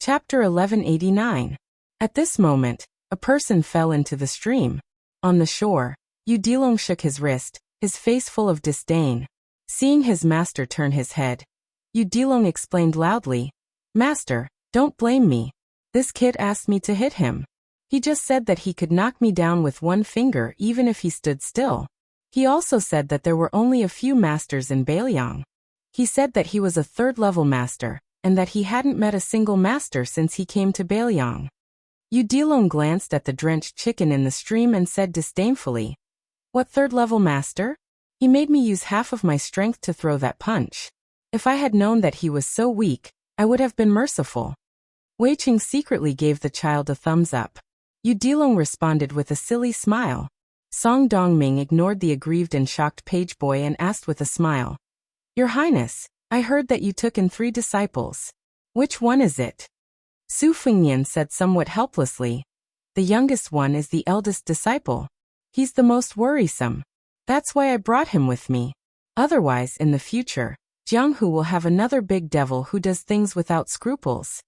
Chapter 1189. At this moment, a person fell into the stream. On the shore, Yu Dilong shook his wrist, his face full of disdain. Seeing his master turn his head, Yu Dilong explained loudly, "Master, don't blame me. This kid asked me to hit him. He just said that he could knock me down with one finger even if he stood still. He also said that there were only a few masters in Bailiang. He said that he was a third-level master, and that he hadn't met a single master since he came to Bailiang." Yu Dilong glanced at the drenched chicken in the stream and said disdainfully, "What third-level master? He made me use half of my strength to throw that punch. If I had known that he was so weak, I would have been merciful." Wei Qing secretly gave the child a thumbs up. Yu Dilong responded with a silly smile. Song Dongming ignored the aggrieved and shocked page boy and asked with a smile, "Your Highness, I heard that you took in 3 disciples. Which one is it?" Su Fengnian said somewhat helplessly, "The youngest one is the eldest disciple. He's the most worrisome. That's why I brought him with me. Otherwise, in the future, Jianghu will have another big devil who does things without scruples."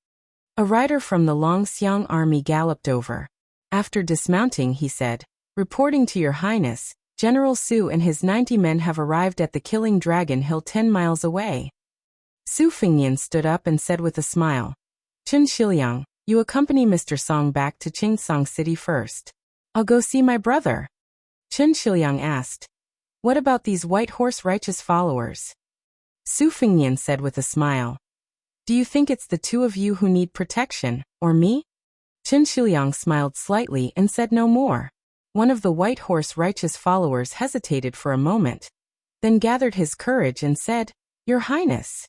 A rider from the Longxiang army galloped over. After dismounting, he said, "Reporting to Your Highness, General Su and his 90 men have arrived at the Killing Dragon Hill 10 miles away." Su Fengnian stood up and said with a smile, "Chen Shiliang, you accompany Mr. Song back to Qingsong City first. I'll go see my brother." Chen Shiliang asked, "What about these White Horse righteous followers?" Su Fengnian said with a smile, "Do you think it's the 2 of you who need protection, or me?" Chen Shiliang smiled slightly and said no more. One of the White Horse righteous followers hesitated for a moment, then gathered his courage and said, "Your Highness."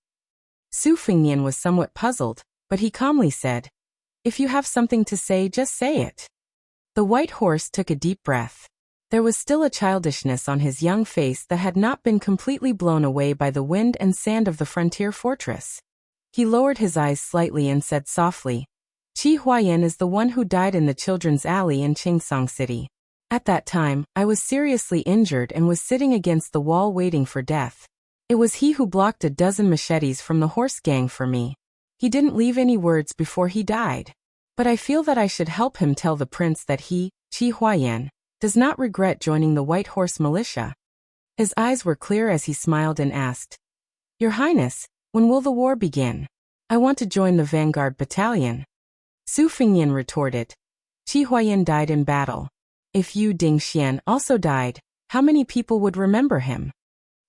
Su Fengnian was somewhat puzzled, but he calmly said, "If you have something to say, just say it." The White Horse took a deep breath. There was still a childishness on his young face that had not been completely blown away by the wind and sand of the frontier fortress. He lowered his eyes slightly and said softly, "Qi Huayan is the one who died in the Children's Alley in Qingsong City. At that time, I was seriously injured and was sitting against the wall waiting for death. It was he who blocked a dozen machetes from the horse gang for me. He didn't leave any words before he died. But I feel that I should help him tell the prince that he, Qi Huayan, does not regret joining the White Horse militia." His eyes were clear as he smiled and asked, "Your Highness, when will the war begin? I want to join the vanguard battalion." Su Fengnian retorted, "Qi Huayan died in battle. If Yu Dingxian also died, how many people would remember him?"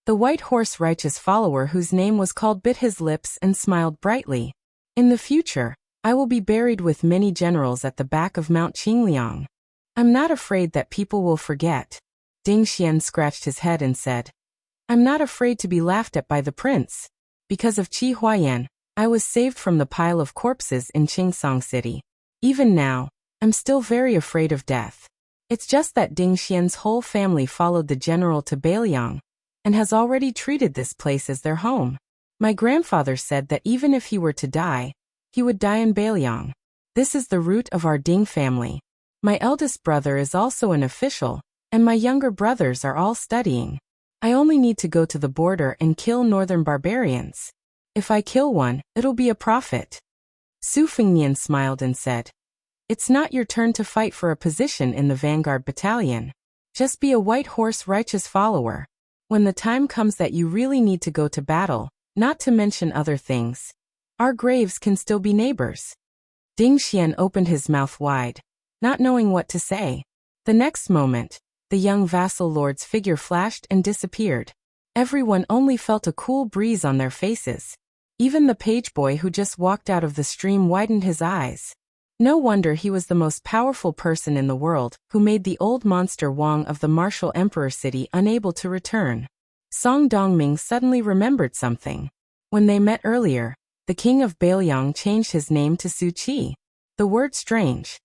The White Horse righteous follower whose name was called bit his lips and smiled brightly. "In the future, I will be buried with many generals at the back of Mount Qingliang. I'm not afraid that people will forget." Ding Xian scratched his head and said, "I'm not afraid to be laughed at by the prince. Because of Qi Huayan, I was saved from the pile of corpses in Qingsong City. Even now, I'm still very afraid of death. It's just that Ding Xian's whole family followed the general to Bailiang, and has already treated this place as their home. My grandfather said that even if he were to die, he would die in Bailiang. This is the root of our Ding family. My eldest brother is also an official, and my younger brothers are all studying. I only need to go to the border and kill northern barbarians. If I kill one, it'll be a profit." Su Fengnian smiled and said, "It's not your turn to fight for a position in the vanguard battalion. Just be a White Horse righteous follower. When the time comes that you really need to go to battle, not to mention other things, our graves can still be neighbors." Ding Xian opened his mouth wide, not knowing what to say. The next moment, the young vassal lord's figure flashed and disappeared. Everyone only felt a cool breeze on their faces. Even the page boy who just walked out of the stream widened his eyes. No wonder he was the most powerful person in the world, who made the old monster Wang of the martial emperor city unable to return. Song Dongming suddenly remembered something. When they met earlier, the king of Bailiang changed his name to Su Qi. The word strange.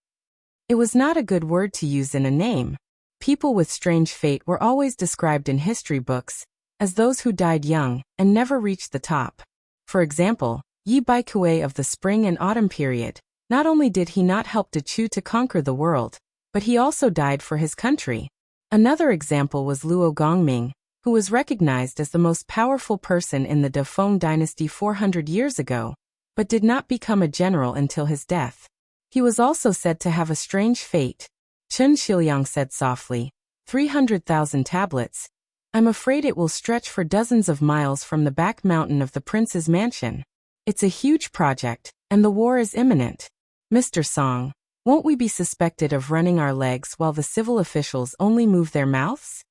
It was not a good word to use in a name. People with strange fate were always described in history books as those who died young and never reached the top. For example, Yi Baikue of the spring and autumn period. Not only did he not help Chu to conquer the world, but he also died for his country. Another example was Luo Gongming, who was recognized as the most powerful person in the Defeng dynasty 400 years ago, but did not become a general until his death. He was also said to have a strange fate. Chen Shiliang said softly, 300,000 tablets. I'm afraid it will stretch for dozens of miles from the back mountain of the prince's mansion. It's a huge project, and the war is imminent. Mr. Song, won't we be suspected of running our legs while the civil officials only move their mouths?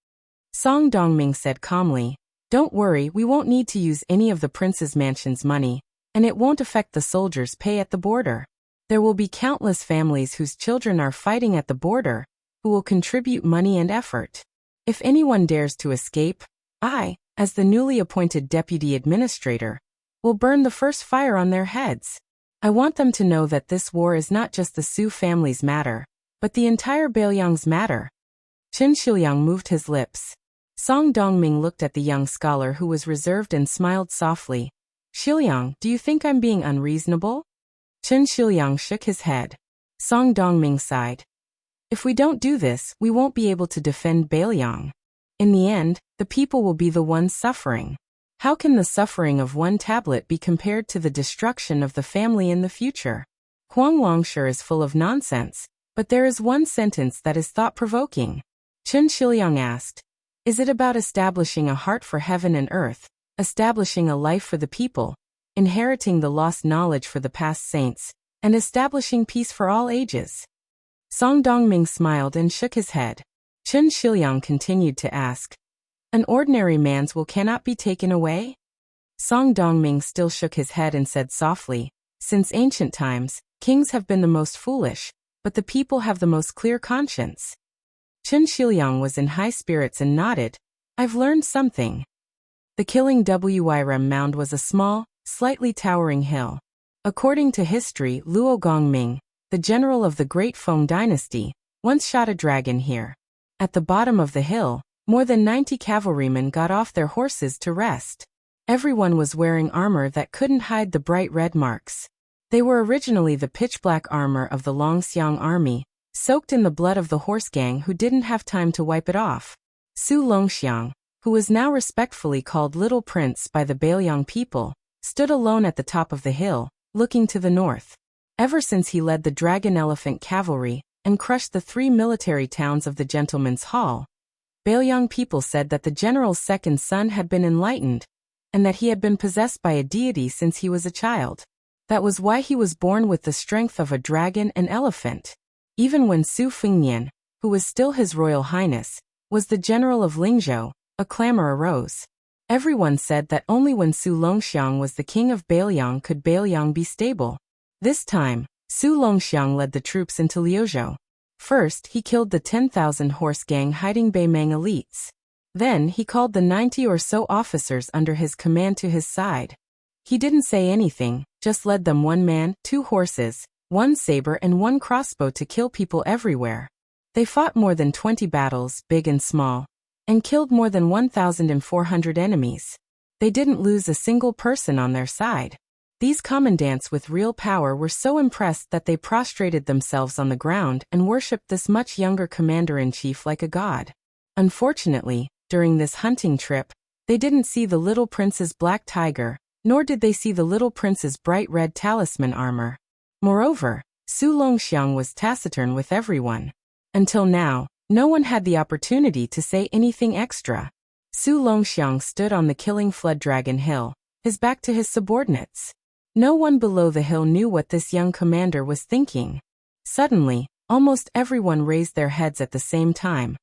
Song Dongming said calmly, don't worry, we won't need to use any of the prince's mansion's money, and it won't affect the soldiers' pay at the border. There will be countless families whose children are fighting at the border, who will contribute money and effort. If anyone dares to escape, I, as the newly appointed deputy administrator, will burn the first fire on their heads. I want them to know that this war is not just the Su family's matter, but the entire Beiliang's matter. Chen Shiliang moved his lips. Song Dongming looked at the young scholar who was reserved and smiled softly. Shiliang, do you think I'm being unreasonable? Chen Shiliang shook his head. Song Dongming sighed. If we don't do this, we won't be able to defend Beiliang. In the end, the people will be the ones suffering. How can the suffering of one tablet be compared to the destruction of the family in the future? Huang Longsher is full of nonsense, but there is one sentence that is thought-provoking. Chen Shiliang asked, is it about establishing a heart for heaven and earth, establishing a life for the people, inheriting the lost knowledge for the past saints, and establishing peace for all ages? Song Dongming smiled and shook his head. Chen Shiliang continued to ask, an ordinary man's will cannot be taken away? Song Dongming still shook his head and said softly, since ancient times, kings have been the most foolish, but the people have the most clear conscience. Chen Shiliang was in high spirits and nodded, I've learned something. The Killing Wyrem mound was a small, slightly towering hill. According to history, Luo Gongming, the general of the Great Feng dynasty, once shot a dragon here. At the bottom of the hill, more than 90 cavalrymen got off their horses to rest. Everyone was wearing armor that couldn't hide the bright red marks. They were originally the pitch-black armor of the Longxiang army, soaked in the blood of the horse gang who didn't have time to wipe it off. Su Longxiang, who was now respectfully called Little Prince by the Beiliang people, stood alone at the top of the hill, looking to the north. Ever since he led the Dragon Elephant Cavalry and crushed the 3 military towns of the Gentleman's Hall, Beiliang people said that the general's second son had been enlightened, and that he had been possessed by a deity since he was a child. That was why he was born with the strength of a dragon and elephant. Even when Su Fengnian, who was still His Royal Highness, was the general of Lingzhou, a clamor arose. Everyone said that only when Su Longxiang was the king of Beiliang could Beiliang be stable. This time, Su Longxiang led the troops into Liuzhou. First, he killed the 10,000 horse gang hiding Beimang elites. Then, he called the 90 or so officers under his command to his side. He didn't say anything, just led them 1 man, 2 horses, 1 saber and 1 crossbow to kill people everywhere. They fought more than 20 battles, big and small, and killed more than 1,400 enemies. They didn't lose a single person on their side. These commandants with real power were so impressed that they prostrated themselves on the ground and worshipped this much younger commander-in-chief like a god. Unfortunately, during this hunting trip, they didn't see the little prince's black tiger, nor did they see the little prince's bright red talisman armor. Moreover, Su Longxiang was taciturn with everyone. Until now, no one had the opportunity to say anything extra. Su Longxiang stood on the Killing Flood Dragon Hill, his back to his subordinates. No one below the hill knew what this young commander was thinking. Suddenly, almost everyone raised their heads at the same time,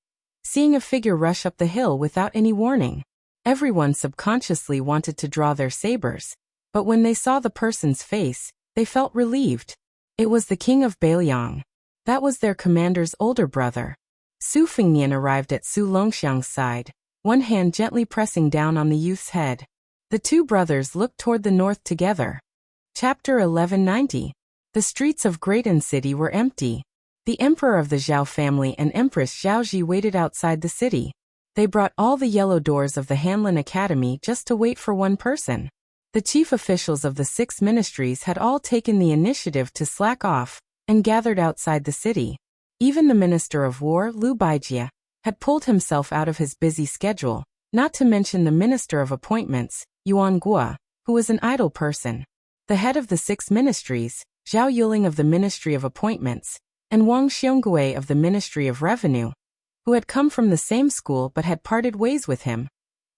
seeing a figure rush up the hill without any warning. Everyone subconsciously wanted to draw their sabers, but when they saw the person's face, they felt relieved. It was the king of Beiliang. That was their commander's older brother. Su Fengnian arrived at Su Longxiang's side, one hand gently pressing down on the youth's head. The 2 brothers looked toward the north together. Chapter 1190. The streets of Greaton City were empty. The emperor of the Zhao family and Empress Zhaoji waited outside the city. They brought all the yellow doors of the Hanlin Academy just to wait for one person. The chief officials of the 6 ministries had all taken the initiative to slack off and gathered outside the city. Even the Minister of War, Liu Baijie, had pulled himself out of his busy schedule, not to mention the Minister of Appointments, Yuan Guo, who was an idle person. the head of the 6 ministries, Zhao Yuling of the Ministry of Appointments, and Wang Xiongui of the Ministry of Revenue, who had come from the same school but had parted ways with him.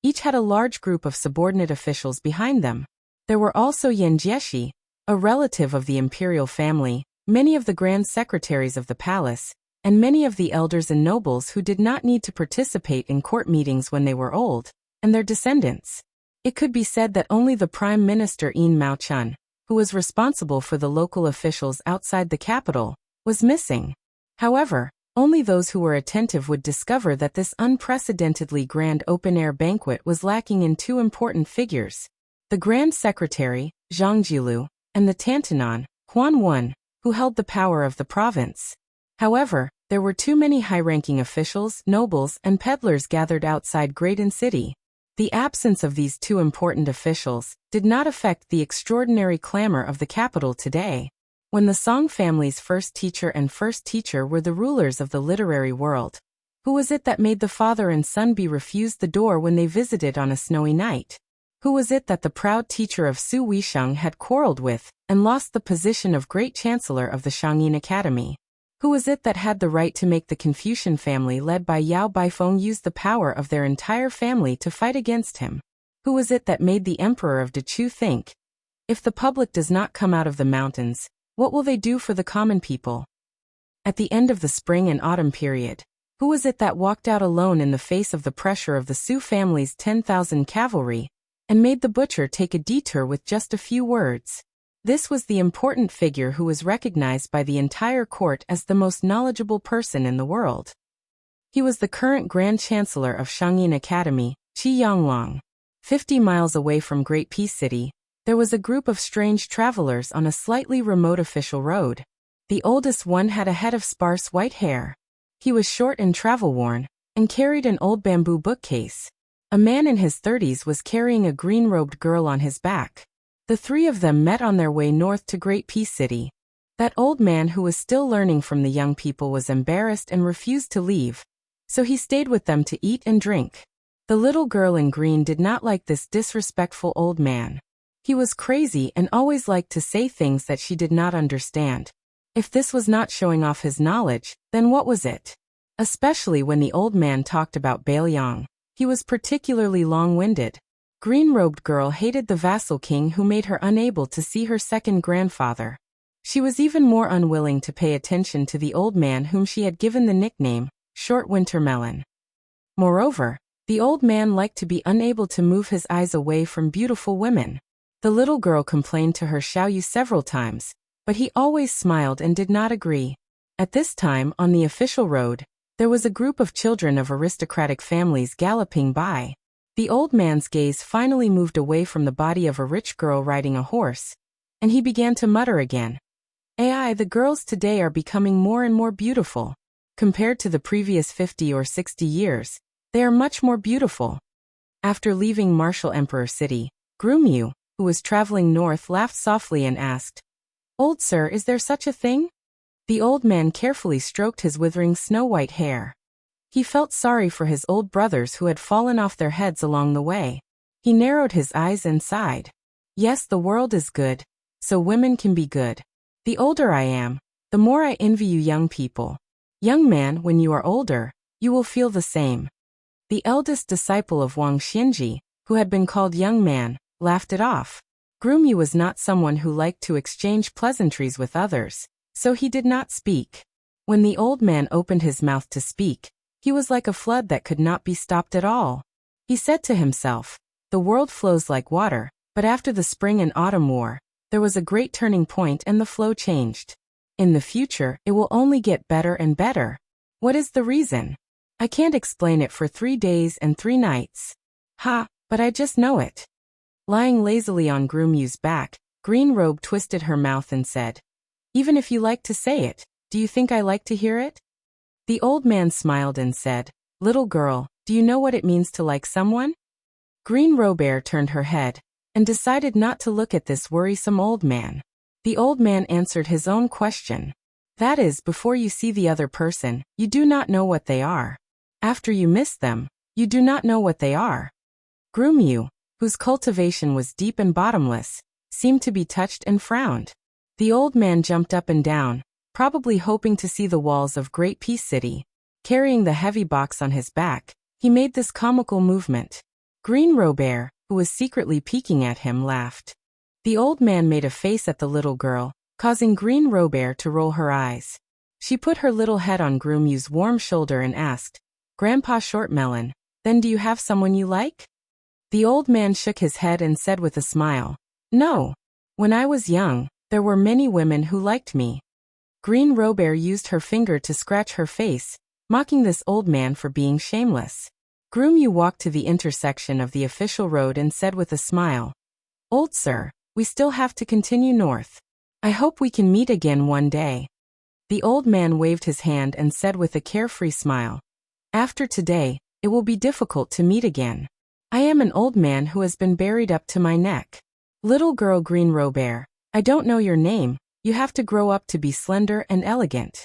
Each had a large group of subordinate officials behind them. There were also Yan Jieshi, a relative of the imperial family, many of the grand secretaries of the palace, and many of the elders and nobles who did not need to participate in court meetings when they were old, and their descendants. It could be said that only the Prime Minister Yin Maochun, who was responsible for the local officials outside the capital, was missing. However, only those who were attentive would discover that this unprecedentedly grand open-air banquet was lacking in 2 important figures: the Grand Secretary, Zhang Jilu, and the Tantanon, Huan Wen, who held the power of the province. However, there were too many high-ranking officials, nobles, and peddlers gathered outside Graydon City. The absence of these 2 important officials did not affect the extraordinary clamor of the capital today. When the Song family's first teacher were the rulers of the literary world, who was it that made the father and son be refused the door when they visited on a snowy night? Who was it that the proud teacher of Su Weisheng had quarreled with and lost the position of Great Chancellor of the Shangyin Academy? Who was it that had the right to make the Confucian family led by Yao Baifeng use the power of their entire family to fight against him? Who was it that made the emperor of Dechu think, if the public does not come out of the mountains, what will they do for the common people? At the end of the spring and autumn period, who was it that walked out alone in the face of the pressure of the Su family's 10,000 cavalry, and made the butcher take a detour with just a few words? This was the important figure who was recognized by the entire court as the most knowledgeable person in the world. He was the current Grand Chancellor of Shangyin Academy, Qi Yonglong. 50 miles away from Great Peace City, there was a group of strange travelers on a slightly remote official road. The oldest one had a head of sparse white hair. He was short and travel-worn, and carried an old bamboo bookcase. A man in his 30s was carrying a green-robed girl on his back. The 3 of them met on their way north to Great Peace City. That old man who was still learning from the young people was embarrassed and refused to leave, so he stayed with them to eat and drink. The little girl in green did not like this disrespectful old man. He was crazy and always liked to say things that she did not understand. If this was not showing off his knowledge, then what was it? Especially when the old man talked about Bailiang. He was particularly long-winded. Green-robed girl hated the vassal king who made her unable to see her second grandfather. She was even more unwilling to pay attention to the old man whom she had given the nickname, Short Winter Melon. Moreover, the old man liked to be unable to move his eyes away from beautiful women. The little girl complained to her Xiaoyu several times, but he always smiled and did not agree. At this time, on the official road, there was a group of children of aristocratic families galloping by. The old man's gaze finally moved away from the body of a rich girl riding a horse, and he began to mutter again. "Ai, the girls today are becoming more and more beautiful. Compared to the previous 50 or 60 years, they are much more beautiful." After leaving Martial Emperor City, Grumyu, who was traveling north, laughed softly and asked, "Old sir, is there such a thing?" The old man carefully stroked his withering snow-white hair. He felt sorry for his old brothers who had fallen off their heads along the way. He narrowed his eyes and sighed. "Yes, the world is good, so women can be good. The older I am, the more I envy you young people. Young man, when you are older, you will feel the same." The eldest disciple of Wang Xianji, who had been called young man, laughed it off. Grumyu was not someone who liked to exchange pleasantries with others, so he did not speak. When the old man opened his mouth to speak, he was like a flood that could not be stopped at all. He said to himself, "The world flows like water, but after the spring and autumn war, there was a great turning point and the flow changed. In the future, it will only get better and better. What is the reason? I can't explain it for 3 days and 3 nights. Ha, but I just know it." Lying lazily on Grumyu's back, Green Robe twisted her mouth and said, "Even if you like to say it, do you think I like to hear it?" The old man smiled and said, "Little girl, do you know what it means to like someone?" Green Robert turned her head, and decided not to look at this worrisome old man. The old man answered his own question. "That is, before you see the other person, you do not know what they are. After you miss them, you do not know what they are." Grumyu, whose cultivation was deep and bottomless, seemed to be touched and frowned. The old man jumped up and down, probably hoping to see the walls of Great Peace City. Carrying the heavy box on his back, he made this comical movement. Green Robert, who was secretly peeking at him, laughed. The old man made a face at the little girl, causing Green Robert to roll her eyes. She put her little head on Groomyu's warm shoulder and asked, "Grandpa Shortmelon, then do you have someone you like?" The old man shook his head and said with a smile, "No. When I was young, there were many women who liked me." Green Robert used her finger to scratch her face, mocking this old man for being shameless. Groomy walked to the intersection of the official road and said with a smile, "Old sir, we still have to continue north. I hope we can meet again one day." The old man waved his hand and said with a carefree smile, "After today, it will be difficult to meet again. I am an old man who has been buried up to my neck." "Little girl Green Robert, I don't know your name, you have to grow up to be slender and elegant."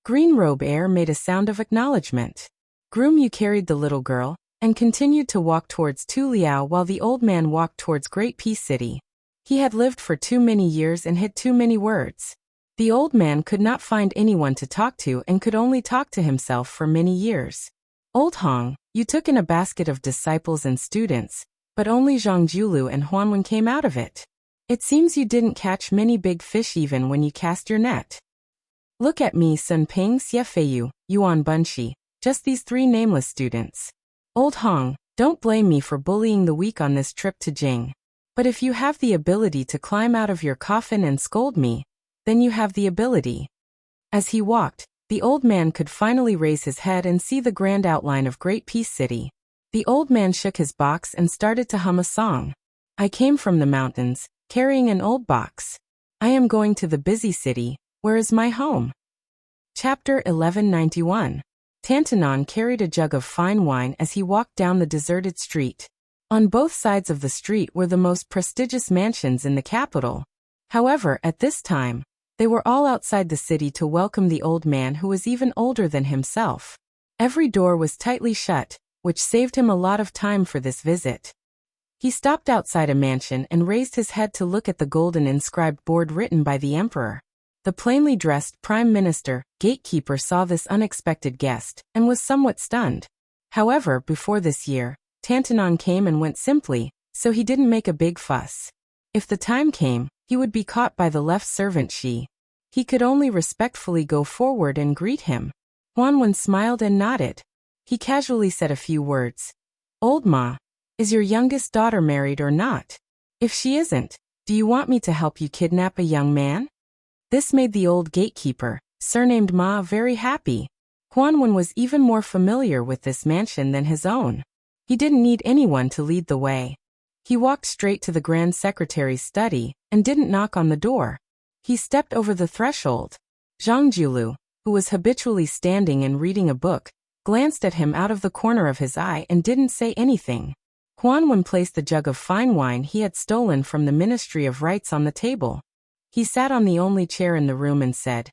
Green Robert made a sound of acknowledgement. Groomy carried the little girl, and continued to walk towards Tu Liao while the old man walked towards Great Peace City. He had lived for too many years and had too many words. The old man could not find anyone to talk to and could only talk to himself for many years. "Old Hong, you took in a basket of disciples and students, but only Zhang Julu and Huanwen came out of it. It seems you didn't catch many big fish even when you cast your net. Look at me, Sun Ping Xiefeiyu, Yuan Bunshi, just these 3 nameless students. Old Hong, don't blame me for bullying the weak on this trip to Jing. But if you have the ability to climb out of your coffin and scold me, then you have the ability." As he walked, the old man could finally raise his head and see the grand outline of Great Peace City. The old man shook his box and started to hum a song. "I came from the mountains, carrying an old box. I am going to the busy city, where is my home?" Chapter 1191. Tantanon carried a jug of fine wine as he walked down the deserted street. On both sides of the street were the most prestigious mansions in the capital. However, at this time, they were all outside the city to welcome the old man who was even older than himself. Every door was tightly shut, which saved him a lot of time for this visit. He stopped outside a mansion and raised his head to look at the golden inscribed board written by the emperor. The plainly dressed prime minister, gatekeeper, saw this unexpected guest and was somewhat stunned. However, before this year, Tantanon came and went simply, so he didn't make a big fuss. If the time came, he would be caught by the left servant Shi. He could only respectfully go forward and greet him. Huanwen smiled and nodded. He casually said a few words. "Old Ma, is your youngest daughter married or not? If she isn't, do you want me to help you kidnap a young man?" This made the old gatekeeper, surnamed Ma, very happy. Huanwen was even more familiar with this mansion than his own. He didn't need anyone to lead the way. He walked straight to the Grand Secretary's study and didn't knock on the door. He stepped over the threshold. Zhang Julu, who was habitually standing and reading a book, glanced at him out of the corner of his eye and didn't say anything. Huanwen placed the jug of fine wine he had stolen from the Ministry of Rites on the table. He sat on the only chair in the room and said,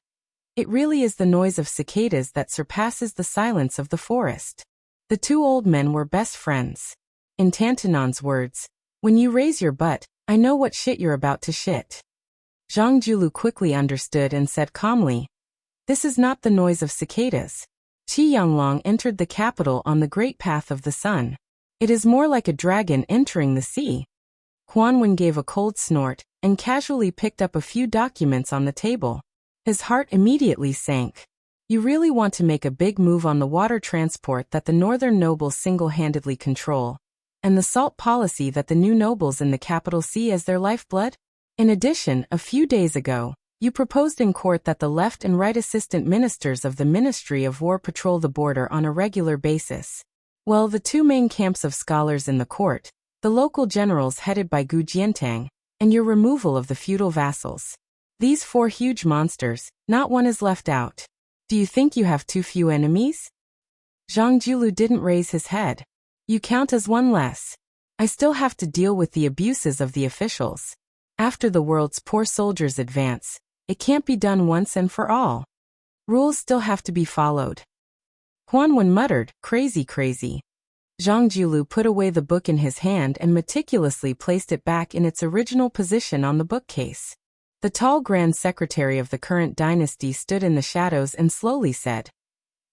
"It really is the noise of cicadas that surpasses the silence of the forest." The 2 old men were best friends. In Tantanon's words, "When you raise your butt, I know what shit you're about to shit." Zhang Julu quickly understood and said calmly, "This is not the noise of cicadas. Qi Yanglong entered the capital on the great path of the sun. It is more like a dragon entering the sea." Huanwen gave a cold snort and casually picked up a few documents on the table. His heart immediately sank. You really want to make a big move on the water transport that the northern nobles single-handedly control, and the salt policy that the new nobles in the capital see as their lifeblood? In addition, a few days ago, you proposed in court that the left and right assistant ministers of the Ministry of War patrol the border on a regular basis. Well, the 2 main camps of scholars in the court, the local generals headed by Gu Jiantang, and your removal of the feudal vassals. These 4 huge monsters, not one is left out. Do you think you have too few enemies? Zhang Julu didn't raise his head. You count as 1 less. I still have to deal with the abuses of the officials. After the world's poor soldiers advance, it can't be done once and for all. Rules still have to be followed. Huanwen muttered, crazy. Zhang Jiulu put away the book in his hand and meticulously placed it back in its original position on the bookcase. The tall Grand Secretary of the current dynasty stood in the shadows and slowly said,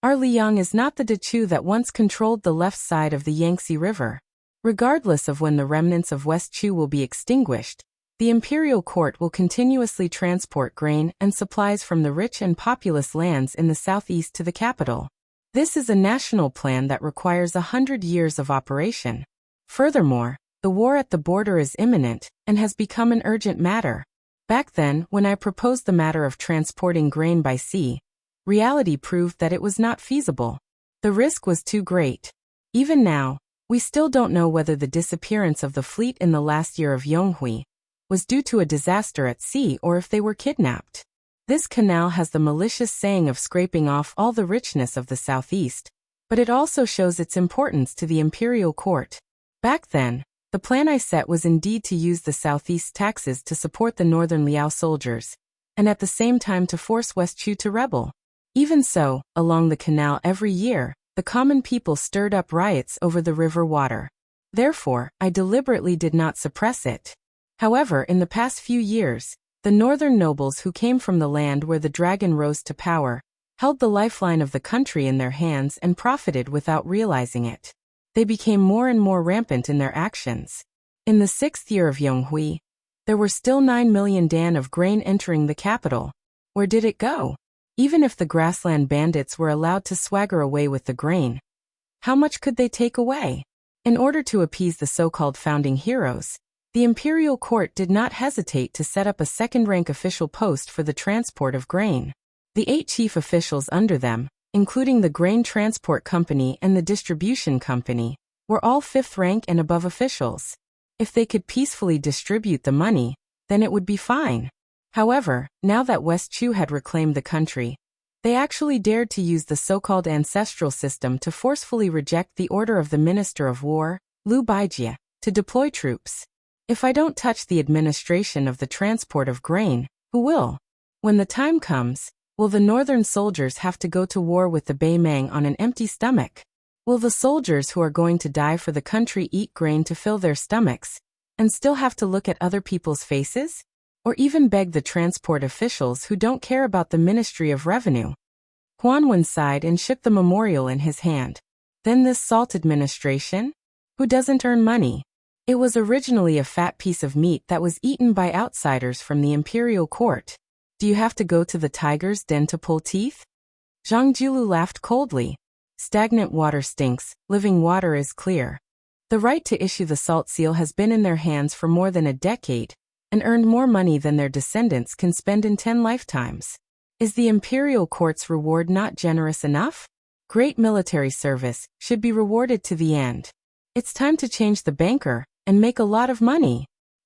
"Our Liang is not the Dechu that once controlled the left side of the Yangtze River. Regardless of when the remnants of West Chu will be extinguished, the imperial court will continuously transport grain and supplies from the rich and populous lands in the southeast to the capital. This is a national plan that requires 100 years of operation. Furthermore, the war at the border is imminent and has become an urgent matter. Back then, when I proposed the matter of transporting grain by sea, reality proved that it was not feasible. The risk was too great. Even now, we still don't know whether the disappearance of the fleet in the last year of Yonghui was due to a disaster at sea or if they were kidnapped. This canal has the malicious saying of scraping off all the richness of the southeast, but it also shows its importance to the imperial court. Back then, the plan I set was indeed to use the southeast taxes to support the northern Liao soldiers, and at the same time to force West Chu to rebel. Even so, along the canal every year, the common people stirred up riots over the river water. Therefore, I deliberately did not suppress it. However, in the past few years, the northern nobles who came from the land where the dragon rose to power held the lifeline of the country in their hands and profited without realizing it. They became more and more rampant in their actions. In the 6th year of Yonghui, there were still 9 million dan of grain entering the capital. Where did it go? Even if the grassland bandits were allowed to swagger away with the grain, how much could they take away? In order to appease the so-called founding heroes, the imperial court did not hesitate to set up a second-rank official post for the transport of grain. The 8 chief officials under them, including the grain transport company and the distribution company, were all 5th rank and above officials. If they could peacefully distribute the money, then it would be fine. However, now that West Chu had reclaimed the country, they actually dared to use the so-called ancestral system to forcefully reject the order of the Minister of War, Liu Baijie, to deploy troops. If I don't touch the administration of the transport of grain, who will? When the time comes, will the northern soldiers have to go to war with the Beimang on an empty stomach? Will the soldiers who are going to die for the country eat grain to fill their stomachs, and still have to look at other people's faces? Or even beg the transport officials who don't care about the Ministry of Revenue? Huanwen sighed and shook the memorial in his hand. Then this salt administration? Who doesn't earn money? It was originally a fat piece of meat that was eaten by outsiders from the imperial court. Do you have to go to the tiger's den to pull teeth? Zhang Jiulu laughed coldly. Stagnant water stinks, living water is clear. The right to issue the salt seal has been in their hands for more than a decade, and earned more money than their descendants can spend in 10 lifetimes. Is the imperial court's reward not generous enough? Great military service should be rewarded to the end. It's time to change the banker and make a lot of money.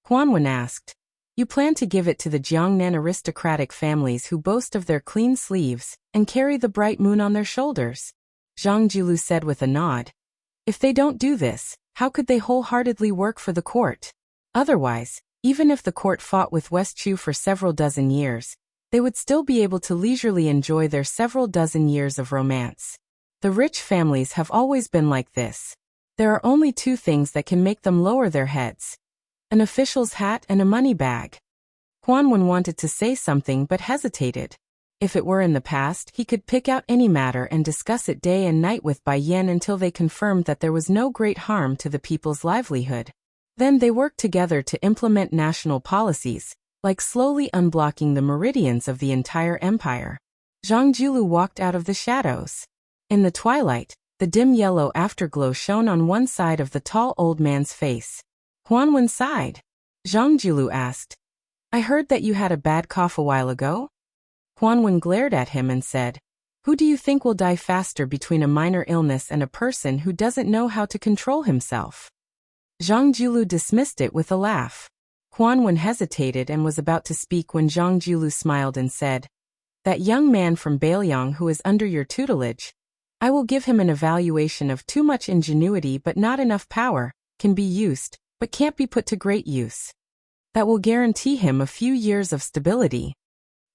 Huanwen asked. You plan to give it to the Jiangnan aristocratic families who boast of their clean sleeves and carry the bright moon on their shoulders? Zhang Jiulu said with a nod. If they don't do this, how could they wholeheartedly work for the court? Otherwise, even if the court fought with West Chu for several dozen years, they would still be able to leisurely enjoy their several dozen years of romance. The rich families have always been like this. There are only 2 things that can make them lower their heads: an official's hat and a money bag. Huanwen wanted to say something but hesitated. If it were in the past, he could pick out any matter and discuss it day and night with Bai Yan until they confirmed that there was no great harm to the people's livelihood. Then they worked together to implement national policies, like slowly unblocking the meridians of the entire empire. Zhang Jiulu walked out of the shadows. In the twilight, the dim yellow afterglow shone on one side of the tall old man's face. Huanwen sighed. Zhang Jiulu asked, I heard that you had a bad cough a while ago? Huanwen glared at him and said, Who do you think will die faster between a minor illness and a person who doesn't know how to control himself? Zhang Jiulu dismissed it with a laugh. Huanwen hesitated and was about to speak when Zhang Jiulu smiled and said, That young man from Bailiang who is under your tutelage, I will give him an evaluation of too much ingenuity but not enough power, can be used, but can't be put to great use. That will guarantee him a few years of stability.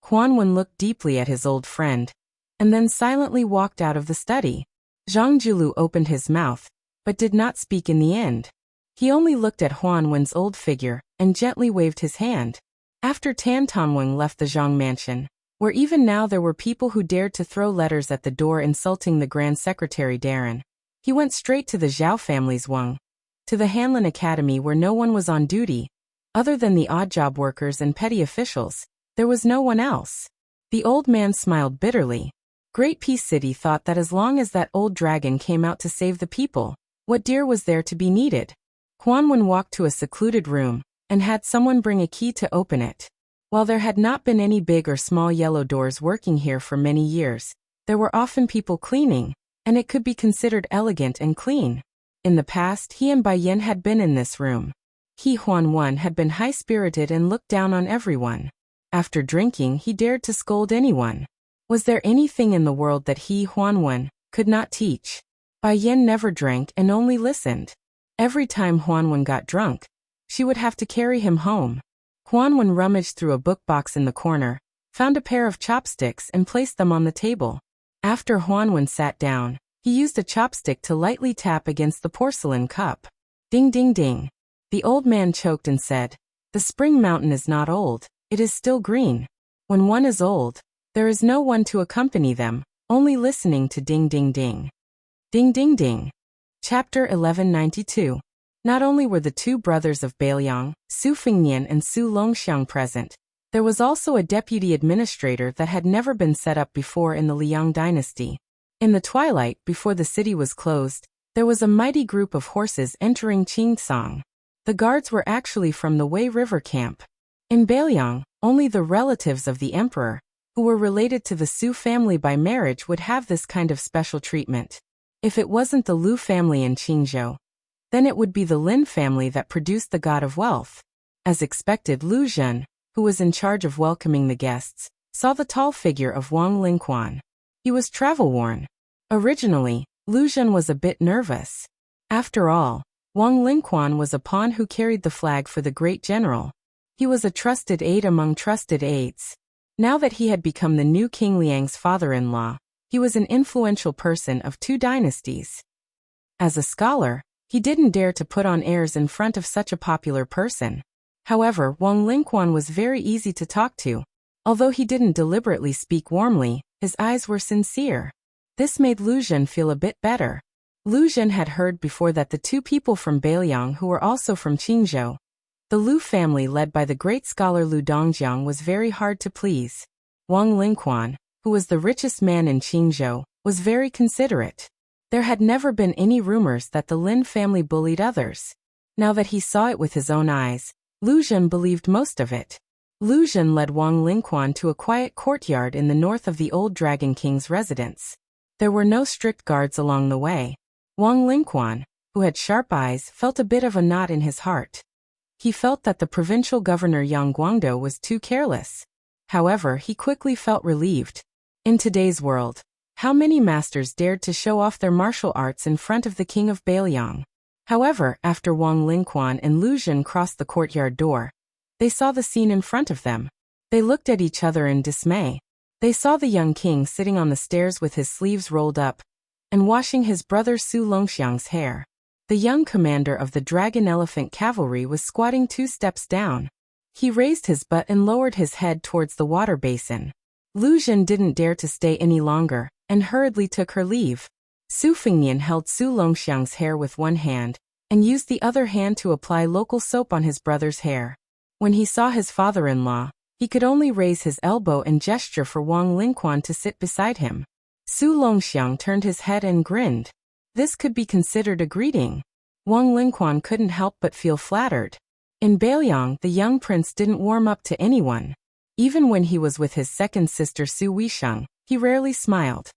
Huanwen looked deeply at his old friend, and then silently walked out of the study. Zhang Jiulu opened his mouth, but did not speak in the end. He only looked at Huan Wen's old figure and gently waved his hand. After Tan Tonweng left the Zhang mansion, where even now there were people who dared to throw letters at the door insulting the Grand Secretary Darren, he went straight to the Zhao family's Wang, to the Hanlin Academy where no one was on duty. Other than the odd job workers and petty officials, there was no one else. The old man smiled bitterly. Great Peace City thought that as long as that old dragon came out to save the people, what dear was there to be needed? Huan Wen walked to a secluded room and had someone bring a key to open it. While there had not been any big or small yellow doors working here for many years, there were often people cleaning, and it could be considered elegant and clean. In the past, he and Bai Yin had been in this room. He Huan Wen had been high-spirited and looked down on everyone. After drinking, he dared to scold anyone. Was there anything in the world that he Huan Wen could not teach? Bai Yin never drank and only listened. Every time Huan Wen got drunk, she would have to carry him home. Huan Wen rummaged through a book box in the corner, found a pair of chopsticks and placed them on the table. After Huan Wen sat down, he used a chopstick to lightly tap against the porcelain cup. Ding ding ding. The old man choked and said, "The spring mountain is not old, it is still green. When one is old, there is no one to accompany them, only listening to ding ding ding." Ding ding ding. Chapter 1192. Not only were the two brothers of Bailiang, Su Fengnian and Su Longxiang present, there was also a deputy administrator that had never been set up before in the Liang dynasty. In the twilight, before the city was closed, there was a mighty group of horses entering Qingsong. The guards were actually from the Wei River camp. In Bailiang, only the relatives of the emperor, who were related to the Su family by marriage, would have this kind of special treatment. If it wasn't the Lu family in Qingzhou, then it would be the Lin family that produced the god of wealth. As expected, Lu Zhen, who was in charge of welcoming the guests, saw the tall figure of Wang Lingquan. He was travel-worn. Originally, Lu Zhen was a bit nervous. After all, Wang Lingquan was a pawn who carried the flag for the great general. He was a trusted aide among trusted aides. Now that he had become the new King Liang's father-in-law, he was an influential person of two dynasties. As a scholar, he didn't dare to put on airs in front of such a popular person. However, Wang Lingquan was very easy to talk to. Although he didn't deliberately speak warmly, his eyes were sincere. This made Lu Zhen feel a bit better. Lu Zhen had heard before that the two people from Bailiang who were also from Qingzhou, the Lu family led by the great scholar Lu Dongjiang, was very hard to please. Wang Lingquan, who was the richest man in Qingzhou, was very considerate. There had never been any rumors that the Lin family bullied others. Now that he saw it with his own eyes, Lu Zhen believed most of it. Lu Zhen led Wang Lingquan to a quiet courtyard in the north of the old Dragon King's residence. There were no strict guards along the way. Wang Lingquan, who had sharp eyes, felt a bit of a knot in his heart. He felt that the provincial governor Yang Guangdou was too careless. However, he quickly felt relieved. In today's world, how many masters dared to show off their martial arts in front of the king of Bailiang? However, after Wang Lingquan and Lu Zhen crossed the courtyard door, they saw the scene in front of them. They looked at each other in dismay. They saw the young king sitting on the stairs with his sleeves rolled up and washing his brother Su Longxiang's hair. The young commander of the Dragon Elephant Cavalry was squatting 2 steps down. He raised his butt and lowered his head towards the water basin. Lu Zhen didn't dare to stay any longer and hurriedly took her leave. Su Fengnian held Su Longxiang's hair with one hand and used the other hand to apply local soap on his brother's hair. When he saw his father-in-law, he could only raise his elbow and gesture for Wang Lingquan to sit beside him. Su Longxiang turned his head and grinned. This could be considered a greeting. Wang Lingquan couldn't help but feel flattered. In Bailiang, the young prince didn't warm up to anyone. Even when he was with his second sister Su Weisheng, he rarely smiled.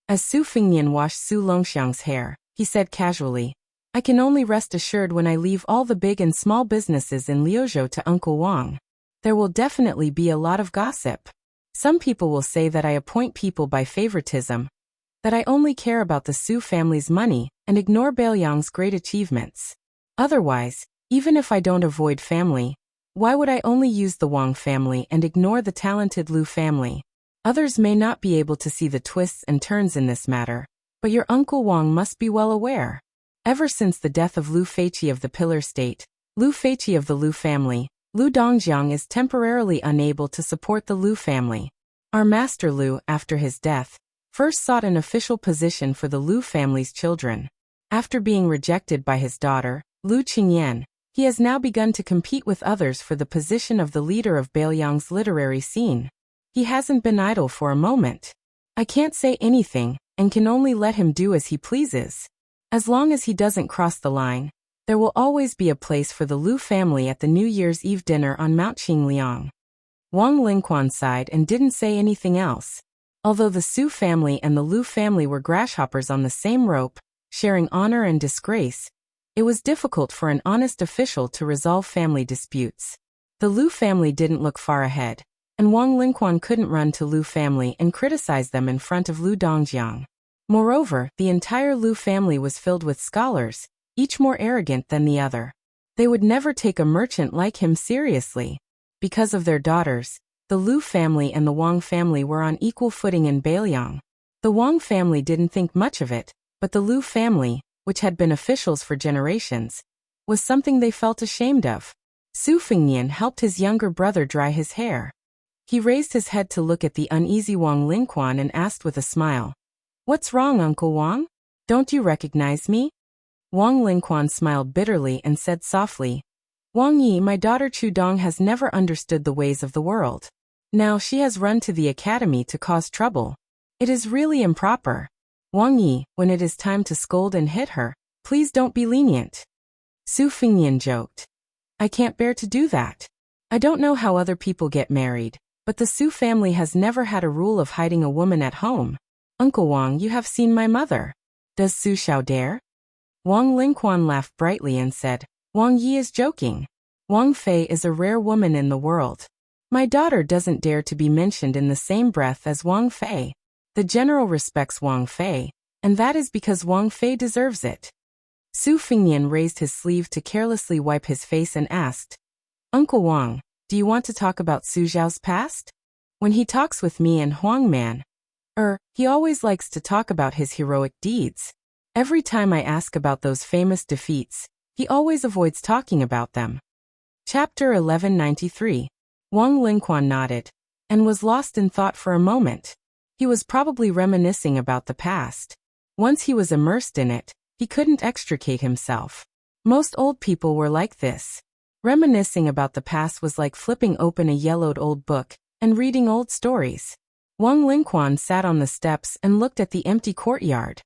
As Su Fengnian washed Su Longxiang's hair, he said casually, "I can only rest assured when I leave all the big and small businesses in Liuzhou to Uncle Wang. There will definitely be a lot of gossip. Some people will say that I appoint people by favoritism, that I only care about the Su family's money and ignore Bailiang's great achievements. Otherwise, even if I don't avoid family, why would I only use the Wang family and ignore the talented Lu family? Others may not be able to see the twists and turns in this matter, but your Uncle Wang must be well aware." Ever since the death of Lu Feiqi of the Pillar State, Lu Feiqi of the Lu family, Lu Dongjiang is temporarily unable to support the Lu family. Our master Lu, after his death, first sought an official position for the Lu family's children. After being rejected by his daughter, Lu Qingyan, he has now begun to compete with others for the position of the leader of Beiliang's literary scene. He hasn't been idle for a moment. I can't say anything, and can only let him do as he pleases. As long as he doesn't cross the line, there will always be a place for the Lu family at the New Year's Eve dinner on Mount Qingliang. Wang Lingquan sighed and didn't say anything else. Although the Su family and the Lu family were grasshoppers on the same rope, sharing honor and disgrace, it was difficult for an honest official to resolve family disputes. The Lu family didn't look far ahead, and Wang Lingquan couldn't run to Lu family and criticize them in front of Lu Dongjiang. Moreover, the entire Lu family was filled with scholars, each more arrogant than the other. They would never take a merchant like him seriously. Because of their daughters, the Lu family and the Wang family were on equal footing in Beiliang. The Wang family didn't think much of it, but the Lu family, which had been officials for generations, was something they felt ashamed of. Su Fengnian helped his younger brother dry his hair. He raised his head to look at the uneasy Wang Lingquan and asked with a smile, "What's wrong, Uncle Wang? Don't you recognize me?" Wang Lingquan smiled bitterly and said softly, "Wang Yi, my daughter Chu Dong has never understood the ways of the world. Now she has run to the academy to cause trouble. It is really improper. Wang Yi, when it is time to scold and hit her, please don't be lenient." Su Fengnian joked, "I can't bear to do that. I don't know how other people get married, but the Su family has never had a rule of hiding a woman at home. Uncle Wang, you have seen my mother. Does Su Xiao dare?" Wang Lingquan laughed brightly and said, "Wang Yi is joking. Wang Fei is a rare woman in the world. My daughter doesn't dare to be mentioned in the same breath as Wang Fei. The general respects Wang Fei, and that is because Wang Fei deserves it." Su Fengnian raised his sleeve to carelessly wipe his face and asked, "Uncle Wang, do you want to talk about Su Zhao's past? When he talks with me and Huang Man, he always likes to talk about his heroic deeds. Every time I ask about those famous defeats, he always avoids talking about them." Chapter 1193. Wang Lingquan nodded, and was lost in thought for a moment. He was probably reminiscing about the past. Once he was immersed in it, he couldn't extricate himself. Most old people were like this. Reminiscing about the past was like flipping open a yellowed old book and reading old stories. Wang Lingquan sat on the steps and looked at the empty courtyard.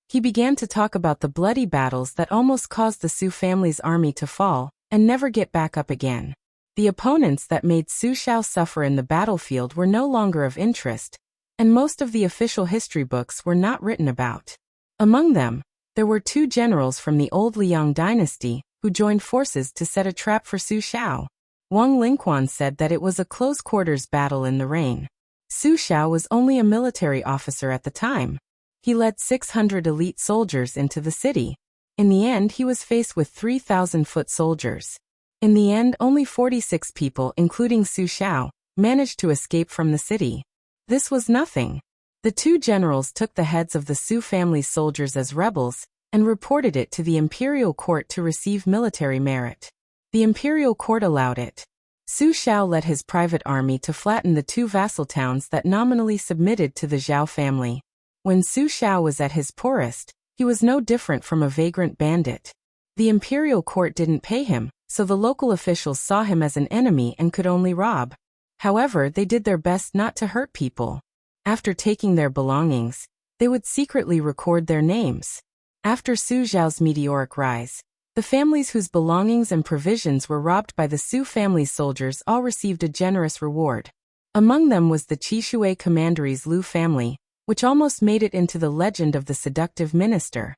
He began to talk about the bloody battles that almost caused the Su family's army to fall and never get back up again. The opponents that made Su Xiao suffer in the battlefield were no longer of interest, and most of the official history books were not written about. Among them, there were 2 generals from the old Liang dynasty who joined forces to set a trap for Su Xiao. Wang Lingquan said that it was a close-quarters battle in the rain. Su Xiao was only a military officer at the time. He led 600 elite soldiers into the city. In the end, he was faced with 3,000 foot soldiers. In the end, only 46 people, including Su Xiao, managed to escape from the city. This was nothing. The 2 generals took the heads of the Su family's soldiers as rebels and reported it to the imperial court to receive military merit. The imperial court allowed it. Su Xiao led his private army to flatten the 2 vassal towns that nominally submitted to the Zhao family. When Su Xiao was at his poorest, he was no different from a vagrant bandit. The imperial court didn't pay him, so the local officials saw him as an enemy and could only rob. However, they did their best not to hurt people. After taking their belongings, they would secretly record their names. After Su Zhao's meteoric rise, the families whose belongings and provisions were robbed by the Su family's soldiers all received a generous reward. Among them was the Qishui commandery's Lu family, which almost made it into the legend of the seductive minister.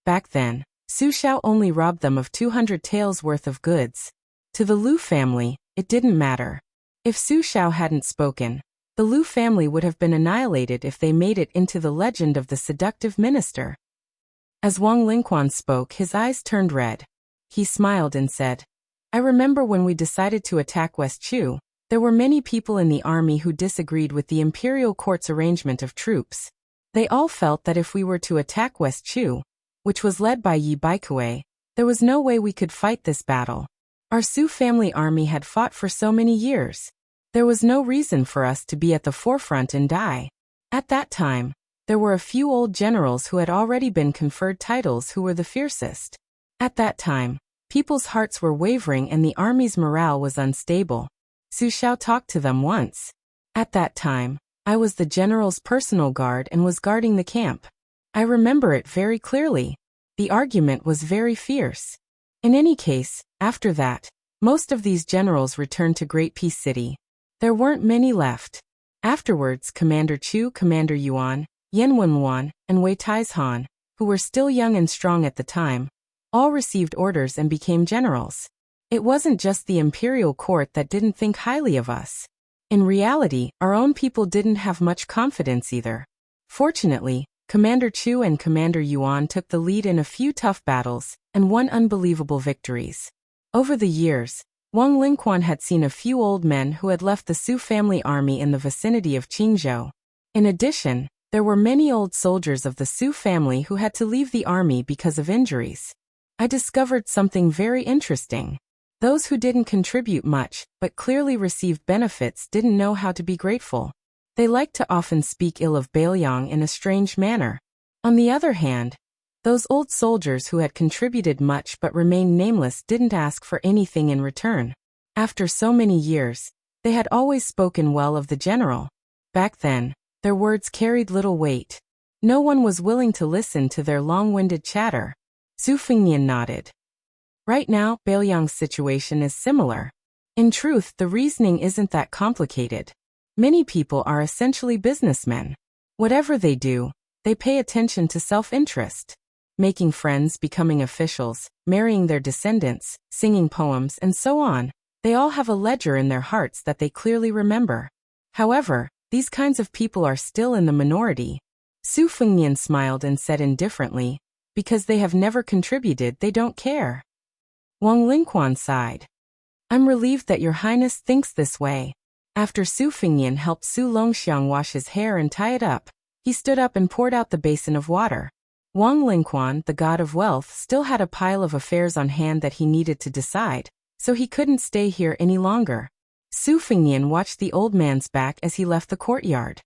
Back then, Su Xiao only robbed them of 200 taels worth of goods. To the Lu family, it didn't matter. If Su Xiao hadn't spoken, the Lu family would have been annihilated if they made it into the legend of the seductive minister. As Wang Lingquan spoke, his eyes turned red. He smiled and said, "I remember when we decided to attack West Chu, there were many people in the army who disagreed with the imperial court's arrangement of troops. They all felt that if we were to attack West Chu, which was led by Yi Baikue, there was no way we could fight this battle. Our Su family army had fought for so many years. There was no reason for us to be at the forefront and die. At that time, there were a few old generals who had already been conferred titles who were the fiercest. At that time, people's hearts were wavering and the army's morale was unstable. Su Xiao talked to them once. At that time, I was the general's personal guard and was guarding the camp. I remember it very clearly. The argument was very fierce. In any case, after that, most of these generals returned to Great Peace City. There weren't many left. Afterwards, Commander Chu, Commander Yuan, Yan Wenluan, and Wei Taizhan, who were still young and strong at the time, all received orders and became generals. It wasn't just the imperial court that didn't think highly of us. In reality, our own people didn't have much confidence either. Fortunately, Commander Chu and Commander Yuan took the lead in a few tough battles and won unbelievable victories. Over the years, Wang Lingquan had seen a few old men who had left the Su family army in the vicinity of Qingzhou. In addition, there were many old soldiers of the Su family who had to leave the army because of injuries. I discovered something very interesting. Those who didn't contribute much but clearly received benefits didn't know how to be grateful. They liked to often speak ill of Bailiang in a strange manner. On the other hand, those old soldiers who had contributed much but remained nameless didn't ask for anything in return. After so many years, they had always spoken well of the general. Back then, their words carried little weight. No one was willing to listen to their long-winded chatter. Su Fengnian nodded. Right now, Bailiang's situation is similar. In truth, the reasoning isn't that complicated. Many people are essentially businessmen. Whatever they do, they pay attention to self-interest. Making friends, becoming officials, marrying their descendants, singing poems, and so on. They all have a ledger in their hearts that they clearly remember. However, these kinds of people are still in the minority. Su Fengnian smiled and said indifferently, because they have never contributed, they don't care. Wang Lingquan sighed. I'm relieved that your highness thinks this way. After Su Fengnian helped Su Longxiang wash his hair and tie it up, he stood up and poured out the basin of water. Wang Lingquan, the god of wealth, still had a pile of affairs on hand that he needed to decide, so he couldn't stay here any longer. Su Fengnian watched the old man's back as he left the courtyard.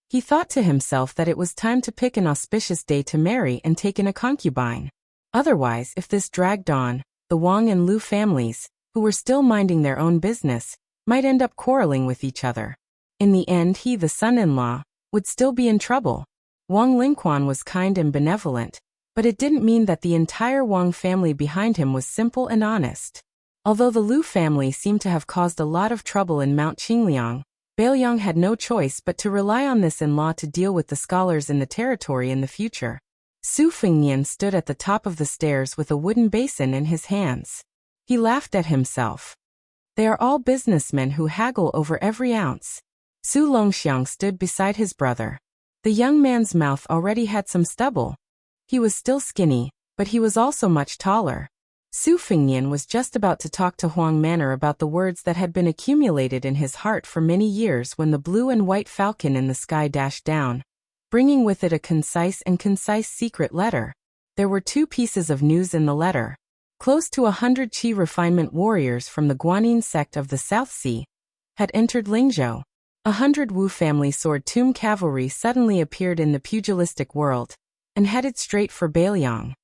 He thought to himself that it was time to pick an auspicious day to marry and take in a concubine. Otherwise, if this dragged on, the Wang and Lu families, who were still minding their own business, might end up quarreling with each other. In the end, he, the son-in-law, would still be in trouble. Wang Lingquan was kind and benevolent, but it didn't mean that the entire Wang family behind him was simple and honest. Although the Lu family seemed to have caused a lot of trouble in Mount Qingliang, Bailiang had no choice but to rely on this in-law to deal with the scholars in the territory in the future. Su Fengnian stood at the top of the stairs with a wooden basin in his hands. He laughed at himself. They are all businessmen who haggle over every ounce. Su Longxiang stood beside his brother. The young man's mouth already had some stubble. He was still skinny, but he was also much taller. Su Fengnian was just about to talk to Huang Manor about the words that had been accumulated in his heart for many years when the blue and white falcon in the sky dashed down, bringing with it a concise secret letter. There were two pieces of news in the letter. Close to 100 Qi refinement warriors from the Guanyin sect of the South Sea had entered Lingzhou. 100 Wu family sword tomb cavalry suddenly appeared in the pugilistic world and headed straight for Bailiang.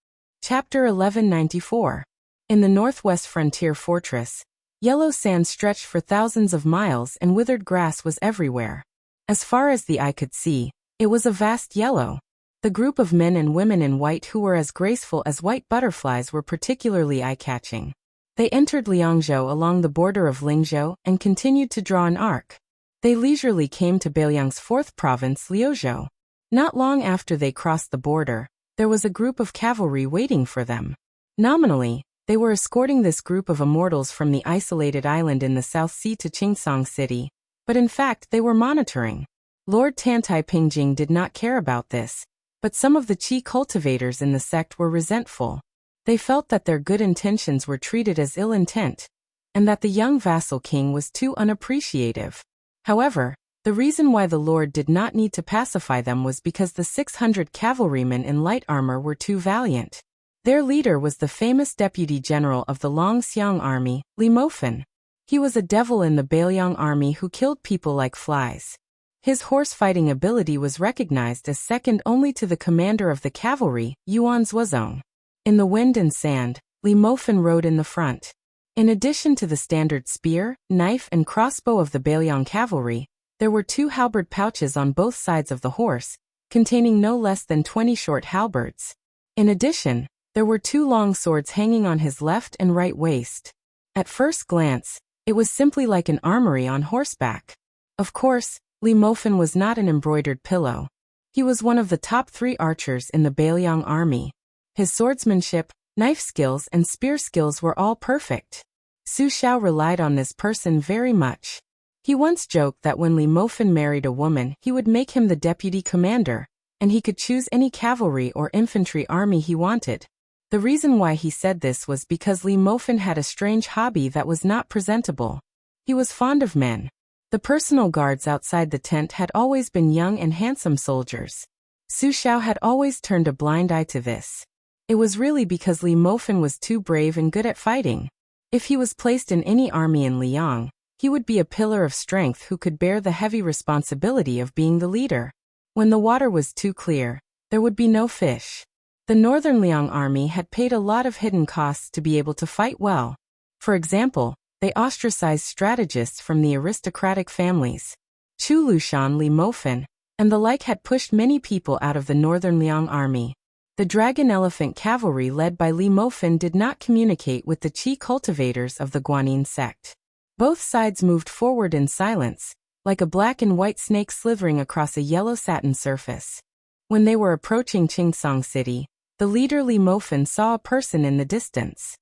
Chapter 1194. In the northwest frontier fortress, yellow sand stretched for thousands of miles and withered grass was everywhere. As far as the eye could see, it was a vast yellow. The group of men and women in white who were as graceful as white butterflies were particularly eye-catching. They entered Liangzhou along the border of Lingzhou and continued to draw an arc. They leisurely came to Bailiang's fourth province, Liuzhou. Not long after they crossed the border, there was a group of cavalry waiting for them. Nominally, they were escorting this group of immortals from the isolated island in the South Sea to Qingsong City, but in fact they were monitoring. Lord Tantai Pingjing did not care about this, but some of the Qi cultivators in the sect were resentful. They felt that their good intentions were treated as ill intent, and that the young vassal king was too unappreciative. However, The reason why the Lord did not need to pacify them was because the 600 cavalrymen in light armor were too valiant. Their leader was the famous deputy general of the Longxiang army, Li Mofan. He was a devil in the Bailiang army who killed people like flies. His horse-fighting ability was recognized as second only to the commander of the cavalry, Yuan Zuozong. In the wind and sand, Li Mofan rode in the front. In addition to the standard spear, knife and crossbow of the Bailiang cavalry, there were 2 halberd pouches on both sides of the horse, containing no less than 20 short halberds. In addition, there were 2 long swords hanging on his left and right waist. At first glance, it was simply like an armory on horseback. Of course, Li Mofan was not an embroidered pillow. He was one of the top 3 archers in the Bailiang army. His swordsmanship, knife skills and spear skills were all perfect. Su Xiao relied on this person very much. He once joked that when Li Mofan married a woman he would make him the deputy commander, and he could choose any cavalry or infantry army he wanted. The reason why he said this was because Li Mofan had a strange hobby that was not presentable. He was fond of men. The personal guards outside the tent had always been young and handsome soldiers. Su Xiao had always turned a blind eye to this. It was really because Li Mofan was too brave and good at fighting. If he was placed in any army in Liang, he would be a pillar of strength who could bear the heavy responsibility of being the leader. When the water was too clear, there would be no fish. The Northern Liang army had paid a lot of hidden costs to be able to fight well. For example, they ostracized strategists from the aristocratic families. Chu Lushan, Li Mofan, and the like had pushed many people out of the Northern Liang army. The Dragon Elephant cavalry led by Li Mofan did not communicate with the Qi cultivators of the Guanyin sect. Both sides moved forward in silence, like a black and white snake slithering across a yellow satin surface. When they were approaching Qingsong City, the leader Li Mofan saw a person in the distance.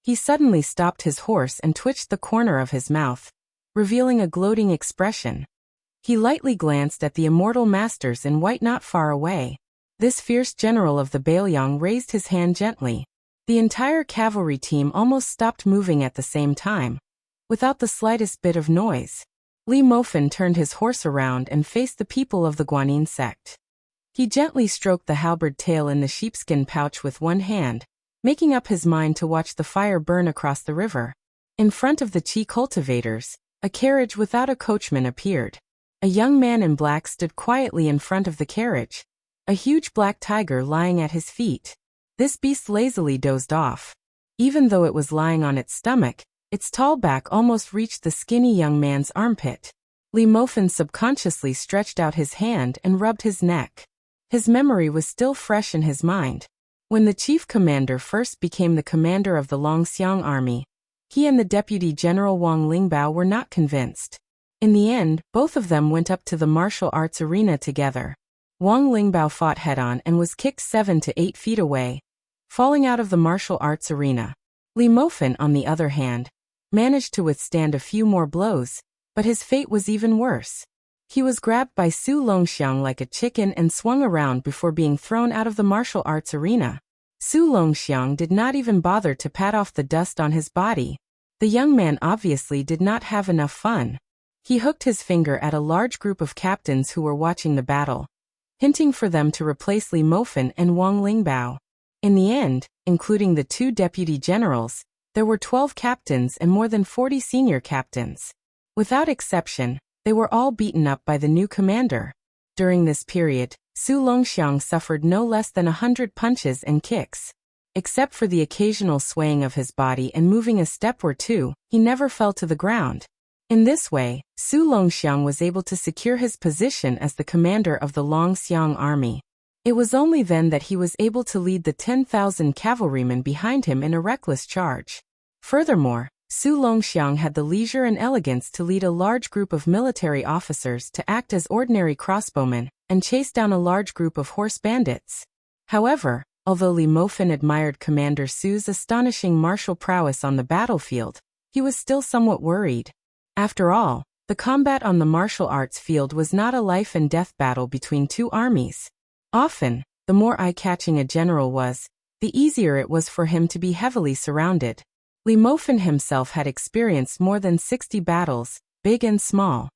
He suddenly stopped his horse and twitched the corner of his mouth, revealing a gloating expression. He lightly glanced at the immortal masters in white not far away. This fierce general of the Bailiang raised his hand gently. The entire cavalry team almost stopped moving at the same time, without the slightest bit of noise. Li Mofan turned his horse around and faced the people of the Guanyin sect. He gently stroked the halberd tail in the sheepskin pouch with one hand, making up his mind to watch the fire burn across the river. In front of the Qi cultivators, a carriage without a coachman appeared. A young man in black stood quietly in front of the carriage, a huge black tiger lying at his feet. This beast lazily dozed off. Even though it was lying on its stomach, its tall back almost reached the skinny young man's armpit. Li Mofan subconsciously stretched out his hand and rubbed his neck. His memory was still fresh in his mind. When the chief commander first became the commander of the Longxiang army, he and the deputy general Wang Lingbao were not convinced. In the end, both of them went up to the martial arts arena together. Wang Lingbao fought head-on and was kicked 7 to 8 feet away, falling out of the martial arts arena. Li Mofan, on the other hand, managed to withstand a few more blows, but his fate was even worse. He was grabbed by Su Longxiang like a chicken and swung around before being thrown out of the martial arts arena. Su Longxiang did not even bother to pat off the dust on his body. The young man obviously did not have enough fun. He hooked his finger at a large group of captains who were watching the battle, hinting for them to replace Li Mofan and Wang Lingbao. In the end, including the 2 deputy generals, there were 12 captains and more than 40 senior captains. Without exception, they were all beaten up by the new commander. During this period, Su Longxiang suffered no less than 100 punches and kicks. Except for the occasional swaying of his body and moving a step or two, he never fell to the ground. In this way, Su Longxiang was able to secure his position as the commander of the Longxiang army. It was only then that he was able to lead the 10,000 cavalrymen behind him in a reckless charge. Furthermore, Su Longxiang had the leisure and elegance to lead a large group of military officers to act as ordinary crossbowmen and chase down a large group of horse bandits. However, although Li Mofan admired Commander Su's astonishing martial prowess on the battlefield, he was still somewhat worried. After all, the combat on the martial arts field was not a life-and-death battle between 2 armies. Often, the more eye-catching a general was, the easier it was for him to be heavily surrounded. Li Mofan himself had experienced more than 60 battles, big and small.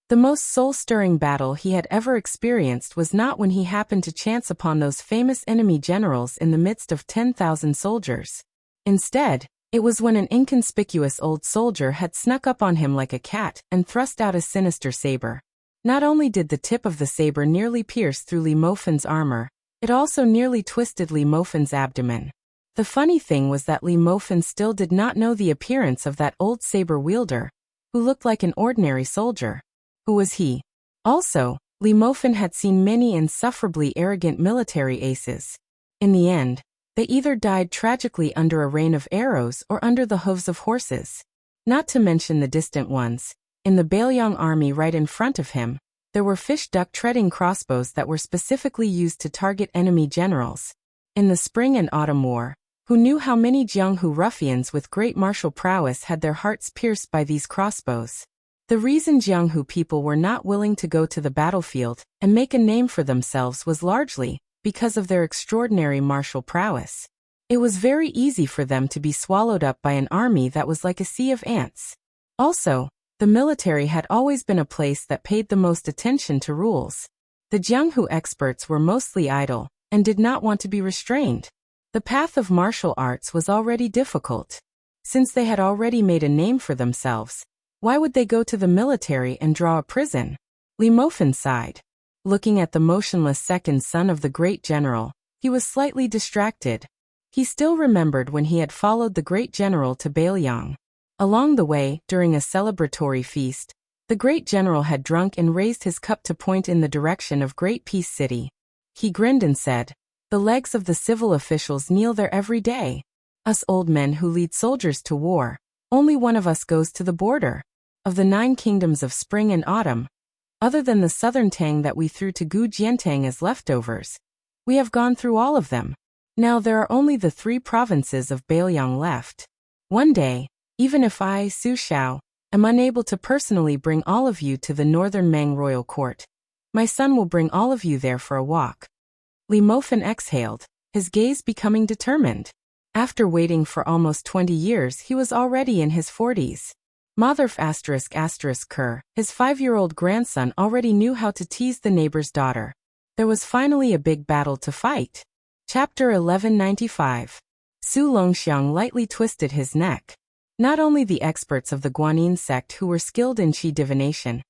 The most soul-stirring battle he had ever experienced was not when he happened to chance upon those famous enemy generals in the midst of 10,000 soldiers. Instead, it was when an inconspicuous old soldier had snuck up on him like a cat and thrust out a sinister saber. Not only did the tip of the saber nearly pierce through Li Mofin's armor, it also nearly twisted Li Mofin's abdomen. The funny thing was that Li Mofin still did not know the appearance of that old saber wielder, who looked like an ordinary soldier. Who was he? Also, Li Mofin had seen many insufferably arrogant military aces. In the end, they either died tragically under a rain of arrows or under the hooves of horses. Not to mention the distant ones. In the Baelyang army right in front of him, there were fish-duck treading crossbows that were specifically used to target enemy generals. In the spring and autumn war, who knew how many Jianghu ruffians with great martial prowess had their hearts pierced by these crossbows? The reason Jianghu people were not willing to go to the battlefield and make a name for themselves was largely because of their extraordinary martial prowess. It was very easy for them to be swallowed up by an army that was like a sea of ants. Also, the military had always been a place that paid the most attention to rules. The Jianghu experts were mostly idle and did not want to be restrained. The path of martial arts was already difficult. Since they had already made a name for themselves, why would they go to the military and draw a prison? Li Mofin sighed. Looking at the motionless second son of the great general, he was slightly distracted. He still remembered when he had followed the great general to Baelyang. Along the way, during a celebratory feast, the great general had drunk and raised his cup to point in the direction of Great Peace City. He grinned and said, "The legs of the civil officials kneel there every day. Us old men who lead soldiers to war, only one of us goes to the border. Of the 9 kingdoms of spring and autumn, other than the southern Tang that we threw to Gu Jiantang as leftovers, we have gone through all of them. Now there are only the 3 provinces of Baelyang left. One day, even if I, Su Xiao, am unable to personally bring all of you to the northern Mang royal court, my son will bring all of you there for a walk." Li Mofin exhaled, his gaze becoming determined. After waiting for almost 20 years, he was already in his 40s. Motherf ****, his 5-year-old grandson already knew how to tease the neighbor's daughter. There was finally a big battle to fight. Chapter 1195. Su Longxiang lightly twisted his neck. Not only the experts of the Guanyin sect who were skilled in qi divination,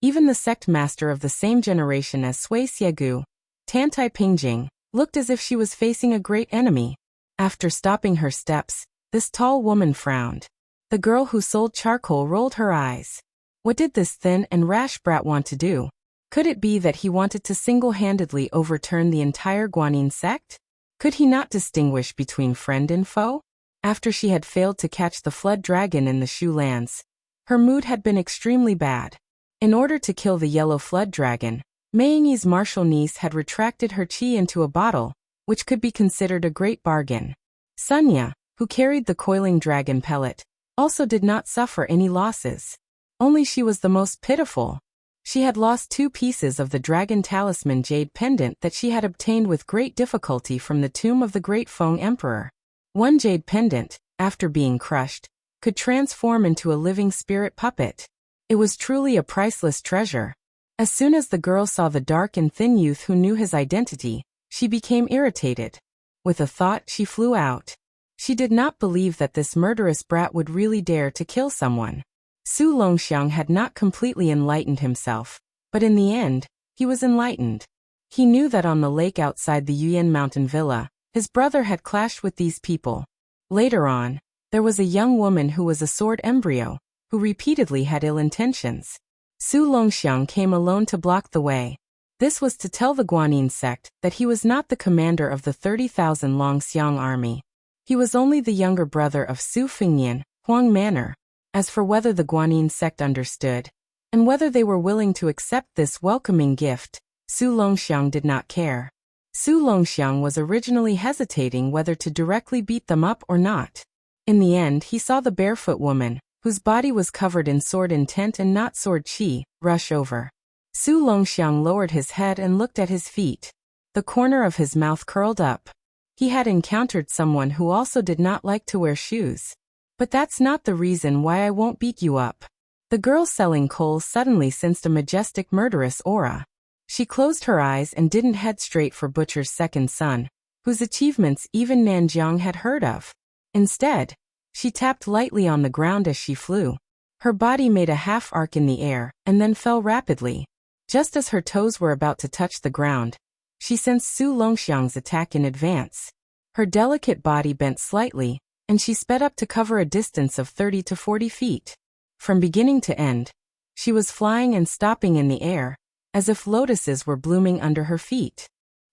even the sect master of the same generation as Sui Xiegu, Tantai Pingjing, looked as if she was facing a great enemy. After stopping her steps, this tall woman frowned. The girl who sold charcoal rolled her eyes. What did this thin and rash brat want to do? Could it be that he wanted to single-handedly overturn the entire Guanyin sect? Could he not distinguish between friend and foe? After she had failed to catch the flood dragon in the Shu lands, her mood had been extremely bad. In order to kill the yellow flood dragon, Mei Yingyi's martial niece had retracted her qi into a bottle, which could be considered a great bargain. Sunya, who carried the coiling dragon pellet, also did not suffer any losses. Only she was the most pitiful. She had lost 2 pieces of the dragon talisman jade pendant that she had obtained with great difficulty from the tomb of the great Feng Emperor. One jade pendant, after being crushed, could transform into a living spirit puppet. It was truly a priceless treasure. As soon as the girl saw the dark and thin youth who knew his identity, she became irritated. With a thought, she flew out. She did not believe that this murderous brat would really dare to kill someone. Su Longxiang had not completely enlightened himself, but in the end, he was enlightened. He knew that on the lake outside the Yuyan mountain villa, his brother had clashed with these people. Later on, there was a young woman who was a sword embryo, who repeatedly had ill intentions. Su Longxiang came alone to block the way. This was to tell the Guanyin sect that he was not the commander of the 30,000 Longxiang army. He was only the younger brother of Su Fengnian, Huang Manor. As for whether the Guanyin sect understood, and whether they were willing to accept this welcoming gift, Su Longxiang did not care. Su Longxiang was originally hesitating whether to directly beat them up or not. In the end, he saw the barefoot woman, whose body was covered in sword intent and not sword qi, rush over. Su Longxiang lowered his head and looked at his feet. The corner of his mouth curled up. He had encountered someone who also did not like to wear shoes. "But that's not the reason why I won't beat you up. The girl selling coal suddenly sensed a majestic murderous aura. She closed her eyes and didn't head straight for Butcher's second son, whose achievements even Nanjiang had heard of. Instead, she tapped lightly on the ground as she flew. Her body made a half arc in the air and then fell rapidly. Just as her toes were about to touch the ground, she sensed Su Longxiang's attack in advance. Her delicate body bent slightly, and she sped up to cover a distance of 30 to 40 feet. From beginning to end, she was flying and stopping in the air, as if lotuses were blooming under her feet.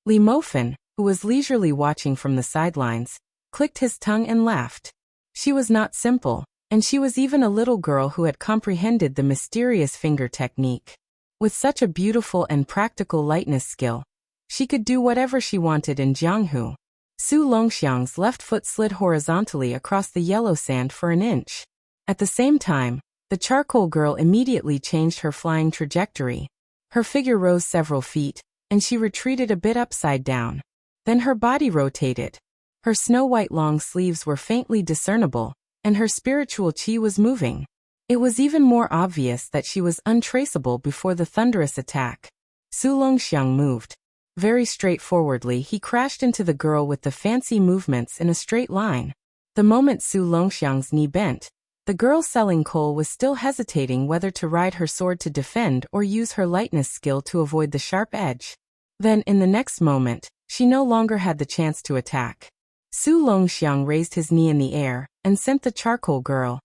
Li Mofan, who was leisurely watching from the sidelines, clicked his tongue and laughed. She was not simple, and she was even a little girl who had comprehended the mysterious finger technique. With such a beautiful and practical lightness skill, she could do whatever she wanted in Jianghu. Su Longxiang's left foot slid horizontally across the yellow sand for an inch. At the same time, the charcoal girl immediately changed her flying trajectory. Her figure rose several feet, and she retreated a bit upside down. Then her body rotated. Her snow-white long sleeves were faintly discernible, and her spiritual qi was moving. It was even more obvious that she was untraceable before the thunderous attack. Su Longxiang moved. Very straightforwardly, he crashed into the girl with the fancy movements in a straight line. The moment Su Longxiang's knee bent, the girl selling coal was still hesitating whether to ride her sword to defend or use her lightness skill to avoid the sharp edge. Then, in the next moment, she no longer had the chance to attack. Su Longxiang raised his knee in the air and sent the charcoal girl,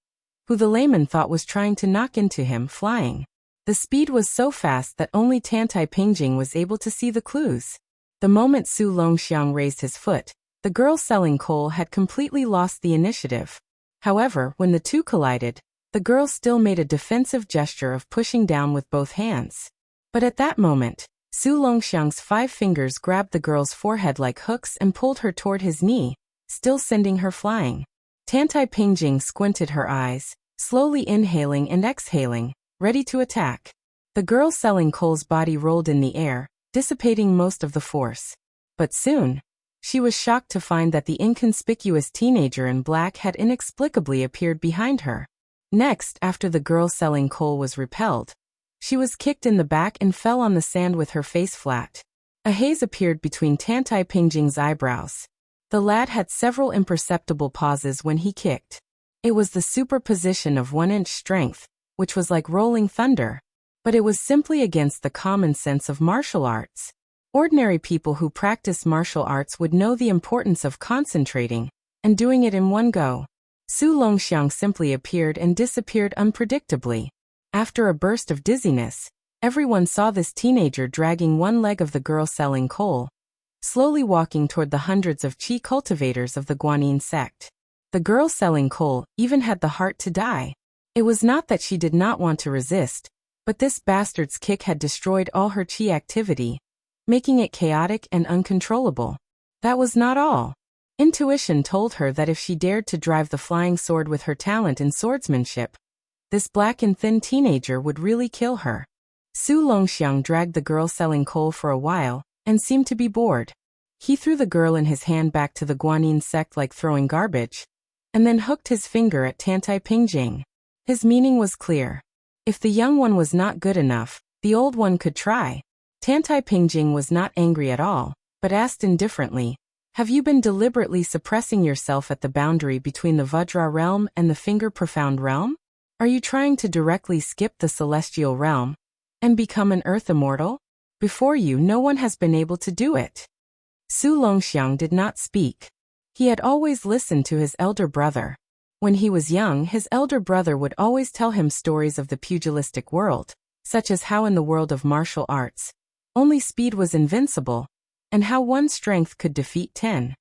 who the layman thought was trying to knock into him, flying. The speed was so fast that only Tantai Pingjing was able to see the clues. The moment Su Longxiang raised his foot, the girl selling coal had completely lost the initiative. However, when the two collided, the girl still made a defensive gesture of pushing down with both hands. But at that moment, Su Longxiang's 5 fingers grabbed the girl's forehead like hooks and pulled her toward his knee, still sending her flying. Tantai Pingjing squinted her eyes, slowly inhaling and exhaling, ready to attack. The girl selling coal's body rolled in the air, dissipating most of the force. But soon, she was shocked to find that the inconspicuous teenager in black had inexplicably appeared behind her. Next, after the girl selling coal was repelled, she was kicked in the back and fell on the sand with her face flat. A haze appeared between Tantai Pingjing's eyebrows. The lad had several imperceptible pauses when he kicked. It was the superposition of 1-inch strength, which was like rolling thunder. But it was simply against the common sense of martial arts. Ordinary people who practice martial arts would know the importance of concentrating and doing it in one go. Su Longxiang simply appeared and disappeared unpredictably. After a burst of dizziness, everyone saw this teenager dragging one leg of the girl selling coal, slowly walking toward the hundreds of qi cultivators of the Guanyin sect. The girl selling coal even had the heart to die. It was not that she did not want to resist, but this bastard's kick had destroyed all her qi activity, making it chaotic and uncontrollable. That was not all. Intuition told her that if she dared to drive the flying sword with her talent in swordsmanship, this black and thin teenager would really kill her. Su Longxiang dragged the girl selling coal for a while, and seemed to be bored. He threw the girl in his hand back to the Guanyin sect like throwing garbage, and then hooked his finger at Tantai Pingjing. His meaning was clear. If the young one was not good enough, the old one could try. Tantai Pingjing was not angry at all, but asked indifferently, "Have you been deliberately suppressing yourself at the boundary between the Vajra realm and the Finger Profound realm? Are you trying to directly skip the celestial realm and become an earth immortal? Before you, no one has been able to do it." Su Longxiang did not speak. He had always listened to his elder brother. When he was young, his elder brother would always tell him stories of the pugilistic world, such as how in the world of martial arts, only speed was invincible, and how one strength could defeat 10.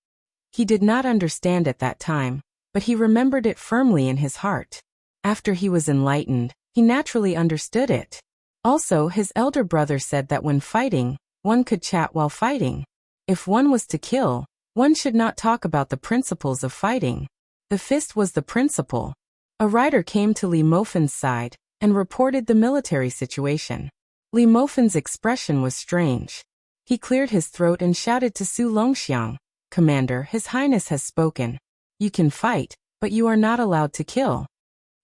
He did not understand at that time, but he remembered it firmly in his heart. After he was enlightened, he naturally understood it. Also, his elder brother said that when fighting, one could chat while fighting. If one was to kill, one should not talk about the principles of fighting. The fist was the principle. A rider came to Li Mofan's side and reported the military situation. Li Mofan's expression was strange. He cleared his throat and shouted to Su Longxiang, "Commander, His Highness has spoken. You can fight, but you are not allowed to kill."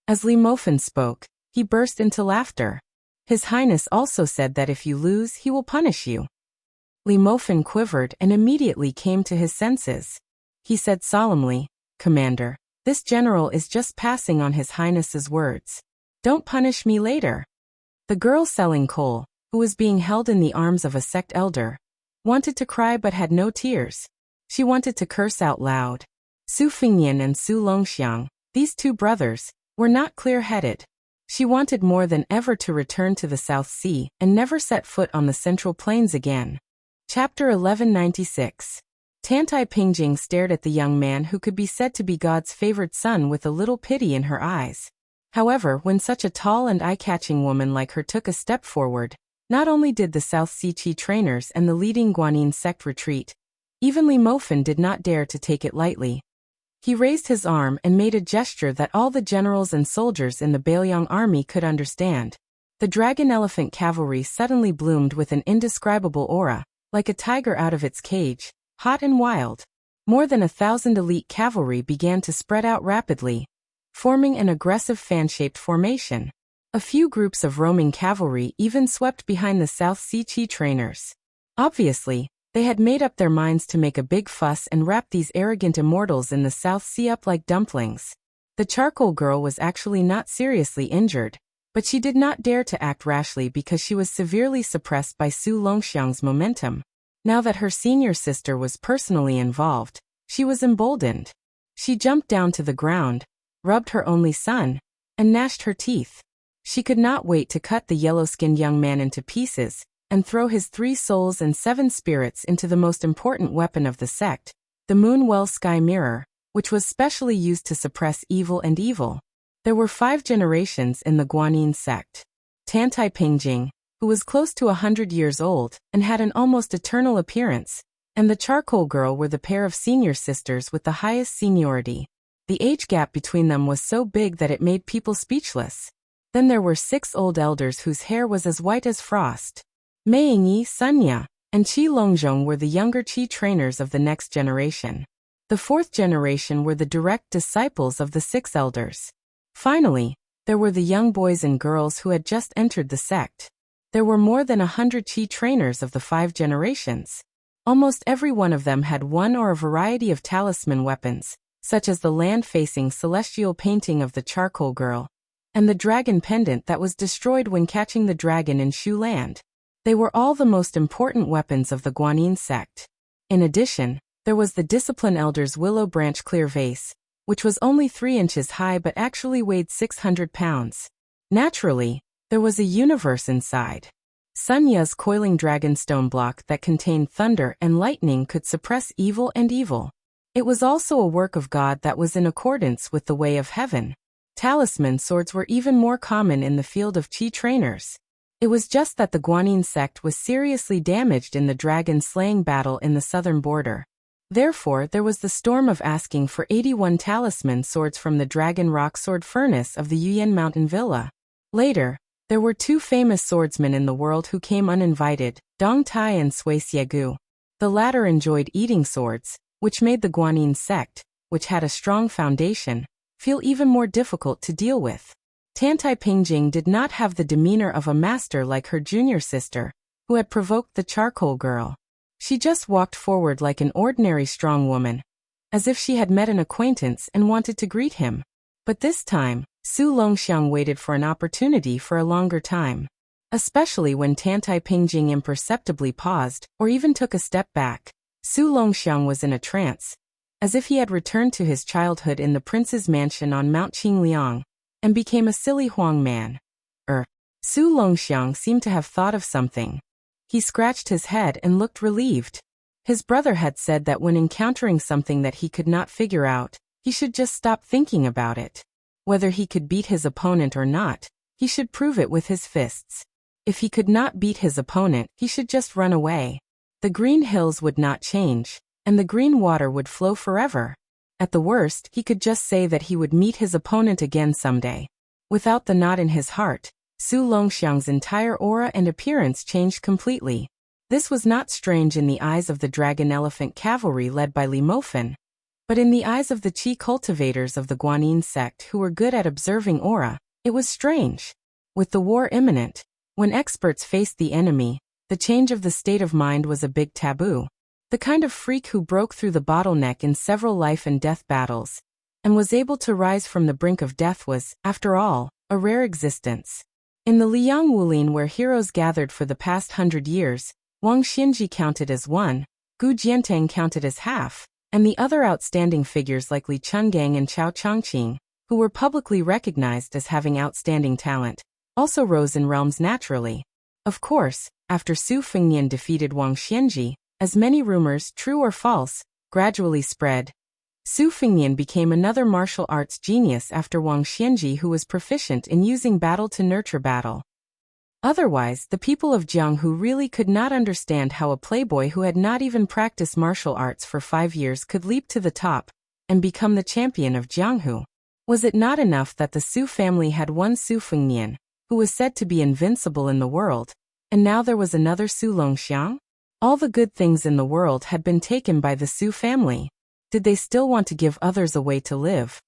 As Li Mofan spoke, He burst into laughter. His Highness also said that if you lose, he will punish you. Li Mofin quivered and immediately came to his senses. He said solemnly, Commander, this general is just passing on His Highness's words. Don't punish me later. The girl selling coal, who was being held in the arms of a sect elder, wanted to cry but had no tears. She wanted to curse out loud. Su Fingyan and Su Longxiang, these two brothers, were not clear-headed. She wanted more than ever to return to the South Sea and never set foot on the Central Plains again. Chapter 1196. Tantai Pingjing stared at the young man who could be said to be God's favored son with a little pity in her eyes. However, when such a tall and eye-catching woman like her took a step forward, not only did the South Sea Chi trainers and the leading Guanyin sect retreat, even Li Mofin did not dare to take it lightly. He raised his arm and made a gesture that all the generals and soldiers in the Bailiang army could understand. The dragon elephant cavalry suddenly bloomed with an indescribable aura, like a tiger out of its cage, hot and wild. More than 1,000 elite cavalry began to spread out rapidly, forming an aggressive fan-shaped formation. A few groups of roaming cavalry even swept behind the South Sea Chi trainers. Obviously, they had made up their minds to make a big fuss and wrap these arrogant immortals in the South Sea up like dumplings. The charcoal girl was actually not seriously injured, but she did not dare to act rashly because she was severely suppressed by Su Longxiang's momentum. Now that her senior sister was personally involved, she was emboldened. She jumped down to the ground, rubbed her only son, and gnashed her teeth. She could not wait to cut the yellow-skinned young man into pieces and throw his 3 souls and 7 spirits into the most important weapon of the sect, the Moonwell Sky Mirror, which was specially used to suppress evil and evil. There were 5 generations in the Guanyin sect. Tantai Pingjing, who was close to 100 years old and had an almost eternal appearance, and the charcoal girl were the pair of senior sisters with the highest seniority. The age gap between them was so big that it made people speechless. Then there were 6 old elders whose hair was as white as frost. Mei Yingyi, Sunya, and Qi Longzhong were the younger Qi trainers of the next generation. The 4th generation were the direct disciples of the 6 elders. Finally, there were the young boys and girls who had just entered the sect. There were more than 100 Qi trainers of the 5 generations. Almost every one of them had one or a variety of talisman weapons, such as the land-facing celestial painting of the charcoal girl, and the dragon pendant that was destroyed when catching the dragon in Shu Land. They were all the most important weapons of the Guanyin sect. In addition, there was the Discipline Elder's willow branch clear vase, which was only 3 inches high but actually weighed 600 pounds. Naturally, there was a universe inside. Sun Ya's coiling dragon stone block that contained thunder and lightning could suppress evil and evil. It was also a work of God that was in accordance with the way of heaven. Talisman swords were even more common in the field of Qi trainers. It was just that the Guanyin sect was seriously damaged in the dragon-slaying battle in the southern border. Therefore, there was the storm of asking for 81 talisman swords from the Dragon Rock Sword Furnace of the Yuyan Mountain Villa. Later, there were 2 famous swordsmen in the world who came uninvited, Dong Tai and Sui Xiegu. The latter enjoyed eating swords, which made the Guanyin sect, which had a strong foundation, feel even more difficult to deal with. Tantai Pingjing did not have the demeanor of a master like her junior sister, who had provoked the charcoal girl. She just walked forward like an ordinary strong woman, as if she had met an acquaintance and wanted to greet him. But this time, Su Longxiang waited for an opportunity for a longer time. Especially when Tantai Pingjing imperceptibly paused, or even took a step back, Su Longxiang was in a trance, as if he had returned to his childhood in the prince's mansion on Mount Qingliang, and became a silly Huang man. Su Longxiang seemed to have thought of something. He scratched his head and looked relieved. His brother had said that when encountering something that he could not figure out, he should just stop thinking about it. Whether he could beat his opponent or not, he should prove it with his fists. If he could not beat his opponent, he should just run away. The green hills would not change, and the green water would flow forever. At the worst, he could just say that he would meet his opponent again someday. Without the knot in his heart, Su Longxiang's entire aura and appearance changed completely. This was not strange in the eyes of the dragon elephant cavalry led by Li Mofin, but in the eyes of the Qi cultivators of the Guanyin sect who were good at observing aura, it was strange. With the war imminent, when experts faced the enemy, the change of the state of mind was a big taboo. The kind of freak who broke through the bottleneck in several life and death battles, and was able to rise from the brink of death was, after all, a rare existence. In the Liang Wulin where heroes gathered for the past 100 years, Wang Xianji counted as one, Gu Jiantang counted as half, and the other outstanding figures like Li Chungang and Chao Chongqing, who were publicly recognized as having outstanding talent, also rose in realms naturally. Of course, after Su Fengnian defeated Wang Xianji, as many rumors, true or false, gradually spread. Su Fengnian became another martial arts genius after Wang Xianji, who was proficient in using battle to nurture battle. Otherwise, the people of Jianghu really could not understand how a playboy who had not even practiced martial arts for 5 years could leap to the top and become the champion of Jianghu. Was it not enough that the Su family had one Su Fengnian, who was said to be invincible in the world, and now there was another Su Longxiang? All the good things in the world had been taken by the Su family. Did they still want to give others a way to live?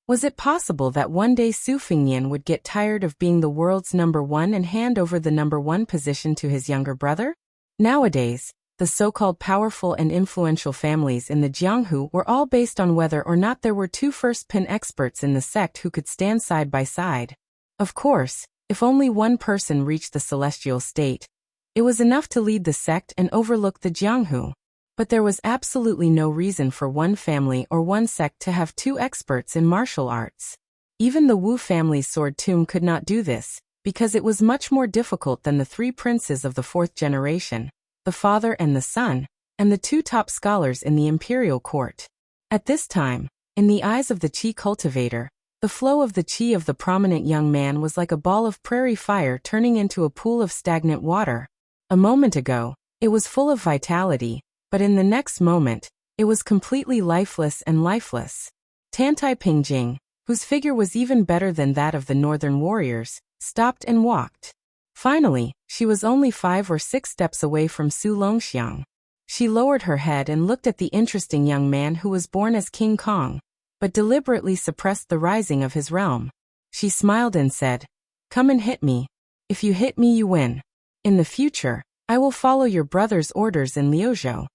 Was it possible that one day Su Fengnian would get tired of being the world's #1 and hand over the #1 position to his younger brother? Nowadays, the so-called powerful and influential families in the Jianghu were all based on whether or not there were two first-pin experts in the sect who could stand side by side. Of course, if only one person reached the celestial state, it was enough to lead the sect and overlook the Jianghu. But there was absolutely no reason for one family or one sect to have two experts in martial arts. Even the Wu family's sword tomb could not do this, because it was much more difficult than the 3 princes of the 4th generation, the father and the son, and the 2 top scholars in the imperial court. At this time, in the eyes of the qi cultivator, the flow of the qi of the prominent young man was like a ball of prairie fire turning into a pool of stagnant water. A moment ago, it was full of vitality, but in the next moment, it was completely lifeless and lifeless. Tantai Pingjing, whose figure was even better than that of the northern warriors, stopped and walked. Finally, she was only 5 or 6 steps away from Su Longxiang. She lowered her head and looked at the interesting young man who was born as King Kong, but deliberately suppressed the rising of his realm. She smiled and said, "Come and hit me. If you hit me, you win. In the future, I will follow your brother's orders in Liuzhou."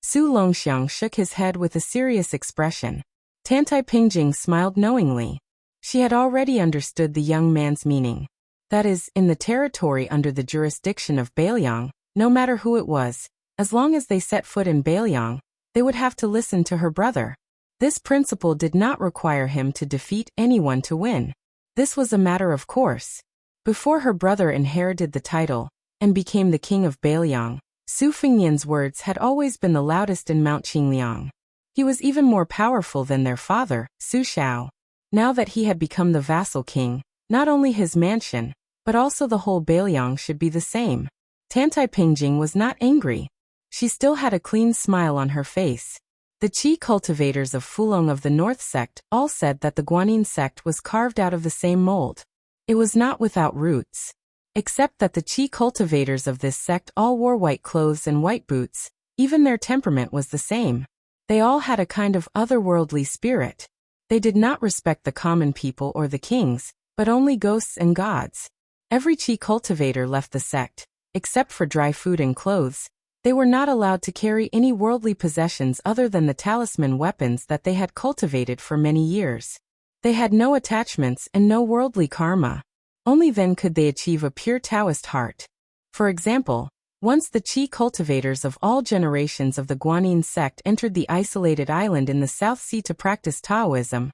Su Longxiang shook his head with a serious expression. Tantai Pingjing smiled knowingly. She had already understood the young man's meaning. That is, in the territory under the jurisdiction of Beiliang, no matter who it was, as long as they set foot in Beiliang, they would have to listen to her brother. This principle did not require him to defeat anyone to win. This was a matter of course. Before her brother inherited the title and became the king of Beiliang, Su Fengnian's words had always been the loudest in Mount Qingliang. He was even more powerful than their father, Su Shao. Now that he had become the vassal king, not only his mansion, but also the whole Beiliang should be the same. Tantai Pingjing was not angry. She still had a clean smile on her face. The qi cultivators of Fulong of the North sect all said that the Guanyin sect was carved out of the same mold. It was not without roots. Except that the qi cultivators of this sect all wore white clothes and white boots, even their temperament was the same. They all had a kind of otherworldly spirit. They did not respect the common people or the kings, but only ghosts and gods. Every qi cultivator left the sect, except for dry food and clothes. They were not allowed to carry any worldly possessions other than the talisman weapons that they had cultivated for many years. They had no attachments and no worldly karma. Only then could they achieve a pure Taoist heart. For example, once the qi cultivators of all generations of the Guanyin sect entered the isolated island in the South Sea to practice Taoism,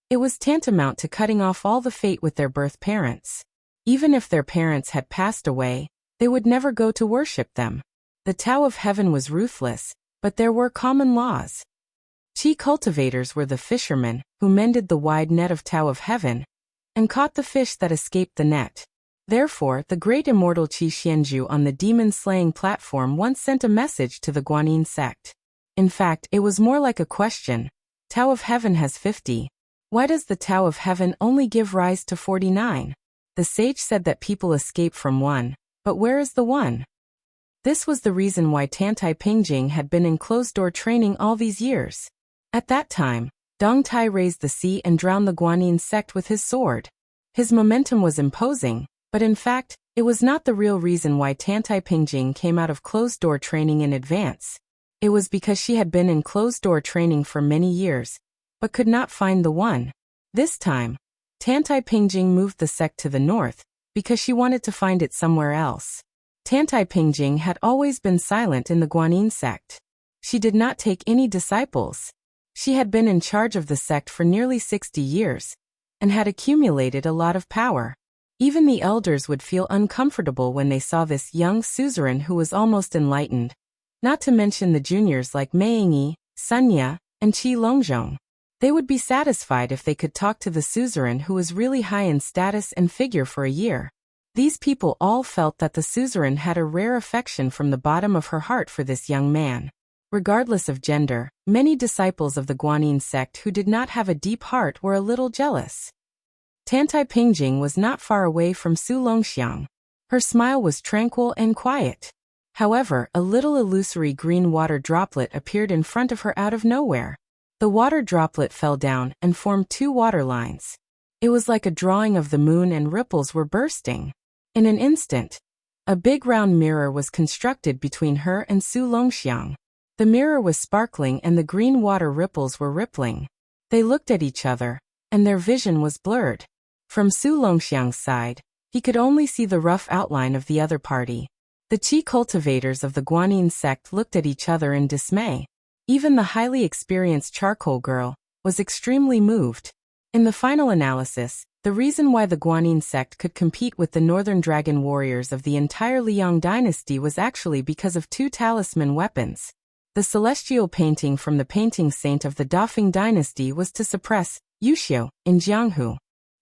it was tantamount to cutting off all the fate with their birth parents. Even if their parents had passed away, they would never go to worship them. The Tao of Heaven was ruthless, but there were common laws. Qi cultivators were the fishermen who mended the wide net of Tao of Heaven and caught the fish that escaped the net. Therefore, the great immortal Qi Xianzhu on the demon-slaying platform once sent a message to the Guanyin sect. In fact, it was more like a question. Tao of Heaven has 50. Why does the Tao of Heaven only give rise to 49? The sage said that people escape from one, but where is the one? This was the reason why Tantai Pingjing had been in closed-door training all these years. At that time, Dong Tai raised the sea and drowned the Guanyin sect with his sword. His momentum was imposing, But in fact, it was not the real reason why Tantai Pingjing came out of closed-door training in advance. It was because she had been in closed-door training for many years, but could not find the one. This time, Tantai Pingjing moved the sect to the north, because she wanted to find it somewhere else. Tantai Pingjing had always been silent in the Guanyin sect. She did not take any disciples. She had been in charge of the sect for nearly 60 years, and had accumulated a lot of power. Even the elders would feel uncomfortable when they saw this young suzerain who was almost enlightened, not to mention the juniors like Mei Yingyi, Sunya, and Qi Longzhong. They would be satisfied if they could talk to the suzerain who was really high in status and figure for a year. These people all felt that the suzerain had a rare affection from the bottom of her heart for this young man. Regardless of gender, many disciples of the Guanyin sect who did not have a deep heart were a little jealous. Tantai Pingjing was not far away from Su Longxiang. Her smile was tranquil and quiet. However, a little illusory green water droplet appeared in front of her out of nowhere. The water droplet fell down and formed two water lines. It was like a drawing of the moon, and ripples were bursting. In an instant, a big round mirror was constructed between her and Su Longxiang. The mirror was sparkling and the green water ripples were rippling. They looked at each other, and their vision was blurred. From Su Longxiang's side, he could only see the rough outline of the other party. The Qi cultivators of the Guanyin sect looked at each other in dismay. Even the highly experienced charcoal girl was extremely moved. In the final analysis, the reason why the Guanyin sect could compete with the Northern Dragon warriors of the entire Liang dynasty was actually because of two talisman weapons. The celestial painting from the painting saint of the Dafeng dynasty was to suppress Yuxiu in Jianghu.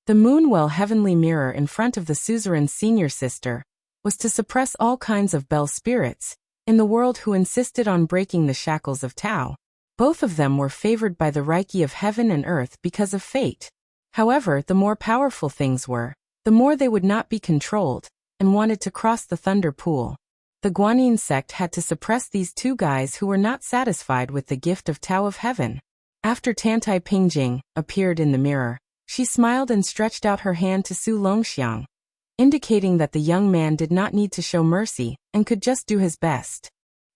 The Moonwell heavenly mirror in front of the suzerain's senior sister was to suppress all kinds of Bel spirits in the world who insisted on breaking the shackles of Tao. Both of them were favored by the Reiki of heaven and earth because of fate. However, the more powerful things were, the more they would not be controlled, and wanted to cross the thunder pool. The Guanyin sect had to suppress these two guys who were not satisfied with the gift of Tao of heaven. After Tantai Pingjing appeared in the mirror, she smiled and stretched out her hand to Su Longxiang, indicating that the young man did not need to show mercy and could just do his best.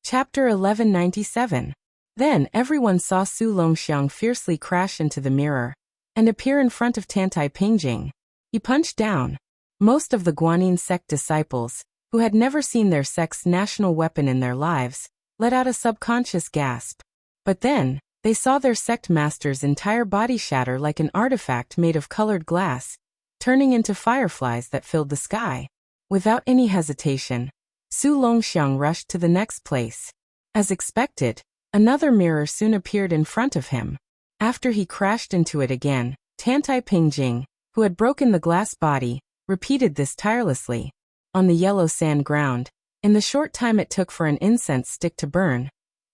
Chapter 1197. Then everyone saw Su Longxiang fiercely crash into the mirror and appear in front of Tantai Pingjing. He punched down. Most of the Guanyin sect disciples, who had never seen their sect's national weapon in their lives, let out a subconscious gasp. But then, they saw their sect master's entire body shatter like an artifact made of colored glass, turning into fireflies that filled the sky. Without any hesitation, Su Longxiang rushed to the next place. As expected, another mirror soon appeared in front of him. After he crashed into it again, Tantai Pingjing, who had broken the glass body, repeated this tirelessly. On the yellow sand ground, in the short time it took for an incense stick to burn,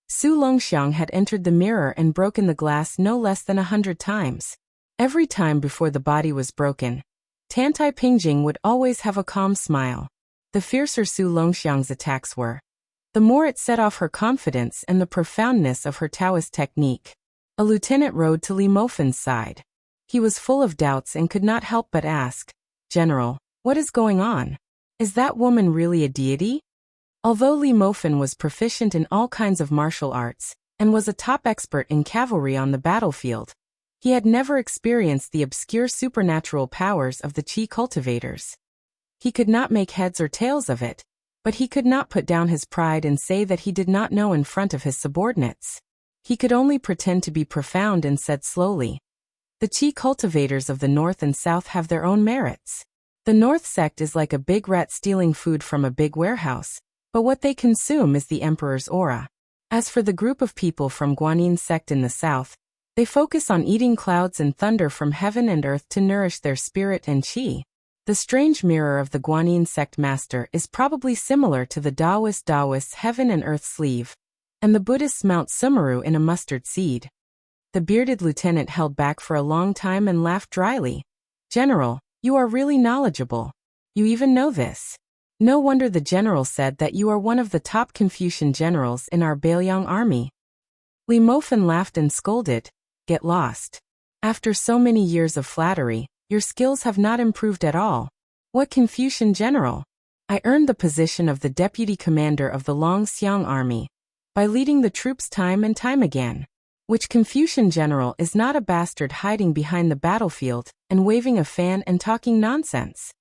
Su Longxiang had entered the mirror and broken the glass no less than 100 times. Every time before the body was broken, Tantai Pingjing would always have a calm smile. The fiercer Su Longxiang's attacks were, the more it set off her confidence and the profoundness of her Taoist technique. A lieutenant rode to Li Mofen's side. He was full of doubts and could not help but ask, "General, what is going on? Is that woman really a deity?" Although Li Mofen was proficient in all kinds of martial arts, and was a top expert in cavalry on the battlefield, he had never experienced the obscure supernatural powers of the Qi cultivators. He could not make heads or tails of it, but he could not put down his pride and say that he did not know in front of his subordinates. He could only pretend to be profound and said slowly, "The Qi cultivators of the North and South have their own merits. The North sect is like a big rat stealing food from a big warehouse, but what they consume is the emperor's aura. As for the group of people from Guanyin sect in the South, they focus on eating clouds and thunder from heaven and earth to nourish their spirit and qi. The strange mirror of the Guanyin sect master is probably similar to the Taoist's heaven and earth sleeve, and the Buddhist's Mount Sumeru in a mustard seed." The bearded lieutenant held back for a long time and laughed dryly. "General, you are really knowledgeable. You even know this. No wonder the general said that you are one of the top Confucian generals in our Bailiang army." Li Mofen laughed and scolded, "Get lost. After so many years of flattery, your skills have not improved at all. What Confucian general? I earned the position of the deputy commander of the Longxiang army by leading the troops time and time again. Which Confucian general is not a bastard hiding behind the battlefield and waving a fan and talking nonsense?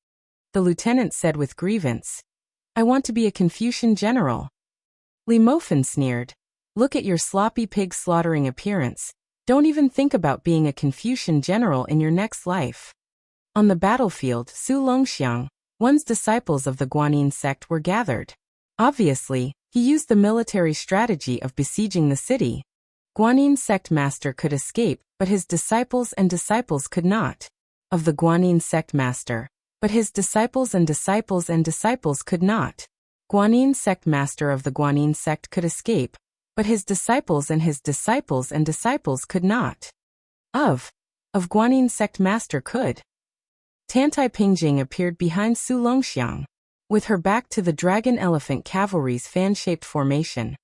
The lieutenant said with grievance. I want to be a Confucian general. Li Mofan sneered. Look at your sloppy pig slaughtering appearance. Don't even think about being a Confucian general in your next life. On the battlefield, Su Longxiang, one's disciples of the Guanyin sect were gathered. Obviously, he used the military strategy of besieging the city. Guanyin sect master could escape, but his disciples could not. Of the Guanyin sect master, but his disciples could not. Guanyin sect master of the Guanyin sect could escape, but his disciples could not. Of Guanyin sect master could. Tantai Pingjing appeared behind Su Longxiang. With her back to the dragon elephant cavalry's fan-shaped formation,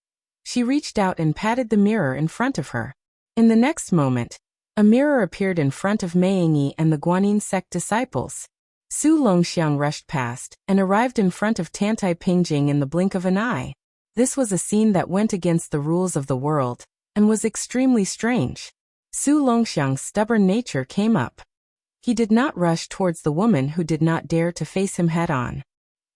she reached out and patted the mirror in front of her. In the next moment, a mirror appeared in front of Mei Yingyi and the Guanyin sect disciples. Su Longxiang rushed past and arrived in front of Tantai Pingjing in the blink of an eye. This was a scene that went against the rules of the world and was extremely strange. Su Longxiang's stubborn nature came up. He did not rush towards the woman who did not dare to face him head-on.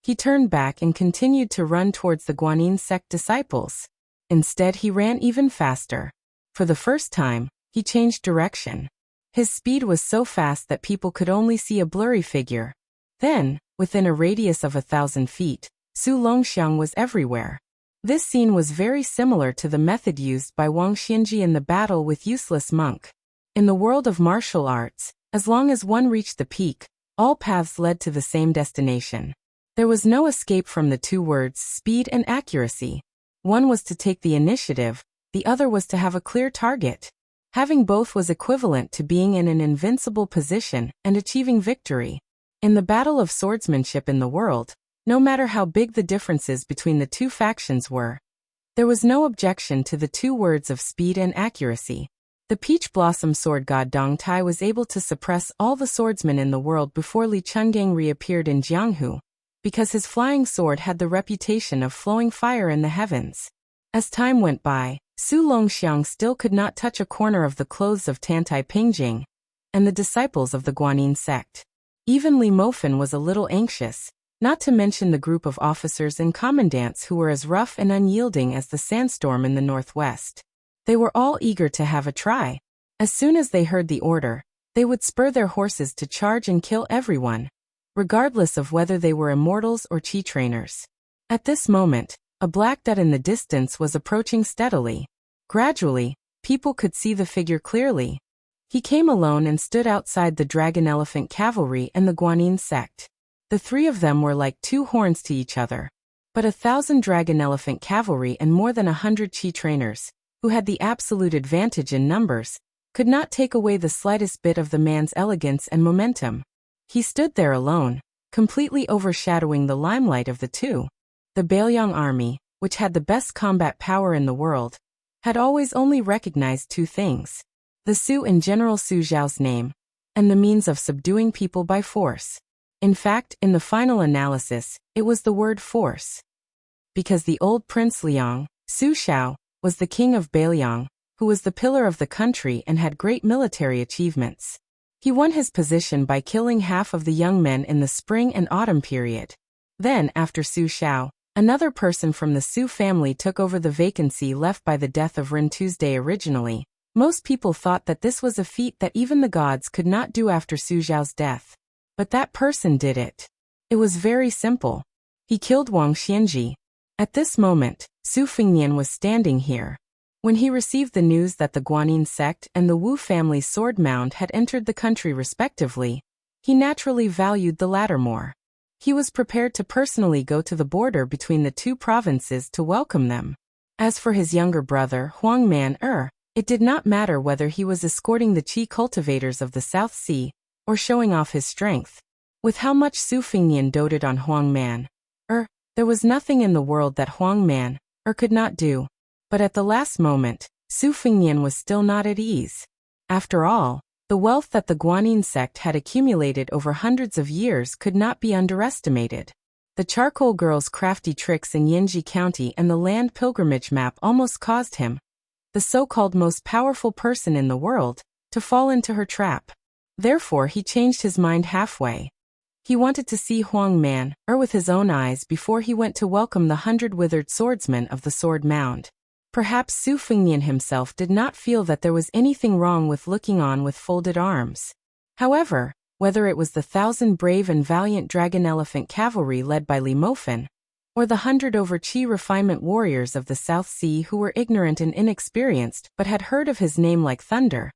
He turned back and continued to run towards the Guanyin sect disciples. Instead, he ran even faster. For the first time, he changed direction. His speed was so fast that people could only see a blurry figure. Then, within a radius of 1,000 feet, Su Longxiang was everywhere. This scene was very similar to the method used by Wang Xianji in the battle with Useless Monk. In the world of martial arts, as long as one reached the peak, all paths led to the same destination. There was no escape from the two words speed and accuracy. One was to take the initiative, the other was to have a clear target. Having both was equivalent to being in an invincible position and achieving victory. In the battle of swordsmanship in the world, no matter how big the differences between the two factions were, there was no objection to the two words of speed and accuracy. The peach blossom sword god Dong Tai was able to suppress all the swordsmen in the world before Li Chungang reappeared in Jianghu, because his flying sword had the reputation of flowing fire in the heavens. As time went by, Su Longxiang still could not touch a corner of the clothes of Tantai Pingjing and the disciples of the Guanyin sect. Even Li Mofan was a little anxious, not to mention the group of officers and commandants who were as rough and unyielding as the sandstorm in the northwest. They were all eager to have a try. As soon as they heard the order, they would spur their horses to charge and kill everyone, regardless of whether they were immortals or chi trainers. At this moment, a black dot in the distance was approaching steadily. Gradually, people could see the figure clearly. He came alone and stood outside the dragon elephant cavalry and the Guanyin sect. The three of them were like two horns to each other. But 1,000 dragon elephant cavalry and more than 100 chi trainers, who had the absolute advantage in numbers, could not take away the slightest bit of the man's elegance and momentum. He stood there alone, completely overshadowing the limelight of the two. The Bailiang army, which had the best combat power in the world, had always only recognized two things: the Su in General Su Zhao's name, and the means of subduing people by force. In fact, in the final analysis, it was the word force. Because the old Prince Liang, Su Shao, was the king of Bailiang, who was the pillar of the country and had great military achievements. He won his position by killing half of the young men in the spring and autumn period. Then, after Su Shao, another person from the Su family took over the vacancy left by the death of Ren Tuesday originally. Most people thought that this was a feat that even the gods could not do after Su Zhao's death. But that person did it. It was very simple. He killed Wang Xianji. At this moment, Su Fengnian was standing here. When he received the news that the Guanyin sect and the Wu family's sword mound had entered the country respectively, he naturally valued the latter more. He was prepared to personally go to the border between the two provinces to welcome them. As for his younger brother, Huang Man, it did not matter whether he was escorting the Qi cultivators of the South Sea or showing off his strength. With how much Su Fengnian doted on Huang Man, there was nothing in the world that Huang Man, could not do. But at the last moment, Su Fengnian was still not at ease. After all, the The wealth that the Guanyin sect had accumulated over hundreds of years could not be underestimated. The charcoal girl's crafty tricks in Yinji County and the land pilgrimage map almost caused him, the so-called most powerful person in the world, to fall into her trap. Therefore he changed his mind halfway. He wanted to see Huang Man, with his own eyes before he went to welcome the 100 withered swordsmen of the Sword Mound. Perhaps Su Fengnian himself did not feel that there was anything wrong with looking on with folded arms. However, whether it was the 1,000 brave and valiant dragon elephant cavalry led by Li Mofen, or the 100 over Qi refinement warriors of the South Sea who were ignorant and inexperienced but had heard of his name like thunder,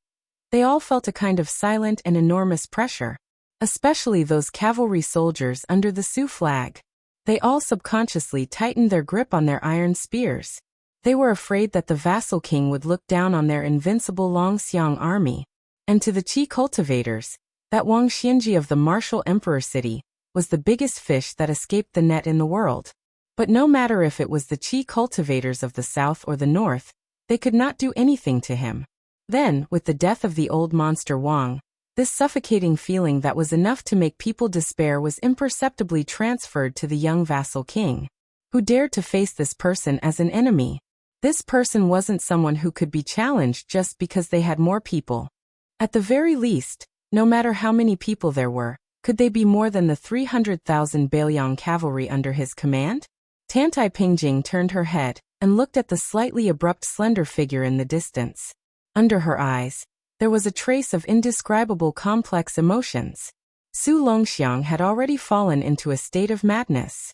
they all felt a kind of silent and enormous pressure. Especially those cavalry soldiers under the Su flag. They all subconsciously tightened their grip on their iron spears. They were afraid that the vassal king would look down on their invincible Longxiang army. And to the Qi cultivators, that Wang Xianji of the martial emperor city was the biggest fish that escaped the net in the world. But no matter if it was the Qi cultivators of the south or the north, they could not do anything to him. Then, with the death of the old monster Wang, this suffocating feeling that was enough to make people despair was imperceptibly transferred to the young vassal king, who dared to face this person as an enemy. This person wasn't someone who could be challenged just because they had more people. At the very least, no matter how many people there were, could they be more than the 300,000 Bailiang cavalry under his command? Tantai Pingjing turned her head and looked at the slightly abrupt slender figure in the distance. Under her eyes, there was a trace of indescribable complex emotions. Su Longxiang had already fallen into a state of madness.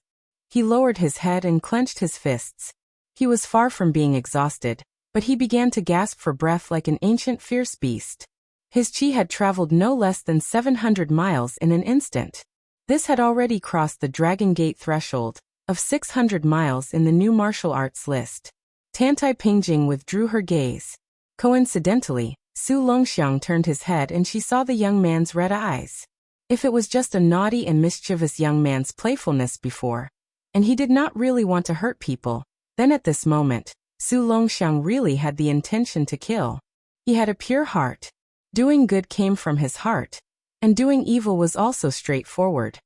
He lowered his head and clenched his fists. He was far from being exhausted, but he began to gasp for breath like an ancient fierce beast. His qi had traveled no less than 700 miles in an instant. This had already crossed the Dragon Gate threshold of 600 miles in the new martial arts list. Tantai Pingjing withdrew her gaze. Coincidentally, Su Longxiang turned his head and she saw the young man's red eyes. If it was just a naughty and mischievous young man's playfulness before, and he did not really want to hurt people, then at this moment, Su Longxiang really had the intention to kill. He had a pure heart. Doing good came from his heart, and doing evil was also straightforward.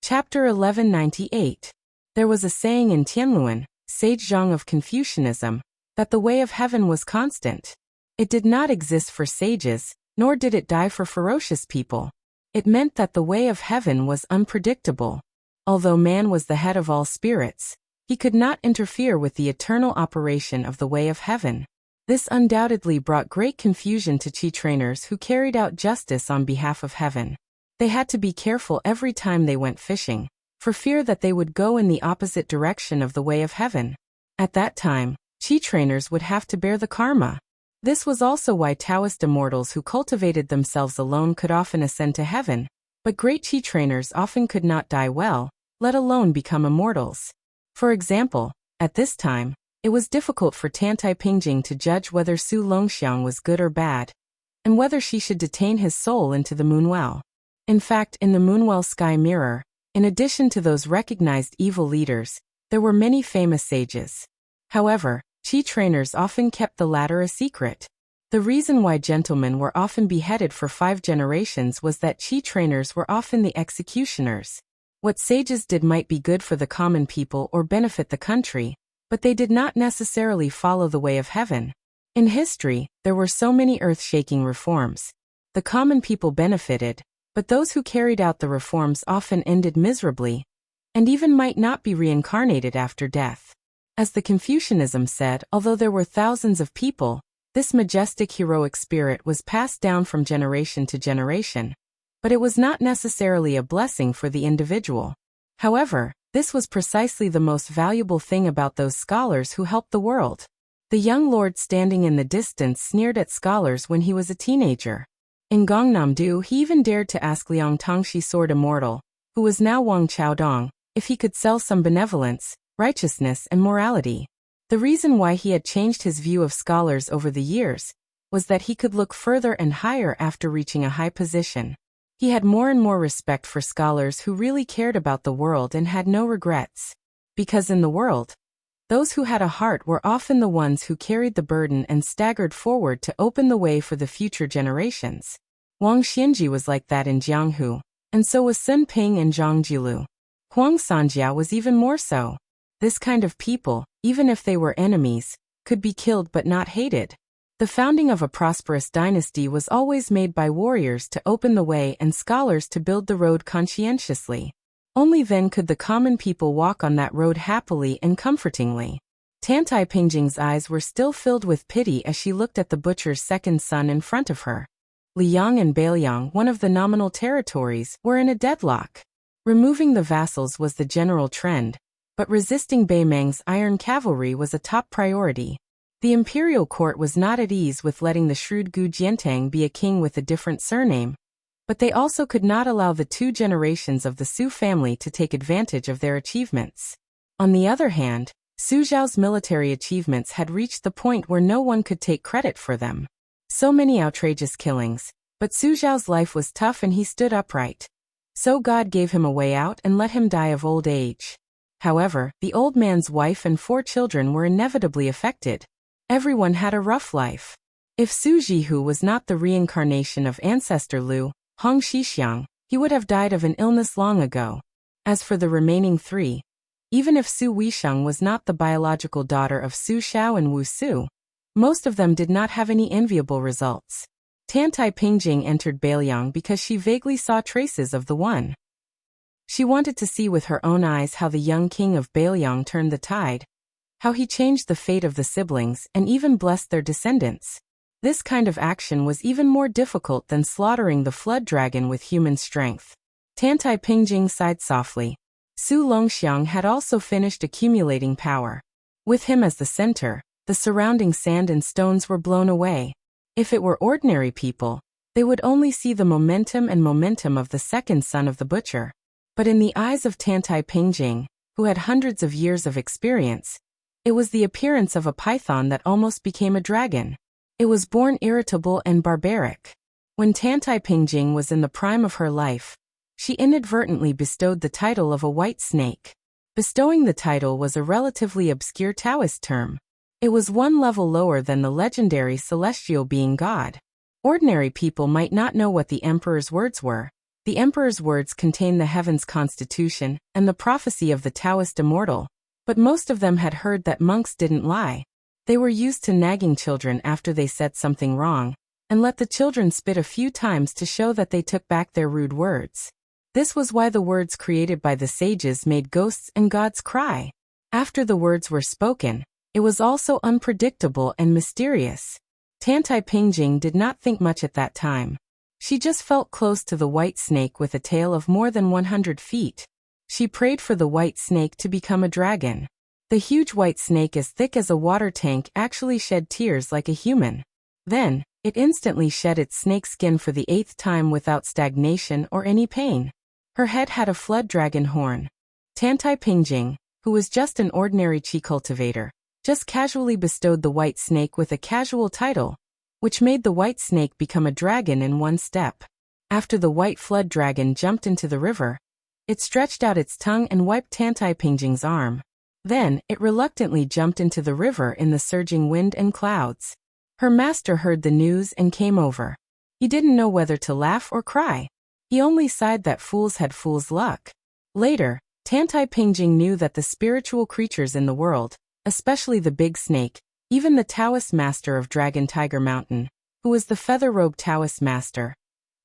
Chapter 1198. There was a saying in Tianluan, Sage Zhang of Confucianism, that the way of heaven was constant. It did not exist for sages, nor did it die for ferocious people. It meant that the way of heaven was unpredictable. Although man was the head of all spirits, he could not interfere with the eternal operation of the way of heaven. This undoubtedly brought great confusion to Qi trainers who carried out justice on behalf of heaven. They had to be careful every time they went fishing, for fear that they would go in the opposite direction of the way of heaven. At that time, Qi trainers would have to bear the karma. This was also why Taoist immortals who cultivated themselves alone could often ascend to heaven, but great Qi trainers often could not die well, let alone become immortals. For example, at this time, it was difficult for Tantai Pingjing to judge whether Su Longxiang was good or bad, and whether she should detain his soul into the Moonwell. In fact, in the Moonwell Sky Mirror, in addition to those recognized evil leaders, there were many famous sages. However, Qi trainers often kept the latter a secret. The reason why gentlemen were often beheaded for 5 generations was that Qi trainers were often the executioners. What sages did might be good for the common people or benefit the country, but they did not necessarily follow the way of heaven. In history, there were so many earth-shaking reforms. The common people benefited, but those who carried out the reforms often ended miserably, and even might not be reincarnated after death. As the Confucianism said, although there were thousands of people, this majestic heroic spirit was passed down from generation to generation, but it was not necessarily a blessing for the individual. However, this was precisely the most valuable thing about those scholars who helped the world. The young lord standing in the distance sneered at scholars when he was a teenager. In Gangnam-do, he even dared to ask Liang Tongxi Sword Immortal, who was now Wang Chaodong, if he could sell some benevolence, righteousness and morality. The reason why he had changed his view of scholars over the years was that he could look further and higher after reaching a high position. He had more and more respect for scholars who really cared about the world and had no regrets. Because in the world, those who had a heart were often the ones who carried the burden and staggered forward to open the way for the future generations. Wang Xianji was like that in Jianghu, and so was Sun Ping in Zhangjilu. Huang Sanjia was even more so. This kind of people, even if they were enemies, could be killed but not hated. The founding of a prosperous dynasty was always made by warriors to open the way and scholars to build the road conscientiously. Only then could the common people walk on that road happily and comfortingly. Tantai Pingjing's eyes were still filled with pity as she looked at the butcher's second son in front of her. Liang and Bailiang, one of the nominal territories, were in a deadlock. Removing the vassals was the general trend, but resisting Beimang's iron cavalry was a top priority. The imperial court was not at ease with letting the shrewd Gu Jiantang be a king with a different surname, but they also could not allow the two generations of the Su family to take advantage of their achievements. On the other hand, Su Zhao's military achievements had reached the point where no one could take credit for them. So many outrageous killings, but Su Zhao's life was tough and he stood upright. So God gave him a way out and let him die of old age. However, the old man's wife and 4 children were inevitably affected. Everyone had a rough life. If Su Jihu was not the reincarnation of ancestor Lu, Hong Shixiang, he would have died of an illness long ago. As for the remaining 3, even if Su Weisheng was not the biological daughter of Su Xiao and Wu Su, most of them did not have any enviable results. Tantai Pingjing entered Bailiang because she vaguely saw traces of the one. She wanted to see with her own eyes how the young king of Bailiang turned the tide, how he changed the fate of the siblings and even blessed their descendants. This kind of action was even more difficult than slaughtering the flood dragon with human strength. Tantai Pingjing sighed softly. Su Longxiang had also finished accumulating power. With him as the center, the surrounding sand and stones were blown away. If it were ordinary people, they would only see the momentum of the second son of the butcher. But in the eyes of Tantai Pingjing, who had hundreds of years of experience, it was the appearance of a python that almost became a dragon. It was born irritable and barbaric. When Tantai Pingjing was in the prime of her life, she inadvertently bestowed the title of a white snake. Bestowing the title was a relatively obscure Taoist term. It was one level lower than the legendary celestial being God. Ordinary people might not know what the emperor's words were. The emperor's words contain the heaven's constitution and the prophecy of the Taoist immortal, but most of them had heard that monks didn't lie. They were used to nagging children after they said something wrong, and let the children spit a few times to show that they took back their rude words. This was why the words created by the sages made ghosts and gods cry. After the words were spoken, it was also unpredictable and mysterious. Tantai Pingjing did not think much at that time. She just felt close to the white snake with a tail of more than 100 feet. She prayed for the white snake to become a dragon. The huge white snake, as thick as a water tank, actually shed tears like a human. Then, it instantly shed its snake skin for the 8th time without stagnation or any pain. Her head had a flood dragon horn. Tantai Pingjing, who was just an ordinary chi cultivator, just casually bestowed the white snake with a casual title, which made the white snake become a dragon in one step. After the white flood dragon jumped into the river, it stretched out its tongue and wiped Tantai Pingjing's arm. Then, it reluctantly jumped into the river in the surging wind and clouds. Her master heard the news and came over. He didn't know whether to laugh or cry. He only sighed that fools had fools' luck. Later, Tantai Pingjing knew that the spiritual creatures in the world, especially the big snake, even the Taoist master of Dragon Tiger Mountain, who was the feather-robed Taoist master,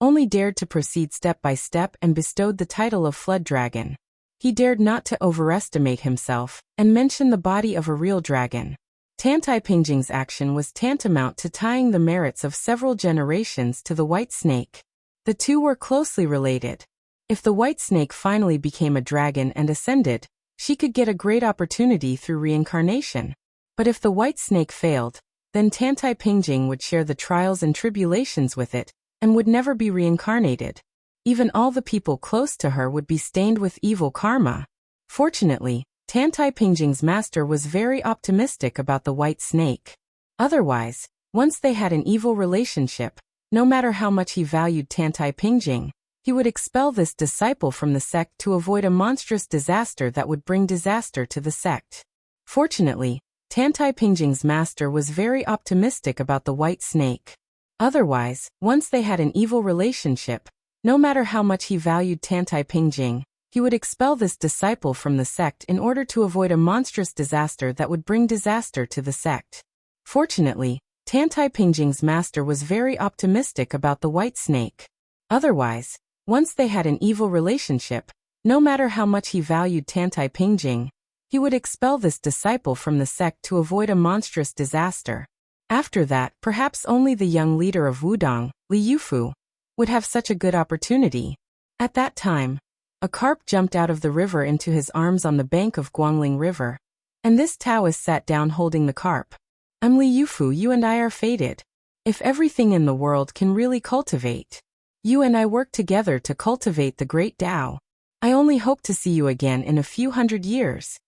only dared to proceed step by step and bestowed the title of Flood Dragon. He dared not to overestimate himself and mention the body of a real dragon. Tantai Pingjing's action was tantamount to tying the merits of several generations to the white snake. The two were closely related. If the white snake finally became a dragon and ascended, she could get a great opportunity through reincarnation. But if the white snake failed, then Tantai Pingjing would share the trials and tribulations with it, and would never be reincarnated. Even all the people close to her would be stained with evil karma. Fortunately, Tantai Pingjing's master was very optimistic about the white snake. Otherwise, once they had an evil relationship, no matter how much he valued Tantai Pingjing, he would expel this disciple from the sect to avoid a monstrous disaster that would bring disaster to the sect. Fortunately, Tantai Pingjing's master was very optimistic about the white snake. Otherwise, once they had an evil relationship, no matter how much he valued Tantai Pingjing, he would expel this disciple from the sect in order to avoid a monstrous disaster that would bring disaster to the sect. Fortunately, Tantai Pingjing's master was very optimistic about the white snake. Otherwise, once they had an evil relationship, no matter how much he valued Tantai Pingjing, he would expel this disciple from the sect to avoid a monstrous disaster. After that, perhaps only the young leader of Wudong, Li Yufu, would have such a good opportunity. At that time, a carp jumped out of the river into his arms on the bank of Guangling River, and this Taoist sat down holding the carp. "I'm Li Yufu, you and I are fated. If everything in the world can really cultivate, you and I work together to cultivate the great Tao. I only hope to see you again in a few hundred years."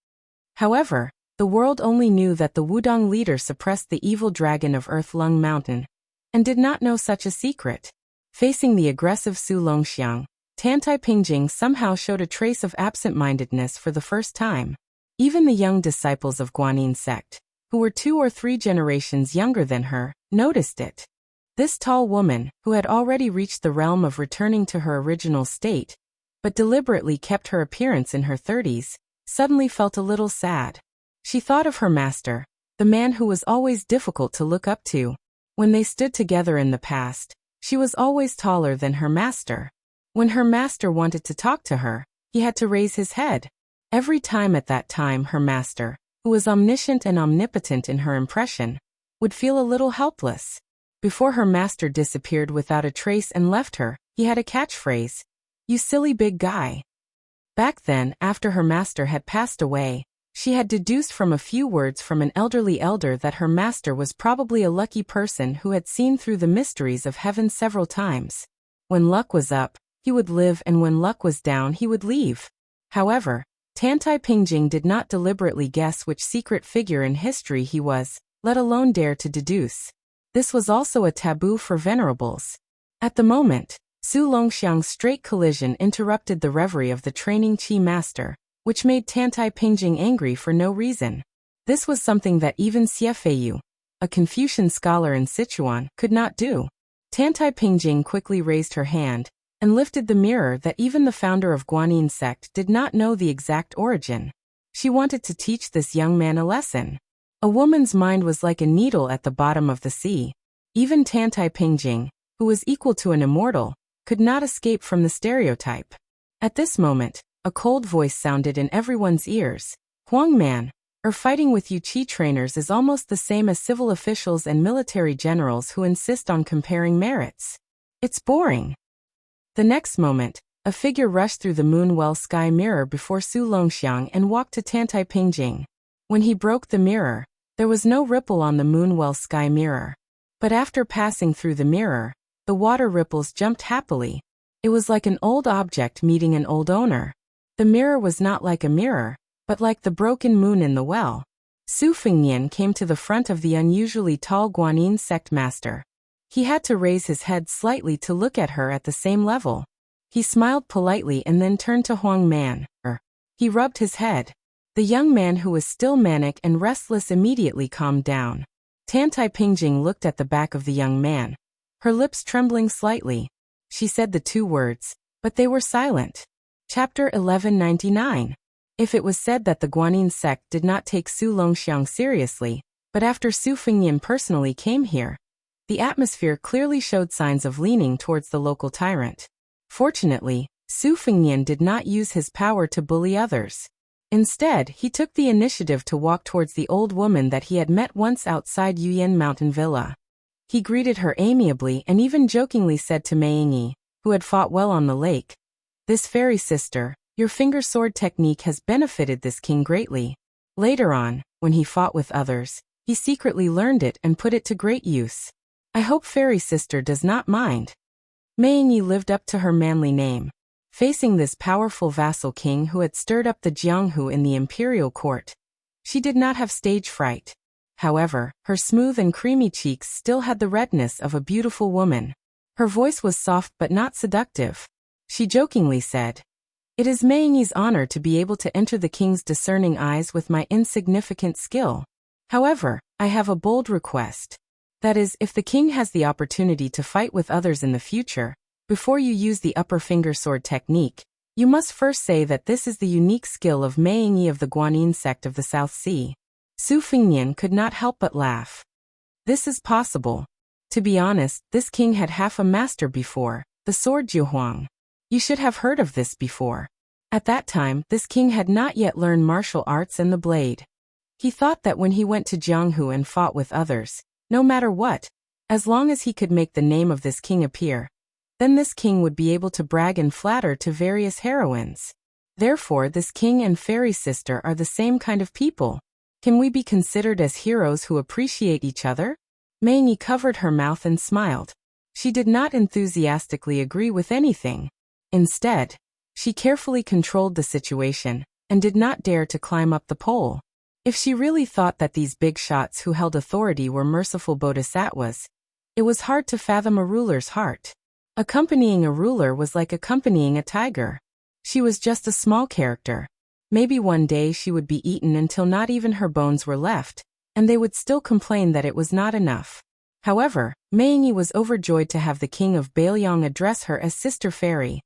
However, the world only knew that the Wudong leader suppressed the evil dragon of Earth Lung Mountain, and did not know such a secret. Facing the aggressive Su Longxiang, Tantai Pingjing somehow showed a trace of absent-mindedness for the first time. Even the young disciples of Guanyin sect, who were 2 or 3 generations younger than her, noticed it. This tall woman, who had already reached the realm of returning to her original state, but deliberately kept her appearance in her 30s, suddenly felt a little sad. She thought of her master, the man who was always difficult to look up to. When they stood together in the past, she was always taller than her master. When her master wanted to talk to her, he had to raise his head. Every time at that time her master, who was omniscient and omnipotent in her impression, would feel a little helpless. Before her master disappeared without a trace and left her, he had a catchphrase, "You silly big guy." Back then, after her master had passed away, she had deduced from a few words from an elderly elder that her master was probably a lucky person who had seen through the mysteries of heaven several times. When luck was up, he would live, and when luck was down he would leave. However, Tantai Pingjing did not deliberately guess which secret figure in history he was, let alone dare to deduce. This was also a taboo for venerables. At the moment, Su Longxiang's straight collision interrupted the reverie of the training Qi master, which made Tantai Pingjing angry for no reason. This was something that even Xie Feiyu, a Confucian scholar in Sichuan, could not do. Tantai Pingjing quickly raised her hand, and lifted the mirror that even the founder of Guanyin sect did not know the exact origin. She wanted to teach this young man a lesson. A woman's mind was like a needle at the bottom of the sea. Even Tantai Pingjing, who was equal to an immortal, could not escape from the stereotype. At this moment, a cold voice sounded in everyone's ears. "Huang man, fighting with you Qi trainers is almost the same as civil officials and military generals who insist on comparing merits. It's boring." The next moment, a figure rushed through the moon-well sky mirror before Su Longxiang and walked to Tantai Pingjing. When he broke the mirror, there was no ripple on the moon-well sky mirror. But after passing through the mirror, the water ripples jumped happily. It was like an old object meeting an old owner. The mirror was not like a mirror, but like the broken moon in the well. Su Fengnian came to the front of the unusually tall Guanyin sect master. He had to raise his head slightly to look at her at the same level. He smiled politely and then turned to Huang Man. He rubbed his head. The young man, who was still manic and restless, immediately calmed down. Tantai Pingjing looked at the back of the young man, her lips trembling slightly. She said the 2 words, but they were silent. Chapter 1199. If it was said that the Guanyin sect did not take Su Longxiang seriously, but after Su Fengnian personally came here, the atmosphere clearly showed signs of leaning towards the local tyrant. Fortunately, Su Fengnian did not use his power to bully others. Instead, he took the initiative to walk towards the old woman that he had met once outside Yuyan Mountain Villa. He greeted her amiably and even jokingly said to Mei Yingyi, who had fought well on the lake, "This fairy sister, your finger sword technique has benefited this king greatly." Later on, when he fought with others, he secretly learned it and put it to great use. "I hope fairy sister does not mind." Mei Yingyi lived up to her manly name. Facing this powerful vassal king who had stirred up the Jianghu in the imperial court, she did not have stage fright. However, her smooth and creamy cheeks still had the redness of a beautiful woman. Her voice was soft but not seductive. She jokingly said, "It is Mei Yingyi's honor to be able to enter the king's discerning eyes with my insignificant skill. However, I have a bold request. That is, if the king has the opportunity to fight with others in the future, before you use the upper finger sword technique, you must first say that this is the unique skill of Mei Yingyi of the Guanyin sect of the South Sea. Su Fengnian could not help but laugh. This is possible. To be honest, this king had half a master before, the sword Jiuhuang. You should have heard of this before. At that time, this king had not yet learned martial arts and the blade. He thought that when he went to Jianghu and fought with others, no matter what, as long as he could make the name of this king appear, then this king would be able to brag and flatter to various heroines. Therefore, this king and fairy sister are the same kind of people. Can we be considered as heroes who appreciate each other? Mei Yingyi covered her mouth and smiled. She did not enthusiastically agree with anything. Instead, she carefully controlled the situation and did not dare to climb up the pole. If she really thought that these big shots who held authority were merciful bodhisattvas, it was hard to fathom a ruler's heart. Accompanying a ruler was like accompanying a tiger. She was just a small character. Maybe one day she would be eaten until not even her bones were left, and they would still complain that it was not enough. However, Mei Yingyi was overjoyed to have the king of Bailiang address her as Sister Fairy.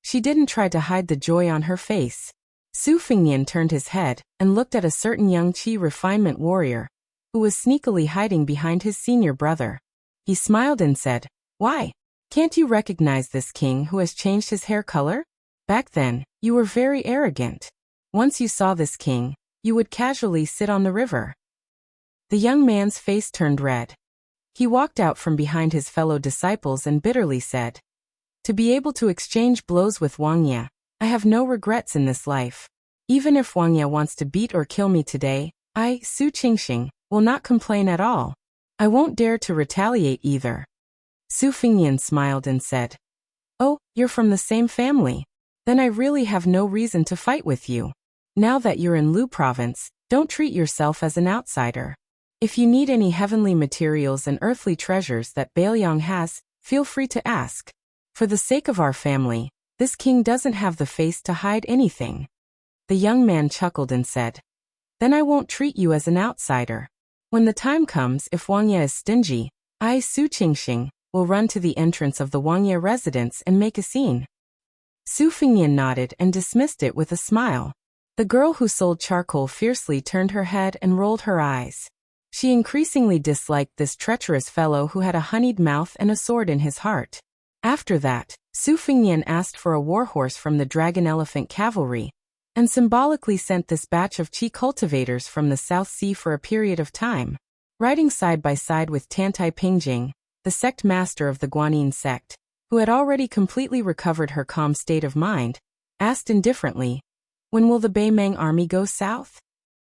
She didn't try to hide the joy on her face. Su Fengnian turned his head and looked at a certain young Qi refinement warrior, who was sneakily hiding behind his senior brother. He smiled and said, "Why? Can't you recognize this king who has changed his hair color? Back then, you were very arrogant. Once you saw this king, you would casually sit on the river." The young man's face turned red. He walked out from behind his fellow disciples and bitterly said, "To be able to exchange blows with Wang Ye, I have no regrets in this life. Even if Wang Ye wants to beat or kill me today, I, Su Qingxing, will not complain at all. I won't dare to retaliate either." Su Fengnian smiled and said, "Oh, you're from the same family. Then I really have no reason to fight with you. Now that you're in Lu province, don't treat yourself as an outsider. If you need any heavenly materials and earthly treasures that Bailiang has, feel free to ask. For the sake of our family, this king doesn't have the face to hide anything." The young man chuckled and said, "Then I won't treat you as an outsider. When the time comes, if Wang Ye is stingy, I, Su Qingxing, will run to the entrance of the Wang Ye residence and make a scene." Su Fengnian nodded and dismissed it with a smile. The girl who sold charcoal fiercely turned her head and rolled her eyes. She increasingly disliked this treacherous fellow who had a honeyed mouth and a sword in his heart. After that, Su Fengnian asked for a warhorse from the Dragon Elephant Cavalry, and symbolically sent this batch of Qi cultivators from the South Sea for a period of time. Riding side by side with Tantai Pingjing, the sect master of the Guanyin sect, who had already completely recovered her calm state of mind, asked indifferently, "When will the Beimeng army go south?"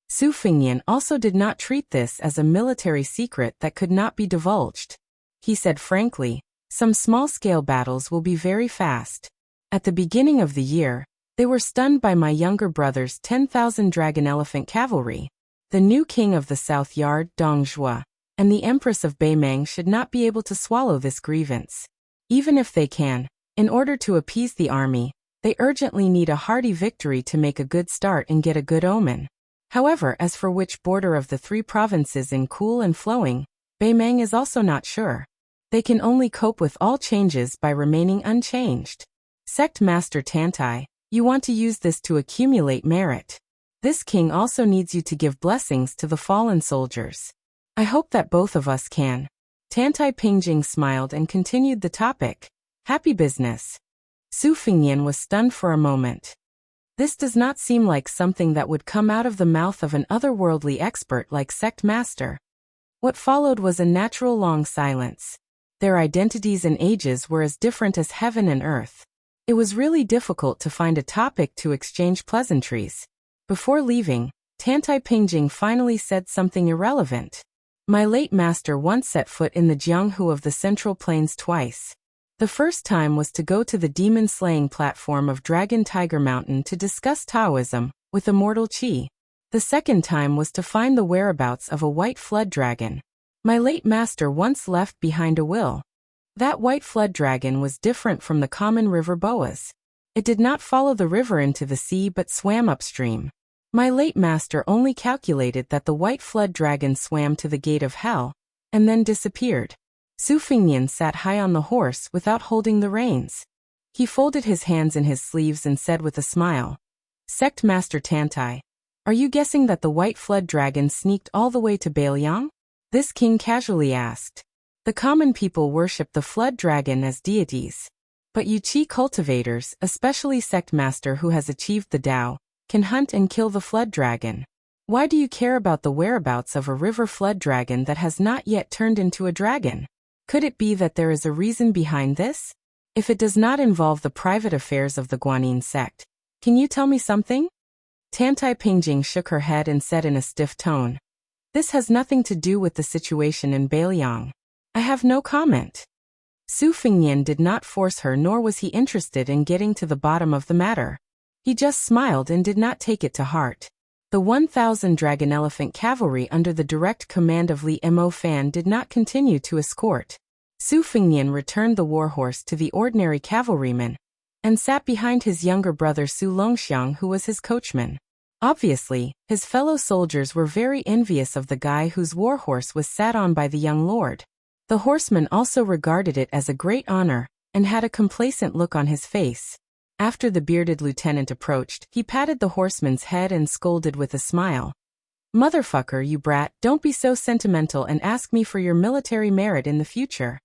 Su Fengnian also did not treat this as a military secret that could not be divulged. He said frankly, "Some small-scale battles will be very fast. At the beginning of the year, they were stunned by my younger brother's 10,000 Dragon Elephant Cavalry. The new king of the South Yard, Dong Zhuo, and the Empress of Beimeng should not be able to swallow this grievance. Even if they can, in order to appease the army, they urgently need a hearty victory to make a good start and get a good omen. However, as for which border of the three provinces in cool and flowing, Beimeng is also not sure. They can only cope with all changes by remaining unchanged. Sect Master Tantai, you want to use this to accumulate merit. This king also needs you to give blessings to the fallen soldiers. I hope that both of us can." Tantai Pingjing smiled and continued the topic. "Happy business." Su Fengnian was stunned for a moment. This does not seem like something that would come out of the mouth of an otherworldly expert like Sect Master. What followed was a natural long silence. Their identities and ages were as different as heaven and earth. It was really difficult to find a topic to exchange pleasantries. Before leaving, Tantai Pingjing finally said something irrelevant. "My late master once set foot in the Jianghu of the Central Plains twice. The first time was to go to the demon-slaying platform of Dragon Tiger Mountain to discuss Taoism with immortal Qi. The second time was to find the whereabouts of a white flood dragon. My late master once left behind a will. That white flood dragon was different from the common river boas. It did not follow the river into the sea but swam upstream. My late master only calculated that the white flood dragon swam to the gate of hell, and then disappeared. Su Fengnian sat high on the horse without holding the reins. He folded his hands in his sleeves and said with a smile, "Sect Master Tantai, are you guessing that the white flood dragon sneaked all the way to Bailiang?" This king casually asked. The common people worship the flood dragon as deities. But Yuchi cultivators, especially sect master who has achieved the Tao, can hunt and kill the flood dragon. Why do you care about the whereabouts of a river flood dragon that has not yet turned into a dragon? Could it be that there is a reason behind this? If it does not involve the private affairs of the Guanyin sect, can you tell me something? Tantai Pingjing shook her head and said in a stiff tone, "This has nothing to do with the situation in Bailiang. I have no comment." Su Fengnian did not force her, nor was he interested in getting to the bottom of the matter. He just smiled and did not take it to heart. The 1,000 Dragon Elephant cavalry under the direct command of Li Mo Fan did not continue to escort. Su Fengnian returned the warhorse to the ordinary cavalryman and sat behind his younger brother Su Longxiang, who was his coachman. Obviously, his fellow soldiers were very envious of the guy whose warhorse was sat on by the young lord. The horseman also regarded it as a great honor and had a complacent look on his face. After the bearded lieutenant approached, he patted the horseman's head and scolded with a smile. "Motherfucker, you brat, don't be so sentimental and ask me for your military merit in the future."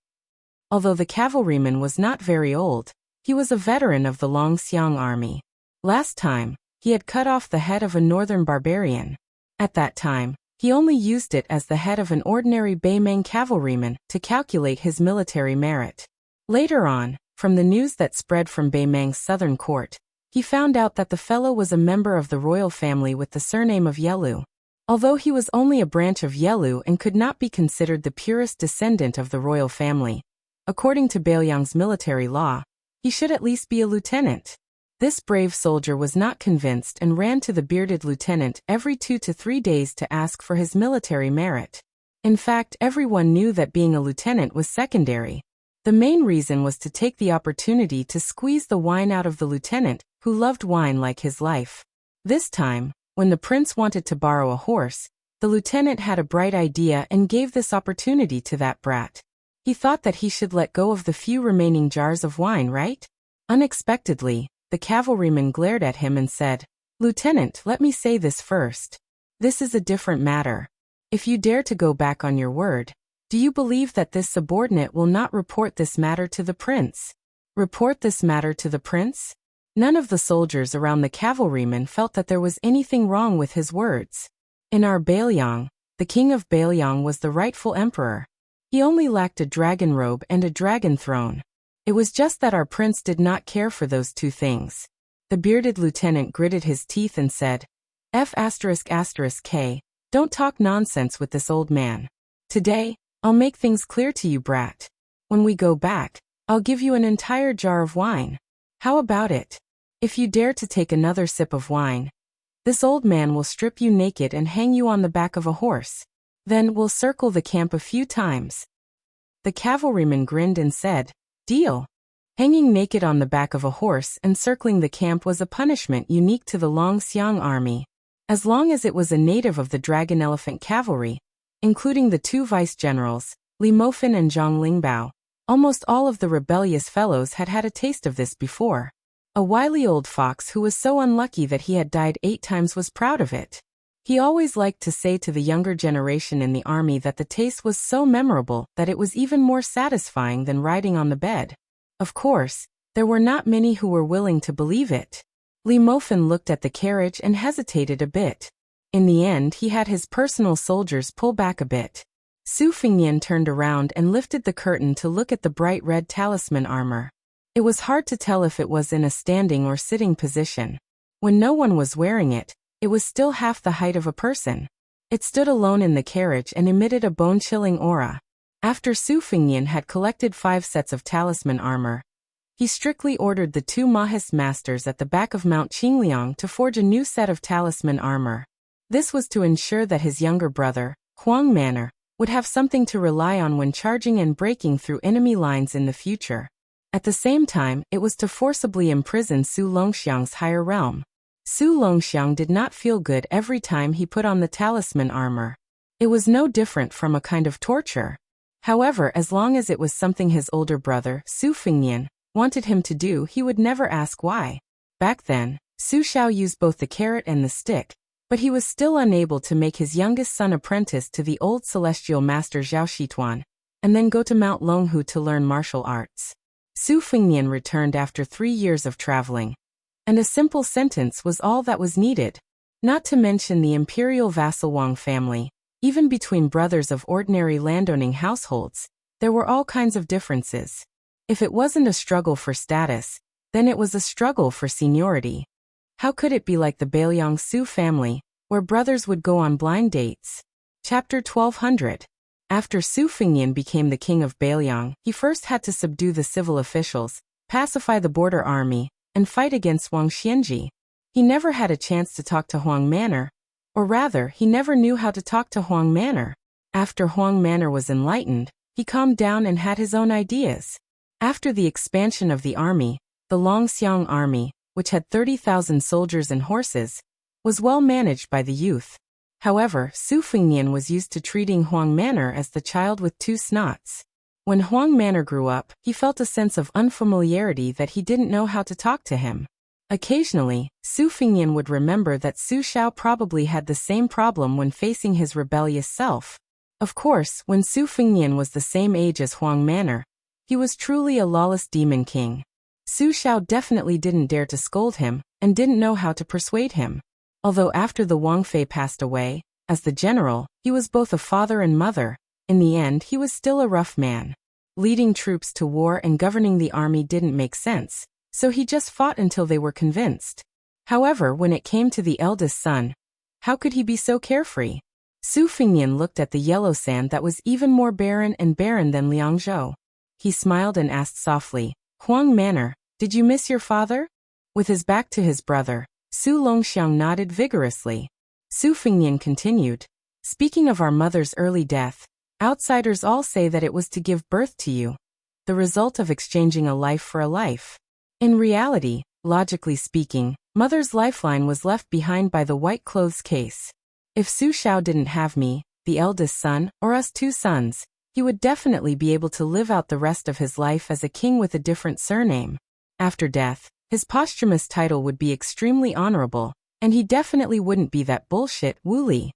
Although the cavalryman was not very old, he was a veteran of the Longxiang army. Last time, he had cut off the head of a northern barbarian. At that time, he only used it as the head of an ordinary Beimeng cavalryman to calculate his military merit. Later on, from the news that spread from Beimeng's southern court, he found out that the fellow was a member of the royal family with the surname of Yelu. Although he was only a branch of Yelu and could not be considered the purest descendant of the royal family, according to Bailiang's military law, he should at least be a lieutenant. This brave soldier was not convinced and ran to the bearded lieutenant every 2 to 3 days to ask for his military merit. In fact, everyone knew that being a lieutenant was secondary. The main reason was to take the opportunity to squeeze the wine out of the lieutenant, who loved wine like his life. This time, when the prince wanted to borrow a horse, the lieutenant had a bright idea and gave this opportunity to that brat. He thought that he should let go of the few remaining jars of wine, right? Unexpectedly, the cavalryman glared at him and said, "Lieutenant, let me say this first. This is a different matter. If you dare to go back on your word, do you believe that this subordinate will not report this matter to the prince?" Report this matter to the prince? None of the soldiers around the cavalryman felt that there was anything wrong with his words. In our Bailiang, the king of Bailiang was the rightful emperor. He only lacked a dragon robe and a dragon throne. It was just that our prince did not care for those two things. The bearded lieutenant gritted his teeth and said, F***K, don't talk nonsense with this old man. Today, I'll make things clear to you, brat. When we go back, I'll give you an entire jar of wine. How about it? If you dare to take another sip of wine, this old man will strip you naked and hang you on the back of a horse. Then we'll circle the camp a few times. The cavalryman grinned and said, "Deal." Hanging naked on the back of a horse and circling the camp was a punishment unique to the Longxiang army. As long as it was a native of the Dragon Elephant cavalry, including the 2 vice-generals, Li Mofan and Zhang Lingbao, almost all of the rebellious fellows had had a taste of this before. A wily old fox who was so unlucky that he had died 8 times was proud of it. He always liked to say to the younger generation in the army that the taste was so memorable that it was even more satisfying than riding on the bed. Of course, there were not many who were willing to believe it. Li Mofan looked at the carriage and hesitated a bit. In the end, he had his personal soldiers pull back a bit. Su Fengnian turned around and lifted the curtain to look at the bright red talisman armor. It was hard to tell if it was in a standing or sitting position. When no one was wearing it, it was still half the height of a person. It stood alone in the carriage and emitted a bone-chilling aura. After Su Fengnian had collected 5 sets of talisman armor, he strictly ordered the 2 Mahis masters at the back of Mount Qingliang to forge a new set of talisman armor. This was to ensure that his younger brother, Huang Manor, would have something to rely on when charging and breaking through enemy lines in the future. At the same time, it was to forcibly imprison Su Longxiang's higher realm. Su Longxiang did not feel good every time he put on the talisman armor. It was no different from a kind of torture. However, as long as it was something his older brother, Su Fengnian, wanted him to do, he would never ask why. Back then, Su Xiao used both the carrot and the stick, but he was still unable to make his youngest son apprentice to the old celestial master Zhao Shituan, and then go to Mount Longhu to learn martial arts. Su Fengnian returned after 3 years of traveling, and a simple sentence was all that was needed. Not to mention the imperial vassal Wang family. Even between brothers of ordinary landowning households, there were all kinds of differences. If it wasn't a struggle for status, then it was a struggle for seniority. How could it be like the Bailiang Su family, where brothers would go on blind dates? Chapter 1200. After Su Fengnian became the king of Bailiang, he first had to subdue the civil officials, pacify the border army, and fight against Wang Xianji. He never had a chance to talk to Huang Manor, or rather, he never knew how to talk to Huang Manor. After Huang Manor was enlightened, he calmed down and had his own ideas. After the expansion of the army, the Longxiang army, which had 30,000 soldiers and horses, was well managed by the youth. However, Su Fengnian was used to treating Huang Manor as the child with 2 snots. When Huang Manor grew up, he felt a sense of unfamiliarity that he didn't know how to talk to him. Occasionally, Su Fengnian would remember that Su Xiao probably had the same problem when facing his rebellious self. Of course, when Su Fengnian was the same age as Huang Manor, he was truly a lawless demon king. Su Xiao definitely didn't dare to scold him, and didn't know how to persuade him. Although after the Wang Fei passed away, as the general, he was both a father and mother. In the end, he was still a rough man. Leading troops to war and governing the army didn't make sense, so he just fought until they were convinced. However, when it came to the eldest son, how could he be so carefree? Su Fengnian looked at the yellow sand that was even more barren than Liangzhou. He smiled and asked softly, "Huang Manor, did you miss your father?" With his back to his brother, Su Longxiang nodded vigorously. Su Fengnian continued, "Speaking of our mother's early death, outsiders all say that it was to give birth to you, the result of exchanging a life for a life. In reality, logically speaking, mother's lifeline was left behind by the white clothes case. If Su Xiao didn't have me, the eldest son, or us 2 sons, he would definitely be able to live out the rest of his life as a king with a different surname. After death, his posthumous title would be extremely honorable, and he definitely wouldn't be that bullshit Wu Li.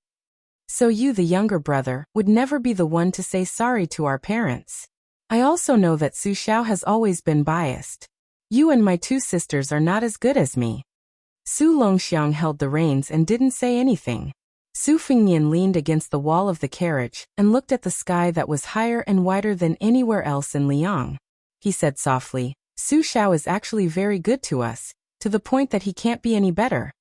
So you, the younger brother, would never be the one to say sorry to our parents. I also know that Su Xiao has always been biased. You and my 2 sisters are not as good as me." Su Longxiang held the reins and didn't say anything. Su Fengnian leaned against the wall of the carriage and looked at the sky that was higher and wider than anywhere else in Liang. He said softly, "Su Xiao is actually very good to us, to the point that he can't be any better.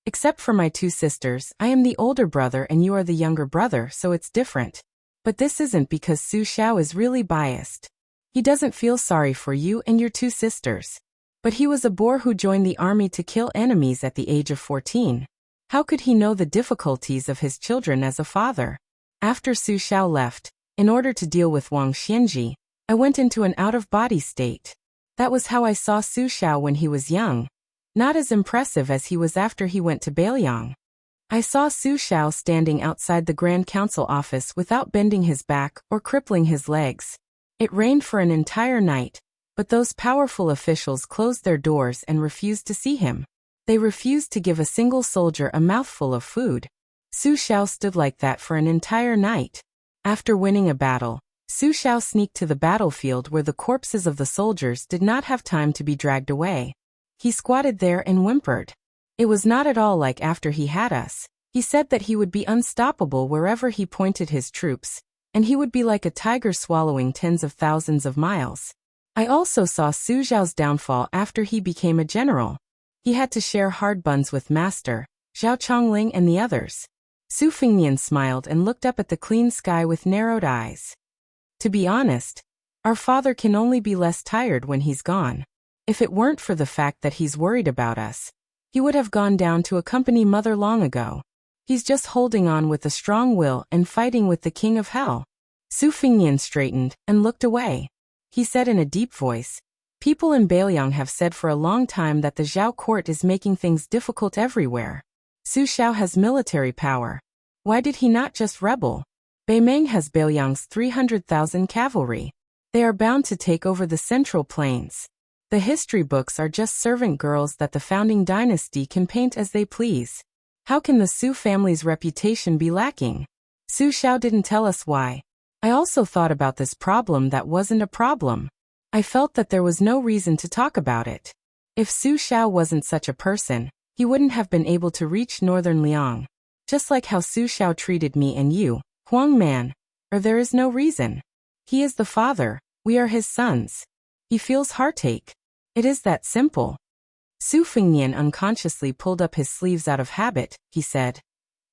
Except for my 2 sisters, I am the older brother and you are the younger brother, so it's different. But this isn't because Su Xiao is really biased. He doesn't feel sorry for you and your 2 sisters. But he was a boor who joined the army to kill enemies at the age of 14. How could he know the difficulties of his children as a father? After Su Xiao left, in order to deal with Wang Xianji, I went into an out-of-body state. That was how I saw Su Xiao when he was young. Not as impressive as he was after he went to Bailiang. I saw Su Xiao standing outside the Grand Council office without bending his back or crippling his legs. It rained for an entire night, but those powerful officials closed their doors and refused to see him. They refused to give a single soldier a mouthful of food. Su Xiao stood like that for an entire night. After winning a battle, Su Xiao sneaked to the battlefield where the corpses of the soldiers did not have time to be dragged away. He squatted there and whimpered. It was not at all like after he had us. He said that he would be unstoppable wherever he pointed his troops, and he would be like a tiger swallowing tens of thousands of miles. I also saw Su Xiao's downfall after he became a general. He had to share hard buns with Master, Zhao Chongling and the others. Su Fengnian smiled and looked up at the clean sky with narrowed eyes. To be honest, our father can only be less tired when he's gone. If it weren't for the fact that he's worried about us, he would have gone down to accompany mother long ago. He's just holding on with a strong will and fighting with the king of hell. Su Fengnian straightened and looked away. He said in a deep voice, "People in Bailiang have said for a long time that the Zhao court is making things difficult everywhere. Su Xiao has military power. Why did he not just rebel?" Beimeng has Bailiang's 300,000 cavalry. They are bound to take over the central plains. The history books are just servant girls that the founding dynasty can paint as they please. How can the Su family's reputation be lacking? Su Xiao didn't tell us why. I also thought about this problem that wasn't a problem. I felt that there was no reason to talk about it. If Su Xiao wasn't such a person, he wouldn't have been able to reach northern Liang. Just like how Su Xiao treated me and you, Huang Man. Or there is no reason. He is the father, we are his sons. He feels heartache. It is that simple. Su Fengnian unconsciously pulled up his sleeves out of habit, he said.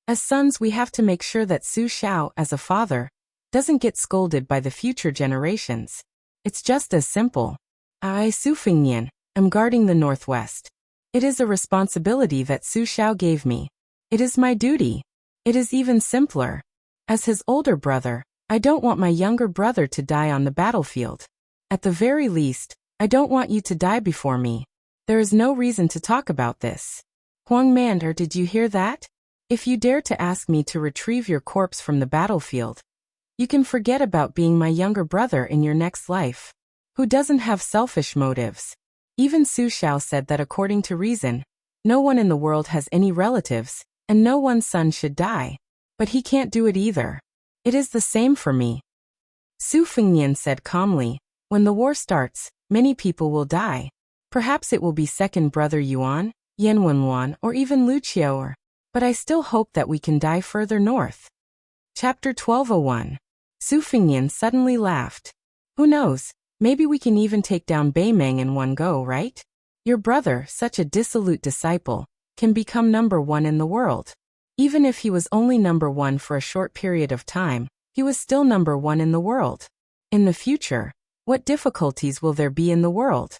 As sons we have to make sure that Su Xiao, as a father, doesn't get scolded by the future generations. It's just as simple. I, Su Fengnian, am guarding the northwest. It is a responsibility that Su Xiao gave me. It is my duty. It is even simpler. As his older brother, I don't want my younger brother to die on the battlefield. At the very least, I don't want you to die before me. There is no reason to talk about this. Huang Mander, did you hear that? If you dare to ask me to retrieve your corpse from the battlefield, you can forget about being my younger brother in your next life. Who doesn't have selfish motives? Even Su Xiao said that according to reason, no one in the world has any relatives, and no one's son should die. But he can't do it either. It is the same for me. Su Fengnian said calmly, when the war starts, many people will die. Perhaps it will be second brother Yuan, Yan Wenwan, or even Lu Qiao, but I still hope that we can die further north. Chapter 1201. Su Fengnian suddenly laughed. Who knows, maybe we can even take down Beimeng in one go, right? Your brother, such a dissolute disciple, can become number one in the world. Even if he was only number one for a short period of time, he was still number one in the world. In the future, what difficulties will there be in the world?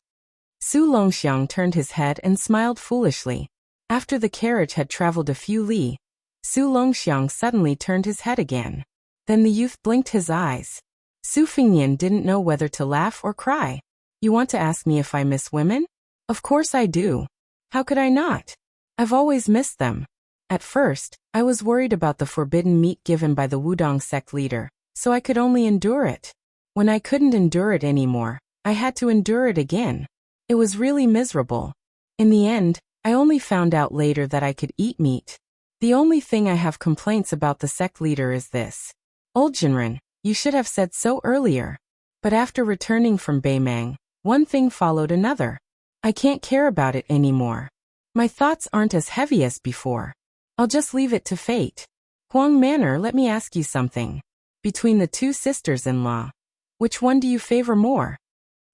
Su Longxiang turned his head and smiled foolishly. After the carriage had traveled a few li, Su Longxiang suddenly turned his head again. Then the youth blinked his eyes. Su Fengnian didn't know whether to laugh or cry. You want to ask me if I miss women? Of course I do. How could I not? I've always missed them. At first, I was worried about the forbidden meat given by the Wudong sect leader, so I could only endure it. When I couldn't endure it anymore, I had to endure it again. It was really miserable. In the end, I only found out later that I could eat meat. The only thing I have complaints about the sect leader is this. Old Jinren, you should have said so earlier. But after returning from Beimeng, one thing followed another. I can't care about it anymore. My thoughts aren't as heavy as before. I'll just leave it to fate. Huang Manor, let me ask you something. Between the two sisters-in-law, which one do you favor more?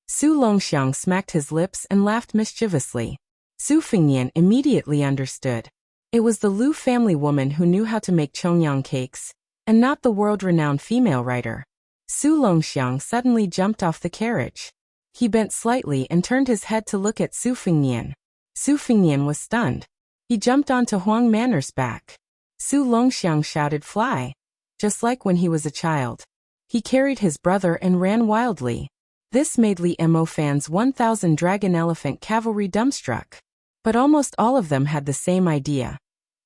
Su Longxiang smacked his lips and laughed mischievously. Su Fengnian immediately understood. It was the Lu family woman who knew how to make chongyang cakes, and not the world-renowned female writer. Su Longxiang suddenly jumped off the carriage. He bent slightly and turned his head to look at Su Fengnian. Su Fengnian was stunned. He jumped onto Huang Manor's back. Su Longxiang shouted, "Fly!" Just like when he was a child. He carried his brother and ran wildly. This made Li Mo Fan's 1,000 dragon elephant cavalry dumbstruck. But almost all of them had the same idea.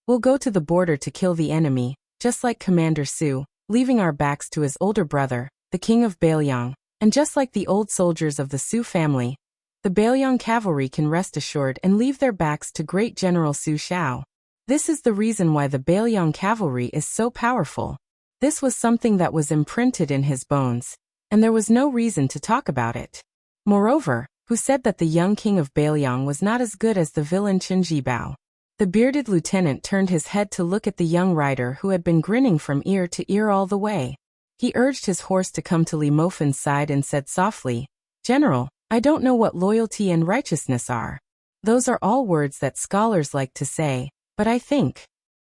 We'll go to the border to kill the enemy, just like Commander Su, leaving our backs to his older brother, the king of Bailiang, and just like the old soldiers of the Su family, the Bailiang cavalry can rest assured and leave their backs to great General Su Xiao. This is the reason why the Bailiang cavalry is so powerful. This was something that was imprinted in his bones, and there was no reason to talk about it. Moreover, who said that the young king of Bailiang was not as good as the villain Chen Jibao? The bearded lieutenant turned his head to look at the young rider who had been grinning from ear to ear all the way. He urged his horse to come to Li Mofan's side and said softly, "General, I don't know what loyalty and righteousness are. Those are all words that scholars like to say, but I think."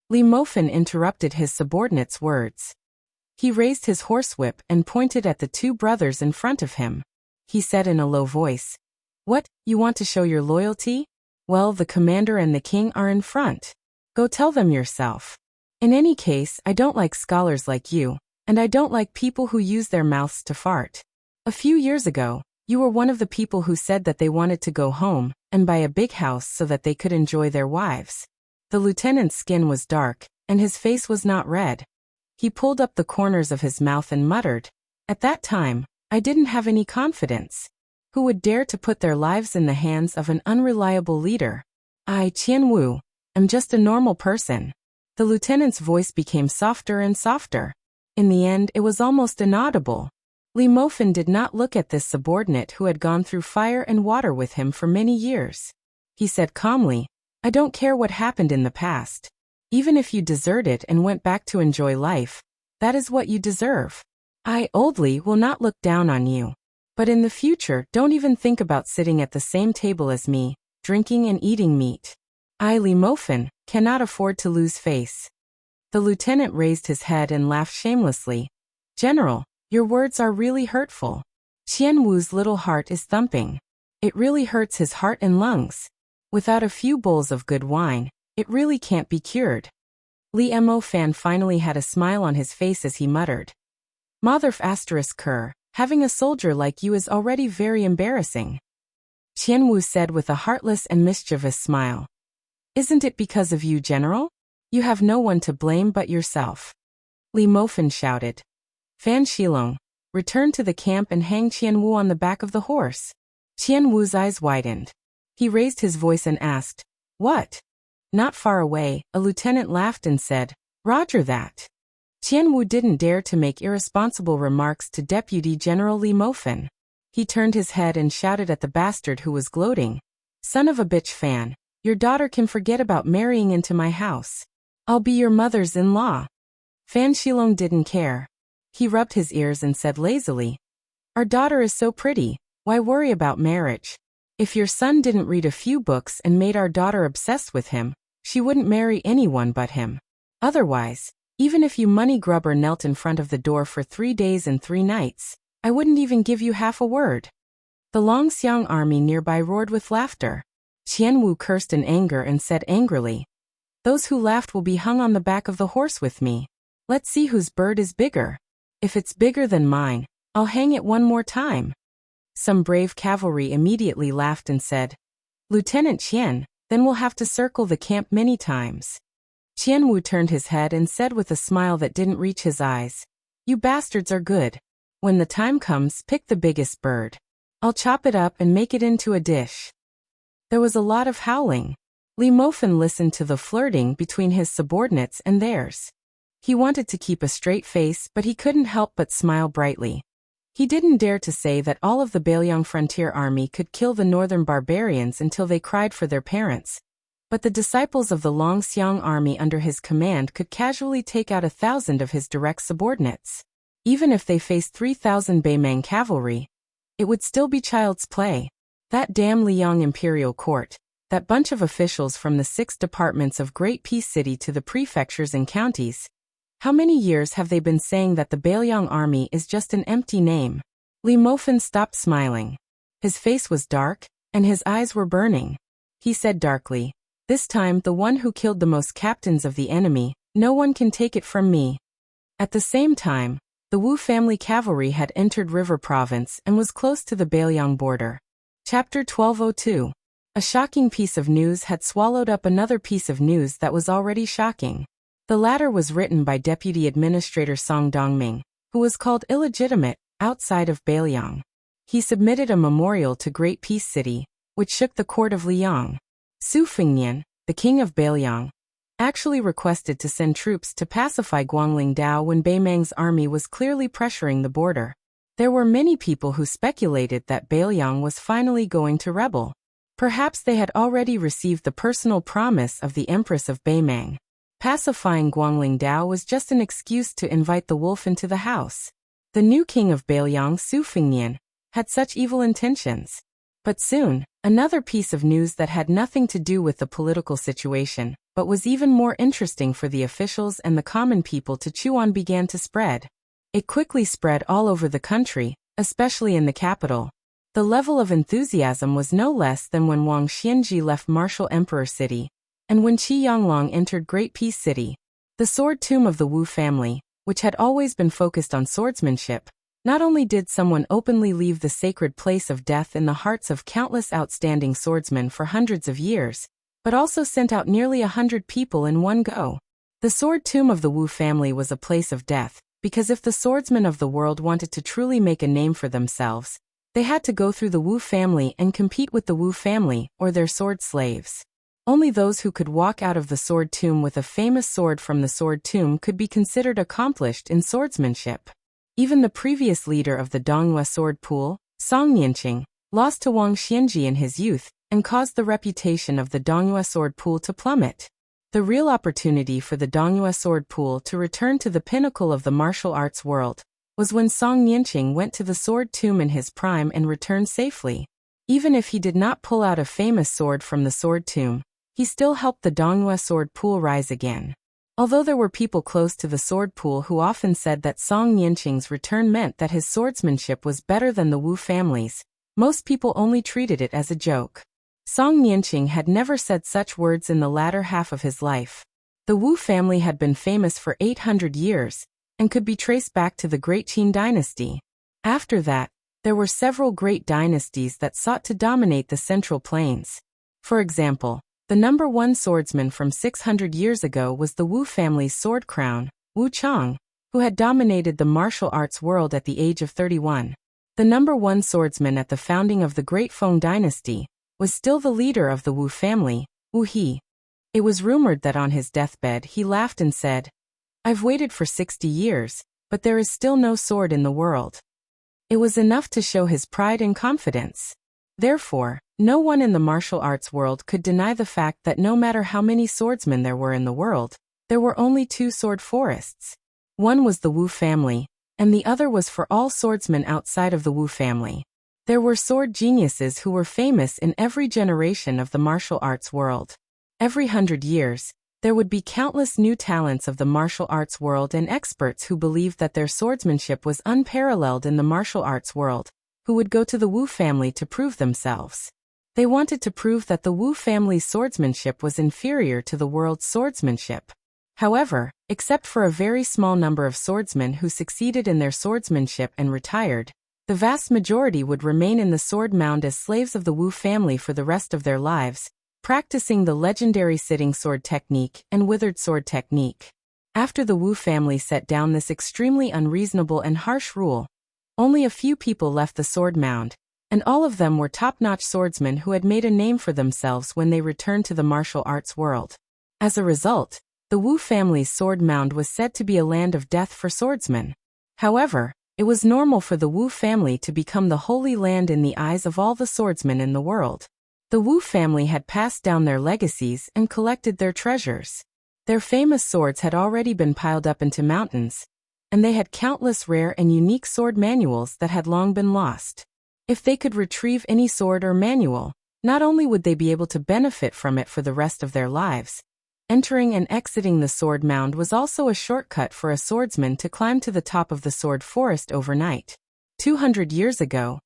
Li Mofan interrupted his subordinate's words. He raised his horsewhip and pointed at the two brothers in front of him. He said in a low voice, "What, you want to show your loyalty? Well, the commander and the king are in front. Go tell them yourself. In any case, I don't like scholars like you, and I don't like people who use their mouths to fart. A few years ago, you were one of the people who said that they wanted to go home and buy a big house so that they could enjoy their wives." The lieutenant's skin was dark, and his face was not red. He pulled up the corners of his mouth and muttered, "At that time, I didn't have any confidence. Who would dare to put their lives in the hands of an unreliable leader? I, Qian Wu, am just a normal person." The lieutenant's voice became softer and softer. In the end, it was almost inaudible. Li Mofan did not look at this subordinate who had gone through fire and water with him for many years. He said calmly, "I don't care what happened in the past. Even if you deserted and went back to enjoy life, that is what you deserve. I, Old Li, will not look down on you. But in the future, don't even think about sitting at the same table as me, drinking and eating meat. I, Li Mofan, cannot afford to lose face." The lieutenant raised his head and laughed shamelessly. "General, your words are really hurtful. Qian Wu's little heart is thumping. It really hurts his heart and lungs. Without a few bowls of good wine, it really can't be cured." Li Mofan finally had a smile on his face as he muttered, "Motherf *Ker, having a soldier like you is already very embarrassing." Qian Wu said with a heartless and mischievous smile, "Isn't it because of you, General? You have no one to blame but yourself." Li Mofan shouted, "Fan Shilong, return to the camp and hang Qian Wu on the back of the horse." Qian Wu's eyes widened. He raised his voice and asked, "What?" Not far away, a lieutenant laughed and said, "Roger that." Qian Wu didn't dare to make irresponsible remarks to Deputy General Li Mofan. He turned his head and shouted at the bastard who was gloating, "Son of a bitch Fan, your daughter can forget about marrying into my house. I'll be your mother's-in-law." Fan Shilong didn't care. He rubbed his ears and said lazily, "Our daughter is so pretty, why worry about marriage? If your son didn't read a few books and made our daughter obsessed with him, she wouldn't marry anyone but him. Otherwise, even if you money grubber knelt in front of the door for 3 days and 3 nights, I wouldn't even give you half a word." The Longxiang army nearby roared with laughter. Qian Wu cursed in anger and said angrily, "Those who laughed will be hung on the back of the horse with me. Let's see whose bird is bigger. If it's bigger than mine, I'll hang it one more time." Some brave cavalry immediately laughed and said, "Lieutenant Qian, then we'll have to circle the camp many times." Qian Wu turned his head and said with a smile that didn't reach his eyes, "You bastards are good. When the time comes, pick the biggest bird. I'll chop it up and make it into a dish." There was a lot of howling. Li Mofan listened to the flirting between his subordinates and theirs. He wanted to keep a straight face, but he couldn't help but smile brightly. He didn't dare to say that all of the Bailiang frontier army could kill the northern barbarians until they cried for their parents, but the disciples of the Longxiang army under his command could casually take out 1,000 of his direct subordinates. Even if they faced 3,000 Baimang cavalry, it would still be child's play. That damn Liang imperial court, that bunch of officials from the 6 departments of Great Peace City to the prefectures and counties. How many years have they been saying that the Bailiang army is just an empty name? Li Mofan stopped smiling. His face was dark, and his eyes were burning. He said darkly, "This time the one who killed the most captains of the enemy, no one can take it from me." At the same time, the Wu family cavalry had entered River Province and was close to the Bailiang border. Chapter 1202. A shocking piece of news had swallowed up another piece of news that was already shocking. The latter was written by Deputy Administrator Song Dongming, who was called illegitimate outside of Bailiang. He submitted a memorial to Great Peace City, which shook the court of Liang. Su Fengnian, the king of Bailiang, actually requested to send troops to pacify Guangling Dao when Baimang's army was clearly pressuring the border. There were many people who speculated that Bailiang was finally going to rebel. Perhaps they had already received the personal promise of the Empress of Baimang. Pacifying Guangling Dao was just an excuse to invite the wolf into the house. The new king of Bailiang, Su Fengnian, had such evil intentions. But soon, another piece of news that had nothing to do with the political situation, but was even more interesting for the officials and the common people to chew on began to spread. It quickly spread all over the country, especially in the capital. The level of enthusiasm was no less than when Wang Xianji left Martial Emperor City, and when Qi Yanglong entered Great Peace City. The sword tomb of the Wu family, which had always been focused on swordsmanship, not only did someone openly leave the sacred place of death in the hearts of countless outstanding swordsmen for hundreds of years, but also sent out nearly 100 people in one go. The sword tomb of the Wu family was a place of death, because if the swordsmen of the world wanted to truly make a name for themselves, they had to go through the Wu family and compete with the Wu family, or their sword slaves. Only those who could walk out of the sword tomb with a famous sword from the sword tomb could be considered accomplished in swordsmanship. Even the previous leader of the Dongyue sword pool, Song Nianqing, lost to Wang Xianji in his youth, and caused the reputation of the Dongyue sword pool to plummet. The real opportunity for the Dongyue sword pool to return to the pinnacle of the martial arts world was when Song Nianqing went to the sword tomb in his prime and returned safely. Even if he did not pull out a famous sword from the sword tomb, he still helped the Dongyue sword pool rise again. Although there were people close to the sword pool who often said that Song Nianqing's return meant that his swordsmanship was better than the Wu family's, most people only treated it as a joke. Song Nianqing had never said such words in the latter half of his life. The Wu family had been famous for 800 years, and could be traced back to the Great Qin dynasty. After that, there were several great dynasties that sought to dominate the Central Plains. For example, the number one swordsman from 600 years ago was the Wu family's sword crown, Wu Chang, who had dominated the martial arts world at the age of 31. The number one swordsman at the founding of the Great Feng dynasty was still the leader of the Wu family, Wu He. It was rumored that on his deathbed he laughed and said, "I've waited for 60 years, but there is still no sword in the world." It was enough to show his pride and confidence. Therefore, no one in the martial arts world could deny the fact that no matter how many swordsmen there were in the world, there were only two sword forests. One was the Wu family, and the other was for all swordsmen outside of the Wu family. There were sword geniuses who were famous in every generation of the martial arts world. Every 100 years, there would be countless new talents of the martial arts world and experts who believed that their swordsmanship was unparalleled in the martial arts world, who would go to the Wu family to prove themselves. They wanted to prove that the Wu family's swordsmanship was inferior to the world's swordsmanship. However, except for a very small number of swordsmen who succeeded in their swordsmanship and retired, the vast majority would remain in the sword mound as slaves of the Wu family for the rest of their lives, practicing the legendary sitting sword technique and withered sword technique. After the Wu family set down this extremely unreasonable and harsh rule, only a few people left the sword mound, and all of them were top-notch swordsmen who had made a name for themselves when they returned to the martial arts world. As a result, the Wu family's sword mound was said to be a land of death for swordsmen. However, it was normal for the Wu family to become the holy land in the eyes of all the swordsmen in the world. The Wu family had passed down their legacies and collected their treasures. Their famous swords had already been piled up into mountains, and they had countless rare and unique sword manuals that had long been lost. If they could retrieve any sword or manual, not only would they be able to benefit from it for the rest of their lives, entering and exiting the sword mound was also a shortcut for a swordsman to climb to the top of the sword forest overnight. 200 years ago,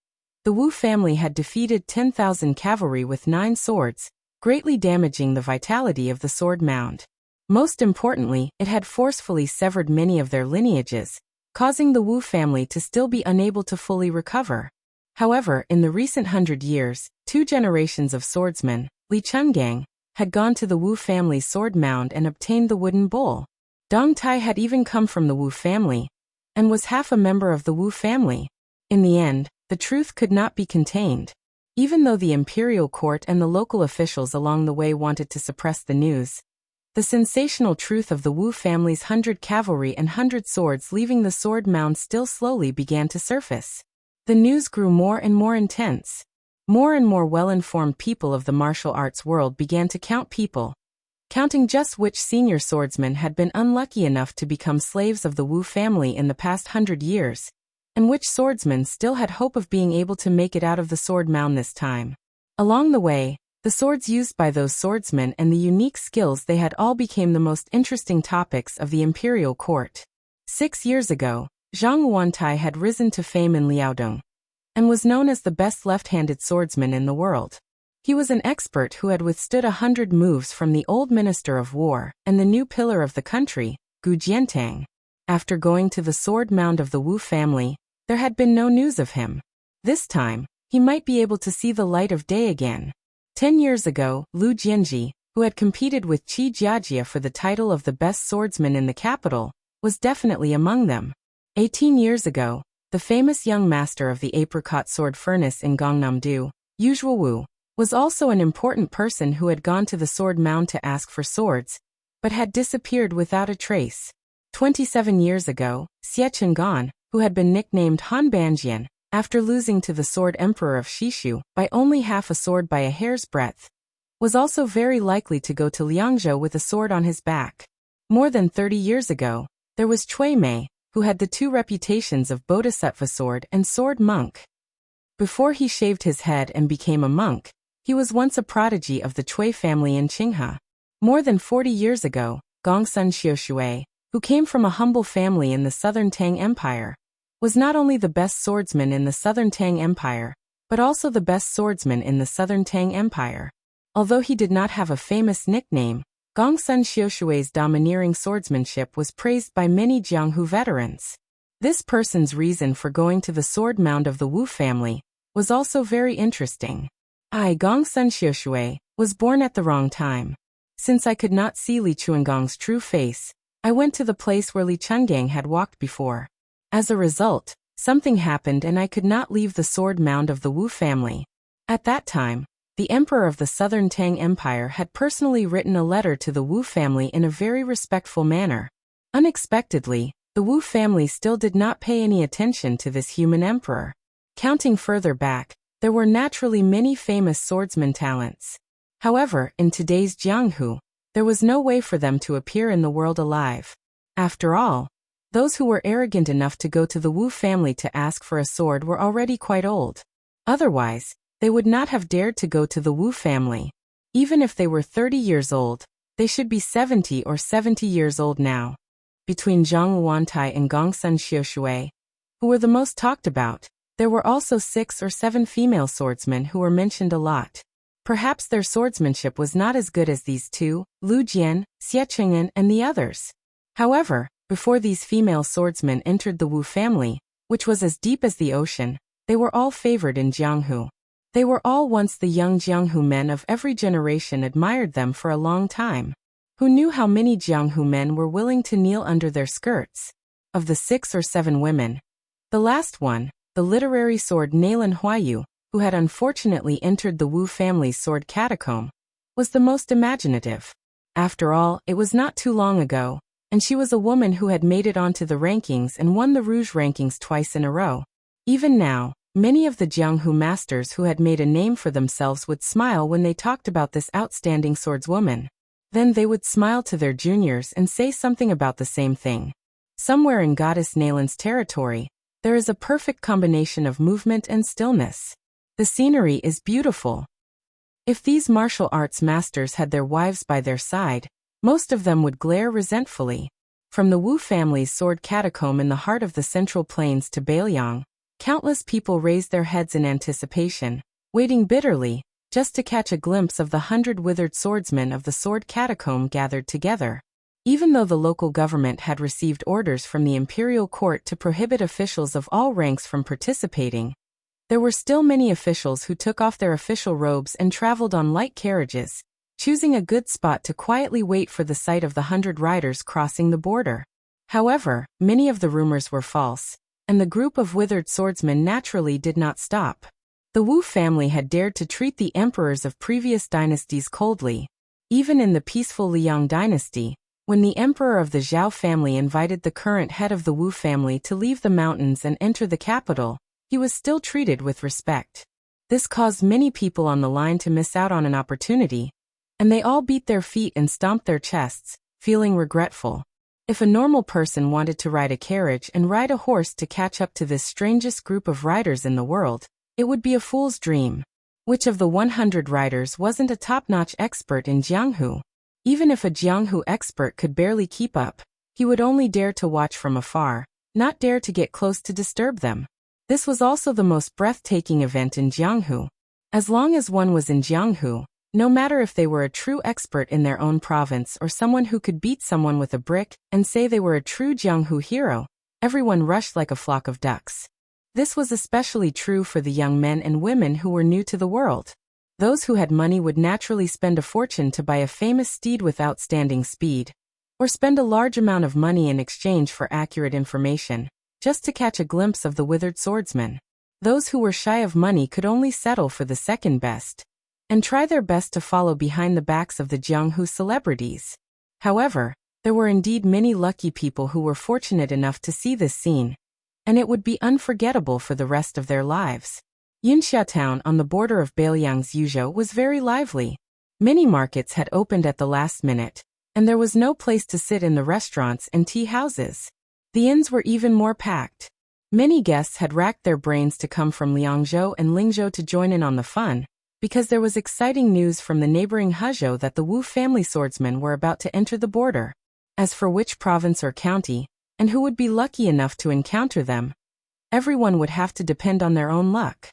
the Wu family had defeated 10,000 cavalry with 9 swords, greatly damaging the vitality of the sword mound. Most importantly, it had forcefully severed many of their lineages, causing the Wu family to still be unable to fully recover. However, in the recent 100 years, 2 generations of swordsmen, Li Chungang, had gone to the Wu family's sword mound and obtained the wooden bowl. Dong Tai had even come from the Wu family, and was half a member of the Wu family. In the end, the truth could not be contained. Even though the imperial court and the local officials along the way wanted to suppress the news, the sensational truth of the Wu family's 100 cavalry and 100 swords leaving the sword mound still slowly began to surface. The news grew more and more intense. More and more well-informed people of the martial arts world began to counting just which senior swordsmen had been unlucky enough to become slaves of the Wu family in the past 100 years, and which swordsmen still had hope of being able to make it out of the sword mound this time. Along the way, the swords used by those swordsmen and the unique skills they had all became the most interesting topics of the imperial court. 6 years ago, Zhang Wantai had risen to fame in Liaodong, and was known as the best left-handed swordsman in the world. He was an expert who had withstood 100 moves from the old Minister of War and the new pillar of the country, Gu Jiantang. After going to the sword mound of the Wu family, there had been no news of him. This time, he might be able to see the light of day again. 10 years ago, Lu Jianji, who had competed with Qi Jiajia for the title of the best swordsman in the capital, was definitely among them. 18 years ago, the famous young master of the apricot sword furnace in Gangnam-do, Yu Wu, was also an important person who had gone to the sword mound to ask for swords, but had disappeared without a trace. 27 years ago, Xie Chenggan, who had been nicknamed Han Banjian, after losing to the sword emperor of Shishu by only half a sword by a hair's breadth, was also very likely to go to Liangzhou with a sword on his back. More than 30 years ago, there was Cui Mei, who had the two reputations of bodhisattva sword and sword monk. Before he shaved his head and became a monk, he was once a prodigy of the Cui family in Qinghe. More than 40 years ago, Gongsun Xiushui, who came from a humble family in the southern Tang Empire, was not only the best swordsman in the southern Tang Empire, but also the best swordsman in the southern Tang Empire. Although he did not have a famous nickname, Gongsun Xiushui's domineering swordsmanship was praised by many Jianghu veterans. This person's reason for going to the sword mound of the Wu family was also very interesting. I, Gongsun Xiushui, was born at the wrong time. Since I could not see Li Chuangang's true face, I went to the place where Li Chungang had walked before. As a result, something happened and I could not leave the sword mound of the Wu family. At that time, the emperor of the southern Tang Empire had personally written a letter to the Wu family in a very respectful manner. Unexpectedly, the Wu family still did not pay any attention to this human emperor. Counting further back, there were naturally many famous swordsman talents. However, in today's Jianghu, there was no way for them to appear in the world alive. After all, those who were arrogant enough to go to the Wu family to ask for a sword were already quite old. Otherwise, they would not have dared to go to the Wu family. Even if they were 30 years old, they should be 70 or 70 years old now. Between Zhang Wantai and Gongsun Xiushui, who were the most talked about, there were also 6 or 7 female swordsmen who were mentioned a lot. Perhaps their swordsmanship was not as good as these two, Lu Jian, Xie Cheng'an, and the others. However, before these female swordsmen entered the Wu family, which was as deep as the ocean, they were all favored in Jianghu. They were all once the young Jianghu men of every generation admired them for a long time. Who knew how many Jianghu men were willing to kneel under their skirts? Of the 6 or 7 women, the last one, the literary sword Nailan Huayu, who had unfortunately entered the Wu family's sword catacomb, was the most imaginative. After all, it was not too long ago, and she was a woman who had made it onto the rankings and won the Rouge rankings twice in a row. Even now, many of the Jianghu masters who had made a name for themselves would smile when they talked about this outstanding swordswoman. Then they would smile to their juniors and say something about the same thing. Somewhere in Goddess Nailan's territory, there is a perfect combination of movement and stillness. The scenery is beautiful. If these martial arts masters had their wives by their side, most of them would glare resentfully. From the Wu family's sword catacomb in the heart of the Central Plains to Beiliang, countless people raised their heads in anticipation, waiting bitterly, just to catch a glimpse of the 100 withered swordsmen of the sword catacomb gathered together. Even though the local government had received orders from the imperial court to prohibit officials of all ranks from participating, there were still many officials who took off their official robes and traveled on light carriages, choosing a good spot to quietly wait for the sight of the 100 riders crossing the border. However, many of the rumors were false, and the group of withered swordsmen naturally did not stop. The Wu family had dared to treat the emperors of previous dynasties coldly. Even in the peaceful Liang dynasty, when the emperor of the Zhao family invited the current head of the Wu family to leave the mountains and enter the capital, he was still treated with respect. This caused many people on the line to miss out on an opportunity, and they all beat their feet and stomped their chests, feeling regretful. If a normal person wanted to ride a carriage and ride a horse to catch up to this strangest group of riders in the world, it would be a fool's dream. Which of the 100 riders wasn't a top-notch expert in Jianghu? Even if a Jianghu expert could barely keep up, he would only dare to watch from afar, not dare to get close to disturb them. This was also the most breathtaking event in Jianghu. As long as one was in Jianghu, no matter if they were a true expert in their own province or someone who could beat someone with a brick and say they were a true Jianghu hero, everyone rushed like a flock of ducks. This was especially true for the young men and women who were new to the world. Those who had money would naturally spend a fortune to buy a famous steed with outstanding speed, or spend a large amount of money in exchange for accurate information, just to catch a glimpse of the withered swordsman. Those who were shy of money could only settle for the second best, and try their best to follow behind the backs of the Jianghu celebrities. However, there were indeed many lucky people who were fortunate enough to see this scene, and it would be unforgettable for the rest of their lives. Yinxia town on the border of Beiliang's Yuzhou was very lively. Many markets had opened at the last minute, and there was no place to sit in the restaurants and tea houses. The inns were even more packed. Many guests had racked their brains to come from Liangzhou and Lingzhou to join in on the fun, because there was exciting news from the neighboring Hezhou that the Wu family swordsmen were about to enter the border. As for which province or county, and who would be lucky enough to encounter them, everyone would have to depend on their own luck.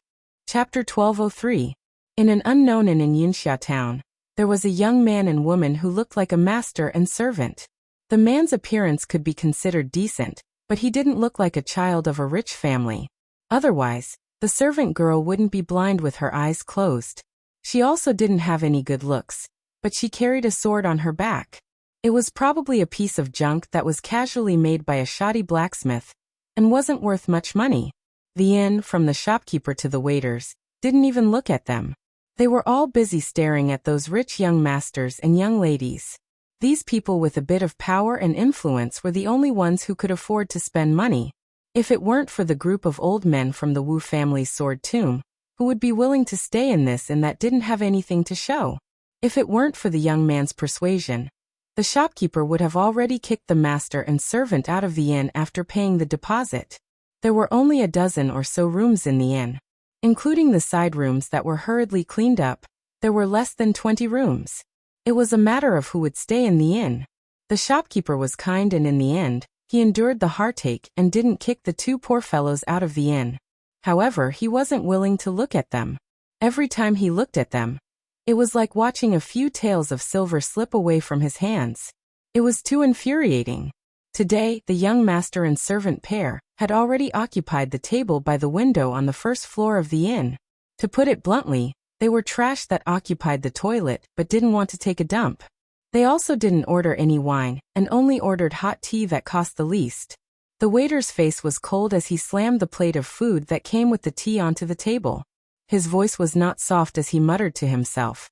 Chapter 1203. In an unknown inn in Yinxia town, there was a young man and woman who looked like a master and servant. The man's appearance could be considered decent, but he didn't look like a child of a rich family. Otherwise, the servant girl wouldn't be blind with her eyes closed. She also didn't have any good looks, but she carried a sword on her back. It was probably a piece of junk that was casually made by a shoddy blacksmith, and wasn't worth much money. The inn, from the shopkeeper to the waiters, didn't even look at them. They were all busy staring at those rich young masters and young ladies. These people with a bit of power and influence were the only ones who could afford to spend money. If it weren't for the group of old men from the Wu family's sword tomb, who would be willing to stay in this inn that didn't have anything to show. If it weren't for the young man's persuasion, the shopkeeper would have already kicked the master and servant out of the inn after paying the deposit. There were only a dozen or so rooms in the inn. Including the side rooms that were hurriedly cleaned up, there were less than 20 rooms. It was a matter of who would stay in the inn. The shopkeeper was kind, and in the end, he endured the heartache and didn't kick the two poor fellows out of the inn. However, he wasn't willing to look at them. Every time he looked at them, it was like watching a few taels of silver slip away from his hands. It was too infuriating. Today, the young master and servant pair had already occupied the table by the window on the first floor of the inn. To put it bluntly, they were trash that occupied the toilet but didn't want to take a dump. They also didn't order any wine, and only ordered hot tea that cost the least. The waiter's face was cold as he slammed the plate of food that came with the tea onto the table. His voice was not soft as he muttered to himself,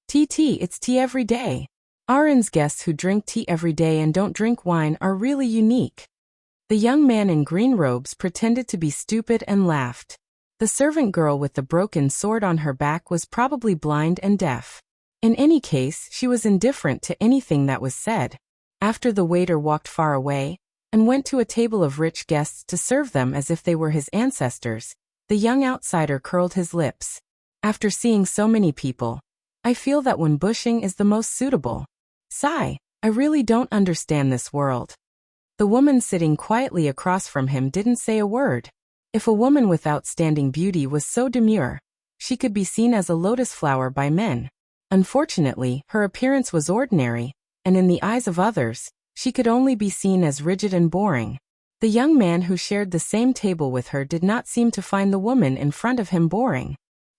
"Tea, it's tea every day. Our inn's guests who drink tea every day and don't drink wine are really unique." The young man in green robes pretended to be stupid and laughed. The servant girl with the broken sword on her back was probably blind and deaf. In any case, she was indifferent to anything that was said. After the waiter walked far away, and went to a table of rich guests to serve them as if they were his ancestors, the young outsider curled his lips. After seeing so many people, I feel that when bushing is the most suitable. Sigh, I really don't understand this world. The woman sitting quietly across from him didn't say a word. If a woman with outstanding beauty was so demure, she could be seen as a lotus flower by men. Unfortunately, her appearance was ordinary, and in the eyes of others, she could only be seen as rigid and boring. The young man who shared the same table with her did not seem to find the woman in front of him boring.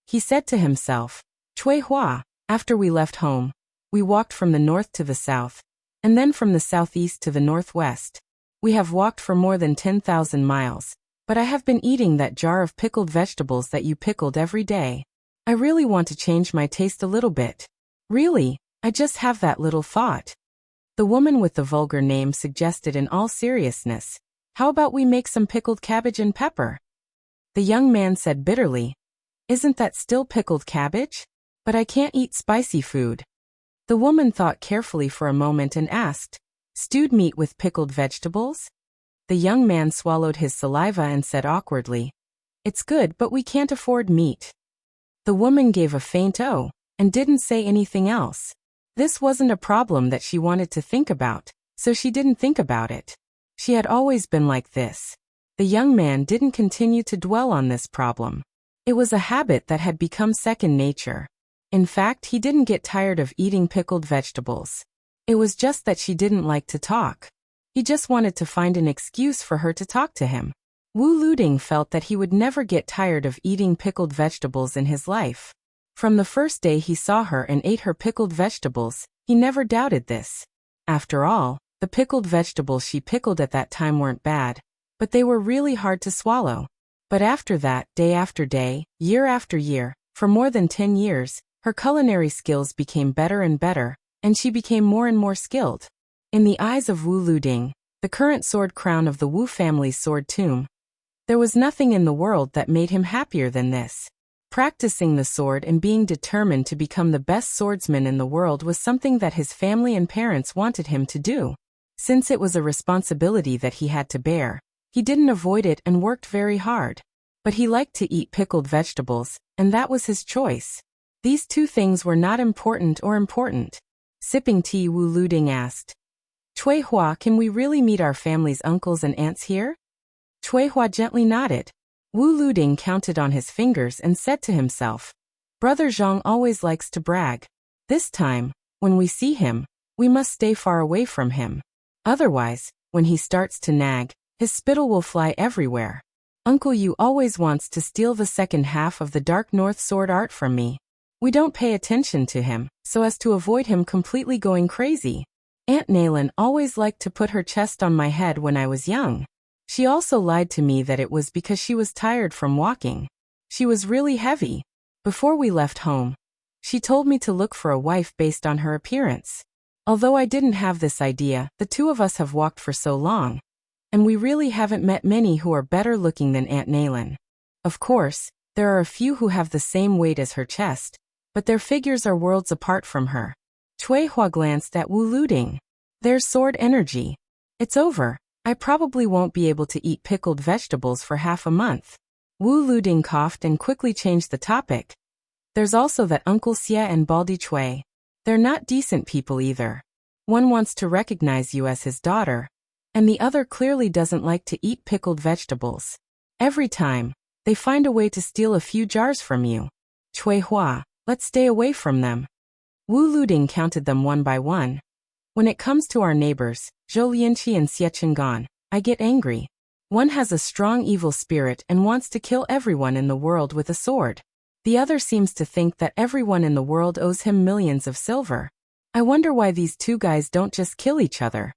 He said to himself, "Cui Hua, after we left home, we walked from the north to the south, and then from the southeast to the northwest. We have walked for more than 10,000 miles, but I have been eating that jar of pickled vegetables that you pickled every day. I really want to change my taste a little bit. Really, I just have that little thought." The woman with the vulgar name suggested in all seriousness, "How about we make some pickled cabbage and pepper?" The young man said bitterly, "Isn't that still pickled cabbage? But I can't eat spicy food." The woman thought carefully for a moment and asked, "Stewed meat with pickled vegetables?" The young man swallowed his saliva and said awkwardly, "It's good, but we can't afford meat." The woman gave a faint "oh," and didn't say anything else. This wasn't a problem that she wanted to think about, so she didn't think about it. She had always been like this. The young man didn't continue to dwell on this problem. It was a habit that had become second nature. In fact, he didn't get tired of eating pickled vegetables. It was just that she didn't like to talk. He just wanted to find an excuse for her to talk to him. Wu Luding felt that he would never get tired of eating pickled vegetables in his life. From the first day he saw her and ate her pickled vegetables, he never doubted this. After all, the pickled vegetables she pickled at that time weren't bad, but they were really hard to swallow. But after that, day after day, year after year, for more than 10 years, her culinary skills became better and better, and she became more and more skilled. In the eyes of Wu Luding, the current sword crown of the Wu family's sword tomb, there was nothing in the world that made him happier than this. Practicing the sword and being determined to become the best swordsman in the world was something that his family and parents wanted him to do. Since it was a responsibility that he had to bear, he didn't avoid it and worked very hard. But he liked to eat pickled vegetables, and that was his choice. These two things were not important or important. Sipping tea, Wu Luding asked, "Cui Hua, can we really meet our family's uncles and aunts here?" Cui Hua gently nodded. Wu Luding counted on his fingers and said to himself, "Brother Zhang always likes to brag. This time, when we see him, we must stay far away from him. Otherwise, when he starts to nag, his spittle will fly everywhere. Uncle Yu always wants to steal the second half of the Dark North sword art from me. We don't pay attention to him, so as to avoid him completely going crazy. Aunt Nalan always liked to put her chest on my head when I was young. She also lied to me that it was because she was tired from walking. She was really heavy. Before we left home, she told me to look for a wife based on her appearance. Although I didn't have this idea, the two of us have walked for so long, and we really haven't met many who are better looking than Aunt Nalan. Of course, there are a few who have the same weight as her chest, but their figures are worlds apart from her." Cui Hua glanced at Wu Luding. "There's sword energy. It's over. I probably won't be able to eat pickled vegetables for half a month." Wu Luding coughed and quickly changed the topic. "There's also that Uncle Xie and Baldi Cui. They're not decent people either. One wants to recognize you as his daughter, and the other clearly doesn't like to eat pickled vegetables. Every time, they find a way to steal a few jars from you. Cui Hua, let's stay away from them." Wu Luding counted them one by one. "When it comes to our neighbors, Zhou Lianqi and Xie Qinggan, I get angry. One has a strong evil spirit and wants to kill everyone in the world with a sword. The other seems to think that everyone in the world owes him millions of silver. I wonder why these two guys don't just kill each other.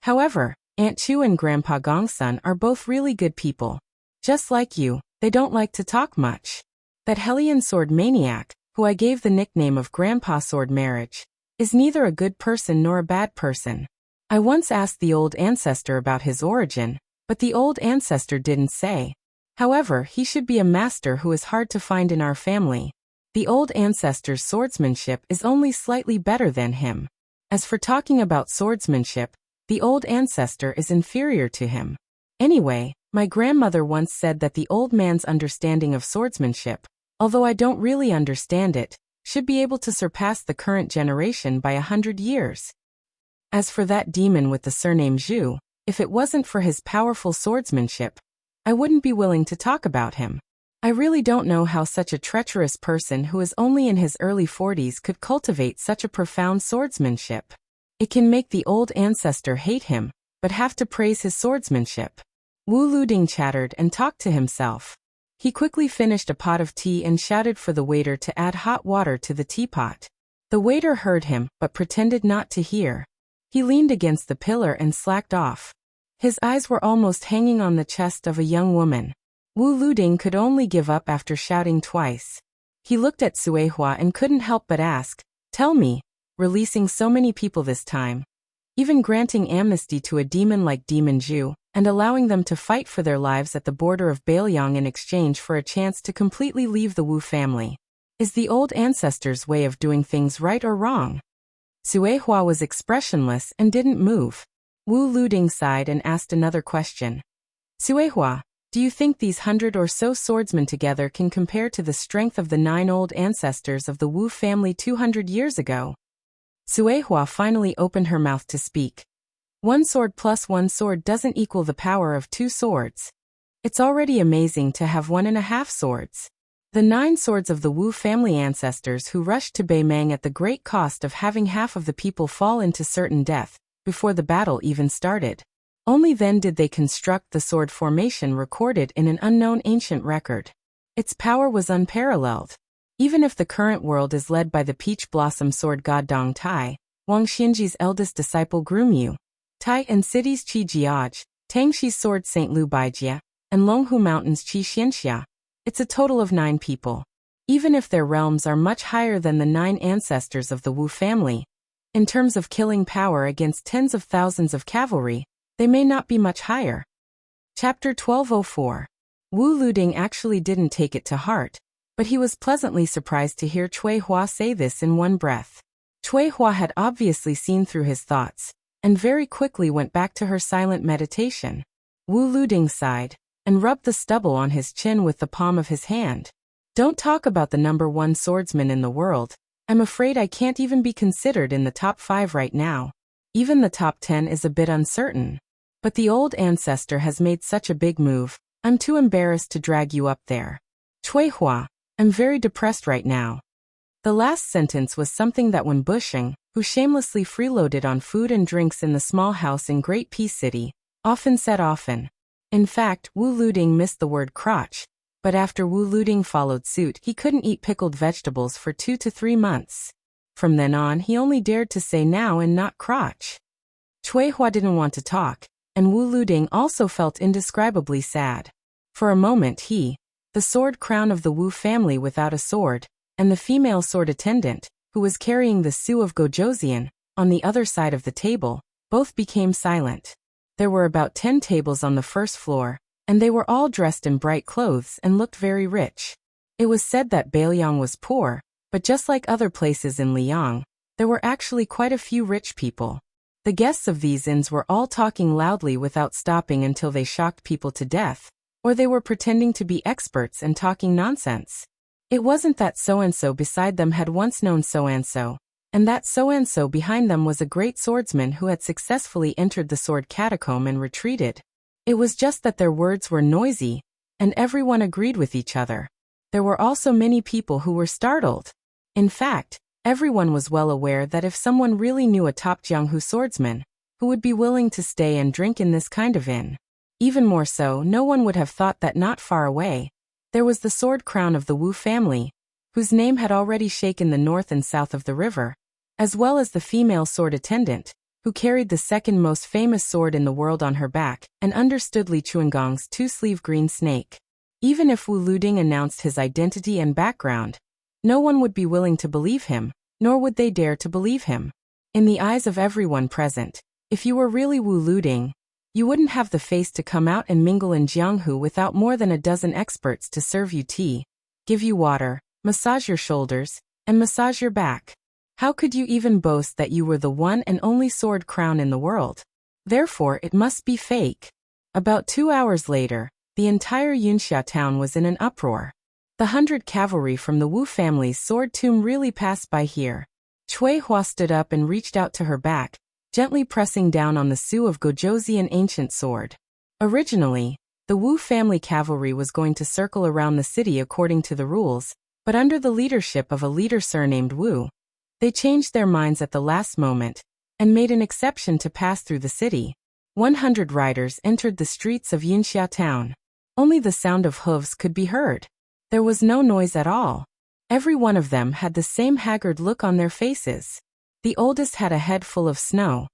However, Aunt Chu and Grandpa Gongsun are both really good people. Just like you, they don't like to talk much. That Hellion sword maniac, who I gave the nickname of Grandpa Sword Marriage, is neither a good person nor a bad person. I once asked the old ancestor about his origin, but the old ancestor didn't say. However, he should be a master who is hard to find in our family. The old ancestor's swordsmanship is only slightly better than him. As for talking about swordsmanship, the old ancestor is inferior to him. Anyway, my grandmother once said that the old man's understanding of swordsmanship, although I don't really understand it, should be able to surpass the current generation by 100 years. As for that demon with the surname Zhu, if it wasn't for his powerful swordsmanship, I wouldn't be willing to talk about him. I really don't know how such a treacherous person who is only in his early 40s could cultivate such a profound swordsmanship. It can make the old ancestor hate him, but have to praise his swordsmanship." Wu Luding chattered and talked to himself. He quickly finished a pot of tea and shouted for the waiter to add hot water to the teapot. The waiter heard him, but pretended not to hear. He leaned against the pillar and slacked off. His eyes were almost hanging on the chest of a young woman. Wu Luding could only give up after shouting twice. He looked at Cui Hua and couldn't help but ask, "Tell me, releasing so many people this time, even granting amnesty to a demon like Demon Zhu, and allowing them to fight for their lives at the border of Bailiang in exchange for a chance to completely leave the Wu family, is the old ancestors' way of doing things right or wrong?" Cui Hua was expressionless and didn't move. Wu Luding sighed and asked another question. "Cui Hua, do you think these 100 or so swordsmen together can compare to the strength of the 9 old ancestors of the Wu family 200 years ago?" Cui Hua finally opened her mouth to speak. "One sword plus one sword doesn't equal the power of 2 swords. It's already amazing to have 1.5 swords. The 9 swords of the Wu family ancestors who rushed to Beimang at the great cost of having half of the people fall into certain death, before the battle even started. Only then did they construct the sword formation recorded in an unknown ancient record. Its power was unparalleled. Even if the current world is led by the peach blossom sword god Dong Tai, Wang Xianji's eldest disciple Grumyu, Tai and cities Qi Jiaj, Tangxi's sword Saint Lu Baijia, and Longhu Mountains Qi Xianxia, it's a total of 9 people. Even if their realms are much higher than the 9 ancestors of the Wu family, in terms of killing power against tens of thousands of cavalry, they may not be much higher. Chapter 1204. Wu Luding actually didn't take it to heart, but he was pleasantly surprised to hear Cui Hua say this in one breath. Cui Hua had obviously seen through his thoughts, and very quickly went back to her silent meditation. Wu Luding sighed, and rubbed the stubble on his chin with the palm of his hand. Don't talk about the number 1 swordsman in the world. I'm afraid I can't even be considered in the top 5 right now. Even the top 10 is a bit uncertain. But the old ancestor has made such a big move, I'm too embarrassed to drag you up there. Cui Hua, I'm very depressed right now. The last sentence was something that Wen Bushing, who shamelessly freeloaded on food and drinks in the small house in Great Peace City, often said often. In fact, Wu Luding missed the word crotch, but after Wu Luding followed suit, he couldn't eat pickled vegetables for 2 to 3 months. From then on, he only dared to say now and not crotch. Cui Hua didn't want to talk, and Wu Luding also felt indescribably sad. For a moment he, the sword crown of the Wu family without a sword, and the female sword attendant, who was carrying the Su of Gojoseon, on the other side of the table, both became silent. There were about 10 tables on the first floor, and they were all dressed in bright clothes and looked very rich. It was said that Bailiang was poor, but just like other places in Liang, there were actually quite a few rich people. The guests of these inns were all talking loudly without stopping until they shocked people to death, or they were pretending to be experts and talking nonsense. It wasn't that so-and-so beside them had once known so-and-so, and that so-and-so behind them was a great swordsman who had successfully entered the sword catacomb and retreated. It was just that their words were noisy, and everyone agreed with each other. There were also many people who were startled. In fact, everyone was well aware that if someone really knew a top Jianghu swordsman, who would be willing to stay and drink in this kind of inn. Even more so, no one would have thought that not far away, there was the sword crown of the Wu family, whose name had already shaken the north and south of the river, as well as the female sword attendant, who carried the second most famous sword in the world on her back, and understood Li Chuangong's 2-sleeve green snake. Even if Wu Luding announced his identity and background, no one would be willing to believe him, nor would they dare to believe him. In the eyes of everyone present, if you were really Wu Luding, you wouldn't have the face to come out and mingle in Jianghu without more than a dozen experts to serve you tea, give you water, massage your shoulders, and massage your back. How could you even boast that you were the one and only sword crown in the world? Therefore, it must be fake. About 2 hours later, the entire Yunxia town was in an uproar. The 100 cavalry from the Wu family's sword tomb really passed by here. Cui Hua stood up and reached out to her back, gently pressing down on the Su of Gojoseon ancient sword. Originally, the Wu family cavalry was going to circle around the city according to the rules, but under the leadership of a leader surnamed Wu, they changed their minds at the last moment, and made an exception to pass through the city. 100 riders entered the streets of Yunxia town. Only the sound of hooves could be heard. There was no noise at all. Every one of them had the same haggard look on their faces. The oldest had a head full of snow,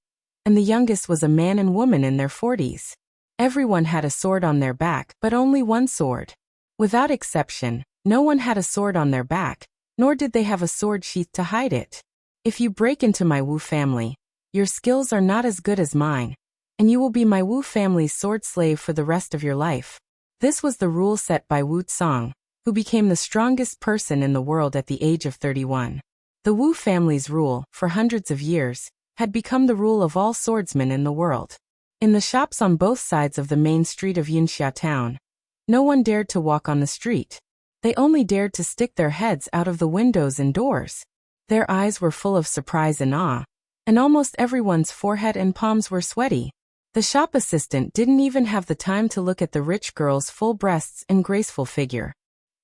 and the youngest was a man and woman in their 40s. Everyone had a sword on their back, but only one sword. Without exception, no one had a sword on their back, nor did they have a sword sheath to hide it. If you break into my Wu family, your skills are not as good as mine, and you will be my Wu family's sword slave for the rest of your life. This was the rule set by Wu Tsang, who became the strongest person in the world at the age of 31. The Wu family's rule, for hundreds of years, had become the rule of all swordsmen in the world. In the shops on both sides of the main street of Yunxia town, no one dared to walk on the street. They only dared to stick their heads out of the windows and doors. Their eyes were full of surprise and awe, and almost everyone's forehead and palms were sweaty. The shop assistant didn't even have the time to look at the rich girl's full breasts and graceful figure.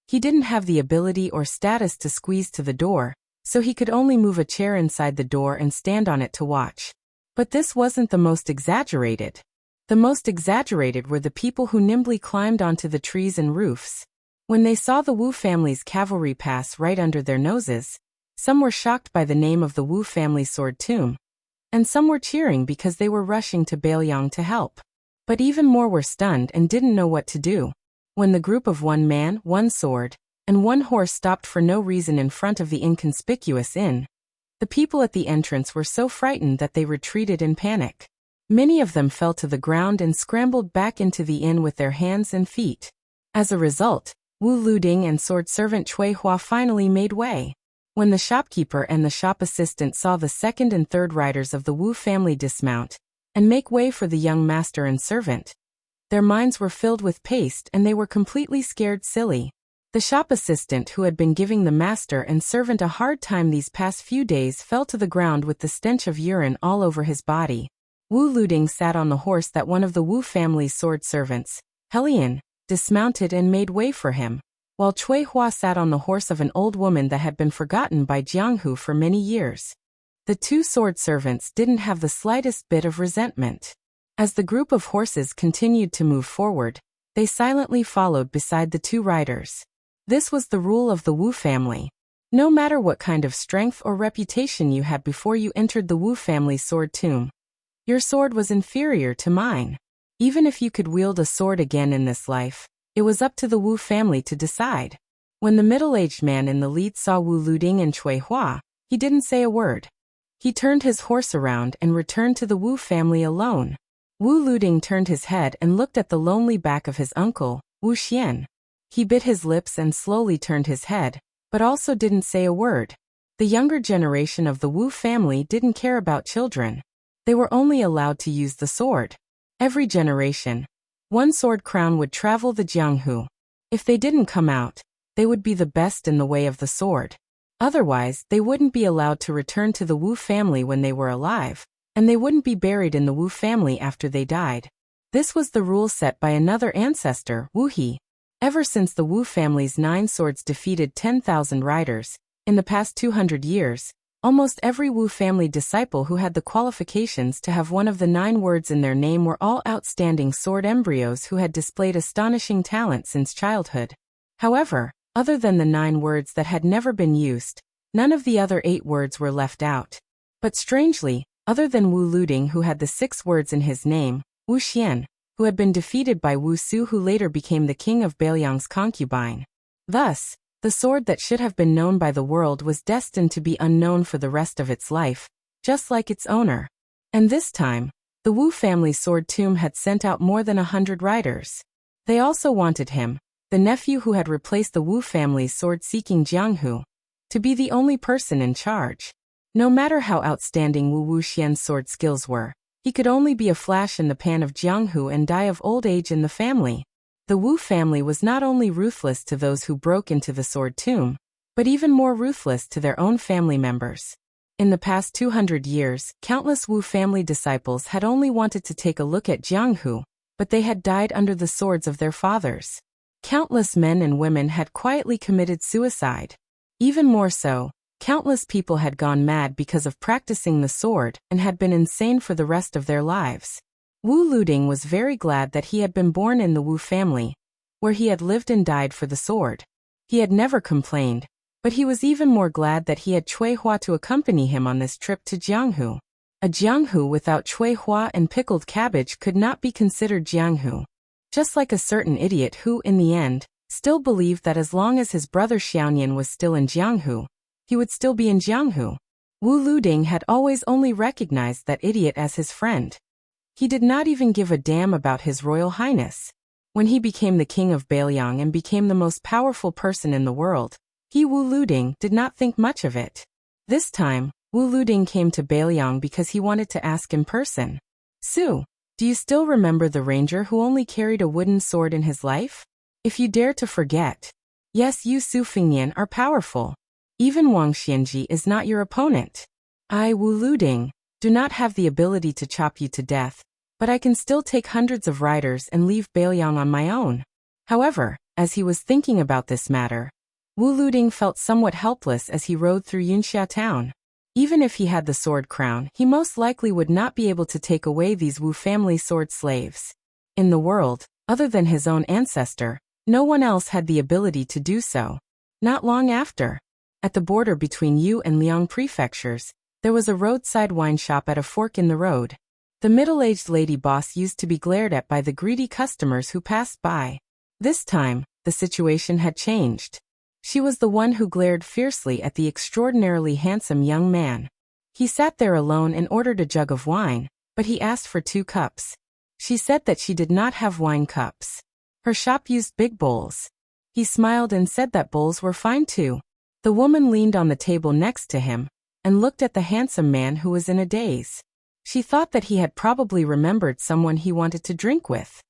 He didn't have the ability or status to squeeze to the door, so he could only move a chair inside the door and stand on it to watch. But this wasn't the most exaggerated. The most exaggerated were the people who nimbly climbed onto the trees and roofs. When they saw the Wu family's cavalry pass right under their noses, some were shocked by the name of the Wu family sword tomb, and some were cheering because they were rushing to Bailiang to help. But even more were stunned and didn't know what to do. When the group of one man, one sword, and one horse stopped for no reason in front of the inconspicuous inn, the people at the entrance were so frightened that they retreated in panic. Many of them fell to the ground and scrambled back into the inn with their hands and feet. As a result, Wu Luding and sword servant Cui Hua finally made way. When the shopkeeper and the shop assistant saw the second and third riders of the Wu family dismount and make way for the young master and servant, their minds were filled with paste and they were completely scared silly. The shop assistant who had been giving the master and servant a hard time these past few days fell to the ground with the stench of urine all over his body. Wu Luding sat on the horse that one of the Wu family's sword servants, Helian, dismounted and made way for him, while Cui Hua sat on the horse of an old woman that had been forgotten by Jianghu for many years. The two sword servants didn't have the slightest bit of resentment. As the group of horses continued to move forward, they silently followed beside the two riders. This was the rule of the Wu family. No matter what kind of strength or reputation you had before you entered the Wu family sword tomb, your sword was inferior to mine. Even if you could wield a sword again in this life, it was up to the Wu family to decide. When the middle-aged man in the lead saw Wu Luding and Cui Hua, he didn't say a word. He turned his horse around and returned to the Wu family alone. Wu Luding turned his head and looked at the lonely back of his uncle, Wu Xian. He bit his lips and slowly turned his head, but also didn't say a word. The younger generation of the Wu family didn't care about children. They were only allowed to use the sword. Every generation, one sword crown would travel the Jianghu. If they didn't come out, they would be the best in the way of the sword. Otherwise, they wouldn't be allowed to return to the Wu family when they were alive, and they wouldn't be buried in the Wu family after they died. This was the rule set by another ancestor, Wu He. Ever since the Wu family's 9 swords defeated 10,000 riders, in the past 200 years, almost every Wu family disciple who had the qualifications to have one of the 9 words in their name were all outstanding sword embryos who had displayed astonishing talent since childhood. However, other than the 9 words that had never been used, none of the other 8 words were left out. But strangely, other than Wu Luding who had the 6 words in his name, Wu Xian, who had been defeated by Wu Su who later became the king of Bailiang's concubine. Thus, the sword that should have been known by the world was destined to be unknown for the rest of its life, just like its owner. And this time, the Wu family sword tomb had sent out more than 100 riders. They also wanted him, the nephew who had replaced the Wu family's sword-seeking Jianghu, to be the only person in charge. No matter how outstanding Wu Wuxian's sword skills were, he could only be a flash in the pan of Jianghu and die of old age in the family. The Wu family was not only ruthless to those who broke into the sword tomb, but even more ruthless to their own family members. In the past 200 years, countless Wu family disciples had only wanted to take a look at Jianghu, but they had died under the swords of their fathers. Countless men and women had quietly committed suicide. Even more so, countless people had gone mad because of practicing the sword and had been insane for the rest of their lives. Wu Luding was very glad that he had been born in the Wu family, where he had lived and died for the sword. He had never complained, but he was even more glad that he had Cui Hua to accompany him on this trip to Jianghu. A Jianghu without Cui Hua and pickled cabbage could not be considered Jianghu. Just like a certain idiot who, in the end, still believed that as long as his brother Xiaonian was still in Jianghu, he would still be in Jianghu. Wu Luding had always only recognized that idiot as his friend. He did not even give a damn about his royal highness. When he became the king of Bailiang and became the most powerful person in the world, he Wu Luding did not think much of it. This time, Wu Luding came to Bailiang because he wanted to ask in person, "Su, do you still remember the ranger who only carried a wooden sword in his life? If you dare to forget. Yes, you Su Fingnian are powerful. Even Wang Xianji is not your opponent. I, Wu Luding, do not have the ability to chop you to death, but I can still take hundreds of riders and leave Bailiang on my own." However, as he was thinking about this matter, Wu Luding felt somewhat helpless as he rode through Yunxia town. Even if he had the sword crown, he most likely would not be able to take away these Wu family sword slaves. In the world, other than his own ancestor, No one else had the ability to do so. Not long after, at the border between Yu and Liang prefectures, there was a roadside wine shop at a fork in the road. The middle-aged lady boss used to be glared at by the greedy customers who passed by. This time, the situation had changed. She was the one who glared fiercely at the extraordinarily handsome young man. He sat there alone and ordered a jug of wine, but he asked for 2 cups. She said that she did not have wine cups. Her shop used big bowls. He smiled and said that bowls were fine too. The woman leaned on the table next to him and looked at the handsome man who was in a daze. She thought that he had probably remembered someone he wanted to drink with.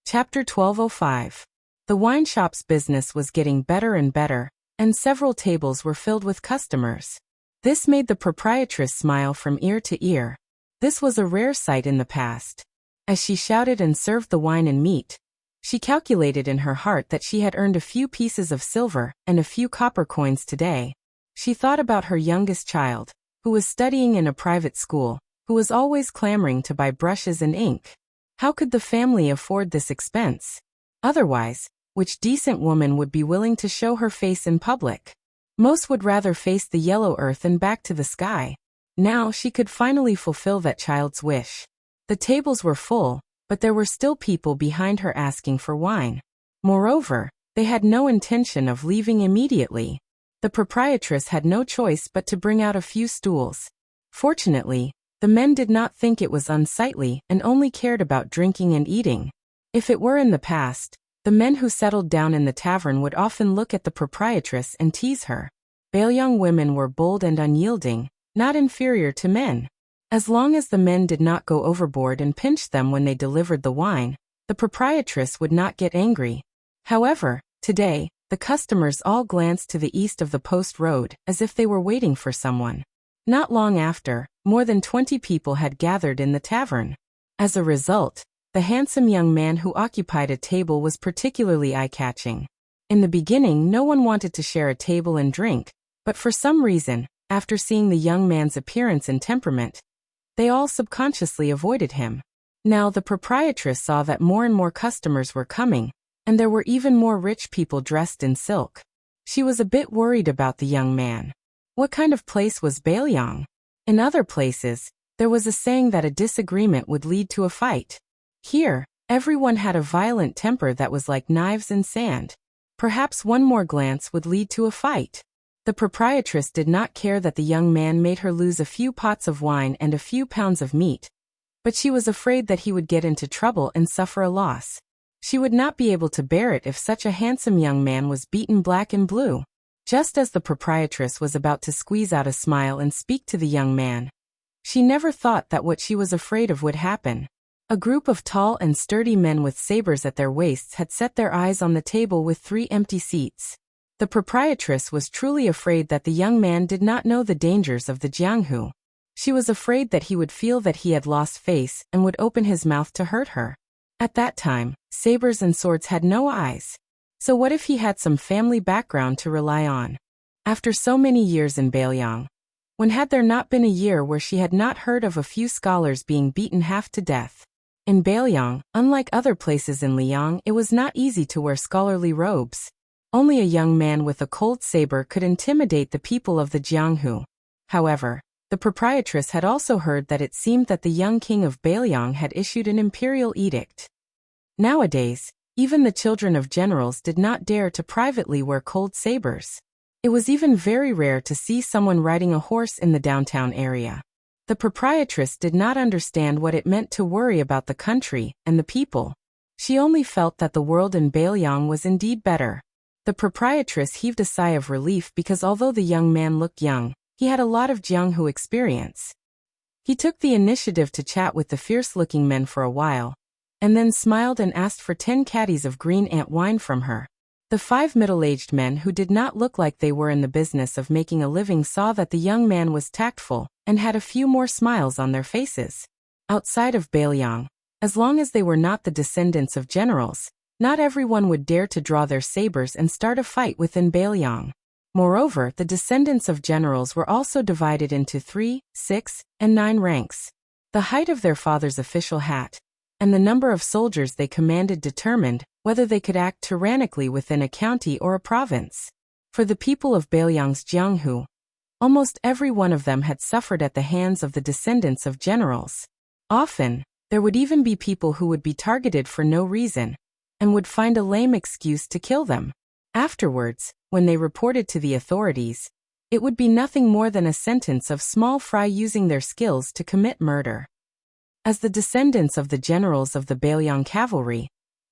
Chapter 1205. The wine shop's business was getting better and better, and several tables were filled with customers. This made the proprietress smile from ear to ear. This was a rare sight in the past. As she shouted and served the wine and meat, she calculated in her heart that she had earned a few pieces of silver and a few copper coins today. She thought about her youngest child, who was studying in a private school, who was always clamoring to buy brushes and ink. How could the family afford this expense? Otherwise, which decent woman would be willing to show her face in public? Most would rather face the yellow earth and back to the sky. Now she could finally fulfill that child's wish. The tables were full, but there were still people behind her asking for wine. Moreover, they had no intention of leaving immediately. The proprietress had no choice but to bring out a few stools. Fortunately, the men did not think it was unsightly and only cared about drinking and eating. If it were in the past, the men who settled down in the tavern would often look at the proprietress and tease her. Baelyang women were bold and unyielding, not inferior to men. As long as the men did not go overboard and pinch them when they delivered the wine, the proprietress would not get angry. However, today, the customers all glanced to the east of the post road as if they were waiting for someone. Not long after, more than 20 people had gathered in the tavern. As a result, the handsome young man who occupied a table was particularly eye-catching. In the beginning, no one wanted to share a table and drink, but for some reason, after seeing the young man's appearance and temperament, they all subconsciously avoided him. Now the proprietress saw that more and more customers were coming, and there were even more rich people dressed in silk. She was a bit worried about the young man. What kind of place was Baelyang? In other places, there was a saying that a disagreement would lead to a fight. Here, everyone had a violent temper that was like knives and sand. Perhaps one more glance would lead to a fight. The proprietress did not care that the young man made her lose a few pots of wine and a few pounds of meat, but she was afraid that he would get into trouble and suffer a loss. She would not be able to bear it if such a handsome young man was beaten black and blue. Just as the proprietress was about to squeeze out a smile and speak to the young man, she never thought that what she was afraid of would happen. A group of tall and sturdy men with sabers at their waists had set their eyes on the table with 3 empty seats. The proprietress was truly afraid that the young man did not know the dangers of the Jianghu. She was afraid that he would feel that he had lost face and would open his mouth to hurt her. At that time, sabers and swords had no eyes. So what if he had some family background to rely on? After so many years in Baelyang, when had there not been a year where she had not heard of a few scholars being beaten half to death? In Baelyang, unlike other places in Liang, it was not easy to wear scholarly robes. Only a young man with a cold saber could intimidate the people of the Jianghu. However, the proprietress had also heard that it seemed that the young king of Baelyang had issued an imperial edict. Nowadays, even the children of generals did not dare to privately wear cold sabers. It was even very rare to see someone riding a horse in the downtown area. The proprietress did not understand what it meant to worry about the country and the people. She only felt that the world in Baelyang was indeed better. The proprietress heaved a sigh of relief because although the young man looked young, he had a lot of Jianghu experience. He took the initiative to chat with the fierce-looking men for a while, and then smiled and asked for 10 caddies of green ant wine from her. The 5 middle-aged men who did not look like they were in the business of making a living saw that the young man was tactful and had a few more smiles on their faces. Outside of Baelyang, as long as they were not the descendants of generals, not everyone would dare to draw their sabers and start a fight within Baelyang. Moreover, the descendants of generals were also divided into 3, 6, and 9 ranks. The height of their father's official hat, and the number of soldiers they commanded determined whether they could act tyrannically within a county or a province. For the people of Bailiang's Jianghu, almost every one of them had suffered at the hands of the descendants of generals. Often, there would even be people who would be targeted for no reason, and would find a lame excuse to kill them. Afterwards, when they reported to the authorities, it would be nothing more than a sentence of small fry using their skills to commit murder. As the descendants of the generals of the Bailiang cavalry,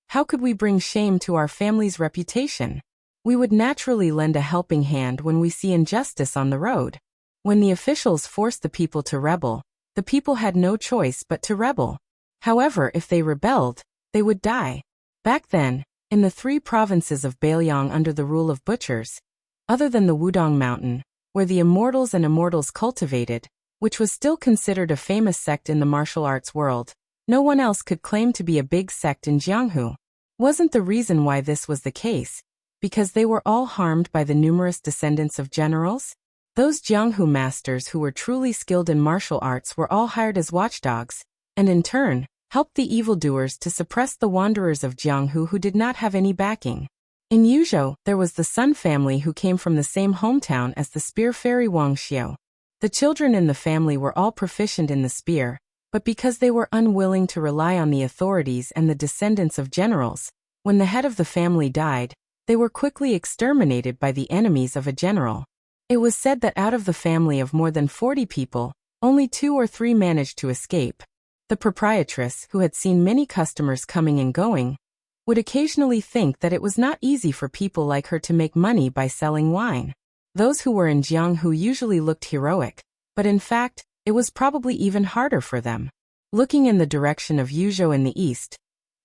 how could we bring shame to our family's reputation? We would naturally lend a helping hand when we see injustice on the road. When the officials forced the people to rebel, the people had no choice but to rebel. However, if they rebelled, they would die. Back then, in the 3 provinces of Bailiang under the rule of butchers, other than the Wudong Mountain, where the immortals and immortals cultivated, which was still considered a famous sect in the martial arts world, no one else could claim to be a big sect in Jianghu. Wasn't the reason why this was the case because they were all harmed by the numerous descendants of generals? Those Jianghu masters who were truly skilled in martial arts were all hired as watchdogs, and in turn, helped the evildoers to suppress the wanderers of Jianghu who did not have any backing. In Yuzhou, there was the Sun family who came from the same hometown as the spear fairy Wang Xiu. The children in the family were all proficient in the spear, but because they were unwilling to rely on the authorities and the descendants of generals, when the head of the family died, they were quickly exterminated by the enemies of a general. It was said that out of the family of more than 40 people, only 2 or 3 managed to escape. The proprietress, who had seen many customers coming and going, would occasionally think that it was not easy for people like her to make money by selling wine. Those who were in Jianghu usually looked heroic, but in fact, it was probably even harder for them. Looking in the direction of Yuzhou in the east,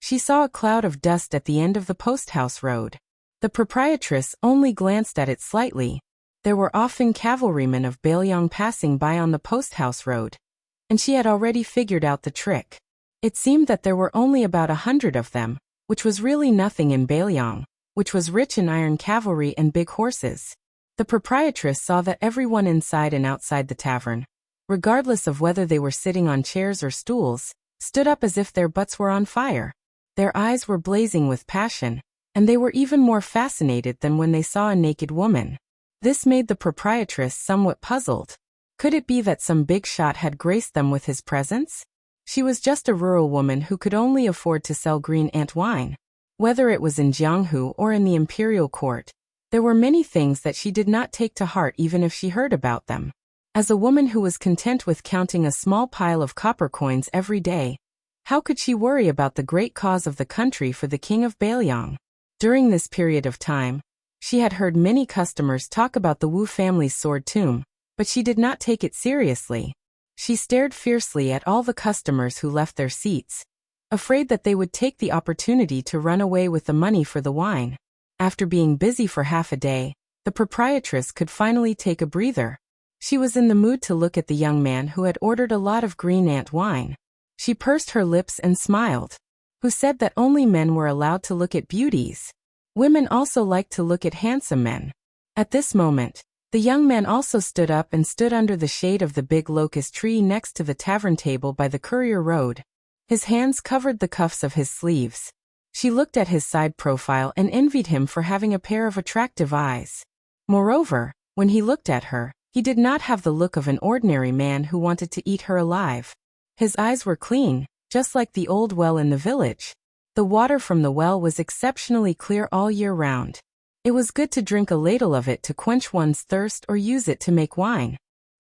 she saw a cloud of dust at the end of the post-house road. The proprietress only glanced at it slightly. There were often cavalrymen of Bailiang passing by on the post-house road, and she had already figured out the trick. It seemed that there were only about 100 of them, which was really nothing in Bailiang, which was rich in iron cavalry and big horses. The proprietress saw that everyone inside and outside the tavern, regardless of whether they were sitting on chairs or stools, stood up as if their butts were on fire. Their eyes were blazing with passion, and they were even more fascinated than when they saw a naked woman. This made the proprietress somewhat puzzled. Could it be that some big shot had graced them with his presence? She was just a rural woman who could only afford to sell green ant wine. Whether it was in Jianghu or in the imperial court, there were many things that she did not take to heart even if she heard about them. As a woman who was content with counting a small pile of copper coins every day, how could she worry about the great cause of the country for the king of Bailiang? During this period of time, she had heard many customers talk about the Wu family's sword tomb, but she did not take it seriously. She stared fiercely at all the customers who left their seats, afraid that they would take the opportunity to run away with the money for the wine. After being busy for half a day, the proprietress could finally take a breather. She was in the mood to look at the young man who had ordered a lot of green ant wine. She pursed her lips and smiled. Who said that only men were allowed to look at beauties? Women also liked to look at handsome men. At this moment, the young man also stood up and stood under the shade of the big locust tree next to the tavern table by the courier road. His hands covered the cuffs of his sleeves. She looked at his side profile and envied him for having a pair of attractive eyes. Moreover, when he looked at her, he did not have the look of an ordinary man who wanted to eat her alive. His eyes were clean, just like the old well in the village. The water from the well was exceptionally clear all year round. It was good to drink a ladle of it to quench one's thirst or use it to make wine.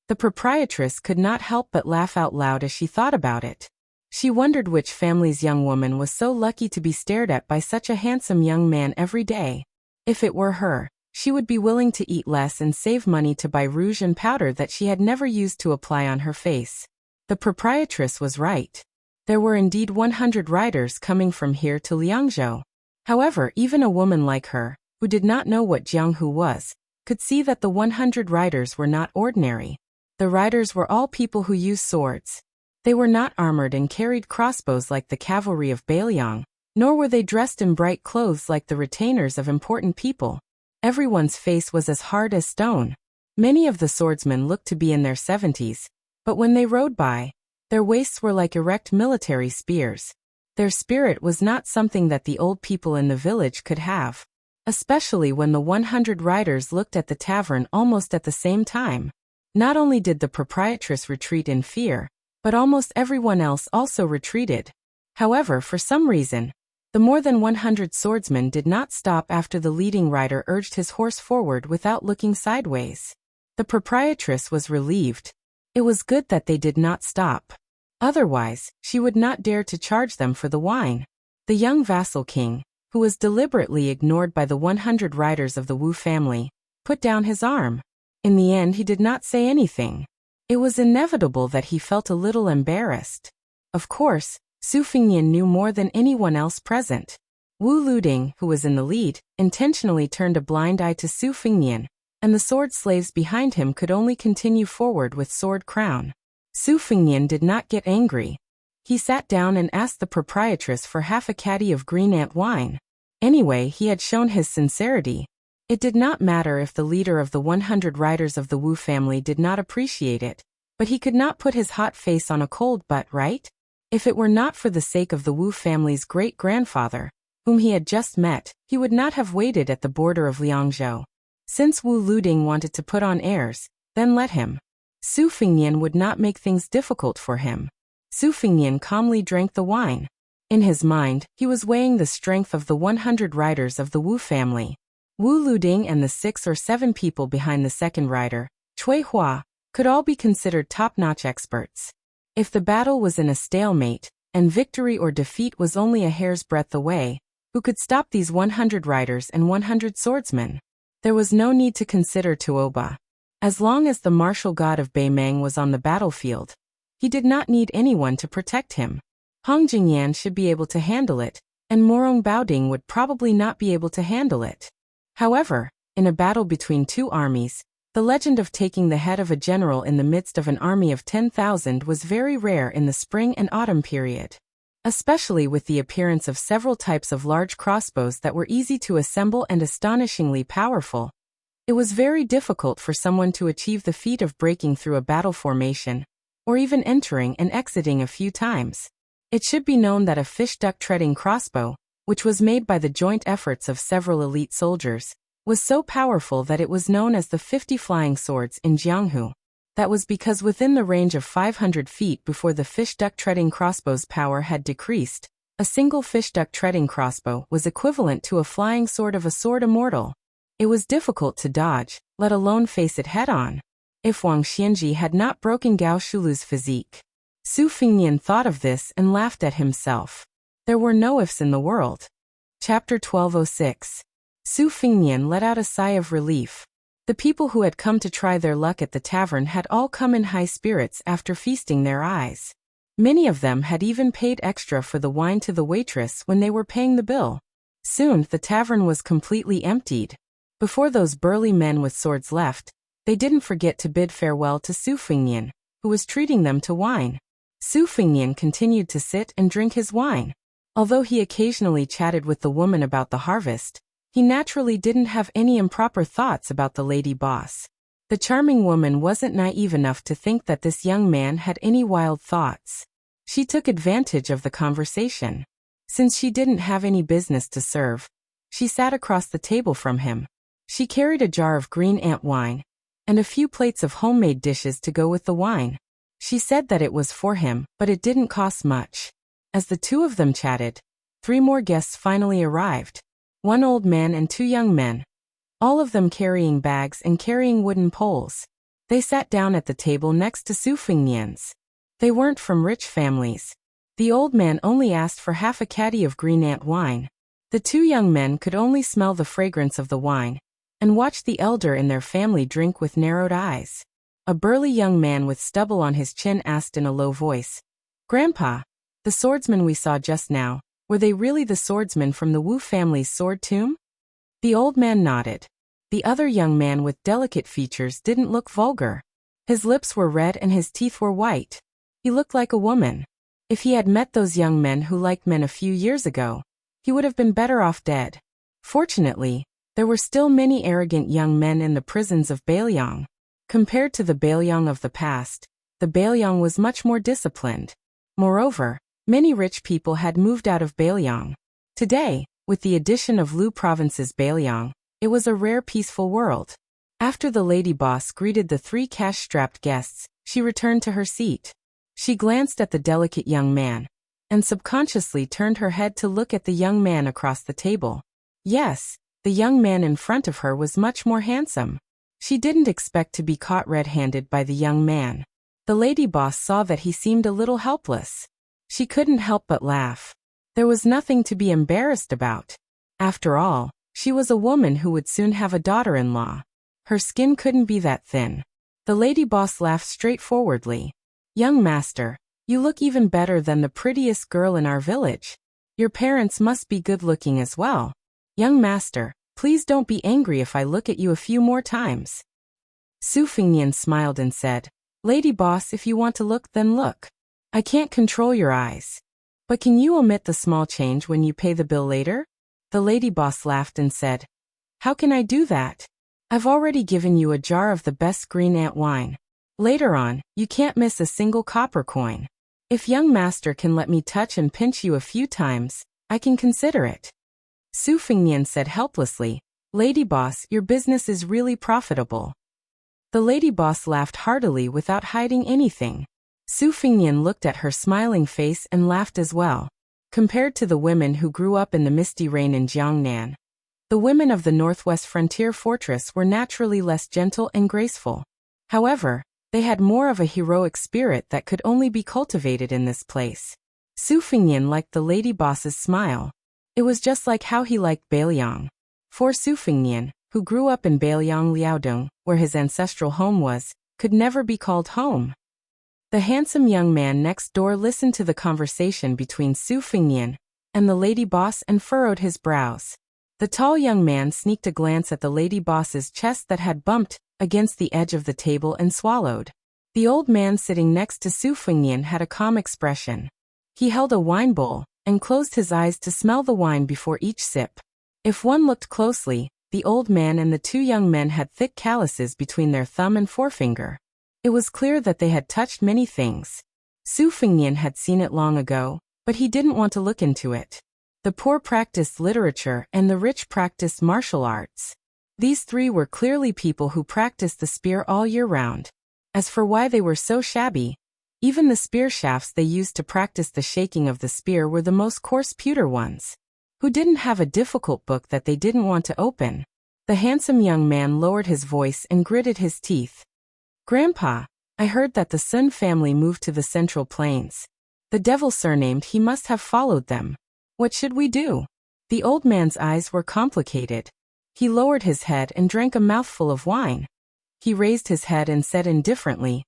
The proprietress could not help but laugh out loud as she thought about it. She wondered which family's young woman was so lucky to be stared at by such a handsome young man every day. If it were her, she would be willing to eat less and save money to buy rouge and powder that she had never used to apply on her face. The proprietress was right. There were indeed 100 riders coming from here to Liangzhou. However, even a woman like her, who did not know what Jianghu was, could see that the 100 riders were not ordinary. The riders were all people who used swords. They were not armored and carried crossbows like the cavalry of Bailiang, nor were they dressed in bright clothes like the retainers of important people. Everyone's face was as hard as stone. Many of the swordsmen looked to be in their 70s, but when they rode by, their waists were like erect military spears. Their spirit was not something that the old people in the village could have, especially when the 100 riders looked at the tavern almost at the same time. Not only did the proprietress retreat in fear, but almost everyone else also retreated. However, for some reason, the more than 100 swordsmen did not stop after the leading rider urged his horse forward without looking sideways. The proprietress was relieved. It was good that they did not stop. Otherwise, she would not dare to charge them for the wine. The young vassal king, who was deliberately ignored by the 100 riders of the Wu family, put down his arm. In the end, he did not say anything. It was inevitable that he felt a little embarrassed. Of course, Su Fingnian knew more than anyone else present. Wu Luding, who was in the lead, intentionally turned a blind eye to Su Fingnian, and the sword slaves behind him could only continue forward with sword crown. Su Fingnian did not get angry. He sat down and asked the proprietress for half a caddy of green ant wine. Anyway, he had shown his sincerity. It did not matter if the leader of the 100 riders of the Wu family did not appreciate it, but he could not put his hot face on a cold butt, right? If it were not for the sake of the Wu family's great-grandfather, whom he had just met, he would not have waited at the border of Liangzhou. Since Wu Luding wanted to put on airs, then let him. Su Fingnian would not make things difficult for him. Su Fingnian calmly drank the wine. In his mind, he was weighing the strength of the 100 riders of the Wu family. Wu Luding and the 6 or 7 people behind the second rider, Cui Hua, could all be considered top-notch experts. If the battle was in a stalemate, and victory or defeat was only a hair's breadth away, who could stop these 100 riders and 100 swordsmen? There was no need to consider Tuoba. As long as the martial god of Beimeng was on the battlefield, he did not need anyone to protect him. Hong Jingyan should be able to handle it, and Morong Baoding would probably not be able to handle it. However, in a battle between two armies, the legend of taking the head of a general in the midst of an army of 10,000 was very rare in the spring and autumn period. Especially with the appearance of several types of large crossbows that were easy to assemble and astonishingly powerful. It was very difficult for someone to achieve the feat of breaking through a battle formation, or even entering and exiting a few times. It should be known that a fish-duck treading crossbow, which was made by the joint efforts of several elite soldiers, was so powerful that it was known as the 50 flying swords in Jianghu. That was because within the range of 500 feet before the fish-duck treading crossbow's power had decreased, a single fish-duck treading crossbow was equivalent to a flying sword of a sword immortal. It was difficult to dodge, let alone face it head-on. If Wang Xianji had not broken Gao Shulu's physique. Su Fingnian thought of this and laughed at himself. There were no ifs in the world. Chapter 1206. Su Fingnian let out a sigh of relief. The people who had come to try their luck at the tavern had all come in high spirits after feasting their eyes. Many of them had even paid extra for the wine to the waitress when they were paying the bill. Soon, the tavern was completely emptied. Before those burly men with swords left, they didn't forget to bid farewell to Su Fingnian, who was treating them to wine. Su Fingnian continued to sit and drink his wine. Although he occasionally chatted with the woman about the harvest, he naturally didn't have any improper thoughts about the lady boss. The charming woman wasn't naive enough to think that this young man had any wild thoughts. She took advantage of the conversation. Since she didn't have any business to serve, she sat across the table from him. She carried a jar of green ant wine, and a few plates of homemade dishes to go with the wine. She said that it was for him, but it didn't cost much. As the two of them chatted, 3 more guests finally arrived. 1 old man and 2 young men, all of them carrying bags and carrying wooden poles. They sat down at the table next to Su Fingnian's. They weren't from rich families. The old man only asked for half a caddy of green ant wine. The 2 young men could only smell the fragrance of the wine, and watch the elder in their family drink with narrowed eyes. A burly young man with stubble on his chin asked in a low voice, "Grandpa, the swordsmen we saw just now, were they really the swordsmen from the Wu family's sword tomb?" The old man nodded. The other young man with delicate features didn't look vulgar. His lips were red and his teeth were white. He looked like a woman. If he had met those young men who liked men a few years ago, he would have been better off dead. Fortunately, there were still many arrogant young men in the prisons of Bailiang. Compared to the Bailiang of the past, the Bailiang was much more disciplined. Moreover, Many rich people had moved out of Bailiang. Today, with the addition of Lu Province's Bailiang, it was a rare peaceful world. After the lady boss greeted the 3 cash-strapped guests, she returned to her seat. She glanced at the delicate young man, and subconsciously turned her head to look at the young man across the table. Yes, the young man in front of her was much more handsome. She didn't expect to be caught red-handed by the young man. The lady boss saw that he seemed a little helpless. She couldn't help but laugh. There was nothing to be embarrassed about. After all, she was a woman who would soon have a daughter-in-law. Her skin couldn't be that thin. The lady boss laughed straightforwardly. "Young master, you look even better than the prettiest girl in our village. Your parents must be good-looking as well. Young master, please don't be angry if I look at you a few more times." Su Fingnian smiled and said, "Lady boss, if you want to look, then look. I can't control your eyes. But can you omit the small change when you pay the bill later?" The lady boss laughed and said, "How can I do that? I've already given you a jar of the best green ant wine. Later on, you can't miss a single copper coin. If young master can let me touch and pinch you a few times, I can consider it." Su Fingnian said helplessly, "Lady boss, your business is really profitable." The lady boss laughed heartily without hiding anything. Su Fingnian looked at her smiling face and laughed as well. Compared to the women who grew up in the misty rain in Jiangnan, the women of the northwest frontier fortress were naturally less gentle and graceful. However, they had more of a heroic spirit that could only be cultivated in this place. Su Fingnian liked the lady boss's smile. It was just like how he liked Bailiang. For Su Fingnian, who grew up in Bailiang Liaodong, where his ancestral home was, could never be called home. The handsome young man next door listened to the conversation between Su Fingnian and the lady boss and furrowed his brows. The tall young man sneaked a glance at the lady boss's chest that had bumped against the edge of the table and swallowed. The old man sitting next to Su Fingnian had a calm expression. He held a wine bowl and closed his eyes to smell the wine before each sip. If one looked closely, the old man and the 2 young men had thick calluses between their thumb and forefinger. It was clear that they had touched many things. Su Fingnian had seen it long ago, but he didn't want to look into it. The poor practiced literature and the rich practiced martial arts. These 3 were clearly people who practiced the spear all year round. As for why they were so shabby, even the spear shafts they used to practice the shaking of the spear were the most coarse pewter ones. Who didn't have a difficult book that they didn't want to open? The handsome young man lowered his voice and gritted his teeth. "Grandpa, I heard that the Sun family moved to the Central Plains. The devil surnamed he must have followed them. What should we do?" The old man's eyes were complicated. He lowered his head and drank a mouthful of wine. He raised his head and said indifferently,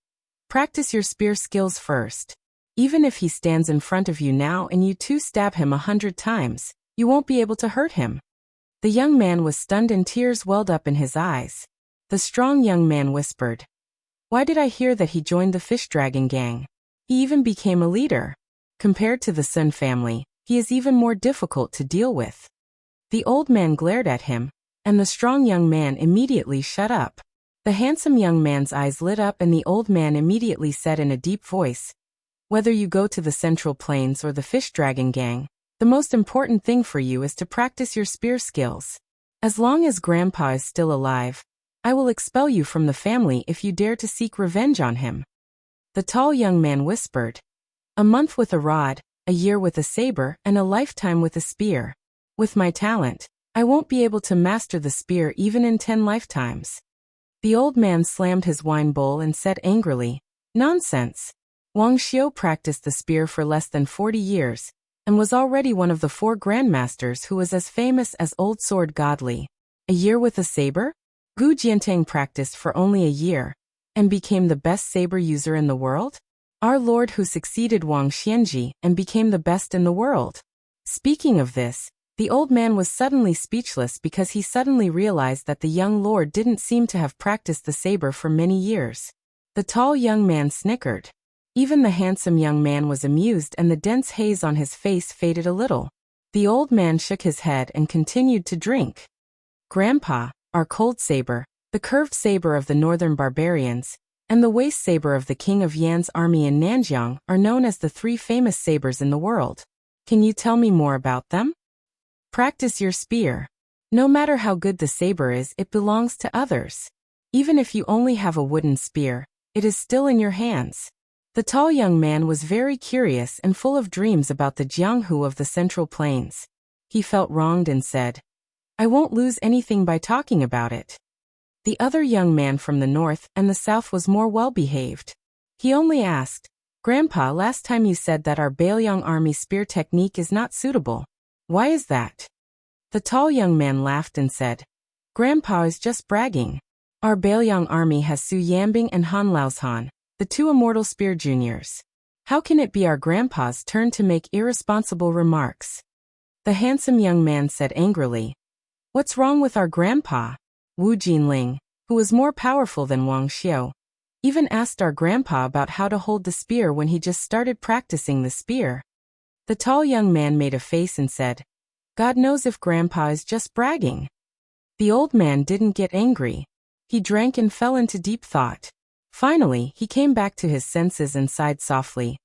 "Practice your spear skills first. Even if he stands in front of you now and you 2 stab him 100 times, you won't be able to hurt him." The young man was stunned and tears welled up in his eyes. The strong young man whispered, "Why did I hear that he joined the fish dragon gang? He even became a leader. Compared to the Sun family, he is even more difficult to deal with." The old man glared at him, and the strong young man immediately shut up. The handsome young man's eyes lit up and the old man immediately said in a deep voice, "Whether you go to the Central Plains or the fish dragon gang, the most important thing for you is to practice your spear skills. As long as Grandpa is still alive, I will expel you from the family if you dare to seek revenge on him." The tall young man whispered, "A month with a rod, a year with a saber, and a lifetime with a spear. With my talent, I won't be able to master the spear even in 10 lifetimes." The old man slammed his wine bowl and said angrily, "Nonsense. Wang Xiu practiced the spear for less than 40 years, and was already one of the 4 grandmasters who was as famous as Old Sword Godly. A year with a saber? Gu Jiantang practiced for only a year, and became the best saber user in the world? Our lord who succeeded Wang Xianji and became the best in the world." Speaking of this, the old man was suddenly speechless because he suddenly realized that the young lord didn't seem to have practiced the saber for many years. The tall young man snickered. Even the handsome young man was amused and the dense haze on his face faded a little. The old man shook his head and continued to drink. "Grandpa, our cold saber, the curved saber of the northern barbarians, and the waist saber of the king of Yan's army in Nanjiang are known as the three famous sabers in the world. Can you tell me more about them? Practice your spear. No matter how good the saber is, it belongs to others. Even if you only have a wooden spear, it is still in your hands. The tall young man was very curious and full of dreams about the Jianghu of the Central Plains. He felt wronged and said, "I won't lose anything by talking about it." The other young man from the north and the south was more well-behaved. He only asked, "Grandpa, last time you said that our Bailiang army spear technique is not suitable. Why is that?" The tall young man laughed and said, "Grandpa is just bragging. Our Bailiang army has Su Yambing and Han Laoshan, the two immortal spear juniors. How can it be our grandpa's turn to make irresponsible remarks?" The handsome young man said angrily, "What's wrong with our grandpa?" Wu Jinling, who was more powerful than Wang Xiu, even asked our grandpa about how to hold the spear when he just started practicing the spear. The tall young man made a face and said, "God knows if grandpa is just bragging." The old man didn't get angry. He drank and fell into deep thought. Finally, he came back to his senses and sighed softly.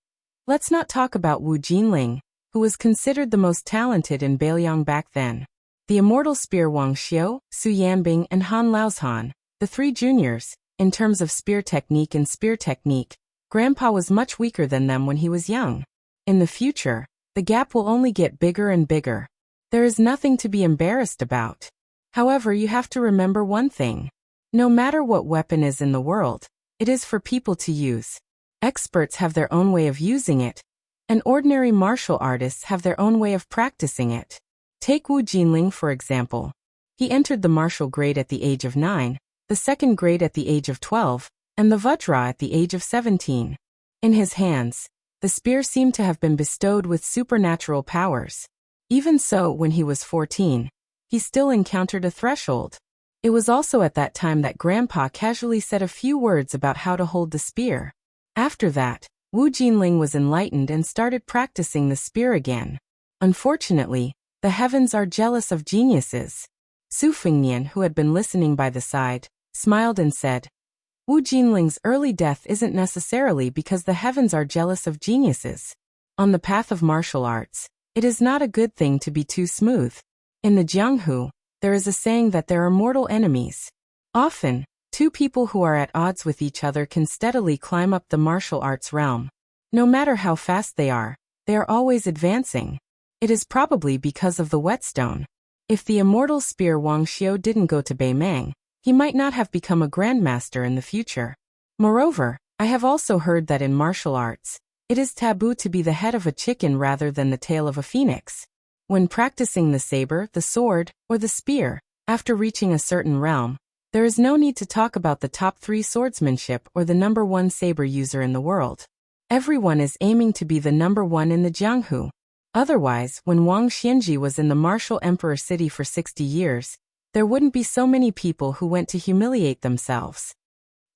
Let's not talk about Wu Jinling, who was considered the most talented in Bailiang back then. The immortal spear Wang Xiu, Su Yambing and Han Laoshan, the three juniors, in terms of spear technique and spear technique, Grandpa was much weaker than them when he was young. In the future, the gap will only get bigger and bigger. There is nothing to be embarrassed about. However, you have to remember one thing. No matter what weapon is in the world, it is for people to use. Experts have their own way of using it, and ordinary martial artists have their own way of practicing it. Take Wu Jinling for example. He entered the martial grade at the age of 9, the second grade at the age of 12, and the Vajra at the age of 17. In his hands, the spear seemed to have been bestowed with supernatural powers. Even so, when he was 14, he still encountered a threshold. It was also at that time that Grandpa casually said a few words about how to hold the spear. After that, Wu Jinling was enlightened and started practicing the spear again. Unfortunately, the heavens are jealous of geniuses. Su Fengnian, who had been listening by the side, smiled and said, Wu Jinling's early death isn't necessarily because the heavens are jealous of geniuses. On the path of martial arts, it is not a good thing to be too smooth. In the Jianghu, there is a saying that there are mortal enemies. Often, two people who are at odds with each other can steadily climb up the martial arts realm. No matter how fast they are always advancing. It is probably because of the whetstone. If the immortal spear Wang Xiu didn't go to Beimang, he might not have become a grandmaster in the future. Moreover, I have also heard that in martial arts, it is taboo to be the head of a chicken rather than the tail of a phoenix. When practicing the saber, the sword, or the spear, after reaching a certain realm, there is no need to talk about the top 3 swordsmanship or the number 1 saber user in the world. Everyone is aiming to be the number 1 in the Jianghu. Otherwise, when Wang Xianji was in the martial emperor city for 60 years, there wouldn't be so many people who went to humiliate themselves.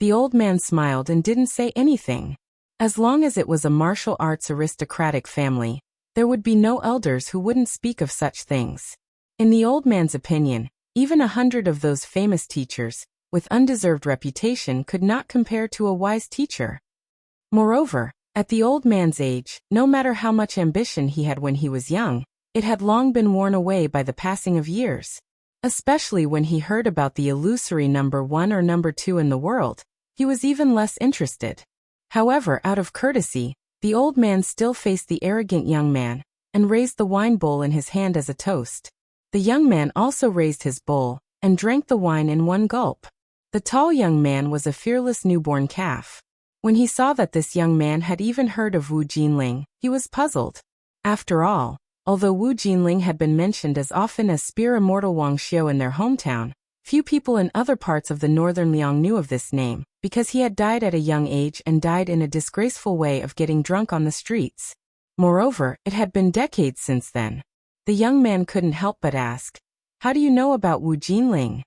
The old man smiled and didn't say anything. As long as it was a martial arts aristocratic family, there would be no elders who wouldn't speak of such things. In the old man's opinion, even 100 of those famous teachers, with undeserved reputation, could not compare to a wise teacher. Moreover, at the old man's age, no matter how much ambition he had when he was young, it had long been worn away by the passing of years. Especially when he heard about the illusory number 1 or number 2 in the world, he was even less interested. However, out of courtesy, the old man still faced the arrogant young man, and raised the wine bowl in his hand as a toast. The young man also raised his bowl, and drank the wine in one gulp. The tall young man was a fearless newborn calf. When he saw that this young man had even heard of Wu Jinling, he was puzzled. After all, although Wu Jinling had been mentioned as often as spear immortal Wang Xiu in their hometown, few people in other parts of the northern Liang knew of this name, because he had died at a young age and died in a disgraceful way of getting drunk on the streets. Moreover, it had been decades since then. The young man couldn't help but ask, "How do you know about Wu Jinling?"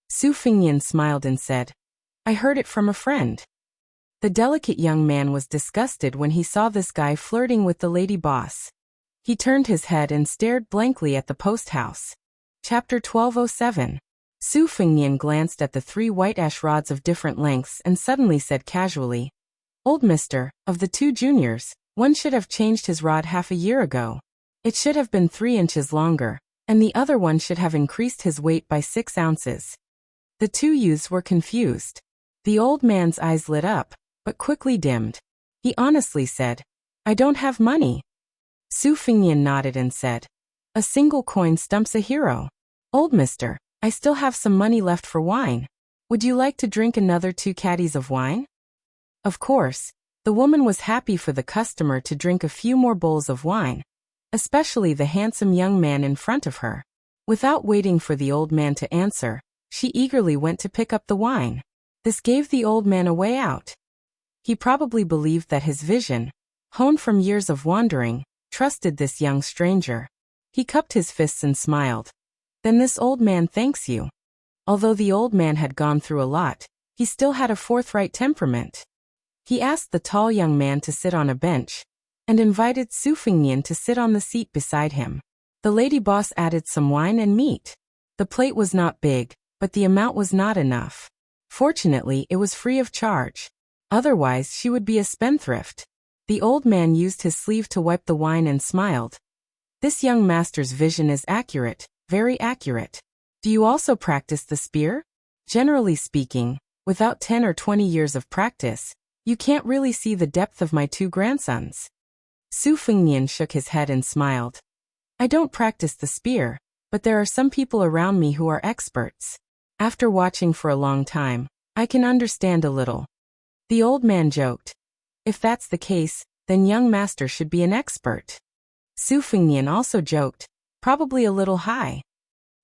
Su Fengnian smiled and said, "I heard it from a friend." The delicate young man was disgusted when he saw this guy flirting with the lady boss. He turned his head and stared blankly at the post house. Chapter 1207. Su Fengnian glanced at the 3 white ash rods of different lengths and suddenly said casually, "Old mister, of the 2 juniors, one should have changed his rod half a year ago. It should have been 3 inches longer, and the other one should have increased his weight by 6 ounces." The 2 youths were confused. The old man's eyes lit up, but quickly dimmed. He honestly said, "I don't have money." Su Fengnian nodded and said, "A single coin stumps a hero. Old mister, I still have some money left for wine. Would you like to drink another 2 caddies of wine?" Of course, the woman was happy for the customer to drink a few more bowls of wine, especially the handsome young man in front of her. Without waiting for the old man to answer, she eagerly went to pick up the wine. This gave the old man a way out. He probably believed that his vision, honed from years of wandering, trusted this young stranger. He cupped his fists and smiled. "Then this old man thanks you." Although the old man had gone through a lot, he still had a forthright temperament. He asked the tall young man to sit on a bench, and invited Su Fengnian to sit on the seat beside him. The lady boss added some wine and meat. The plate was not big, but the amount was not enough. Fortunately, it was free of charge. Otherwise, she would be a spendthrift. The old man used his sleeve to wipe the wine and smiled. "This young master's vision is accurate, very accurate. Do you also practice the spear? Generally speaking, without 10 or 20 years of practice, you can't really see the depth of my 2 grandsons." Su Fengnian shook his head and smiled. "I don't practice the spear, but there are some people around me who are experts. After watching for a long time, I can understand a little." The old man joked, "If that's the case, then young master should be an expert." Su Fengnian also joked, "Probably a little high."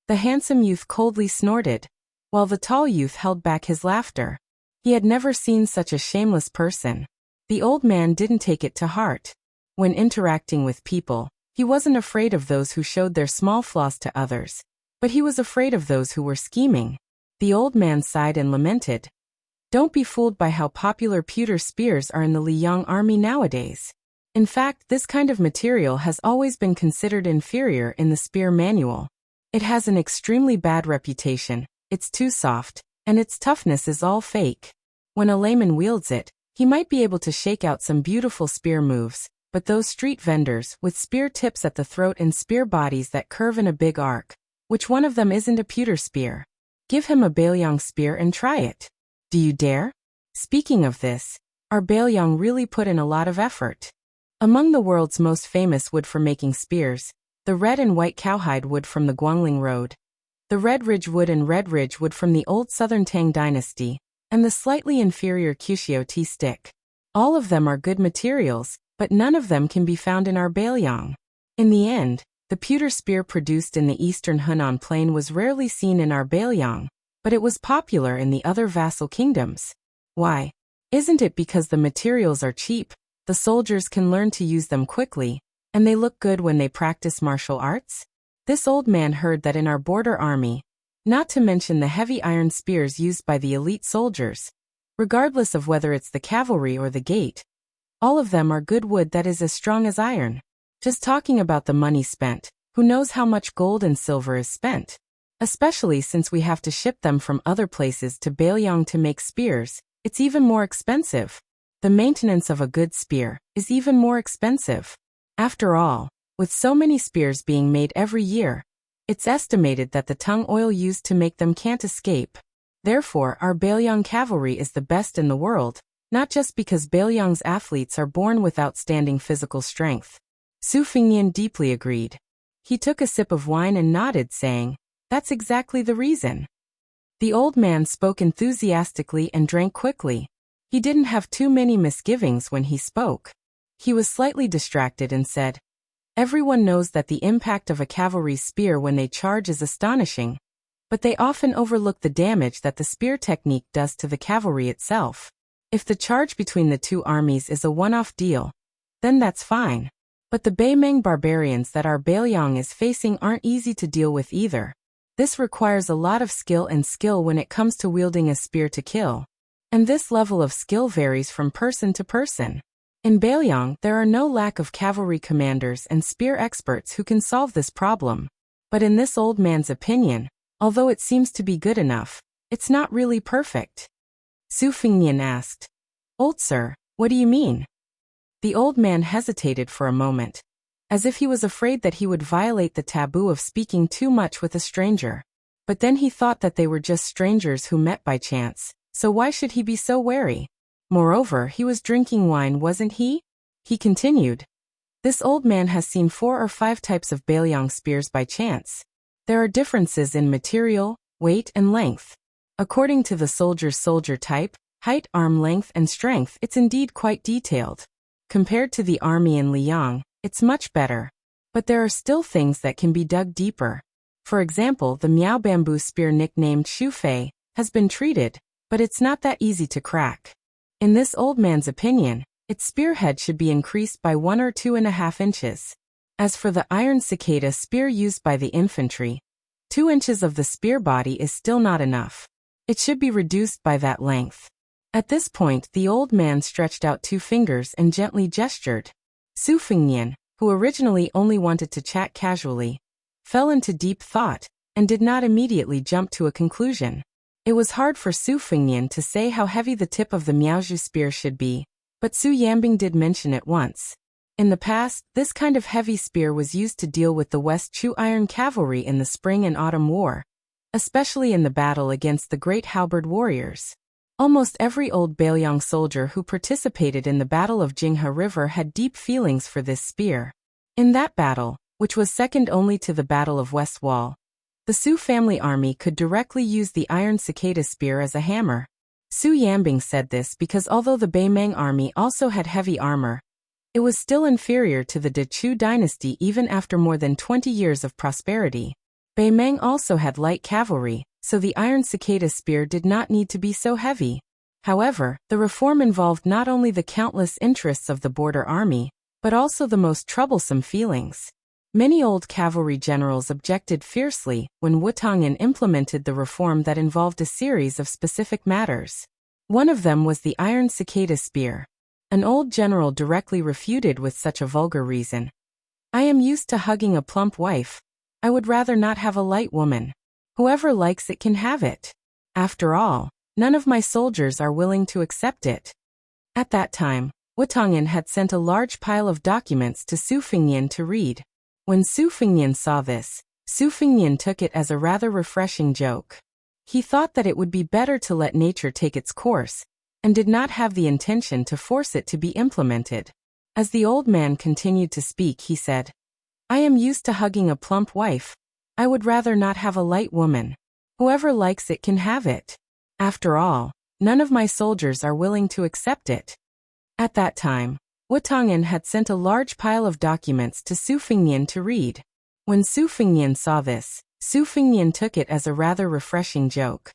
The handsome youth coldly snorted, while the tall youth held back his laughter. He had never seen such a shameless person. The old man didn't take it to heart. When interacting with people, he wasn't afraid of those who showed their small flaws to others, but he was afraid of those who were scheming. The old man sighed and lamented, "Don't be fooled by how popular pewter spears are in the Liang army nowadays. In fact, this kind of material has always been considered inferior in the spear manual. It has an extremely bad reputation, it's too soft, and its toughness is all fake. When a layman wields it, he might be able to shake out some beautiful spear moves, but those street vendors with spear tips at the throat and spear bodies that curve in a big arc, which one of them isn't a pewter spear? Give him a Bailiang spear and try it. Do you dare?" Speaking of this, our Bailiang really put in a lot of effort. Among the world's most famous wood for making spears, the red and white cowhide wood from the Guangling Road, the red ridge wood and red ridge wood from the old southern Tang dynasty, and the slightly inferior Cusio tea stick. All of them are good materials, but none of them can be found in our Bailiang. In the end, the pewter spear produced in the eastern Hunan plain was rarely seen in our Bailiang, but it was popular in the other vassal kingdoms. Why? Isn't it because the materials are cheap, the soldiers can learn to use them quickly, and they look good when they practice martial arts? This old man heard that in our border army, not to mention the heavy iron spears used by the elite soldiers, regardless of whether it's the cavalry or the gate, all of them are good wood that is as strong as iron. Just talking about the money spent, who knows how much gold and silver is spent? Especially since we have to ship them from other places to Bailiang to make spears, it's even more expensive. The maintenance of a good spear is even more expensive. After all, with so many spears being made every year, it's estimated that the tung oil used to make them can't escape. Therefore, our Bailiang cavalry is the best in the world, not just because Bailiang's athletes are born with outstanding physical strength. Su Fengnian deeply agreed. He took a sip of wine and nodded, saying, "That's exactly the reason." The old man spoke enthusiastically and drank quickly. He didn't have too many misgivings when he spoke. He was slightly distracted and said, "Everyone knows that the impact of a cavalry spear when they charge is astonishing, but they often overlook the damage that the spear technique does to the cavalry itself. If the charge between the two armies is a one-off deal, then that's fine. But the Baimeng barbarians that our Bailiang is facing aren't easy to deal with either. This requires a lot of skill when it comes to wielding a spear to kill. And this level of skill varies from person to person. In Bailiang, there are no lack of cavalry commanders and spear experts who can solve this problem. But in this old man's opinion, Although it seems to be good enough, it's not really perfect. Su Fengnian asked. Old sir, what do you mean? The old man hesitated for a moment, as if he was afraid that he would violate the taboo of speaking too much with a stranger. But then he thought that they were just strangers who met by chance, so why should he be so wary? Moreover, he was drinking wine, wasn't he? He continued. This old man has seen 4 or 5 types of Bailiang spears by chance. There are differences in material, weight and length. According to the soldier's soldier type, height, arm length and strength, it's indeed quite detailed. Compared to the army in Liang, it's much better. But there are still things that can be dug deeper. For example, the Miao bamboo spear nicknamed Shu Fei has been treated, but it's not that easy to crack. In this old man's opinion, its spearhead should be increased by 1 or 2.5 inches. As for the iron cicada spear used by the infantry, 2 inches of the spear body is still not enough. It should be reduced by that length. At this point, the old man stretched out 2 fingers and gently gestured. Su Fengnian, who originally only wanted to chat casually, fell into deep thought and did not immediately jump to a conclusion. It was hard for Su Fengnian to say how heavy the tip of the Miaozhu spear should be, but Su Yambing did mention it once. In the past, this kind of heavy spear was used to deal with the West Chu Iron Cavalry in the Spring and Autumn War, especially in the battle against the great halberd warriors. Almost every old Bailiang soldier who participated in the Battle of Jinghe River had deep feelings for this spear. In that battle, which was second only to the Battle of West Wall, the Su family army could directly use the iron cicada spear as a hammer. Su Yambing said this because although the Beimeng army also had heavy armor, it was still inferior to the De Chu dynasty even after more than 20 years of prosperity. Beimeng also had light cavalry, so the iron cicada spear did not need to be so heavy. However, the reform involved not only the countless interests of the border army, but also the most troublesome feelings. Many old cavalry generals objected fiercely when Wu Tongyan implemented the reform that involved a series of specific matters. One of them was the iron cicada spear. An old general directly refuted with such a vulgar reason. I am used to hugging a plump wife. I would rather not have a light woman. Whoever likes it can have it. After all, none of my soldiers are willing to accept it. At that time, Wu Tongyan had sent a large pile of documents to Su Fengnian to read. When Su Fengnian saw this, Su Fengnian took it as a rather refreshing joke. He thought that it would be better to let nature take its course, and did not have the intention to force it to be implemented. As the old man continued to speak, he said, I am used to hugging a plump wife. I would rather not have a light woman. Whoever likes it can have it. After all, none of my soldiers are willing to accept it. At that time, Wu Tongyan had sent a large pile of documents to Su Fengnian to read. When Su Fengnian saw this, Su Fengnian took it as a rather refreshing joke.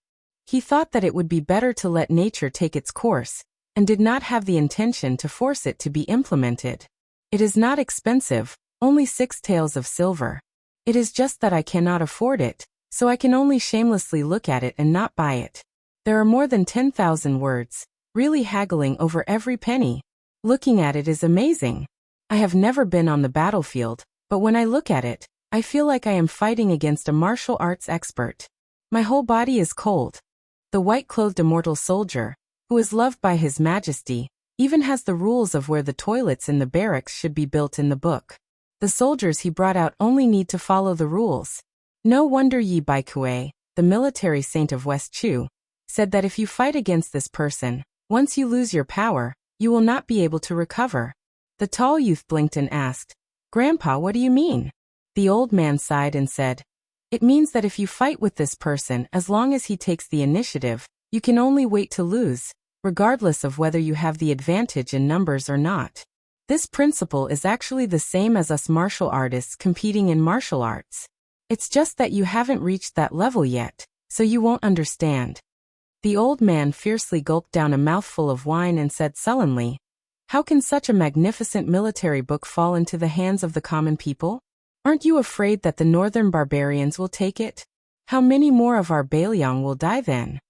He thought that it would be better to let nature take its course, and did not have the intention to force it to be implemented. It is not expensive, only 6 taels of silver. It is just that I cannot afford it, so I can only shamelessly look at it and not buy it. There are more than 10,000 words, really haggling over every penny. Looking at it is amazing. I have never been on the battlefield, but when I look at it, I feel like I am fighting against a martial arts expert. My whole body is cold. The white-clothed immortal soldier, who is loved by His Majesty, even has the rules of where the toilets in the barracks should be built in the book. The soldiers he brought out only need to follow the rules. No wonder Yi Baikue, the military saint of West Chu, said that if you fight against this person, once you lose your power, you will not be able to recover. The tall youth blinked and asked, Grandpa, what do you mean? The old man sighed and said, It means that if you fight with this person, as long as he takes the initiative, you can only wait to lose, regardless of whether you have the advantage in numbers or not. This principle is actually the same as us martial artists competing in martial arts. It's just that you haven't reached that level yet, so you won't understand. The old man fiercely gulped down a mouthful of wine and said sullenly, How can such a magnificent military book fall into the hands of the common people? Aren't you afraid that the northern barbarians will take it? How many more of our Bailiang will die then?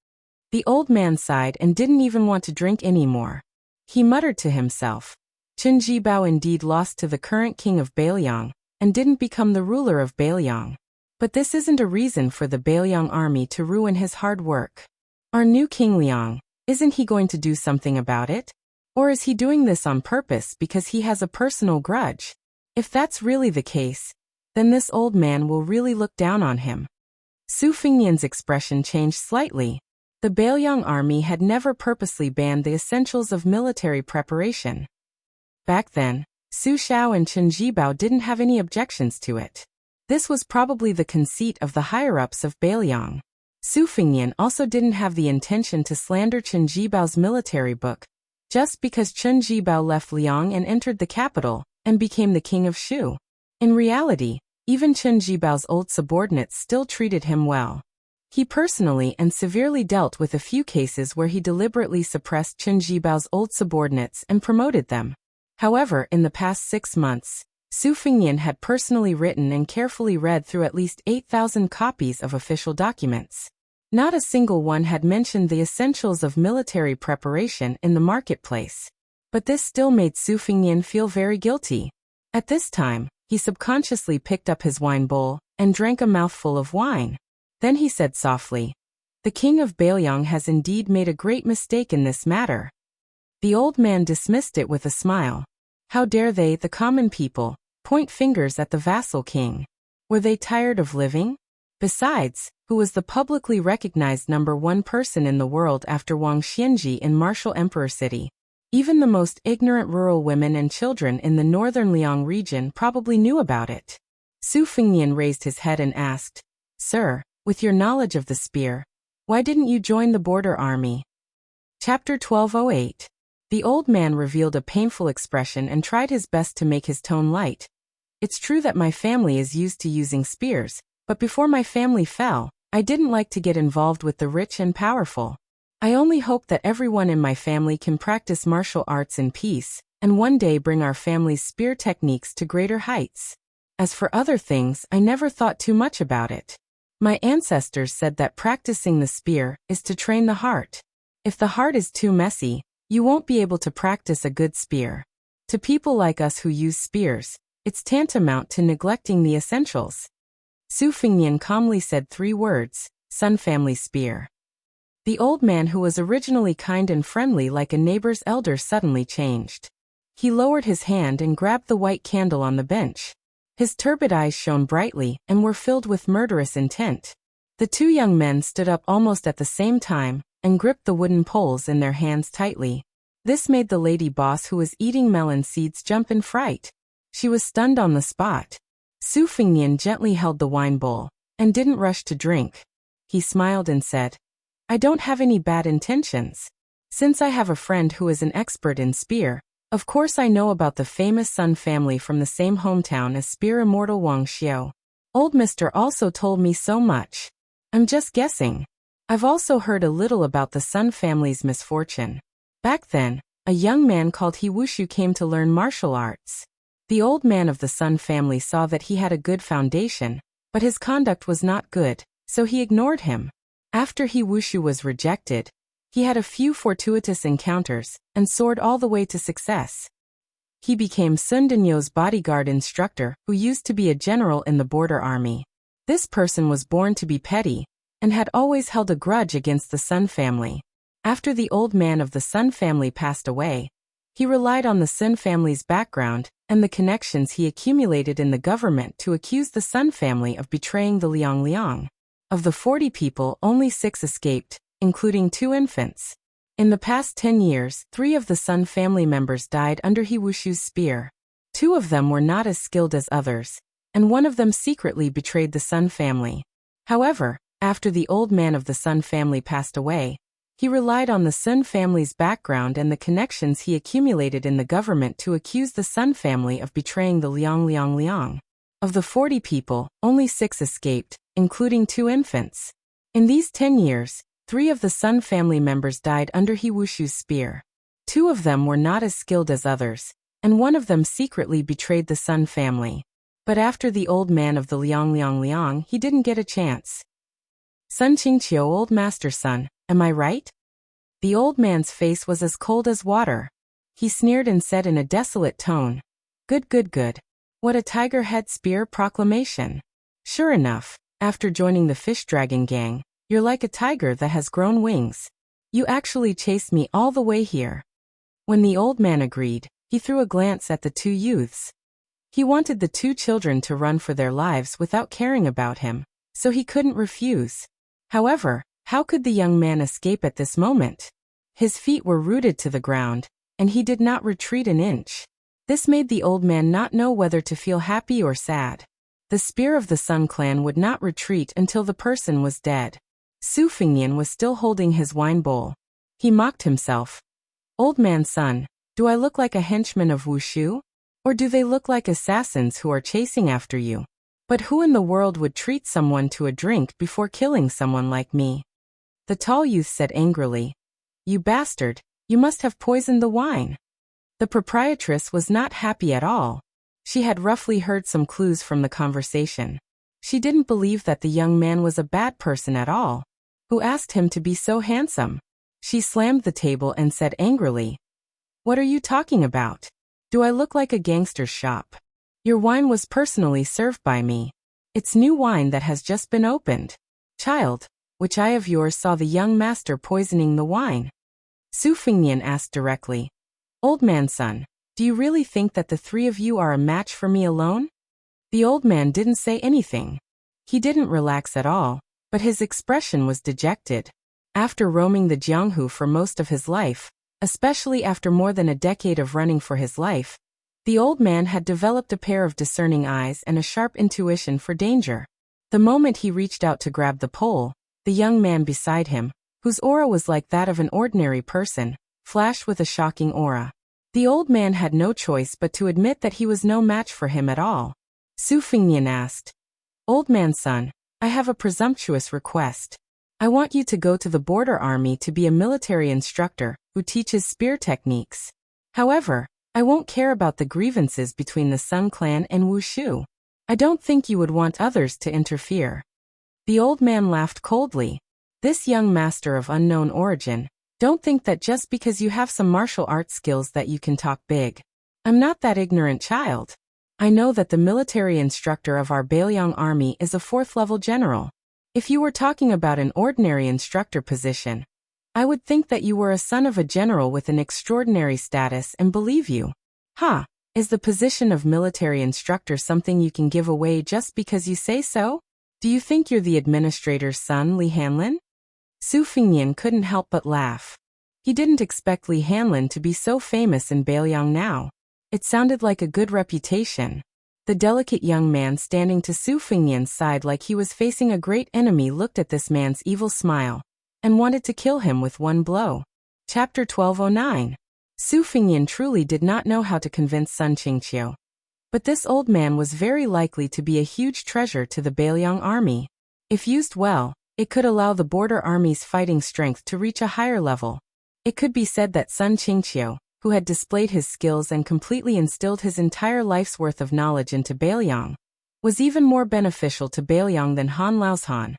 The old man sighed and didn't even want to drink anymore. He muttered to himself, Qin Jibao indeed lost to the current king of Bailiang, and didn't become the ruler of Bailiang. But this isn't a reason for the Bailiang army to ruin his hard work. Our new King Liang, isn't he going to do something about it? Or is he doing this on purpose because he has a personal grudge? If that's really the case, then this old man will really look down on him. Su Fengnian's expression changed slightly. The Bailiang army had never purposely banned the essentials of military preparation. Back then, Su Xiao and Chen Jibao didn't have any objections to it. This was probably the conceit of the higher-ups of Bailiang. Su Fengnian also didn't have the intention to slander Chen Jibao's military book, just because Chen Jibao left Liang and entered the capital, and became the king of Shu. In reality, even Chen Jibao's old subordinates still treated him well. He personally and severely dealt with a few cases where he deliberately suppressed Chen Jibao's old subordinates and promoted them. However, in the past 6 months, Su Fengnian had personally written and carefully read through at least 8,000 copies of official documents. Not a single one had mentioned the essentials of military preparation in the marketplace. But this still made Su Fengnian feel very guilty. At this time, he subconsciously picked up his wine bowl and drank a mouthful of wine. Then he said softly, "The king of Bailiang has indeed made a great mistake in this matter." The old man dismissed it with a smile. How dare they, the common people, point fingers at the vassal king? Were they tired of living? Besides, who was the publicly recognized #1 person in the world after Wang Xianji in Martial Emperor City? Even the most ignorant rural women and children in the northern Liang region probably knew about it. Su Fengnian raised his head and asked, "Sir, with your knowledge of the spear, why didn't you join the border army?" Chapter 1208. The old man revealed a painful expression and tried his best to make his tone light. "It's true that my family is used to using spears, but before my family fell, I didn't like to get involved with the rich and powerful. I only hope that everyone in my family can practice martial arts in peace, and one day bring our family's spear techniques to greater heights. As for other things, I never thought too much about it. My ancestors said that practicing the spear is to train the heart. If the heart is too messy, you won't be able to practice a good spear. To people like us who use spears, it's tantamount to neglecting the essentials." Su Fengnian calmly said 3 words, "Sun family spear." The old man, who was originally kind and friendly like a neighbor's elder, suddenly changed. He lowered his hand and grabbed the white candle on the bench. His turbid eyes shone brightly and were filled with murderous intent. The 2 young men stood up almost at the same time and gripped the wooden poles in their hands tightly. This made the lady boss, who was eating melon seeds, jump in fright. She was stunned on the spot. Su Fengnian gently held the wine bowl and didn't rush to drink. He smiled and said, "I don't have any bad intentions. Since I have a friend who is an expert in spear, of course I know about the famous Sun family from the same hometown as spear immortal Wang Xiao. Old Mr. also told me so much. I'm just guessing. I've also heard a little about the Sun family's misfortune. Back then, a young man called He Wushu came to learn martial arts. The old man of the Sun family saw that he had a good foundation, but his conduct was not good, so he ignored him. After He Wushu was rejected, he had a few fortuitous encounters and soared all the way to success. He became Sun Danyo's bodyguard instructor, who used to be a general in the border army. This person was born to be petty and had always held a grudge against the Sun family. After the old man of the Sun family passed away, he relied on the Sun family's background and the connections he accumulated in the government to accuse the Sun family of betraying the Liang. Of the 40 people, only 6 escaped, including 2 infants. In the past 10 years, 3 of the Sun family members died under He Wushu's spear. 2 of them were not as skilled as others, and 1 of them secretly betrayed the Sun family. However, after the old man of the Sun family passed away, he relied on the Sun family's background and the connections he accumulated in the government to accuse the Sun family of betraying the Liang. Of the 40 people, only 6 escaped, including 2 infants. In these 10 years, 3 of the Sun family members died under He Wushu's spear. 2 of them were not as skilled as others, and 1 of them secretly betrayed the Sun family. But after the old man of the Liang, he didn't get a chance. Sun Qingqiu, old master Sun, am I right? The old man's face was as cold as water. He sneered and said in a desolate tone, Good. What a tiger head spear proclamation. Sure enough, After joining the fish dragon gang, you're like a tiger that has grown wings. You actually chased me all the way here." When the old man agreed, he threw a glance at the two youths. He wanted the two children to run for their lives without caring about him, so he couldn't refuse. However, how could the young man escape at this moment? His feet were rooted to the ground, and he did not retreat an inch. This made the old man not know whether to feel happy or sad. The spear of the Sun Clan would not retreat until the person was dead. Su Fingyan was still holding his wine bowl. He mocked himself. "Old man's son, do I look like a henchman of Wushu? Or do they look like assassins who are chasing after you? But who in the world would treat someone to a drink before killing someone like me?" The tall youth said angrily, "You bastard, you must have poisoned the wine." The proprietress was not happy at all. She had roughly heard some clues from the conversation. She didn't believe that the young man was a bad person at all. Who asked him to be so handsome? She slammed the table and said angrily, "What are you talking about? Do I look like a gangster's shop? Your wine was personally served by me. It's new wine that has just been opened. Child, which eye of yours saw the young master poisoning the wine?" Su Fingyan asked directly, "Old man's son, do you really think that the three of you are a match for me alone?" The old man didn't say anything. He didn't relax at all, but his expression was dejected. After roaming the Jianghu for most of his life, especially after more than a decade of running for his life, the old man had developed a pair of discerning eyes and a sharp intuition for danger. The moment he reached out to grab the pole, the young man beside him, whose aura was like that of an ordinary person, flashed with a shocking aura. The old man had no choice but to admit that he was no match for him at all. Su Fingyan asked, "Old man's son, I have a presumptuous request. I want you to go to the border army to be a military instructor who teaches spear techniques. However, I won't care about the grievances between the Sun Clan and Wushu. I don't think you would want others to interfere." The old man laughed coldly. "This young master of unknown origin, don't think that just because you have some martial arts skills that you can talk big. I'm not that ignorant child. I know that the military instructor of our Bailiang army is a 4th-level general. If you were talking about an ordinary instructor position, I would think that you were a son of a general with an extraordinary status and believe you. Ha, is the position of military instructor something you can give away just because you say so? Do you think you're the administrator's son, Li Hanlin?" Su Fingyan couldn't help but laugh. He didn't expect Li Hanlin to be so famous in Bailiang now. It sounded like a good reputation. The delicate young man standing to Su Fingyan's side like he was facing a great enemy looked at this man's evil smile and wanted to kill him with one blow. Chapter 1209. Su Fingyan truly did not know how to convince Sun Qingqiu. But this old man was very likely to be a huge treasure to the Bailiang army. If used well, it could allow the border army's fighting strength to reach a higher level. It could be said that Sun Qingqiu, who had displayed his skills and completely instilled his entire life's worth of knowledge into Bailiang, was even more beneficial to Bailiang than Han Laoshan,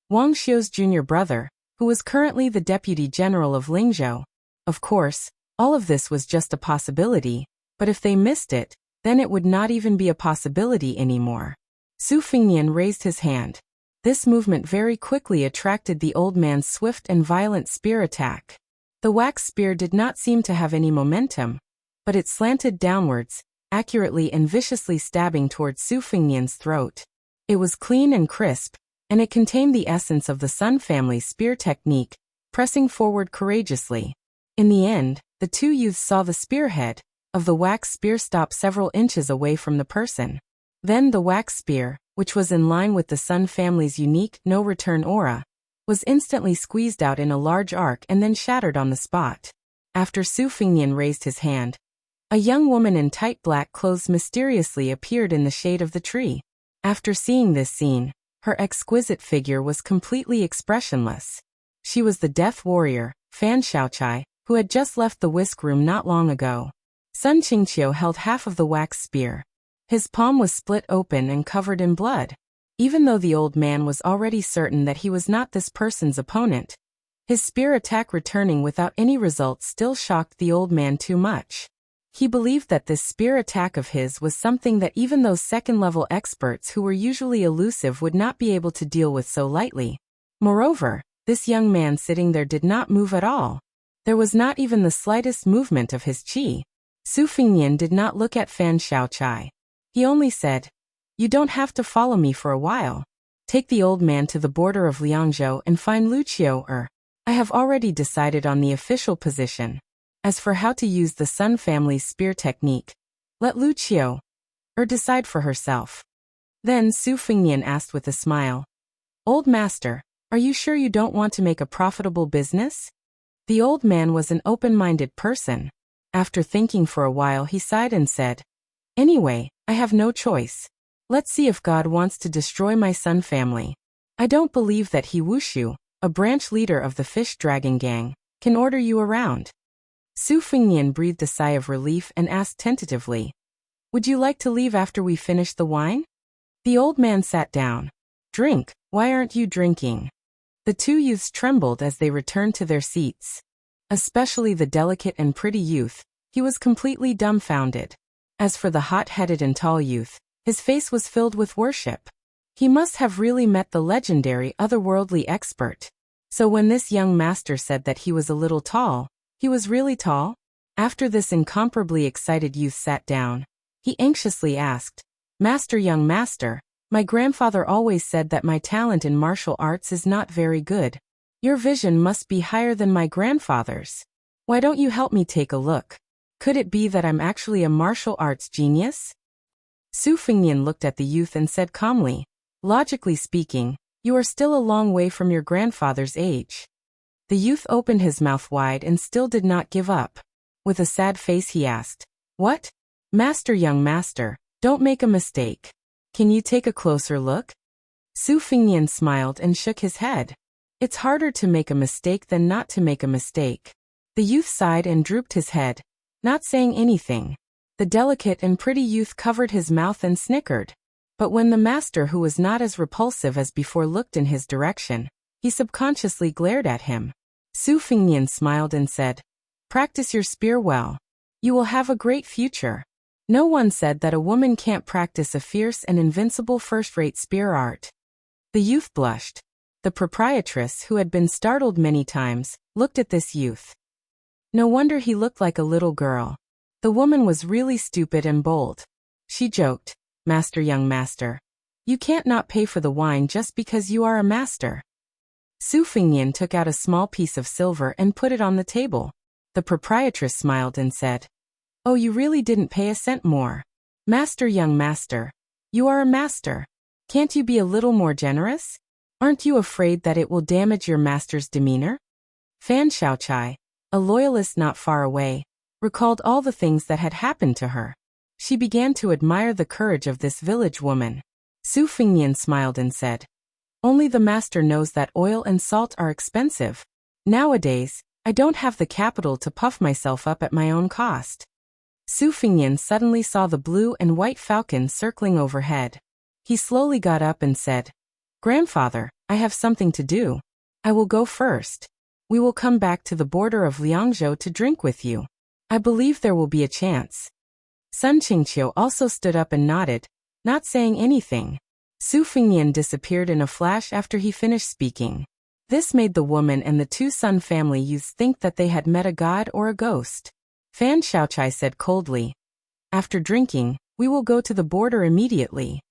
Wang Xiu's junior brother, who was currently the deputy general of Lingzhou. Of course, all of this was just a possibility, but if they missed it, then it would not even be a possibility anymore. Su Fingyan raised his hand. This movement very quickly attracted the old man's swift and violent spear attack. The wax spear did not seem to have any momentum, but it slanted downwards, accurately and viciously stabbing towards Su Fingyan's throat. It was clean and crisp, and it contained the essence of the Sun family's spear technique, pressing forward courageously. In the end, the two youths saw the spearhead of the wax spear stop several inches away from the person. Then the wax spear, which was in line with the Sun family's unique no-return aura, was instantly squeezed out in a large arc and then shattered on the spot. After Su Fingyan raised his hand, a young woman in tight black clothes mysteriously appeared in the shade of the tree. After seeing this scene, her exquisite figure was completely expressionless. She was the death warrior, Fan Xiaochai, who had just left the whisk room not long ago. Sun Qingqiu held half of the wax spear. His palm was split open and covered in blood. Even though the old man was already certain that he was not this person's opponent, his spear attack returning without any result still shocked the old man too much. He believed that this spear attack of his was something that even those second-level experts who were usually elusive would not be able to deal with so lightly. Moreover, this young man sitting there did not move at all. There was not even the slightest movement of his qi. Su Fengnian did not look at Fan Xiaochai. He only said, "You don't have to follow me for a while. Take the old man to the border of Liangzhou and find Luqiu I have already decided on the official position. As for how to use the Sun family's spear technique, let Luqiu decide for herself." Then Su Fengnian asked with a smile, "Old master, are you sure you don't want to make a profitable business?" The old man was an open-minded person. After thinking for a while he sighed and said, "Anyway, I have no choice. Let's see if God wants to destroy my Sun family. I don't believe that he Wushu, a branch leader of the Fish Dragon Gang, can order you around." Su Fengnian breathed a sigh of relief and asked tentatively, "Would you like to leave after we finish the wine?" The old man sat down. "Drink, why aren't you drinking?" The two youths trembled as they returned to their seats. Especially the delicate and pretty youth, he was completely dumbfounded. As for the hot-headed and tall youth, his face was filled with worship. He must have really met the legendary otherworldly expert. So when this young master said that he was a little tall, he was really tall? After this incomparably excited youth sat down, he anxiously asked, Young master, my grandfather always said that my talent in martial arts is not very good. Your vision must be higher than my grandfather's. Why don't you help me take a look? Could it be that I'm actually a martial arts genius?" Su Fengnian looked at the youth and said calmly, "Logically speaking, you are still a long way from your grandfather's age." The youth opened his mouth wide and still did not give up. With a sad face he asked, "What? Young master, don't make a mistake. Can you take a closer look?" Su Fengnian smiled and shook his head. "It's harder to make a mistake than not to make a mistake." The youth sighed and drooped his head, not saying anything. The delicate and pretty youth covered his mouth and snickered. But when the master, who was not as repulsive as before, looked in his direction, he subconsciously glared at him. Su Fengnian smiled and said, "Practice your spear well. You will have a great future. No one said that a woman can't practice a fierce and invincible first-rate spear art." The youth blushed. The proprietress, who had been startled many times, looked at this youth. No wonder he looked like a little girl. The woman was really stupid and bold. She joked, Young master, you can't not pay for the wine just because you are a master." Su Fengnian took out a small piece of silver and put it on the table. The proprietress smiled and said, "Oh, you really didn't pay a cent more. Young master, you are a master. Can't you be a little more generous? Aren't you afraid that it will damage your master's demeanor?" Fan Xiaochai, a loyalist not far away, recalled all the things that had happened to her. She began to admire the courage of this village woman. Su Fengnian smiled and said, "Only the master knows that oil and salt are expensive. Nowadays, I don't have the capital to puff myself up at my own cost." Su Fengnian suddenly saw the blue and white falcon circling overhead. He slowly got up and said, "Grandfather, I have something to do. I will go first. We will come back to the border of Liangzhou to drink with you. I believe there will be a chance." Sun Qingqiu also stood up and nodded, not saying anything. Su Fengnian disappeared in a flash after he finished speaking. This made the woman and the two Sun family youths think that they had met a god or a ghost. Fan Xiaochai said coldly, "After drinking, we will go to the border immediately."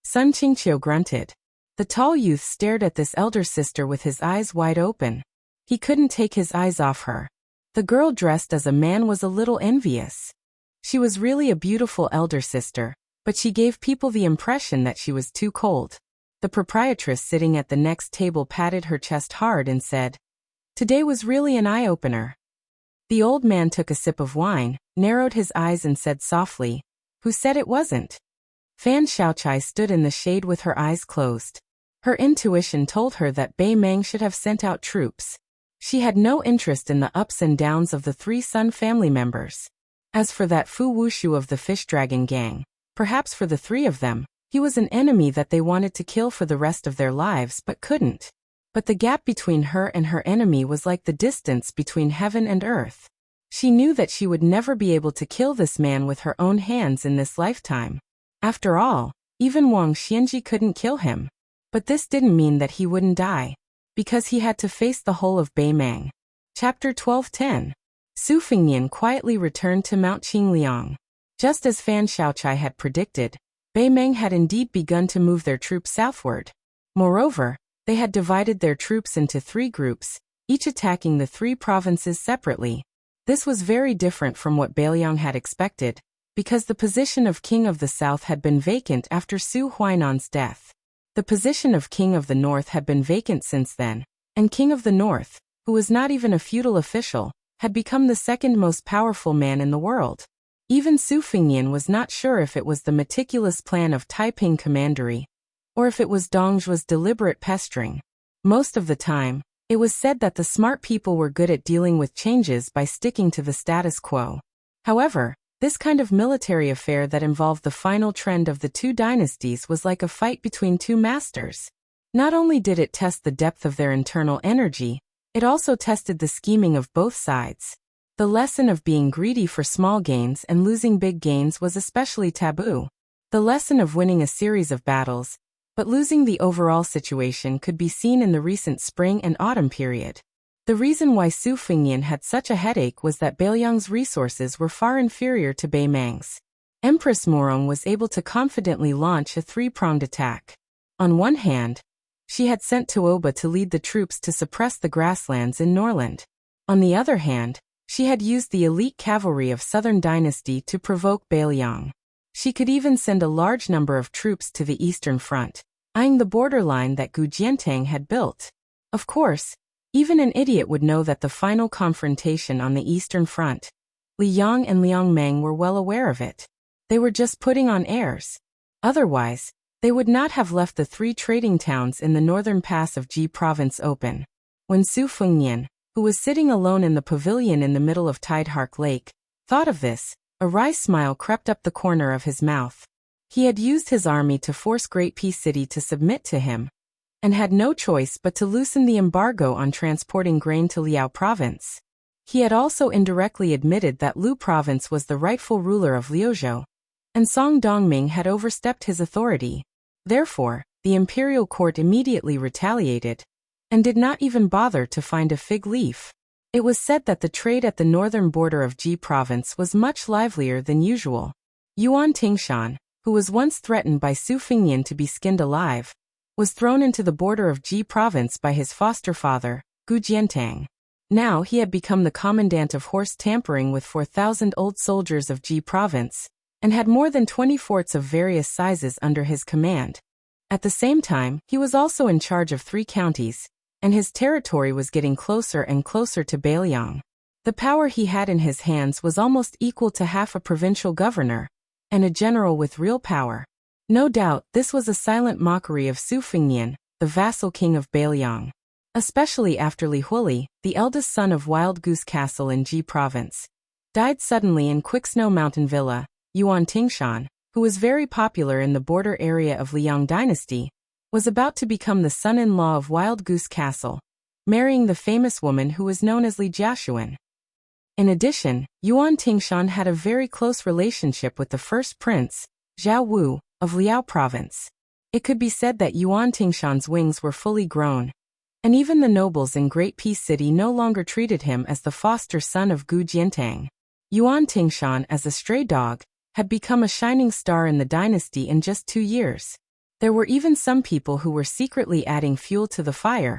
Sun Qingqiu grunted. The tall youth stared at this elder sister with his eyes wide open. He couldn't take his eyes off her. The girl dressed as a man was a little envious. She was really a beautiful elder sister, but she gave people the impression that she was too cold. The proprietress sitting at the next table patted her chest hard and said, "Today was really an eye-opener." The old man took a sip of wine, narrowed his eyes and said softly, "Who said it wasn't?" Fan Xiaochai stood in the shade with her eyes closed. Her intuition told her that Bei Meng should have sent out troops. She had no interest in the ups and downs of the three Sun family members. As for that Fu Wushu of the Fish Dragon Gang, perhaps for the three of them, he was an enemy that they wanted to kill for the rest of their lives but couldn't. But the gap between her and her enemy was like the distance between heaven and earth. She knew that she would never be able to kill this man with her own hands in this lifetime. After all, even Wang Xianji couldn't kill him. But this didn't mean that he wouldn't die, because he had to face the whole of Beimang. Chapter 12:10. Su Fengnian quietly returned to Mount Qingliang. Just as Fan Xiaochai had predicted, Beimang had indeed begun to move their troops southward. Moreover, they had divided their troops into 3 groups, each attacking the 3 provinces separately. This was very different from what Beiliang had expected, because the position of King of the South had been vacant after Su Huainan's death. The position of King of the North had been vacant since then, and King of the North, who was not even a feudal official, had become the second most powerful man in the world. Even Su Fengnian was not sure if it was the meticulous plan of Taiping Commandery, or if it was Dong Zhuo's deliberate pestering. Most of the time, it was said that the smart people were good at dealing with changes by sticking to the status quo. However, this kind of military affair that involved the final trend of the 2 dynasties was like a fight between 2 masters. Not only did it test the depth of their internal energy, it also tested the scheming of both sides. The lesson of being greedy for small gains and losing big gains was especially taboo. The lesson of winning a series of battles, but losing the overall situation could be seen in the recent spring and autumn period. The reason why Su Fengnian had such a headache was that Beiliang's resources were far inferior to Beimang's. Empress Morong was able to confidently launch a 3-pronged attack. On one hand, she had sent Tuoba to lead the troops to suppress the grasslands in Norland. On the other hand, she had used the elite cavalry of Southern Dynasty to provoke Beiliang. She could even send a large number of troops to the Eastern Front, eyeing the borderline that Gu Jiantang had built. Of course, even an idiot would know that the final confrontation on the Eastern Front, Li Yang and Liang Meng were well aware of it. They were just putting on airs. Otherwise, they would not have left the 3 trading towns in the northern pass of Ji province open. When Su Fengnian, who was sitting alone in the pavilion in the middle of Tidehark Lake, thought of this, a wry smile crept up the corner of his mouth. He had used his army to force Great Peace City to submit to him, and had no choice but to loosen the embargo on transporting grain to Liao province. He had also indirectly admitted that Lu province was the rightful ruler of Liuzhou, and Song Dongming had overstepped his authority. Therefore, the imperial court immediately retaliated, and did not even bother to find a fig leaf. It was said that the trade at the northern border of Ji province was much livelier than usual. Yuan Tingshan, who was once threatened by Su Fengnian to be skinned alive, was thrown into the border of Ji province by his foster father, Gu Jiantang. Now he had become the commandant of horse tampering with 4,000 old soldiers of Ji province, and had more than 20 forts of various sizes under his command. At the same time, he was also in charge of 3 counties, and his territory was getting closer and closer to Beiliang. The power he had in his hands was almost equal to half a provincial governor, and a general with real power. No doubt, this was a silent mockery of Su Fengnian, the vassal king of Beiliang. Especially after Li Huili, the eldest son of Wild Goose Castle in Ji province, died suddenly in Quicksnow Mountain Villa. Yuan Tingshan, who was very popular in the border area of Liang dynasty, was about to become the son-in-law of Wild Goose Castle, marrying the famous woman who was known as Li Jiashuan. In addition, Yuan Tingshan had a very close relationship with the first prince, Zhao Wu, of Liao province. It could be said that Yuan Tingshan's wings were fully grown, and even the nobles in Great Peace City no longer treated him as the foster son of Gu Jiantang. Yuan Tingshan, as a stray dog, had become a shining star in the dynasty in just 2 years. There were even some people who were secretly adding fuel to the fire,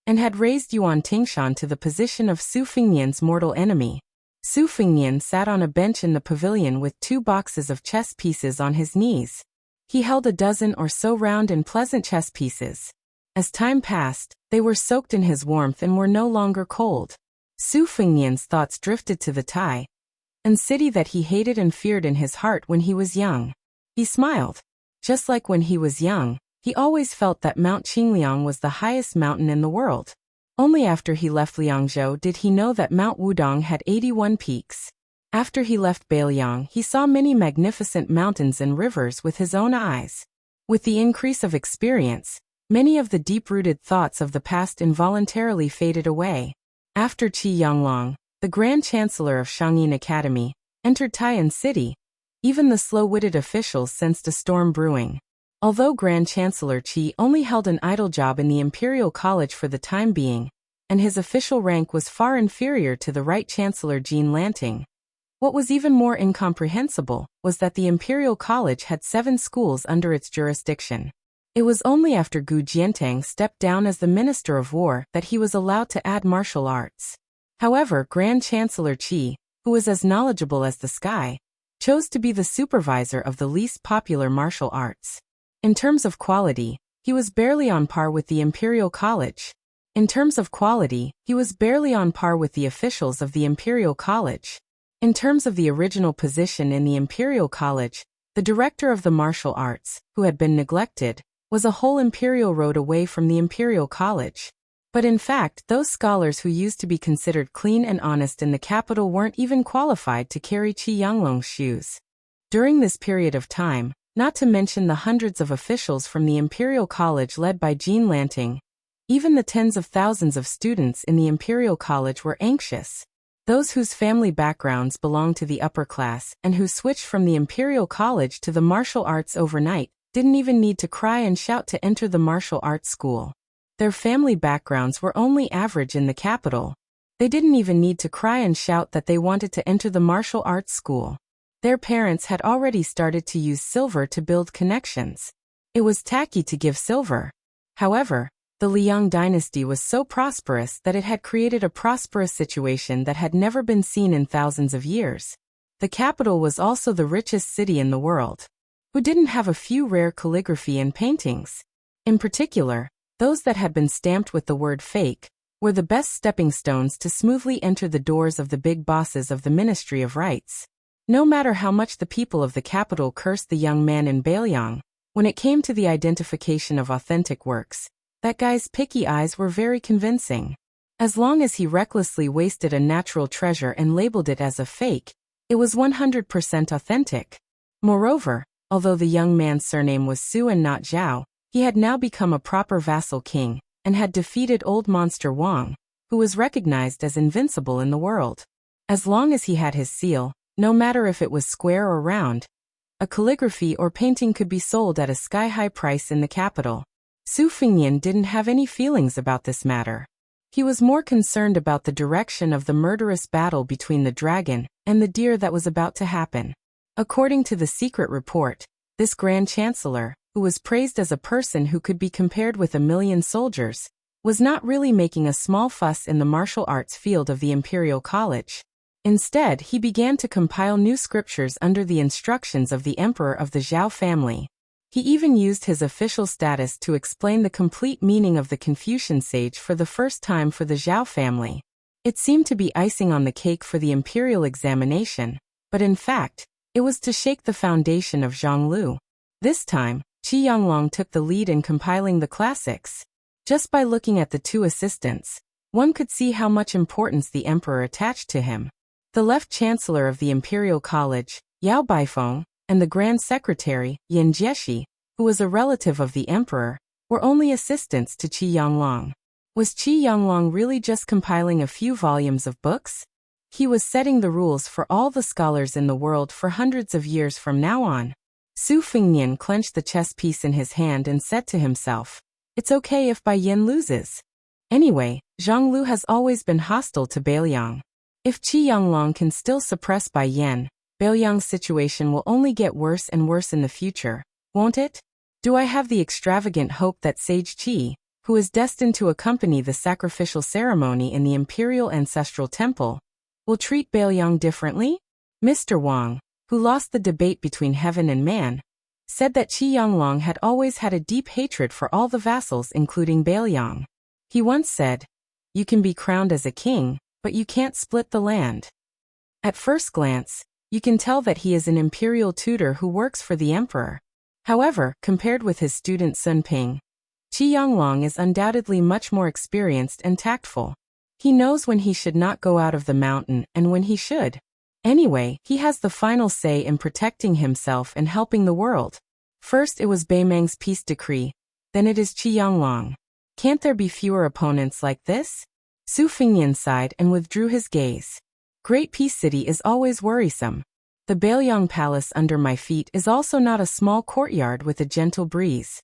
and had raised Yuan Tingshan to the position of Su Fengnian's mortal enemy. Su Fengnian sat on a bench in the pavilion with 2 boxes of chess pieces on his knees. He held a dozen or so round and pleasant chess pieces. As time passed, they were soaked in his warmth and were no longer cold. Su Fengnian's thoughts drifted to the Tai, and city that he hated and feared in his heart when he was young. He smiled. Just like when he was young, he always felt that Mount Qingliang was the highest mountain in the world. Only after he left Liangzhou did he know that Mount Wudong had 81 peaks. After he left Beiliang, he saw many magnificent mountains and rivers with his own eyes. With the increase of experience, many of the deep-rooted thoughts of the past involuntarily faded away. After Qi Yonglong, the Grand Chancellor of Shangyin Academy, entered Tai'an City. Even the slow-witted officials sensed a storm brewing. Although Grand Chancellor Qi only held an idle job in the Imperial College for the time being, and his official rank was far inferior to the Right Chancellor Jean Lanting, what was even more incomprehensible was that the Imperial College had 7 schools under its jurisdiction. It was only after Gu Jiantang stepped down as the Minister of War that he was allowed to add martial arts. However, Grand Chancellor Qi, who was as knowledgeable as the sky, chose to be the supervisor of the least popular martial arts. In terms of quality, he was barely on par with the Imperial College. In terms of quality, he was barely on par with the officials of the Imperial College. In terms of the original position in the Imperial College, the director of the martial arts, who had been neglected, was a whole imperial road away from the Imperial College. But in fact, those scholars who used to be considered clean and honest in the capital weren't even qualified to carry Qi Yanglong's shoes. During this period of time, not to mention the hundreds of officials from the Imperial College led by Jean Lanting, even the tens of thousands of students in the Imperial College were anxious. Those whose family backgrounds belonged to the upper class and who switched from the Imperial College to the martial arts overnight didn't even need to cry and shout to enter the martial arts school. Their family backgrounds were only average in the capital. They didn't even need to cry and shout that they wanted to enter the martial arts school. Their parents had already started to use silver to build connections. It was tacky to give silver. However, the Liang dynasty was so prosperous that it had created a prosperous situation that had never been seen in thousands of years. The capital was also the richest city in the world. Who didn't have a few rare calligraphy and paintings? In particular, those that had been stamped with the word fake were the best stepping stones to smoothly enter the doors of the big bosses of the Ministry of Rites. No matter how much the people of the capital cursed the young man in Bailiang, when it came to the identification of authentic works, that guy's picky eyes were very convincing. As long as he recklessly wasted a natural treasure and labeled it as a fake, it was 100% authentic. Moreover, although the young man's surname was Su and not Zhao, he had now become a proper vassal king, and had defeated old monster Wang, who was recognized as invincible in the world. As long as he had his seal, no matter if it was square or round, a calligraphy or painting could be sold at a sky-high price in the capital. Su Fengnian didn't have any feelings about this matter. He was more concerned about the direction of the murderous battle between the dragon and the deer that was about to happen. According to the secret report, this Grand Chancellor, who was praised as a person who could be compared with 1,000,000 soldiers, was not really making a small fuss in the martial arts field of the Imperial College. Instead, he began to compile new scriptures under the instructions of the Emperor of the Zhao family. He even used his official status to explain the complete meaning of the Confucian sage for the first time for the Zhao family. It seemed to be icing on the cake for the imperial examination, but in fact, it was to shake the foundation of Zhonglu. This time, Qi Yanglong took the lead in compiling the classics. Just by looking at the 2 assistants, one could see how much importance the emperor attached to him. The left chancellor of the Imperial College, Yao Baifeng, and the Grand Secretary, Yin Jieshi, who was a relative of the emperor, were only assistants to Qi Yanglong. Was Qi Yanglong really just compiling a few volumes of books? He was setting the rules for all the scholars in the world for hundreds of years from now on. Su Fengnian clenched the chess piece in his hand and said to himself, "It's okay if Bai Yin loses. Anyway, Zhonglu has always been hostile to Bailiang. If Qi Yanglong can still suppress Bai Yin, Bailiang's situation will only get worse and worse in the future, won't it? Do I have the extravagant hope that Sage Qi, who is destined to accompany the sacrificial ceremony in the Imperial Ancestral Temple, will treat Bailiang differently?" Mr. Wang, who lost the debate between heaven and man, said that Qi Yanglong had always had a deep hatred for all the vassals including Bailiang. He once said, "You can be crowned as a king, but you can't split the land." At first glance, you can tell that he is an imperial tutor who works for the emperor. However, compared with his student Sun Ping, Qi Yanglong is undoubtedly much more experienced and tactful. He knows when he should not go out of the mountain and when he should. Anyway, he has the final say in protecting himself and helping the world. First it was Beimeng's peace decree, then it is Qi Yanglong. Can't there be fewer opponents like this? Su Fengnian sighed and withdrew his gaze. Great Peace City is always worrisome. The Baelyang Palace under my feet is also not a small courtyard with a gentle breeze.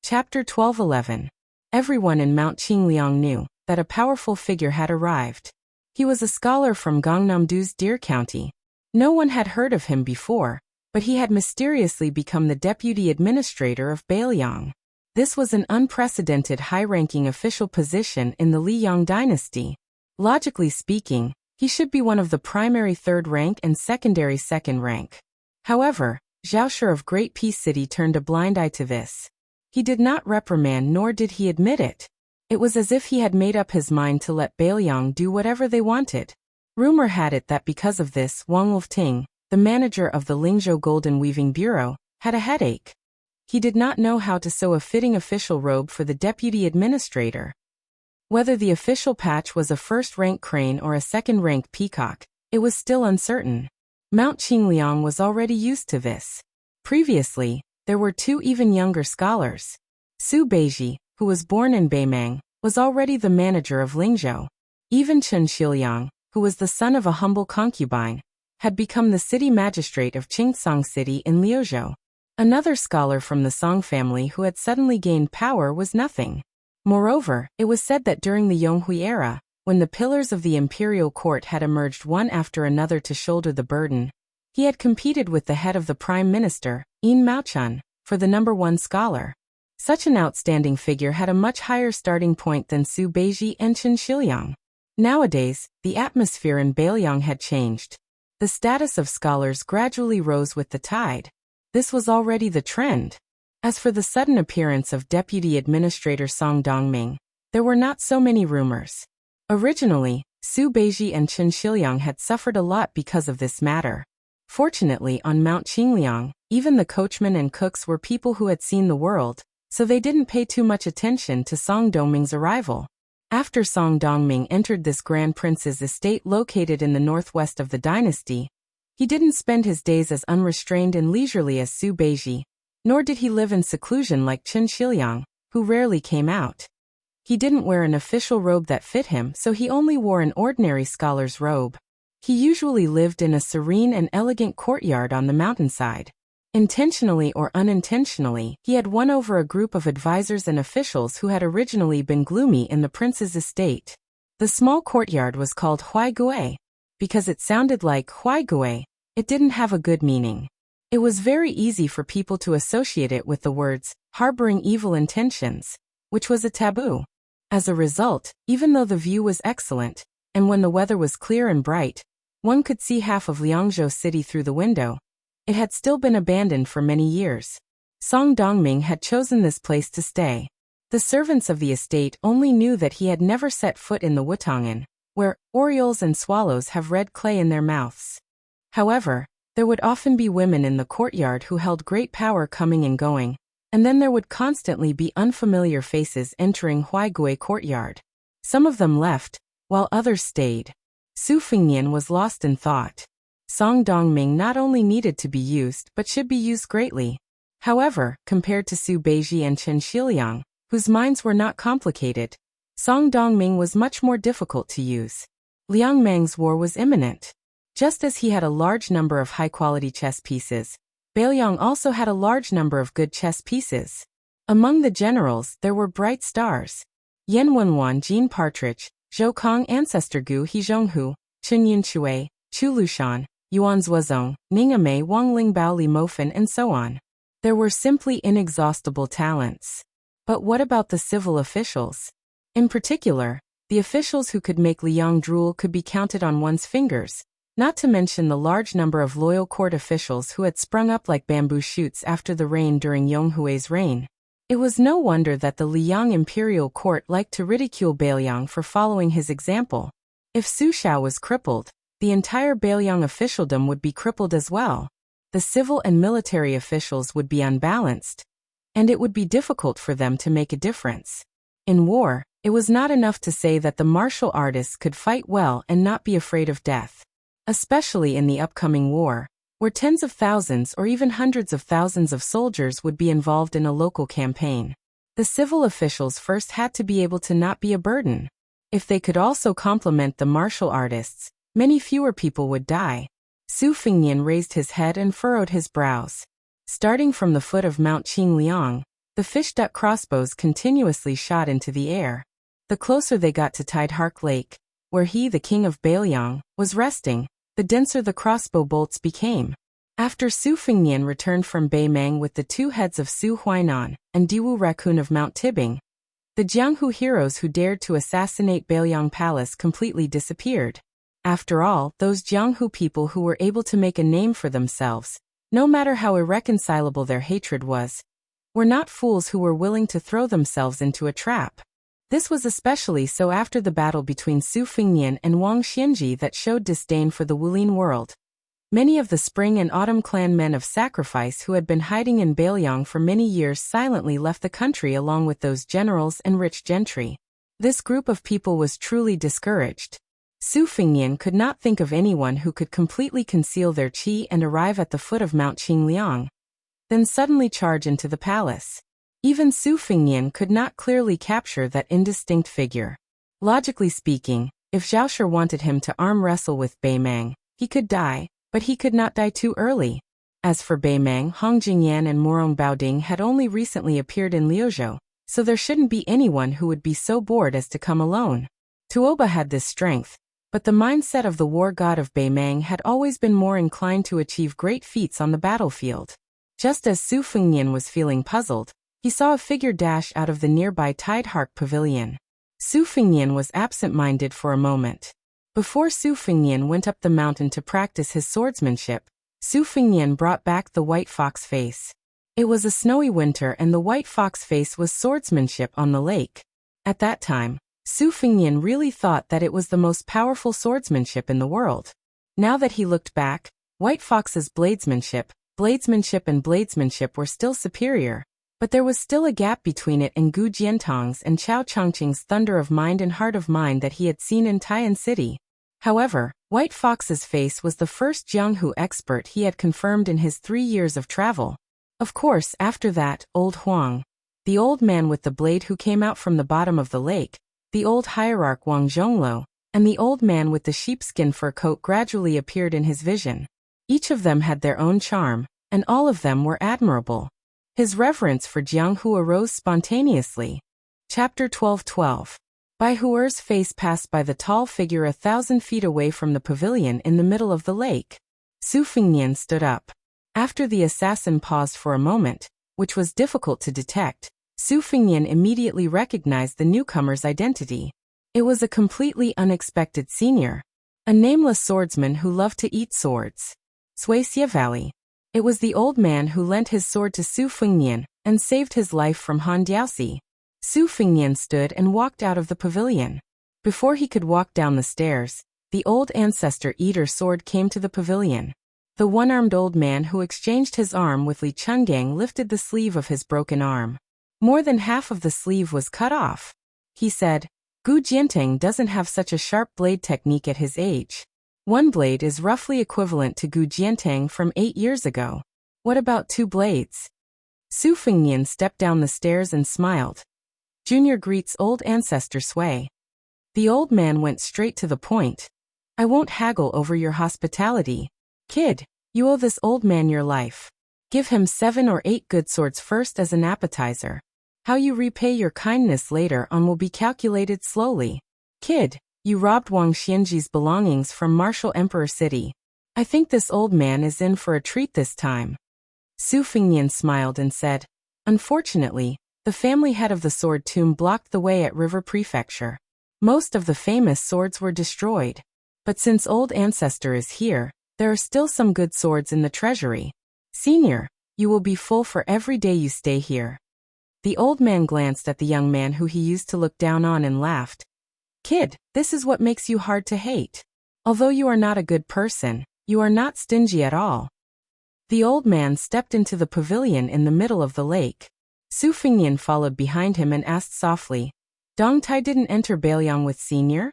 Chapter 12:11. Everyone in Mount Qingliang knew that a powerful figure had arrived. He was a scholar from Gangnam-do's Deer County. No one had heard of him before, but he had mysteriously become the deputy administrator of Baelyang. This was an unprecedented high-ranking official position in the Liyang dynasty. Logically speaking, he should be one of the primary third rank and secondary second rank. However, Zhao Shi of Great Peace City turned a blind eye to this. He did not reprimand nor did he admit it. It was as if he had made up his mind to let Baelyang do whatever they wanted. Rumor had it that because of this, Wang Lifting, the manager of the Lingzhou Golden Weaving Bureau, had a headache. He did not know how to sew a fitting official robe for the deputy administrator. Whether the official patch was a first-rank crane or a second-rank peacock, it was still uncertain. Mount Qingliang was already used to this. Previously, there were two even younger scholars. Su Beiji, who was born in Beimang, was already the manager of Lingzhou. Even Chen Xiliang, who was the son of a humble concubine, had become the city magistrate of Qingsong City in Liuzhou. Another scholar from the Song family who had suddenly gained power was nothing. Moreover, it was said that during the Yonghui era, when the pillars of the imperial court had emerged one after another to shoulder the burden, he had competed with the head of the prime minister, Yin Maochun, for the #1 scholar. Such an outstanding figure had a much higher starting point than Su Beiji and Chen Xiliang. Nowadays, the atmosphere in Baelyang had changed. The status of scholars gradually rose with the tide. This was already the trend. As for the sudden appearance of Deputy Administrator Song Dongming, there were not so many rumors. Originally, Su Beiji and Chen Xiliang had suffered a lot because of this matter. Fortunately, on Mount Qingliang, even the coachmen and cooks were people who had seen the world, so they didn't pay too much attention to Song Dongming's arrival. After Song Dongming entered this grand prince's estate located in the northwest of the dynasty, he didn't spend his days as unrestrained and leisurely as Su Beiji, nor did he live in seclusion like Chen Xiliang, who rarely came out. He didn't wear an official robe that fit him, so he only wore an ordinary scholar's robe. He usually lived in a serene and elegant courtyard on the mountainside. Intentionally or unintentionally, he had won over a group of advisors and officials who had originally been gloomy in the prince's estate. The small courtyard was called Huaigui. Because it sounded like Huaigui, it didn't have a good meaning. It was very easy for people to associate it with the words, harboring evil intentions, which was a taboo. As a result, even though the view was excellent, and when the weather was clear and bright, one could see half of Liangzhou city through the window, it had still been abandoned for many years. Song Dongming had chosen this place to stay. The servants of the estate only knew that he had never set foot in the Wutongan, where orioles and swallows have red clay in their mouths. However, there would often be women in the courtyard who held great power coming and going, and then there would constantly be unfamiliar faces entering Huaigui courtyard. Some of them left, while others stayed. Su Fengnian was lost in thought. Song Dongming not only needed to be used but should be used greatly. However, compared to Su Beiji and Chen Xiliang, whose minds were not complicated, Song Dongming was much more difficult to use. Liang Mang's war was imminent. Just as he had a large number of high-quality chess pieces, Baelyang also had a large number of good chess pieces. Among the generals, there were bright stars. Yan Wenwan, Jean Partridge, Zhou Kong, Ancestor Gu Hezhonghu, Chen Yunshui, Chu Lushan, Yuan Zuozong, Ning Amei, Wang Lingbao, Li Mofan, and so on. There were simply inexhaustible talents. But what about the civil officials? In particular, the officials who could make Liang drool could be counted on one's fingers, not to mention the large number of loyal court officials who had sprung up like bamboo shoots after the reign during Yonghui's reign. It was no wonder that the Liang imperial court liked to ridicule Baelyang for following his example. If Su Shao was crippled, the entire Baelyang officialdom would be crippled as well. The civil and military officials would be unbalanced, and it would be difficult for them to make a difference. In war, it was not enough to say that the martial artists could fight well and not be afraid of death. Especially in the upcoming war, where tens of thousands or even hundreds of thousands of soldiers would be involved in a local campaign. The civil officials first had to be able to not be a burden. If they could also complement the martial artists, many fewer people would die. Su Fengnian raised his head and furrowed his brows. Starting from the foot of Mount Qingliang, the fish-duck crossbows continuously shot into the air. The closer they got to Tidehark Lake, where he, the king of Bailiang, was resting, the denser the crossbow bolts became. After Su Fengnian returned from Beimang with the two heads of Su Huainan and Diwu Raccoon of Mount Tibing, the Jianghu heroes who dared to assassinate Bailiang Palace completely disappeared. After all, those Jianghu people who were able to make a name for themselves, no matter how irreconcilable their hatred was, were not fools who were willing to throw themselves into a trap. This was especially so after the battle between Su Fengnian and Wang Xianji that showed disdain for the Wulin world. Many of the Spring and Autumn clan men of sacrifice who had been hiding in Bailiang for many years silently left the country along with those generals and rich gentry. This group of people was truly discouraged. Su Fengnian could not think of anyone who could completely conceal their qi and arrive at the foot of Mount Qingliang, then suddenly charge into the palace. Even Su Fengnian could not clearly capture that indistinct figure. Logically speaking, if Zhaoshi wanted him to arm wrestle with Beimang, he could die, but he could not die too early. As for Beimang, Hong Jingyan and Morong Baoding had only recently appeared in Liuzhou, so there shouldn't be anyone who would be so bored as to come alone. Tuoba had this strength, but the mindset of the war god of Beimang had always been more inclined to achieve great feats on the battlefield. Just as Su Fengnian was feeling puzzled, he saw a figure dash out of the nearby Tidehark pavilion. Su Fengnian was absent-minded for a moment. Before Su Fengnian went up the mountain to practice his swordsmanship, Su Fengnian brought back the white fox face. It was a snowy winter and the white fox face was swordsmanship on the lake. At that time, Su Fengnian really thought that it was the most powerful swordsmanship in the world. Now that he looked back, White Fox's bladesmanship and bladesmanship were still superior, but there was still a gap between it and Gu Jiantong's and Chao Chongqing's thunder of mind and heart of mind that he had seen in Taiyan City. However, White Fox's face was the first Jianghu expert he had confirmed in his 3 years of travel. Of course, after that, old Huang, the old man with the blade who came out from the bottom of the lake, the old hierarch Wang Zhonglo, and the old man with the sheepskin fur coat gradually appeared in his vision. Each of them had their own charm, and all of them were admirable. His reverence for Jianghu arose spontaneously. Chapter 12:12. Bai Huer's face passed by the tall figure 1,000 feet away from the pavilion in the middle of the lake. Su Fengnian stood up. After the assassin paused for a moment, which was difficult to detect, Su Fengnian immediately recognized the newcomer's identity. It was a completely unexpected senior, a nameless swordsman who loved to eat swords. Suixia Valley. It was the old man who lent his sword to Su Fengnian and saved his life from Han Diaoxi. Su Fengnian stood and walked out of the pavilion. Before he could walk down the stairs, the old ancestor eater sword came to the pavilion. The one-armed old man who exchanged his arm with Li Chungang lifted the sleeve of his broken arm. More than half of the sleeve was cut off. He said, "Gu Jiantang doesn't have such a sharp blade technique at his age. One blade is roughly equivalent to Gu Jiantang from 8 years ago. What about 2 blades?" Su Fengnian stepped down the stairs and smiled. Junior greets old ancestor Sui. The old man went straight to the point. "I won't haggle over your hospitality. Kid, you owe this old man your life. Give him 7 or 8 good swords first as an appetizer. How you repay your kindness later on will be calculated slowly. Kid, you robbed Wang Xianji's belongings from Martial Emperor City. I think this old man is in for a treat this time." Su Fengnian smiled and said, "Unfortunately, the family head of the sword tomb blocked the way at River Prefecture. Most of the famous swords were destroyed. But since old ancestor is here, there are still some good swords in the treasury. Senior, you will be full for every day you stay here." The old man glanced at the young man who he used to look down on and laughed. "Kid, this is what makes you hard to hate. Although you are not a good person, you are not stingy at all." The old man stepped into the pavilion in the middle of the lake. Su Fengnian followed behind him and asked softly, "Dong Tai didn't enter Bailiang with Senior?"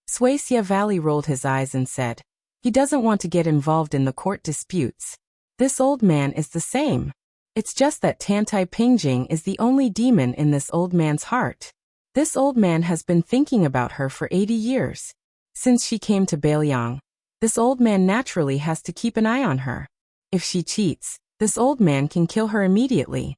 Suixia Valley rolled his eyes and said, "He doesn't want to get involved in the court disputes. This old man is the same. It's just that Tantai Pingjing is the only demon in this old man's heart. This old man has been thinking about her for 80 years. Since she came to Bailiang, this old man naturally has to keep an eye on her. If she cheats, this old man can kill her immediately.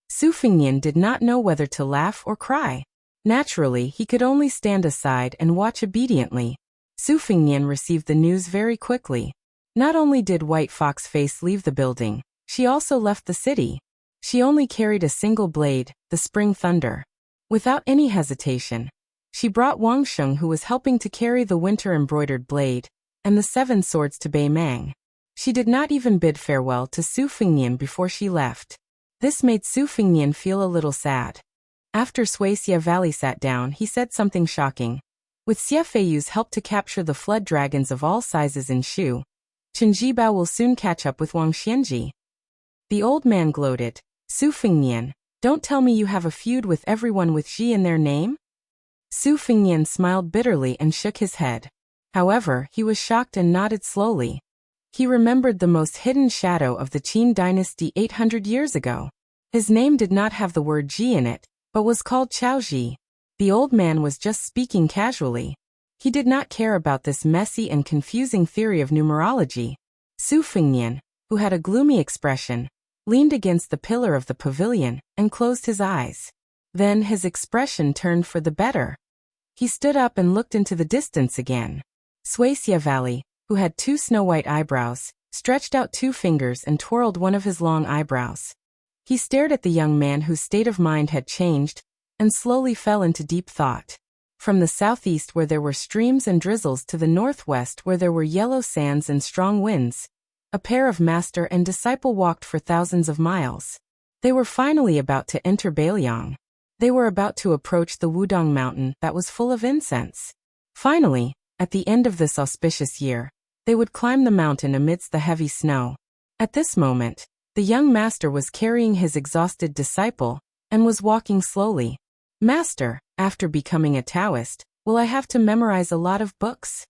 Su Fengnian did not know whether to laugh or cry. Naturally, he could only stand aside and watch obediently. Su Fengnian received the news very quickly. Not only did White Fox Face leave the building, she also left the city. She only carried a single blade, the Spring Thunder. Without any hesitation, she brought Wang Sheng, who was helping to carry the winter embroidered blade, and the 7 swords to Bai Mang. She did not even bid farewell to Su Fengnian before she left. This made Su Fengnian feel a little sad. After Xie Valley sat down, he said something shocking. With Xie Feiyu's help to capture the flood dragons of all sizes in Shu, Chen Jibao will soon catch up with Wang Xianji. The old man gloated. Su Fengnian, don't tell me you have a feud with everyone with Ji in their name? Su Fengnian smiled bitterly and shook his head. However, he was shocked and nodded slowly. He remembered the most hidden shadow of the Qin dynasty 800 years ago. His name did not have the word Ji in it, but was called Chao Ji. The old man was just speaking casually. He did not care about this messy and confusing theory of numerology. Su Fengnian, who had a gloomy expression, leaned against the pillar of the pavilion and closed his eyes. Then his expression turned for the better. He stood up and looked into the distance again. Xie Valley, who had 2 snow-white eyebrows, stretched out 2 fingers and twirled one of his long eyebrows. He stared at the young man whose state of mind had changed, and slowly fell into deep thought. From the southeast where there were streams and drizzles to the northwest where there were yellow sands and strong winds, a pair of master and disciple walked for thousands of miles. They were finally about to enter Bailiang. They were about to approach the Wudong mountain that was full of incense. Finally, at the end of this auspicious year, they would climb the mountain amidst the heavy snow. At this moment, the young master was carrying his exhausted disciple and was walking slowly. Master, after becoming a Taoist, will I have to memorize a lot of books?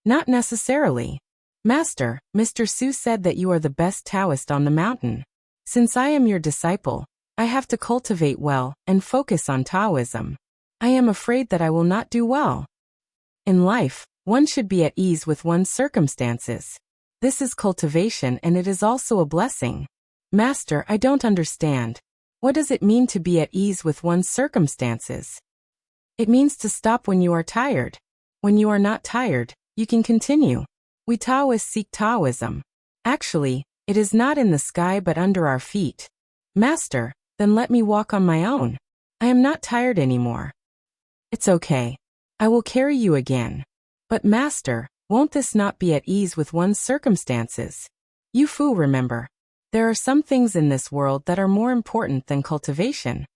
Not necessarily. Master, Mr. Su said that you are the best Taoist on the mountain. Since I am your disciple, I have to cultivate well and focus on Taoism. I am afraid that I will not do well. In life, one should be at ease with one's circumstances. This is cultivation and it is also a blessing. Master, I don't understand. What does it mean to be at ease with one's circumstances? It means to stop when you are tired. When you are not tired, you can continue. We Taoists seek Taoism. Actually, it is not in the sky but under our feet. Master, then let me walk on my own. I am not tired anymore. It's okay. I will carry you again. But Master, won't this not be at ease with one's circumstances? You Fu, remember. There are some things in this world that are more important than cultivation.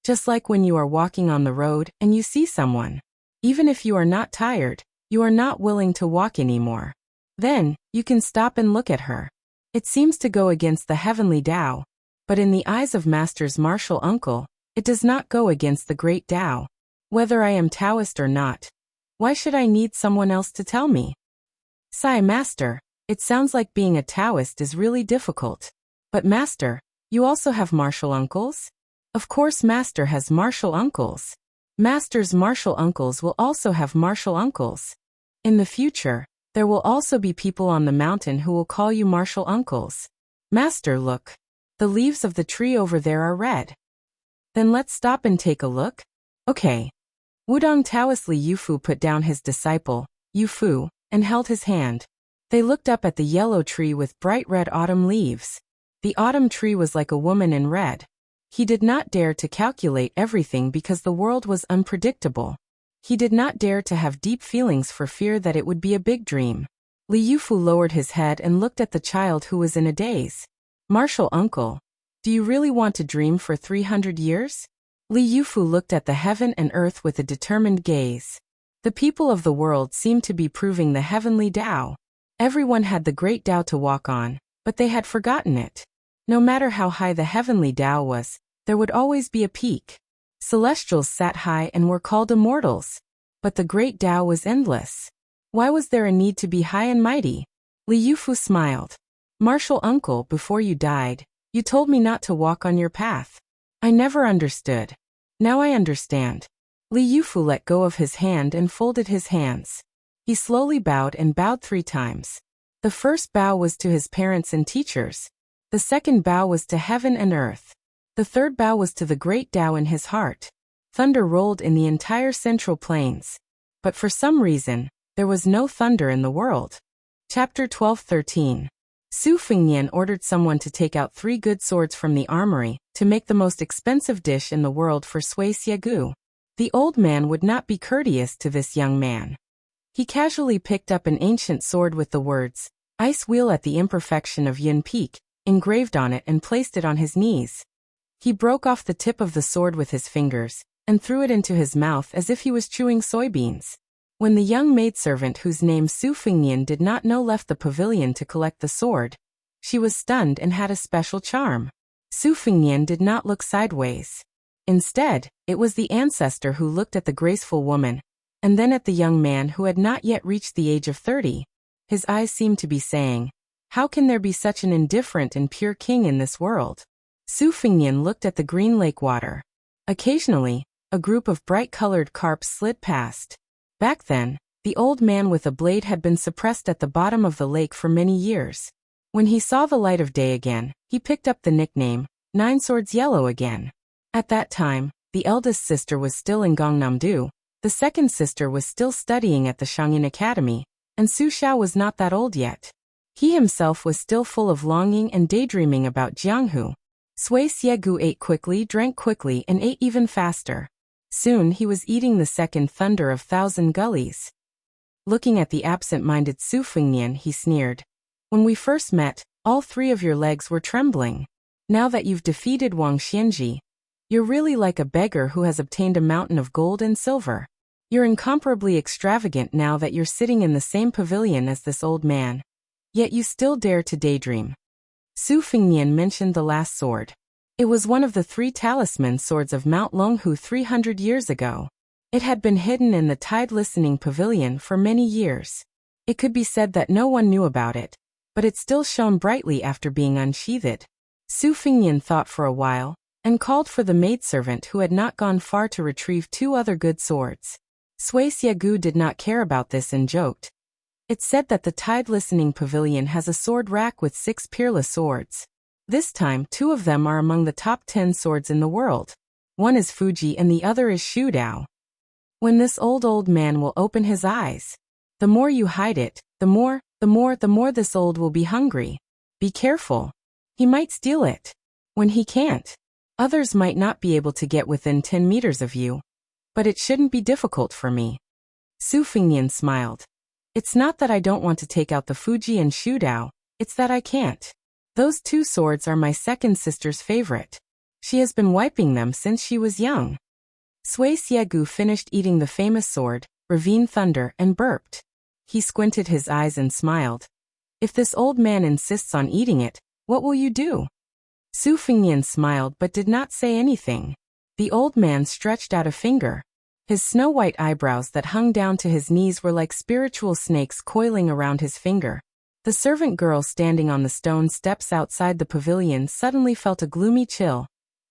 Just like when you are walking on the road and you see someone. Even if you are not tired, you are not willing to walk anymore. Then, you can stop and look at her. It seems to go against the heavenly Tao, but in the eyes of Master's martial uncle, it does not go against the great Tao. Whether I am Taoist or not, why should I need someone else to tell me? Sigh, Master, it sounds like being a Taoist is really difficult. But Master, you also have martial uncles? Of course Master has martial uncles. Master's martial uncles will also have martial uncles. In the future, there will also be people on the mountain who will call you martial uncles. Master, look. The leaves of the tree over there are red. Then let's stop and take a look. Okay. Wudong Taoist Li Yufu put down his disciple, Yufu, and held his hand. They looked up at the yellow tree with bright red autumn leaves. The autumn tree was like a woman in red. He did not dare to calculate everything because the world was unpredictable. He did not dare to have deep feelings for fear that it would be a big dream. Li Yufu lowered his head and looked at the child who was in a daze. Martial uncle, do you really want to dream for 300 years? Li Yufu looked at the heaven and earth with a determined gaze. The people of the world seemed to be proving the heavenly Tao. Everyone had the great Tao to walk on, but they had forgotten it. No matter how high the heavenly Tao was, there would always be a peak. Celestials sat high and were called immortals. But the great Tao was endless. Why was there a need to be high and mighty? Li Yufu smiled. Martial uncle, before you died, you told me not to walk on your path. I never understood. Now I understand. Li Yufu let go of his hand and folded his hands. He slowly bowed and bowed 3 times. The first bow was to his parents and teachers. The second bow was to heaven and earth. The third bow was to the great Tao in his heart. Thunder rolled in the entire Central Plains. But for some reason, there was no thunder in the world. Chapter 12:13. Su Fengnian ordered someone to take out 3 good swords from the armory to make the most expensive dish in the world for Sui Xiegu. The old man would not be courteous to this young man. He casually picked up an ancient sword with the words, "Ice Wheel at the Imperfection of Yin Peak," engraved on it and placed it on his knees. He broke off the tip of the sword with his fingers and threw it into his mouth as if he was chewing soybeans. When the young maidservant whose name Su Fengnian did not know left the pavilion to collect the sword, she was stunned and had a special charm. Su Fengnian did not look sideways. Instead, it was the ancestor who looked at the graceful woman, and then at the young man who had not yet reached the age of 30. His eyes seemed to be saying, "How can there be such an indifferent and pure king in this world?" Su Fengnian looked at the green lake water. Occasionally, a group of bright-colored carps slid past. Back then, the old man with a blade had been suppressed at the bottom of the lake for many years. When he saw the light of day again, he picked up the nickname, Nine Swords Yellow again. At that time, the eldest sister was still in Gangnam-do, the second sister was still studying at the Shangyin Academy, and Su Xiao was not that old yet. He himself was still full of longing and daydreaming about Jianghu. Sui Xiegu ate quickly, drank quickly, and ate even faster. Soon he was eating the second thunder of 1,000 gullies. Looking at the absent-minded Su Fengnian, he sneered. "When we first met, all 3 of your legs were trembling. Now that you've defeated Wang Xianji, you're really like a beggar who has obtained a mountain of gold and silver. You're incomparably extravagant now that you're sitting in the same pavilion as this old man. Yet you still dare to daydream." Su Fengnian mentioned the last sword. It was one of the 3 talisman swords of Mount Longhu 300 years ago. It had been hidden in the Tide Listening Pavilion for many years. It could be said that no one knew about it, but it still shone brightly after being unsheathed. Su Fengnian thought for a while, and called for the maidservant who had not gone far to retrieve 2 other good swords. Sui Xiegu did not care about this and joked. "It's said that the Tide Listening Pavilion has a sword rack with 6 peerless swords. This time 2 of them are among the top 10 swords in the world. One is Fuji and the other is Shu Dao. When this old man will open his eyes, the more you hide it, the more this old will be hungry. Be careful. He might steal it. When he can't, others might not be able to get within 10 meters of you. But it shouldn't be difficult for me." Su Fengnian smiled. "It's not that I don't want to take out the Fuji and Shu Dao, it's that I can't. Those 2 swords are my second sister's favorite. She has been wiping them since she was young." Sui Xiegu finished eating the famous sword, Ravine Thunder, and burped. He squinted his eyes and smiled. "If this old man insists on eating it, what will you do?" Su Fengnian smiled but did not say anything. The old man stretched out a finger. His snow-white eyebrows that hung down to his knees were like spiritual snakes coiling around his finger. The servant girl standing on the stone steps outside the pavilion suddenly felt a gloomy chill,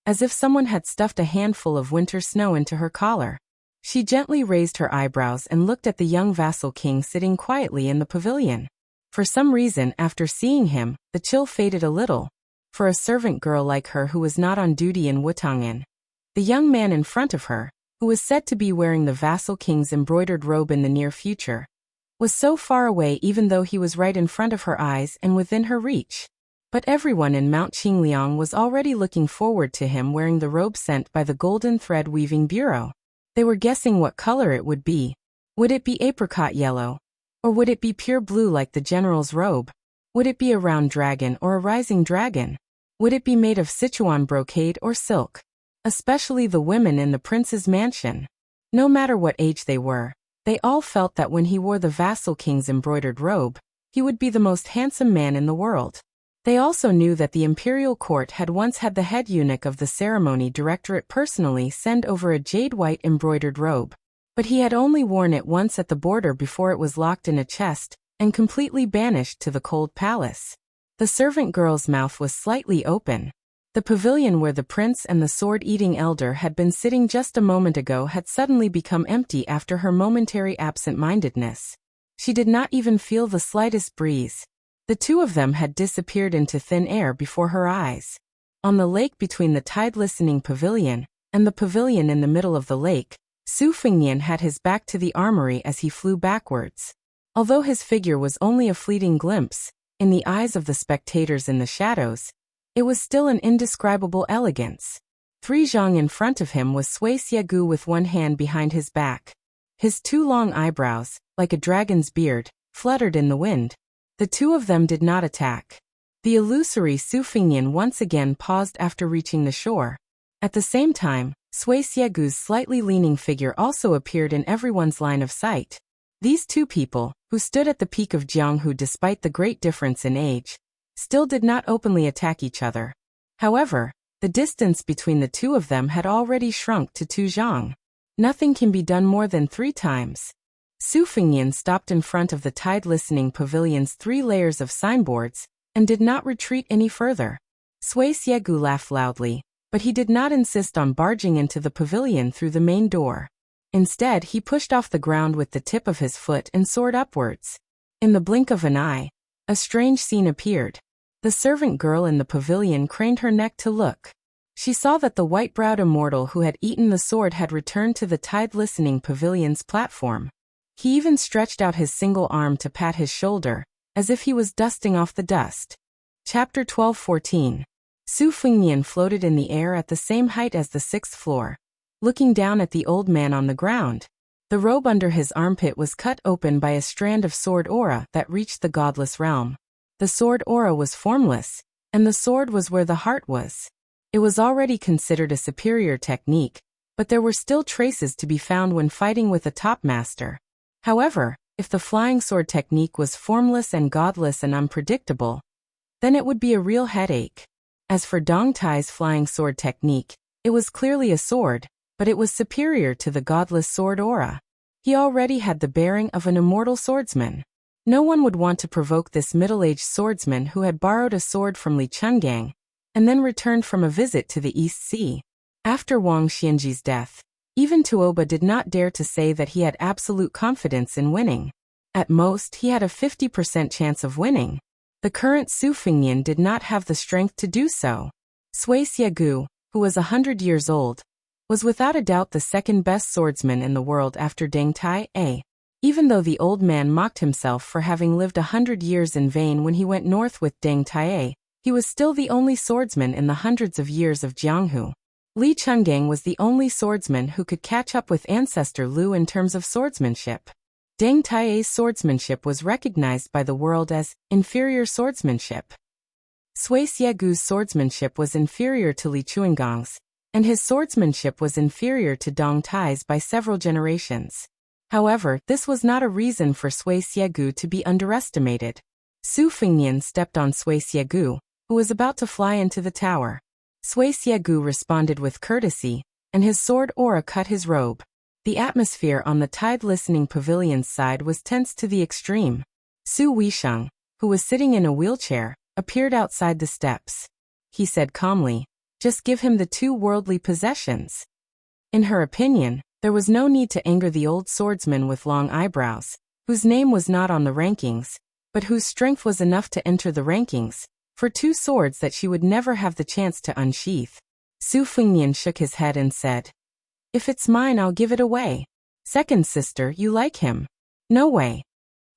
as if someone had stuffed a handful of winter snow into her collar. She gently raised her eyebrows and looked at the young vassal king sitting quietly in the pavilion. For some reason, after seeing him, the chill faded a little. For a servant girl like her who was not on duty in Wutongin, the young man in front of her, who was said to be wearing the vassal king's embroidered robe in the near future, was so far away even though he was right in front of her eyes and within her reach. But everyone in Mount Qingliang was already looking forward to him wearing the robe sent by the Golden Thread Weaving Bureau. They were guessing what color it would be. Would it be apricot yellow? Or would it be pure blue like the general's robe? Would it be a round dragon or a rising dragon? Would it be made of Sichuan brocade or silk? Especially the women in the prince's mansion. No matter what age they were, they all felt that when he wore the vassal king's embroidered robe, he would be the most handsome man in the world. They also knew that the imperial court had once had the head eunuch of the ceremony directorate personally send over a jade-white embroidered robe. But he had only worn it once at the border before it was locked in a chest and completely banished to the cold palace. The servant girl's mouth was slightly open. The pavilion where the prince and the sword-eating elder had been sitting just a moment ago had suddenly become empty after her momentary absent-mindedness. She did not even feel the slightest breeze. The two of them had disappeared into thin air before her eyes. On the lake between the tide-listening pavilion and the pavilion in the middle of the lake, Su Fengnian had his back to the armory as he flew backwards. Although his figure was only a fleeting glimpse, in the eyes of the spectators in the shadows, it was still an indescribable elegance. 3 zhang in front of him was Sui Xiegu with one hand behind his back. His 2 long eyebrows, like a dragon's beard, fluttered in the wind. The two of them did not attack. The illusory Su Fengnian once again paused after reaching the shore. At the same time, Sui Xiegu's slightly leaning figure also appeared in everyone's line of sight. These two people, who stood at the peak of Jianghu despite the great difference in age, still did not openly attack each other. However, the distance between the two of them had already shrunk to 2 zhang. Nothing can be done more than 3 times. Su Fengnian stopped in front of the tide-listening pavilion's 3 layers of signboards and did not retreat any further. Sui Xiegu laughed loudly, but he did not insist on barging into the pavilion through the main door. Instead, he pushed off the ground with the tip of his foot and soared upwards. In the blink of an eye, a strange scene appeared. The servant girl in the pavilion craned her neck to look. She saw that the white-browed immortal who had eaten the sword had returned to the tide-listening pavilion's platform. He even stretched out his single arm to pat his shoulder, as if he was dusting off the dust. Chapter 12:14. Su Fengnian floated in the air at the same height as the 6th floor, looking down at the old man on the ground. The robe under his armpit was cut open by a strand of sword aura that reached the godless realm. The sword aura was formless, and the sword was where the heart was. It was already considered a superior technique, but there were still traces to be found when fighting with a top master. However, if the flying sword technique was formless and godless and unpredictable, then it would be a real headache. As for Dong Tai's flying sword technique, it was clearly a sword, but it was superior to the godless sword aura. He already had the bearing of an immortal swordsman. No one would want to provoke this middle-aged swordsman who had borrowed a sword from Li Chungang and then returned from a visit to the East Sea. After Wang Xianji's death, even Tuoba did not dare to say that he had absolute confidence in winning. At most, he had a 50% chance of winning. The current Su Fengnian did not have the strength to do so. Sui Xiegu, who was 100 years old, was without a doubt the second-best swordsman in the world after Deng Tai. Even though the old man mocked himself for having lived 100 years in vain when he went north with Deng Tai, he was still the only swordsman in the hundreds of years of Jianghu. Li Chungang was the only swordsman who could catch up with ancestor Lu in terms of swordsmanship. Deng Tai's swordsmanship was recognized by the world as inferior swordsmanship. Sui Xiegu's swordsmanship was inferior to Li Chuangang's, and his swordsmanship was inferior to Dong Tai's by several generations. However, this was not a reason for Sui Xiegu to be underestimated. Su Fengnian stepped on Sui Xiegu, who was about to fly into the tower. Sui Xiegu responded with courtesy, and his sword aura cut his robe. The atmosphere on the tide-listening pavilion's side was tense to the extreme. Su Weisheng, who was sitting in a wheelchair, appeared outside the steps. He said calmly, "Just give him the 2 worldly possessions." In her opinion, there was no need to anger the old swordsman with long eyebrows, whose name was not on the rankings, but whose strength was enough to enter the rankings, for 2 swords that she would never have the chance to unsheath. Su Fengnian shook his head and said, "If it's mine, I'll give it away." "Second sister, you like him?" "No way."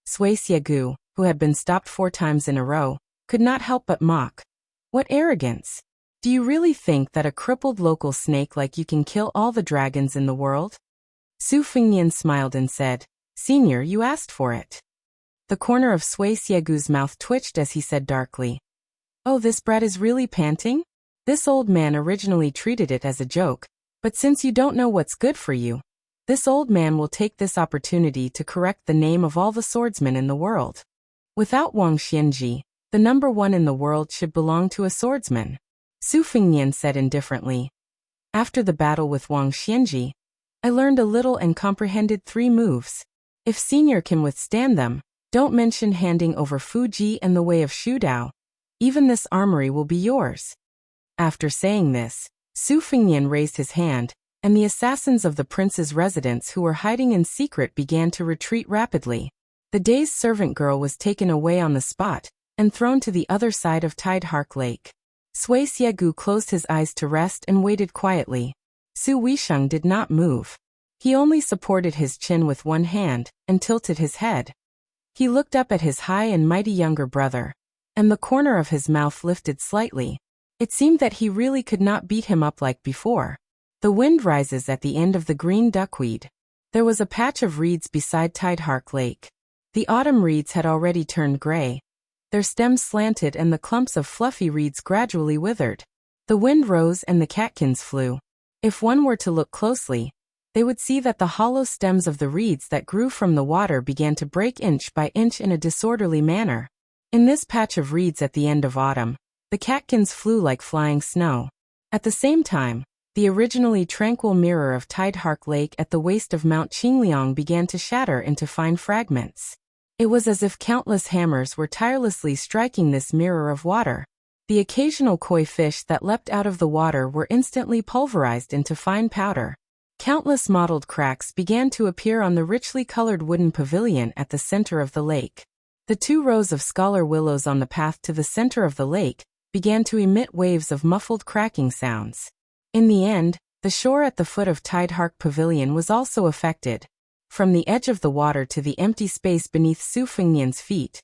Sui Xiegu, who had been stopped 4 times in a row, could not help but mock. "What arrogance! Do you really think that a crippled local snake like you can kill all the dragons in the world?" Su Fengnian smiled and said, "Senior, you asked for it." The corner of Sui Xiegu's mouth twitched as he said darkly, "Oh, this brat is really panting?" This old man originally treated it as a joke, but since you don't know what's good for you, this old man will take this opportunity to correct the name of all the swordsmen in the world. Without Wang Xianji, the number 1 in the world should belong to a swordsman. Su Fengnian said indifferently, "After the battle with Wang Xianji, I learned a little and comprehended 3 moves. If senior can withstand them, don't mention handing over Fuji and the way of Shudao. Even this armory will be yours." After saying this, Su Fengnian raised his hand, and the assassins of the prince's residence who were hiding in secret began to retreat rapidly. The dazed servant girl was taken away on the spot and thrown to the other side of Tidehark Lake. Sui Xiegu closed his eyes to rest and waited quietly. Su Weisheng did not move. He only supported his chin with one hand and tilted his head. He looked up at his high and mighty younger brother, and the corner of his mouth lifted slightly. It seemed that he really could not beat him up like before. The wind rises at the end of the green duckweed. There was a patch of reeds beside Tidehark Lake. The autumn reeds had already turned gray. Their stems slanted and the clumps of fluffy reeds gradually withered. The wind rose and the catkins flew. If one were to look closely, they would see that the hollow stems of the reeds that grew from the water began to break inch by inch in a disorderly manner. In this patch of reeds at the end of autumn, the catkins flew like flying snow. At the same time, the originally tranquil mirror of Tidehark Lake at the waist of Mount Qingliang began to shatter into fine fragments. It was as if countless hammers were tirelessly striking this mirror of water. The occasional koi fish that leapt out of the water were instantly pulverized into fine powder. Countless mottled cracks began to appear on the richly colored wooden pavilion at the center of the lake. The 2 rows of scholar willows on the path to the center of the lake began to emit waves of muffled cracking sounds. In the end, the shore at the foot of Tidehark Pavilion was also affected. From the edge of the water to the empty space beneath Su Fengnian's feet,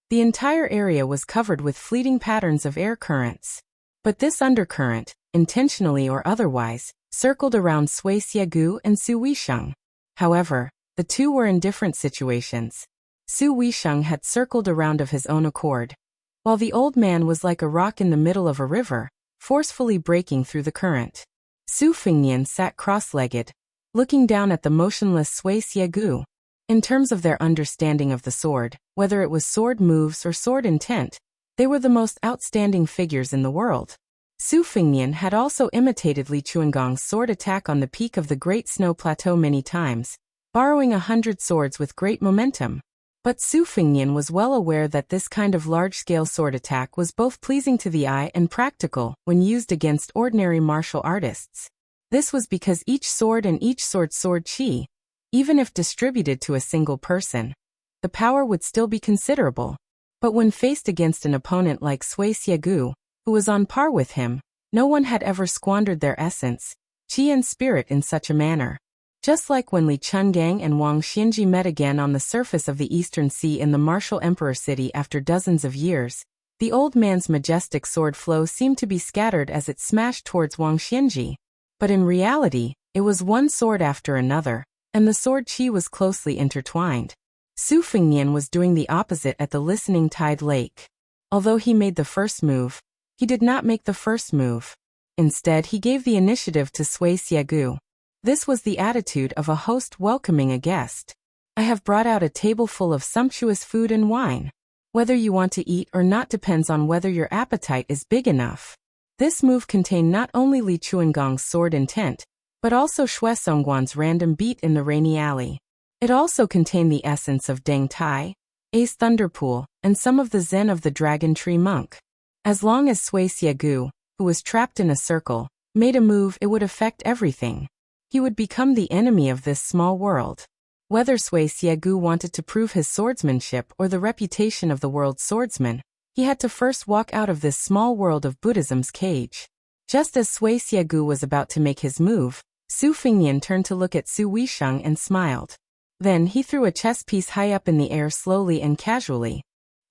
the entire area was covered with fleeting patterns of air currents. But this undercurrent, intentionally or otherwise, circled around Sui Xiegu and Su Weisheng. However, the two were in different situations. Su Weisheng had circled around of his own accord, while the old man was like a rock in the middle of a river, forcefully breaking through the current. Su Fengnian sat cross-legged, looking down at the motionless Sui Xiegu. In terms of their understanding of the sword, whether it was sword moves or sword intent, they were the most outstanding figures in the world. Su Fengnian had also imitated Li Chuangong's sword attack on the peak of the Great Snow Plateau many times, borrowing 100 swords with great momentum. But Su Fengnian was well aware that this kind of large-scale sword attack was both pleasing to the eye and practical when used against ordinary martial artists. This was because each sword and each sword chi, even if distributed to a single person, the power would still be considerable. But when faced against an opponent like Sui Xiegu, who was on par with him, no one had ever squandered their essence, chi and spirit in such a manner. Just like when Li Chungang and Wang Xianji met again on the surface of the Eastern Sea in the martial emperor city after dozens of years, the old man's majestic sword flow seemed to be scattered as it smashed towards Wang Xianji. But in reality, it was one sword after another, and the sword chi was closely intertwined. Su Fengnian was doing the opposite at the Listening Tide Lake. Although he made the first move, he did not make the first move. Instead, he gave the initiative to Sui Xiegu. This was the attitude of a host welcoming a guest. I have brought out a table full of sumptuous food and wine. Whether you want to eat or not depends on whether your appetite is big enough. This move contained not only Li Chuangong's sword intent, but also Xue Songguan's random beat in the rainy alley. It also contained the essence of Deng Tai, Ace Thunderpool, and some of the Zen of the Dragon Tree Monk. As long as Sui Xiegu, who was trapped in a circle, made a move, it would affect everything. He would become the enemy of this small world. Whether Sui Xiegu wanted to prove his swordsmanship or the reputation of the world's swordsman, he had to first walk out of this small world of Buddhism's cage. Just as Sui Xiegu was about to make his move, Su Fengnian turned to look at Su Weisheng and smiled. Then he threw a chess piece high up in the air slowly and casually.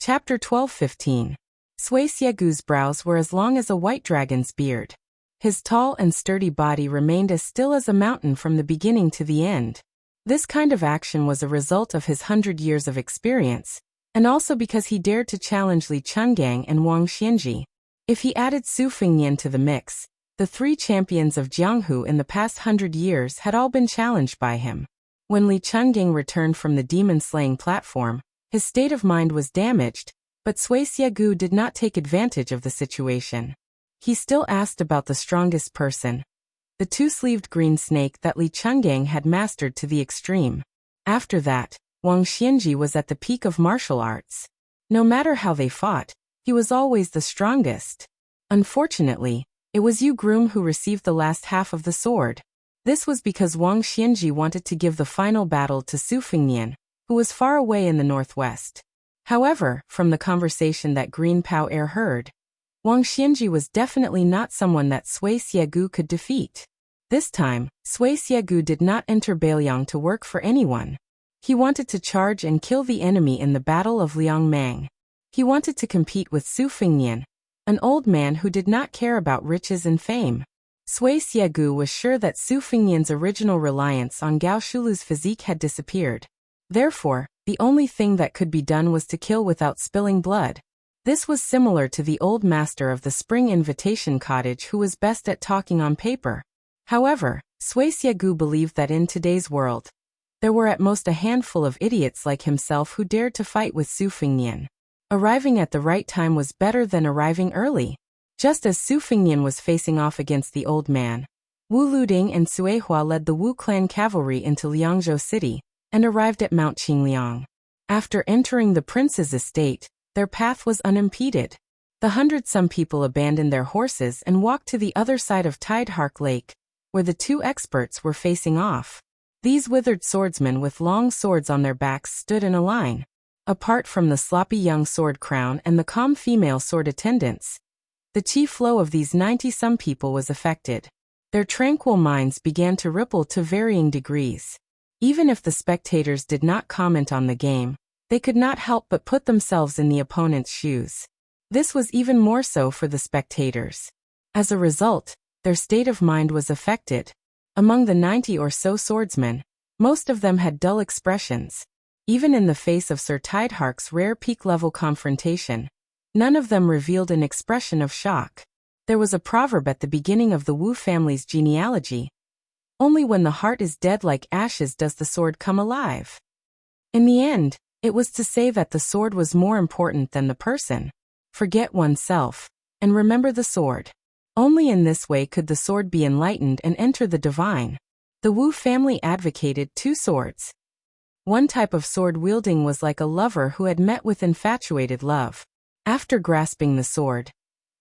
Chapter 12:15. Sui Xiegu's brows were as long as a white dragon's beard. His tall and sturdy body remained as still as a mountain from the beginning to the end. This kind of action was a result of his 100 years of experience, and also because he dared to challenge Li Chungang and Wang Xianji. If he added Su Fengnian to the mix, the 3 champions of Jianghu in the past 100 years had all been challenged by him. When Li Chungang returned from the demon-slaying platform, his state of mind was damaged, but Sui Xiegu did not take advantage of the situation. He still asked about the strongest person, the 2-sleeved green snake that Li Chungang had mastered to the extreme. After that, Wang Xianji was at the peak of martial arts. No matter how they fought, he was always the strongest. Unfortunately, It was you groom who received the last half of the sword. This was because Wang Xianji wanted to give the final battle to Su Fengnian, who was far away in the northwest. However, from the conversation that Green Pao Air heard, Wang Xianji was definitely not someone that Sui Xiegu could defeat. This time, Sui Xiegu did not enter Beiliang to work for anyone. He wanted to charge and kill the enemy in the Battle of Liangmang. He wanted to compete with Su Fengnian, an old man who did not care about riches and fame. Sui Xiegu was sure that Su Fengnian's original reliance on Gao Shulu's physique had disappeared. Therefore, the only thing that could be done was to kill without spilling blood. This was similar to the old master of the Spring Invitation Cottage who was best at talking on paper. However, Sui Xiegu believed that in today's world, there were at most a handful of idiots like himself who dared to fight with Su Fengnian. Arriving at the right time was better than arriving early. Just as Su Fengnian was facing off against the old man, Wu Luding and Sui Hua led the Wu clan cavalry into Liangzhou City and arrived at Mount Qingliang. After entering the prince's estate, their path was unimpeded. The 100-some people abandoned their horses and walked to the other side of Tidehark Lake, where the two experts were facing off. These withered swordsmen with long swords on their backs stood in a line. Apart from the sloppy young sword crown and the calm female sword attendants, the chief flow of these 90-some people was affected. Their tranquil minds began to ripple to varying degrees. Even if the spectators did not comment on the game, they could not help but put themselves in the opponent's shoes. This was even more so for the spectators. As a result, their state of mind was affected. Among the 90 or so swordsmen, most of them had dull expressions. Even in the face of Sir Tidehark's rare peak-level confrontation, none of them revealed an expression of shock. There was a proverb at the beginning of the Wu family's genealogy: only when the heart is dead like ashes does the sword come alive. In the end, it was to say that the sword was more important than the person. Forget oneself, and remember the sword. Only in this way could the sword be enlightened and enter the divine. The Wu family advocated two swords. One type of sword wielding was like a lover who had met with infatuated love. After grasping the sword,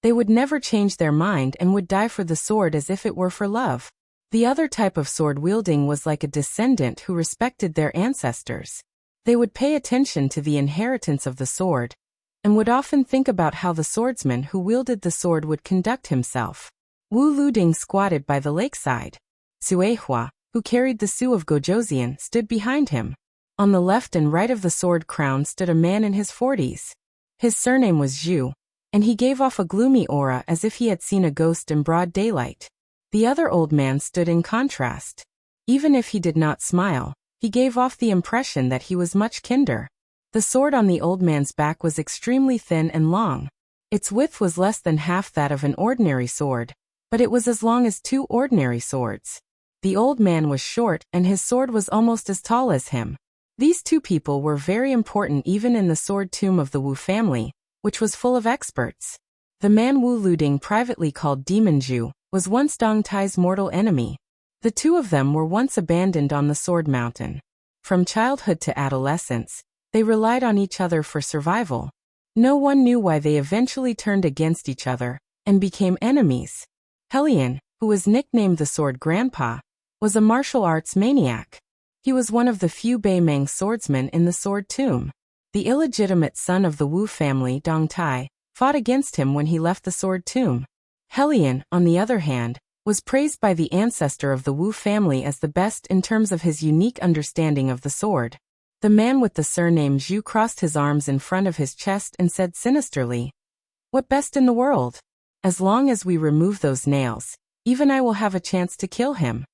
they would never change their mind and would die for the sword as if it were for love. The other type of sword wielding was like a descendant who respected their ancestors. They would pay attention to the inheritance of the sword, and would often think about how the swordsman who wielded the sword would conduct himself. Wu Luding squatted by the lakeside. Sui Hua, who carried the Su of Gojoseon, stood behind him. On the left and right of the sword crown stood a man in his 40s. His surname was Zhu, and he gave off a gloomy aura as if he had seen a ghost in broad daylight. The other old man stood in contrast. Even if he did not smile, he gave off the impression that he was much kinder. The sword on the old man's back was extremely thin and long. Its width was less than half that of an ordinary sword, but it was as long as two ordinary swords. The old man was short and his sword was almost as tall as him. These two people were very important even in the sword tomb of the Wu family, which was full of experts. The man Wu Luding privately called Demon Zhu was once Dong Tai's mortal enemy. The two of them were once abandoned on the Sword Mountain. From childhood to adolescence, they relied on each other for survival. No one knew why they eventually turned against each other and became enemies. Helian, who was nicknamed the Sword Grandpa, was a martial arts maniac. He was one of the few Beimeng swordsmen in the Sword Tomb. The illegitimate son of the Wu family, Dong Tai, fought against him when he left the Sword Tomb. Helian, on the other hand, was praised by the ancestor of the Wu family as the best in terms of his unique understanding of the sword. The man with the surname Zhu crossed his arms in front of his chest and said sinisterly, "What best in the world? As long as we remove those nails, even I will have a chance to kill him."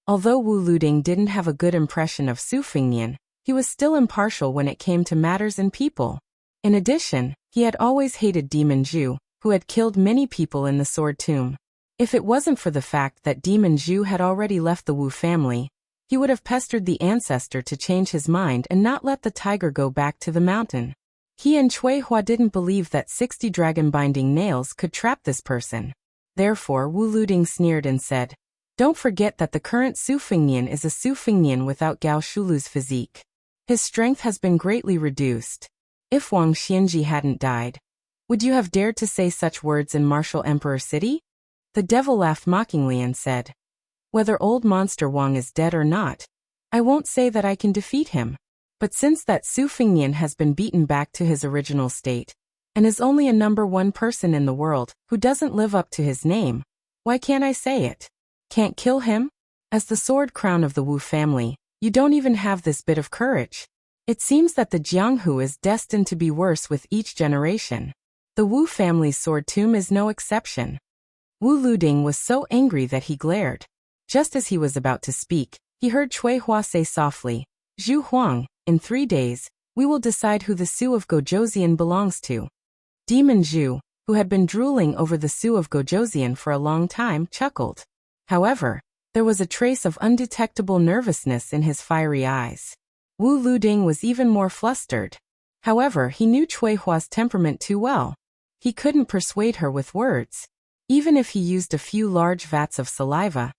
Although Wu Luding didn't have a good impression of Su Fengnian, he was still impartial when it came to matters and people. In addition, he had always hated Demon Zhu, who had killed many people in the Sword Tomb. If it wasn't for the fact that Demon Zhu had already left the Wu family, he would have pestered the ancestor to change his mind and not let the tiger go back to the mountain. He and Cui Hua didn't believe that 60 dragon-binding nails could trap this person. Therefore Wu Luding sneered and said, "Don't forget that the current Su Fengnian is a Su Fengnian without Gao Shulu's physique. His strength has been greatly reduced. If Wang Xianji hadn't died, would you have dared to say such words in Martial Emperor City?" The devil laughed mockingly and said, "Whether old monster Wang is dead or not, I won't say that I can defeat him. But since that Su Fingnian has been beaten back to his original state, and is only a number one person in the world who doesn't live up to his name, why can't I say it? Can't kill him? As the sword crown of the Wu family, you don't even have this bit of courage. It seems that the Jianghu is destined to be worse with each generation. The Wu family's sword tomb is no exception." Wu Luding was so angry that he glared. Just as he was about to speak, he heard Cui Hua say softly, "Zhu Huang, in 3 days, we will decide who the Su of Gojoseon belongs to." Demon Zhu, who had been drooling over the Su of Gojoseon for a long time, chuckled. However, there was a trace of undetectable nervousness in his fiery eyes. Wu Luding was even more flustered. However, he knew Cui Hua's temperament too well. He couldn't persuade her with words. Even if he used a few large vats of saliva,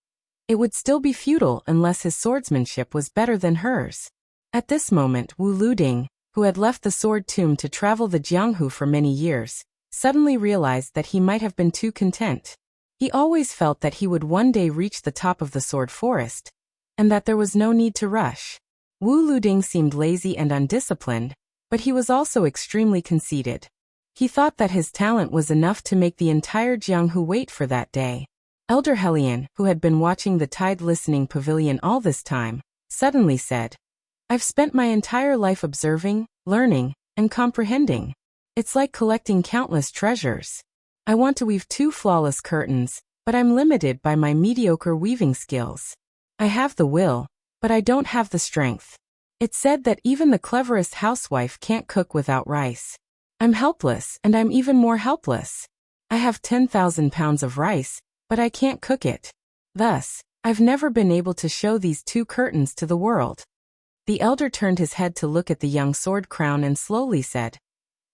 it would still be futile unless his swordsmanship was better than hers. At this moment, Wu Luding, who had left the sword tomb to travel the Jianghu for many years, suddenly realized that he might have been too content. He always felt that he would one day reach the top of the sword forest, and that there was no need to rush. Wu Luding seemed lazy and undisciplined, but he was also extremely conceited. He thought that his talent was enough to make the entire Jianghu wait for that day. Elder Helian, who had been watching the Tide Listening Pavilion all this time, suddenly said, "I've spent my entire life observing, learning, and comprehending. It's like collecting countless treasures. I want to weave 2 flawless curtains, but I'm limited by my mediocre weaving skills. I have the will, but I don't have the strength. It's said that even the cleverest housewife can't cook without rice. I'm helpless, and I'm even more helpless. I have 10,000 pounds of rice, but I can't cook it. Thus, I've never been able to show these 2 curtains to the world." The elder turned his head to look at the young sword crown and slowly said,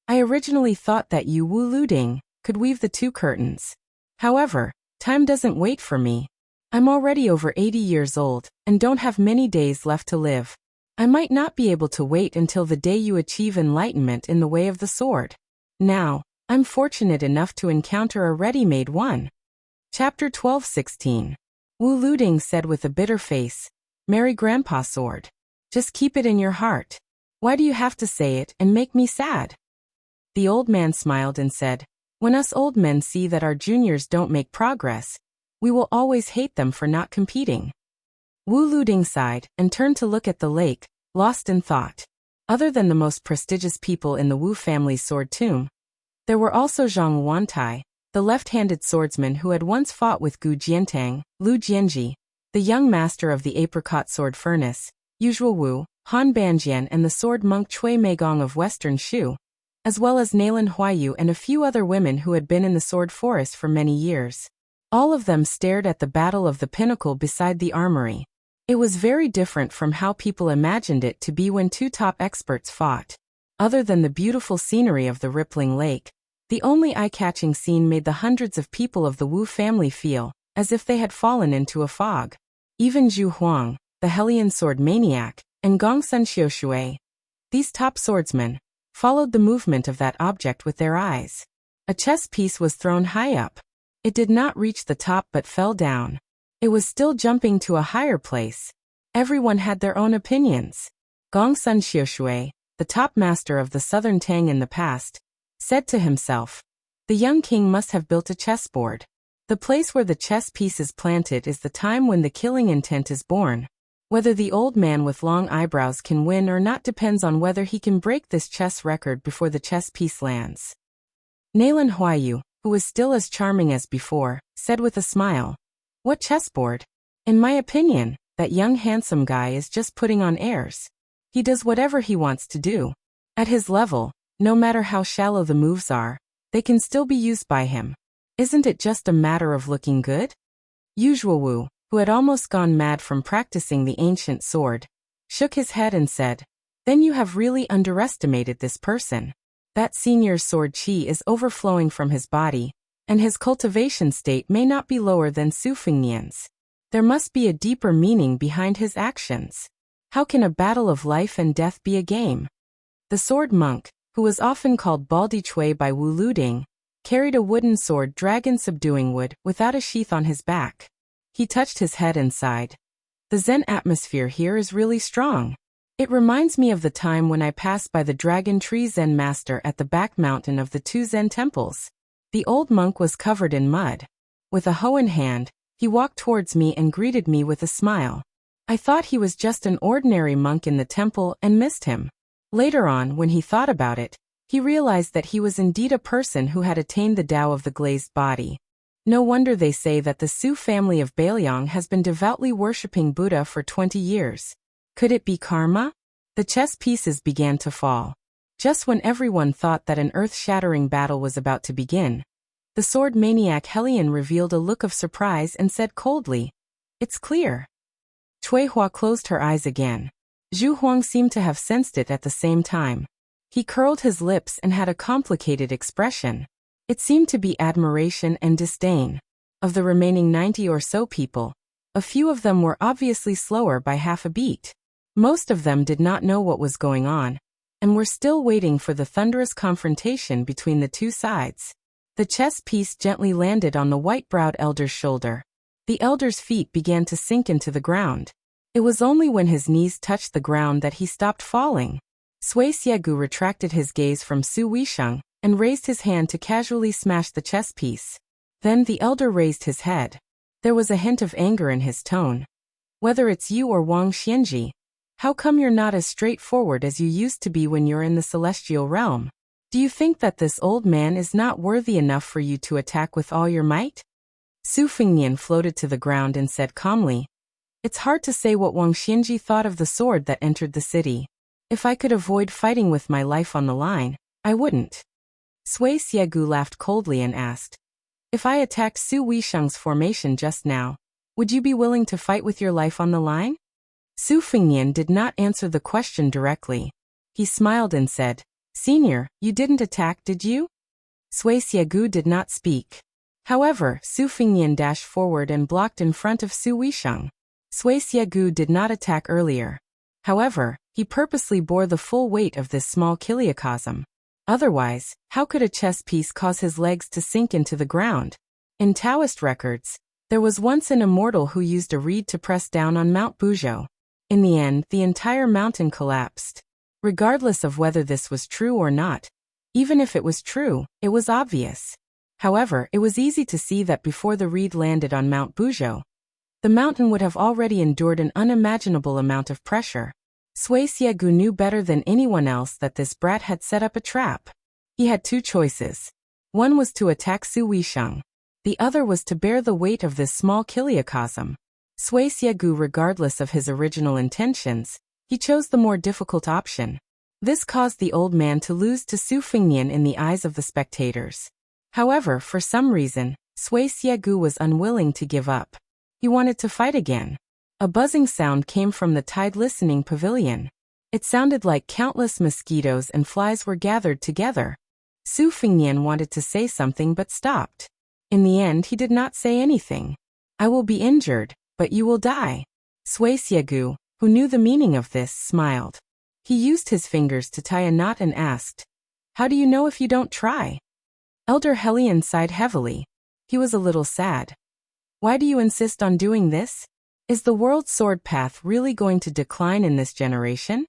"I originally thought that you, Wu Luding, could weave the 2 curtains. However, time doesn't wait for me. I'm already over 80 years old, and don't have many days left to live. I might not be able to wait until the day you achieve enlightenment in the way of the sword. Now, I'm fortunate enough to encounter a ready-made one." Chapter 12:16. Wu Luding said with a bitter face, "Marry Grandpa's sword. Just keep it in your heart. Why do you have to say it and make me sad?" The old man smiled and said, "When us old men see that our juniors don't make progress, we will always hate them for not competing." Wu Luding sighed and turned to look at the lake, lost in thought. Other than the most prestigious people in the Wu family's sword tomb, there were also Zhang Wantai, the left-handed swordsman who had once fought with Gu Jiantang, Lu Jianji, the young master of the apricot sword furnace, Usual Wu, Han Banjian, and the sword monk Cui Meigong of Western Shu, as well as Nailan Huayu and a few other women who had been in the sword forest for many years. All of them stared at the battle of the pinnacle beside the armory. It was very different from how people imagined it to be when 2 top experts fought. Other than the beautiful scenery of the rippling lake, the only eye-catching scene made the hundreds of people of the Wu family feel as if they had fallen into a fog. Even Zhu Huang, the Hellion sword maniac, and Gongsun Xiushui, these top swordsmen, followed the movement of that object with their eyes. A chess piece was thrown high up. It did not reach the top but fell down. It was still jumping to a higher place. Everyone had their own opinions. Gongsun Xiushui, the top master of the Southern Tang in the past, said to himself, "The young king must have built a chessboard. The place where the chess piece is planted is the time when the killing intent is born. Whether the old man with long eyebrows can win or not depends on whether he can break this chess record before the chess piece lands." Nailan Huayu, who was still as charming as before, said with a smile, "What chessboard? In my opinion, that young handsome guy is just putting on airs. He does whatever he wants to do. At his level, no matter how shallow the moves are, they can still be used by him. Isn't it just a matter of looking good?" Usual Wu, who had almost gone mad from practicing the ancient sword, shook his head and said, "Then you have really underestimated this person. That senior's sword chi is overflowing from his body, and his cultivation state may not be lower than Su Fingnian's. There must be a deeper meaning behind his actions. How can a battle of life and death be a game?" The sword monk, who was often called Baldi Chui by Wu Luding, carried a wooden sword dragon subduing wood without a sheath on his back. He touched his head and sighed. The Zen atmosphere here is really strong. It reminds me of the time when I passed by the Dragon Tree Zen Master at the back mountain of the two Zen temples. The old monk was covered in mud. With a hoe in hand, he walked towards me and greeted me with a smile. I thought he was just an ordinary monk in the temple and missed him. Later on, when he thought about it, he realized that he was indeed a person who had attained the Tao of the glazed body. No wonder they say that the Su family of Bailiang has been devoutly worshipping Buddha for 20 years. Could it be karma? The chess pieces began to fall. Just when everyone thought that an earth-shattering battle was about to begin, the sword maniac Helion revealed a look of surprise and said coldly, "It's clear." Cui Hua closed her eyes again. Zhu Huang seemed to have sensed it at the same time. He curled his lips and had a complicated expression. It seemed to be admiration and disdain. Of the remaining 90 or so people, a few of them were obviously slower by half a beat. Most of them did not know what was going on, and were still waiting for the thunderous confrontation between the two sides. The chess piece gently landed on the white-browed elder's shoulder. The elder's feet began to sink into the ground. It was only when his knees touched the ground that he stopped falling. Sui Xiegu retracted his gaze from Su Weisheng and raised his hand to casually smash the chess piece. Then the elder raised his head. There was a hint of anger in his tone. "Whether it's you or Wang Xianji, how come you're not as straightforward as you used to be when you're in the celestial realm? Do you think that this old man is not worthy enough for you to attack with all your might?" Su Fengnian floated to the ground and said calmly, "It's hard to say what Wang Xianji thought of the sword that entered the city. If I could avoid fighting with my life on the line, I wouldn't." Sui Xiegu laughed coldly and asked, "If I attacked Su Weisheng's formation just now, would you be willing to fight with your life on the line?" Su Fengnian did not answer the question directly. He smiled and said, "Senior, you didn't attack, did you?" Sui Xiegu did not speak. However, Su Fengnian dashed forward and blocked in front of Su Weisheng. Sui Xiegu did not attack earlier. However, he purposely bore the full weight of this small kiliocosm. Otherwise, how could a chess piece cause his legs to sink into the ground? In Taoist records, there was once an immortal who used a reed to press down on Mount Buzhou. In the end, the entire mountain collapsed. Regardless of whether this was true or not, even if it was true, it was obvious. However, it was easy to see that before the reed landed on Mount Buzhou, the mountain would have already endured an unimaginable amount of pressure. Sui Xiegu knew better than anyone else that this brat had set up a trap. He had two choices. One was to attack Su Weisheng. The other was to bear the weight of this small kiliocosm. Sui Xiegu, regardless of his original intentions, he chose the more difficult option. This caused the old man to lose to Su Fengnian in the eyes of the spectators. However, for some reason, Sui Xiegu was unwilling to give up. He wanted to fight again. A buzzing sound came from the tide listening pavilion. It sounded like countless mosquitoes and flies were gathered together. Su Fengnian wanted to say something but stopped. In the end, he did not say anything. "I will be injured, but you will die." Sui Xiegu, who knew the meaning of this, smiled. He used his fingers to tie a knot and asked, "How do you know if you don't try?" Elder Helion sighed heavily. He was a little sad. "Why do you insist on doing this? Is the world's sword path really going to decline in this generation?"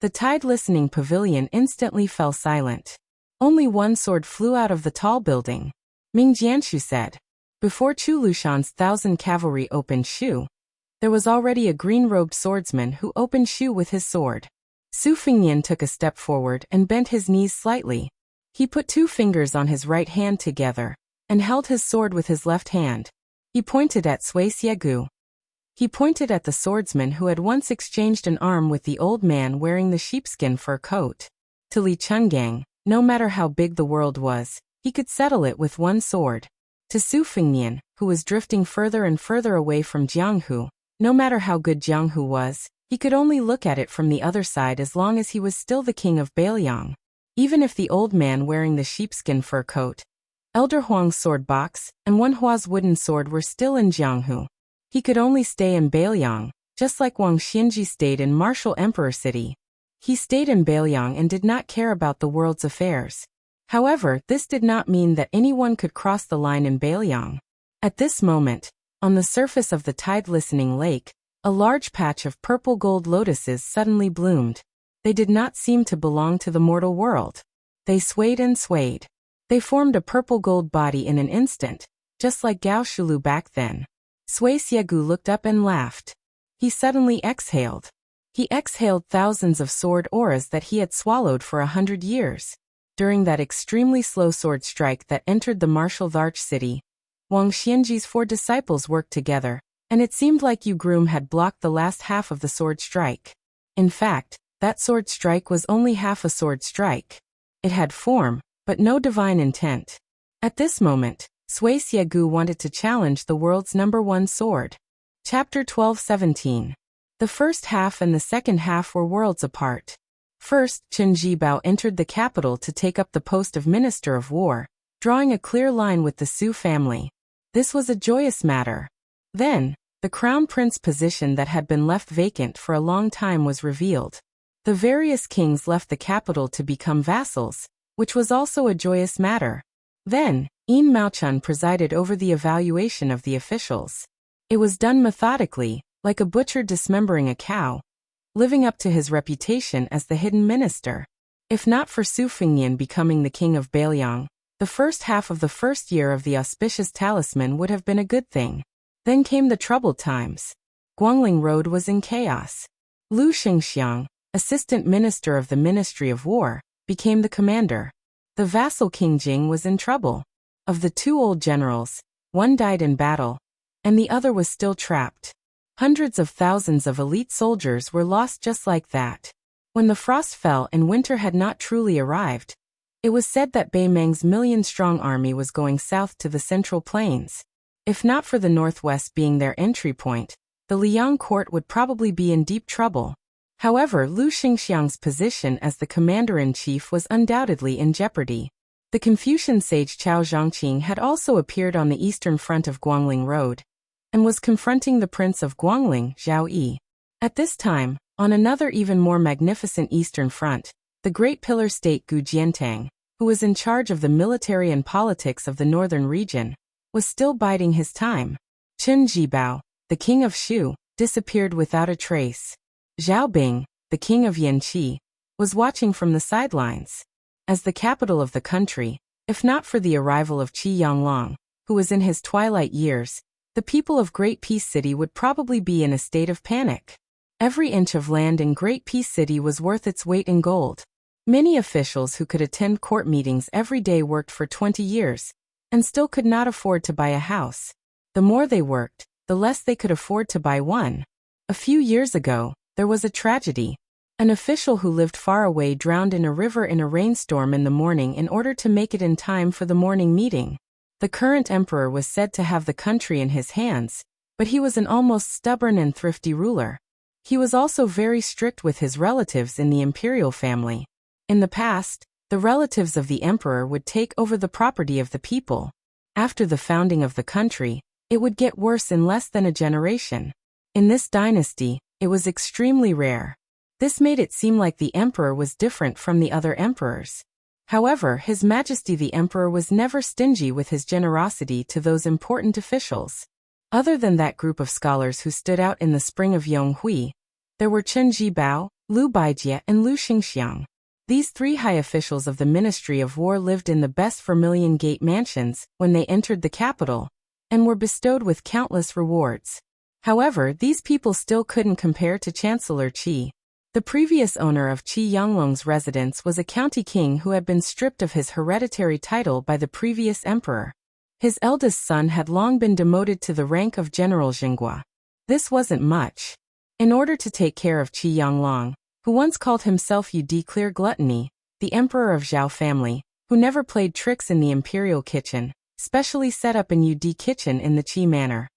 The tide listening pavilion instantly fell silent. Only one sword flew out of the tall building. Ming Jianshu said. Before Chu Lushan's 1,000 cavalry opened Shu, there was already a green-robed swordsman who opened Shu with his sword. Su Fengnian took a step forward and bent his knees slightly. He put two fingers on his right hand together and held his sword with his left hand. He pointed at Sui Xiegu. He pointed at the swordsman who had once exchanged an arm with the old man wearing the sheepskin fur coat. To Li Chungang, no matter how big the world was, he could settle it with one sword. To Su Fengnian, who was drifting further and further away from Jianghu, no matter how good Jianghu was, he could only look at it from the other side as long as he was still the king of Bailiang. Even if the old man wearing the sheepskin fur coat, Elder Huang's sword box, and Wen Hua's wooden sword were still in Jianghu, he could only stay in Bailiang, just like Wang Xianji stayed in Martial Emperor City. He stayed in Bailiang and did not care about the world's affairs. However, this did not mean that anyone could cross the line in Bailiang. At this moment, on the surface of the tide-listening lake, a large patch of purple gold lotuses suddenly bloomed. They did not seem to belong to the mortal world. They swayed and swayed. They formed a purple-gold body in an instant, just like Gao Shulu back then. Sui Siegu looked up and laughed. He suddenly exhaled. He exhaled thousands of sword auras that he had swallowed for 100 years. During that extremely slow sword strike that entered the martial arch city, Wang Xianji's 4 disciples worked together, and it seemed like Yu Groom had blocked the last half of the sword strike. In fact, that sword strike was only half a sword strike. It had form, but no divine intent. At this moment, Sui Siegu wanted to challenge the world's #1 sword. Chapter 12:17. The first half and the second half were worlds apart. First, Chen Jibao entered the capital to take up the post of Minister of War, drawing a clear line with the Su family. This was a joyous matter. Then, the crown prince position that had been left vacant for a long time was revealed. The various kings left the capital to become vassals, which was also a joyous matter. Then, Yin Maochun presided over the evaluation of the officials. It was done methodically, like a butcher dismembering a cow, living up to his reputation as the hidden minister. If not for Su Fengnian becoming the king of Bailiang, the first half of the first year of the auspicious talisman would have been a good thing. Then came the troubled times. Guangling Road was in chaos. Lu Xingxiang, assistant minister of the Ministry of War, became the commander. The vassal King Jing was in trouble. Of the 2 old generals, one died in battle, and the other was still trapped. Hundreds of thousands of elite soldiers were lost just like that. When the frost fell and winter had not truly arrived, it was said that Bei Meng's million-strong army was going south to the Central Plains. If not for the northwest being their entry point, the Liang court would probably be in deep trouble. However, Lu Xingxiang's position as the commander-in-chief was undoubtedly in jeopardy. The Confucian sage Chao Zhangqing had also appeared on the eastern front of Guangling Road, and was confronting the prince of Guangling, Zhao Yi. At this time, on another even more magnificent eastern front, the great pillar state Gu Jiantang, who was in charge of the military and politics of the northern region, was still biding his time. Chen Jibao, the king of Shu, disappeared without a trace. Zhao Bing, the king of Yanqi, was watching from the sidelines. As the capital of the country, if not for the arrival of Qi Yanglong, who was in his twilight years, the people of Great Peace City would probably be in a state of panic. Every inch of land in Great Peace City was worth its weight in gold. Many officials who could attend court meetings every day worked for 20 years, and still could not afford to buy a house. The more they worked, the less they could afford to buy one. A few years ago, there was a tragedy. An official who lived far away drowned in a river in a rainstorm in the morning in order to make it in time for the morning meeting. The current emperor was said to have the country in his hands, but he was an almost stubborn and thrifty ruler. He was also very strict with his relatives in the imperial family. In the past, the relatives of the emperor would take over the property of the people. After the founding of the country, it would get worse in less than a generation. In this dynasty, it was extremely rare. This made it seem like the emperor was different from the other emperors. However, His Majesty the Emperor was never stingy with his generosity to those important officials. Other than that group of scholars who stood out in the spring of Yonghui, there were Chen Jibao, Liu Baijie, and Lu Xingxiang. These 3 high officials of the Ministry of War lived in the best Vermilion Gate mansions when they entered the capital, and were bestowed with countless rewards. However, these people still couldn't compare to Chancellor Qi. The previous owner of Qi Yanglong's residence was a county king who had been stripped of his hereditary title by the previous emperor. His eldest son had long been demoted to the rank of General Xinghua. This wasn't much. In order to take care of Qi Yanglong, who once called himself Yu Di Clear Gluttony, the emperor of Zhao family, who never played tricks in the imperial kitchen, specially set up an Yu Di kitchen in the Qi manor.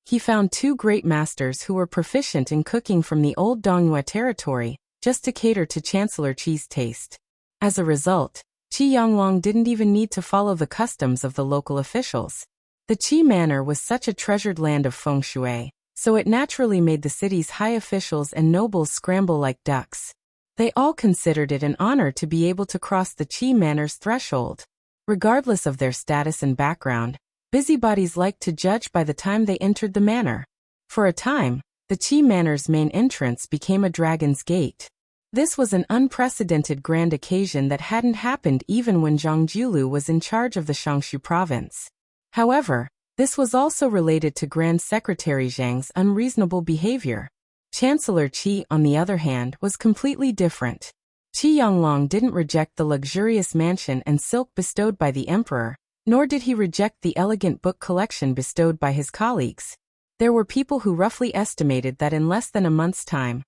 He found 2 great masters who were proficient in cooking from the old Dongyue territory, just to cater to Chancellor Qi's taste. As a result, Qi Yanglong didn't even need to follow the customs of the local officials. The Qi manor was such a treasured land of feng shui, so it naturally made the city's high officials and nobles scramble like ducks. They all considered it an honor to be able to cross the Qi Manor's threshold. Regardless of their status and background, busybodies liked to judge by the time they entered the manor. For a time, the Qi Manor's main entrance became a dragon's gate. This was an unprecedented grand occasion that hadn't happened even when Zhang Jiulu was in charge of the Shangshu province. However, this was also related to Grand Secretary Zhang's unreasonable behavior. Chancellor Qi, on the other hand, was completely different. Qi Yanglong didn't reject the luxurious mansion and silk bestowed by the emperor, nor did he reject the elegant book collection bestowed by his colleagues. There were people who roughly estimated that in less than a month's time,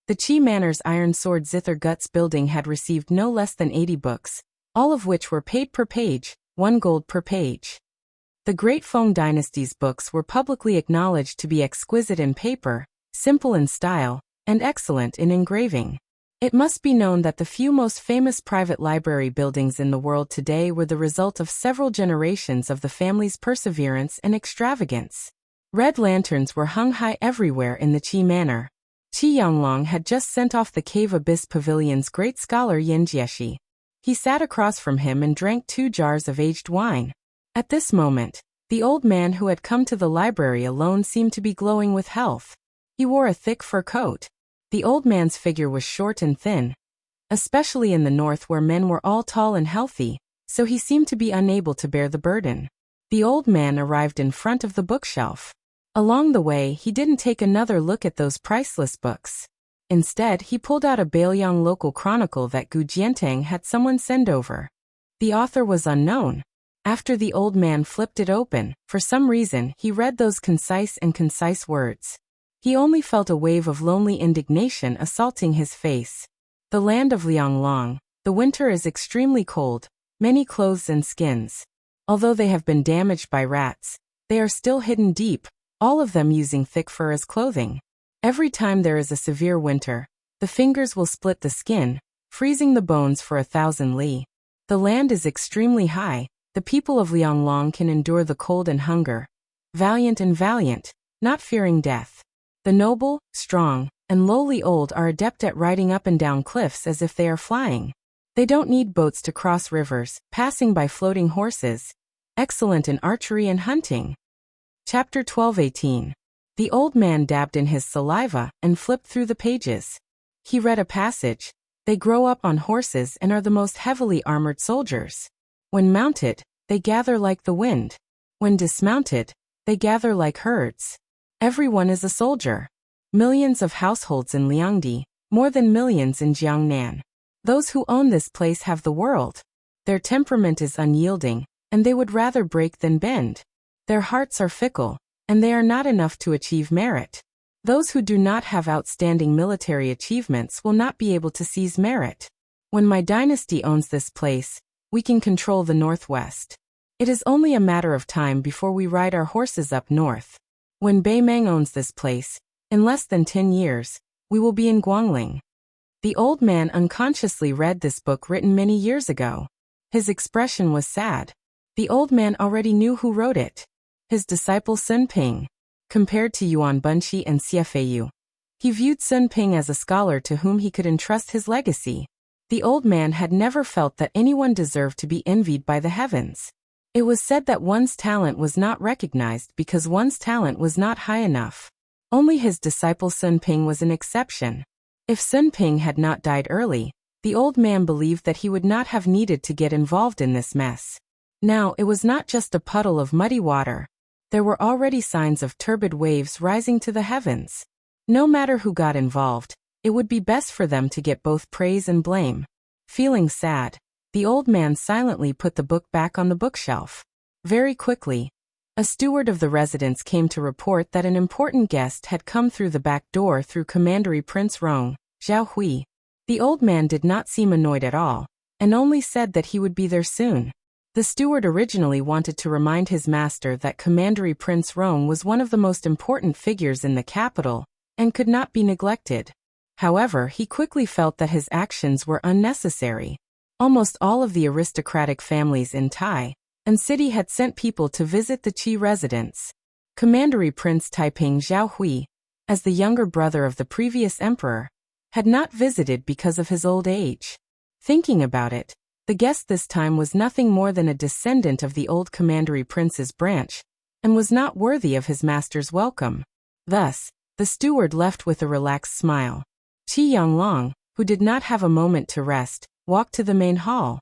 the Qi Manor's Iron Sword Zither Guts building had received no less than 80 books, all of which were paid per page, 1 gold per page. The Great Feng Dynasty's books were publicly acknowledged to be exquisite in paper, simple in style, and excellent in engraving. It must be known that the few most famous private library buildings in the world today were the result of several generations of the family's perseverance and extravagance. Red lanterns were hung high everywhere in the Qi Manor. Qi Yanglong had just sent off the Cave Abyss Pavilion's great scholar Yin Jieshi. He sat across from him and drank 2 jars of aged wine. At this moment, the old man who had come to the library alone seemed to be glowing with health. He wore a thick fur coat. The old man's figure was short and thin, especially in the north where men were all tall and healthy, so he seemed to be unable to bear the burden. The old man arrived in front of the bookshelf. Along the way, he didn't take another look at those priceless books. Instead, he pulled out a Bailiang local chronicle that Gu Jiantang had someone send over. The author was unknown. After the old man flipped it open, for some reason, he read those concise words. He only felt a wave of lonely indignation assaulting his face. The land of Lianglong, the winter is extremely cold, many clothes and skins. Although they have been damaged by rats, they are still hidden deep, all of them using thick fur as clothing. Every time there is a severe winter, the fingers will split the skin, freezing the bones for 1,000 li. The land is extremely high, the people of Lianglong can endure the cold and hunger. Valiant, not fearing death. The noble, strong, and lowly old are adept at riding up and down cliffs as if they are flying. They don't need boats to cross rivers, passing by floating horses. Excellent in archery and hunting. Chapter 12:18. The old man dabbed in his saliva and flipped through the pages. He read a passage. They grow up on horses and are the most heavily armored soldiers. When mounted, they gather like the wind. When dismounted, they gather like herds. Everyone is a soldier. Millions of households in Liangdi, more than millions in Jiangnan. Those who own this place have the world. Their temperament is unyielding, and they would rather break than bend. Their hearts are fickle, and they are not enough to achieve merit. Those who do not have outstanding military achievements will not be able to seize merit. When my dynasty owns this place, we can control the northwest. It is only a matter of time before we ride our horses up north. When Beimeng owns this place, in less than 10 years, we will be in Guangling. The old man unconsciously read this book written many years ago. His expression was sad. The old man already knew who wrote it. His disciple Sun Ping. Compared to Yuan Bunchi and Xiefeiyu, he viewed Sun Ping as a scholar to whom he could entrust his legacy. The old man had never felt that anyone deserved to be envied by the heavens. It was said that one's talent was not recognized because one's talent was not high enough. Only his disciple Sun Ping was an exception. If Sun Ping had not died early, the old man believed that he would not have needed to get involved in this mess. Now it was not just a puddle of muddy water. There were already signs of turbid waves rising to the heavens. No matter who got involved, it would be best for them to get both praise and blame. Feeling sad, the old man silently put the book back on the bookshelf. Very quickly, a steward of the residence came to report that an important guest had come through the back door through Commandery Prince Rong, Zhao Hui. The old man did not seem annoyed at all, and only said that he would be there soon. The steward originally wanted to remind his master that Commandery Prince Rong was one of the most important figures in the capital, and could not be neglected. However, he quickly felt that his actions were unnecessary. Almost all of the aristocratic families in Tai and city had sent people to visit the Qi residence. Commandery Prince Taiping Zhao Hui, as the younger brother of the previous emperor, had not visited because of his old age. Thinking about it, the guest this time was nothing more than a descendant of the old commandery prince's branch, and was not worthy of his master's welcome. Thus, the steward left with a relaxed smile. Qi Yonglong, who did not have a moment to rest, walked to the main hall.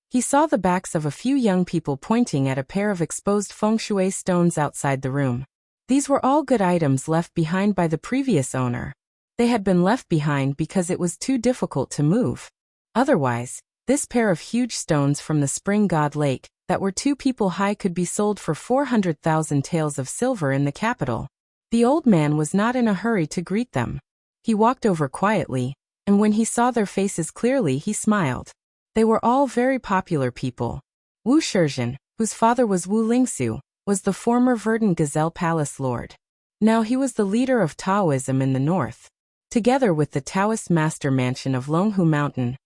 He saw the backs of a few young people pointing at a pair of exposed feng shui stones outside the room. These were all good items left behind by the previous owner. They had been left behind because it was too difficult to move. Otherwise, this pair of huge stones from the spring god lake, that were 2 people high, could be sold for 400,000 taels of silver in the capital. The old man was not in a hurry to greet them. He walked over quietly, and when he saw their faces clearly, he smiled. They were all very popular people. Wu Shizhen, whose father was Wu Lingsu, was the former Verdant Gazelle Palace lord. Now he was the leader of Taoism in the north. Together with the Taoist master mansion of Longhu Mountain,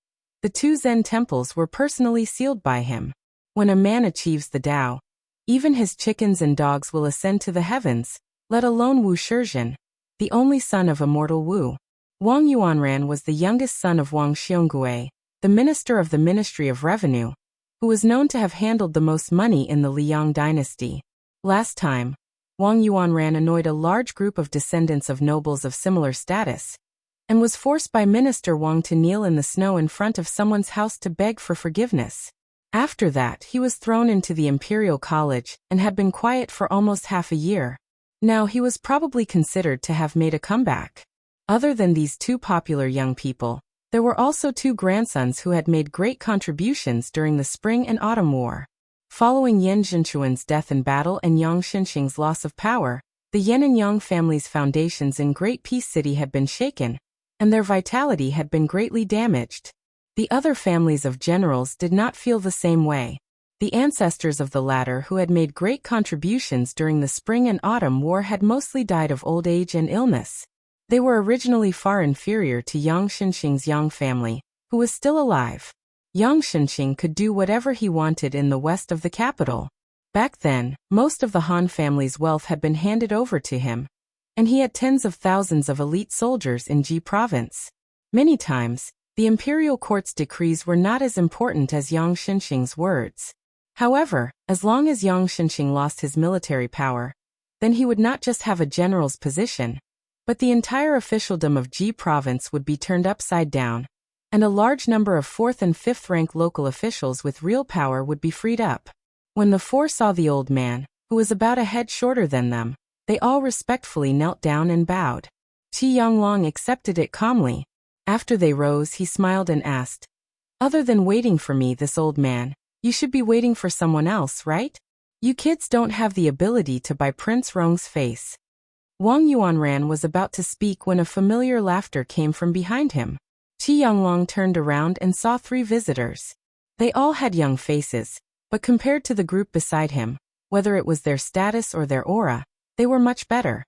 the 2 Zen temples were personally sealed by him. When a man achieves the Tao, even his chickens and dogs will ascend to the heavens, let alone Wu Shizhen, the only son of immortal Wu. Wang Yuanran was the youngest son of Wang Xiongui, the minister of the Ministry of Revenue, who was known to have handled the most money in the Liang dynasty. Last time, Wang Yuanran annoyed a large group of descendants of nobles of similar status, and was forced by Minister Wang to kneel in the snow in front of someone's house to beg for forgiveness. After that, he was thrown into the Imperial College and had been quiet for almost half a year. Now he was probably considered to have made a comeback. Other than these 2 popular young people, there were also 2 grandsons who had made great contributions during the Spring and Autumn War. Following Yan Zhenchuan's death in battle and Yang Xinxing's loss of power, the Yan and Yang families' foundations in Great Peace City had been shaken, and their vitality had been greatly damaged. The other families of generals did not feel the same way. The ancestors of the latter, who had made great contributions during the Spring and Autumn War, had mostly died of old age and illness. They were originally far inferior to Yang Xinxing's Yang family, who was still alive. Yang Xinxing could do whatever he wanted in the west of the capital. Back then, most of the Han family's wealth had been handed over to him, and he had tens of thousands of elite soldiers in Ji province. Many times, the imperial court's decrees were not as important as Yang Xinxing's words. However, as long as Yang Xinxing lost his military power, then he would not just have a general's position, but the entire officialdom of Ji province would be turned upside down, and a large number of 4th and 5th rank local officials with real power would be freed up. When the 4 saw the old man, who was about a head shorter than them, they all respectfully knelt down and bowed. Qi Yonglong accepted it calmly. After they rose, he smiled and asked, "Other than waiting for me, this old man, you should be waiting for someone else, right? You kids don't have the ability to buy Prince Rong's face." Wang Yuanran was about to speak when a familiar laughter came from behind him. Qi Yonglong turned around and saw 3 visitors. They all had young faces, but compared to the group beside him, whether it was their status or their aura, they were much better.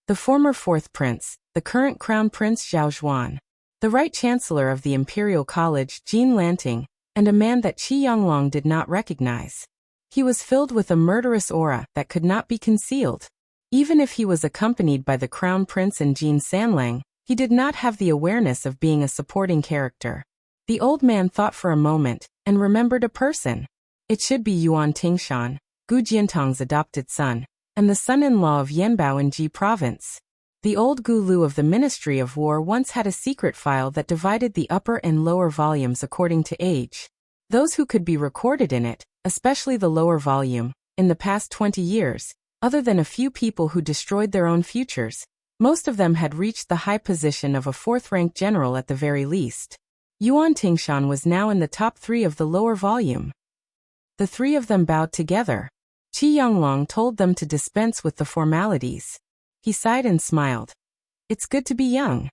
The former 4th prince, the current crown prince Zhao Zhuan, the right chancellor of the Imperial College Jean Lanting, and a man that Qi Yonglong did not recognize. He was filled with a murderous aura that could not be concealed. Even if he was accompanied by the Crown Prince and Jean Sanlang, he did not have the awareness of being a supporting character. The old man thought for a moment, and remembered a person. It should be Yuan Tingshan, Gu Jiantong's adopted son, and the son-in-law of Yanbao in Ji province. The old Gu Lu of the Ministry of War once had a secret file that divided the upper and lower volumes according to age. Those who could be recorded in it, especially the lower volume, in the past 20 years, other than a few people who destroyed their own futures, most of them had reached the high position of a 4th-rank general at the very least. Yuan Tingshan was now in the top 3 of the lower volume. The 3 of them bowed together. Qi Yonglong told them to dispense with the formalities. He sighed and smiled. "It's good to be young."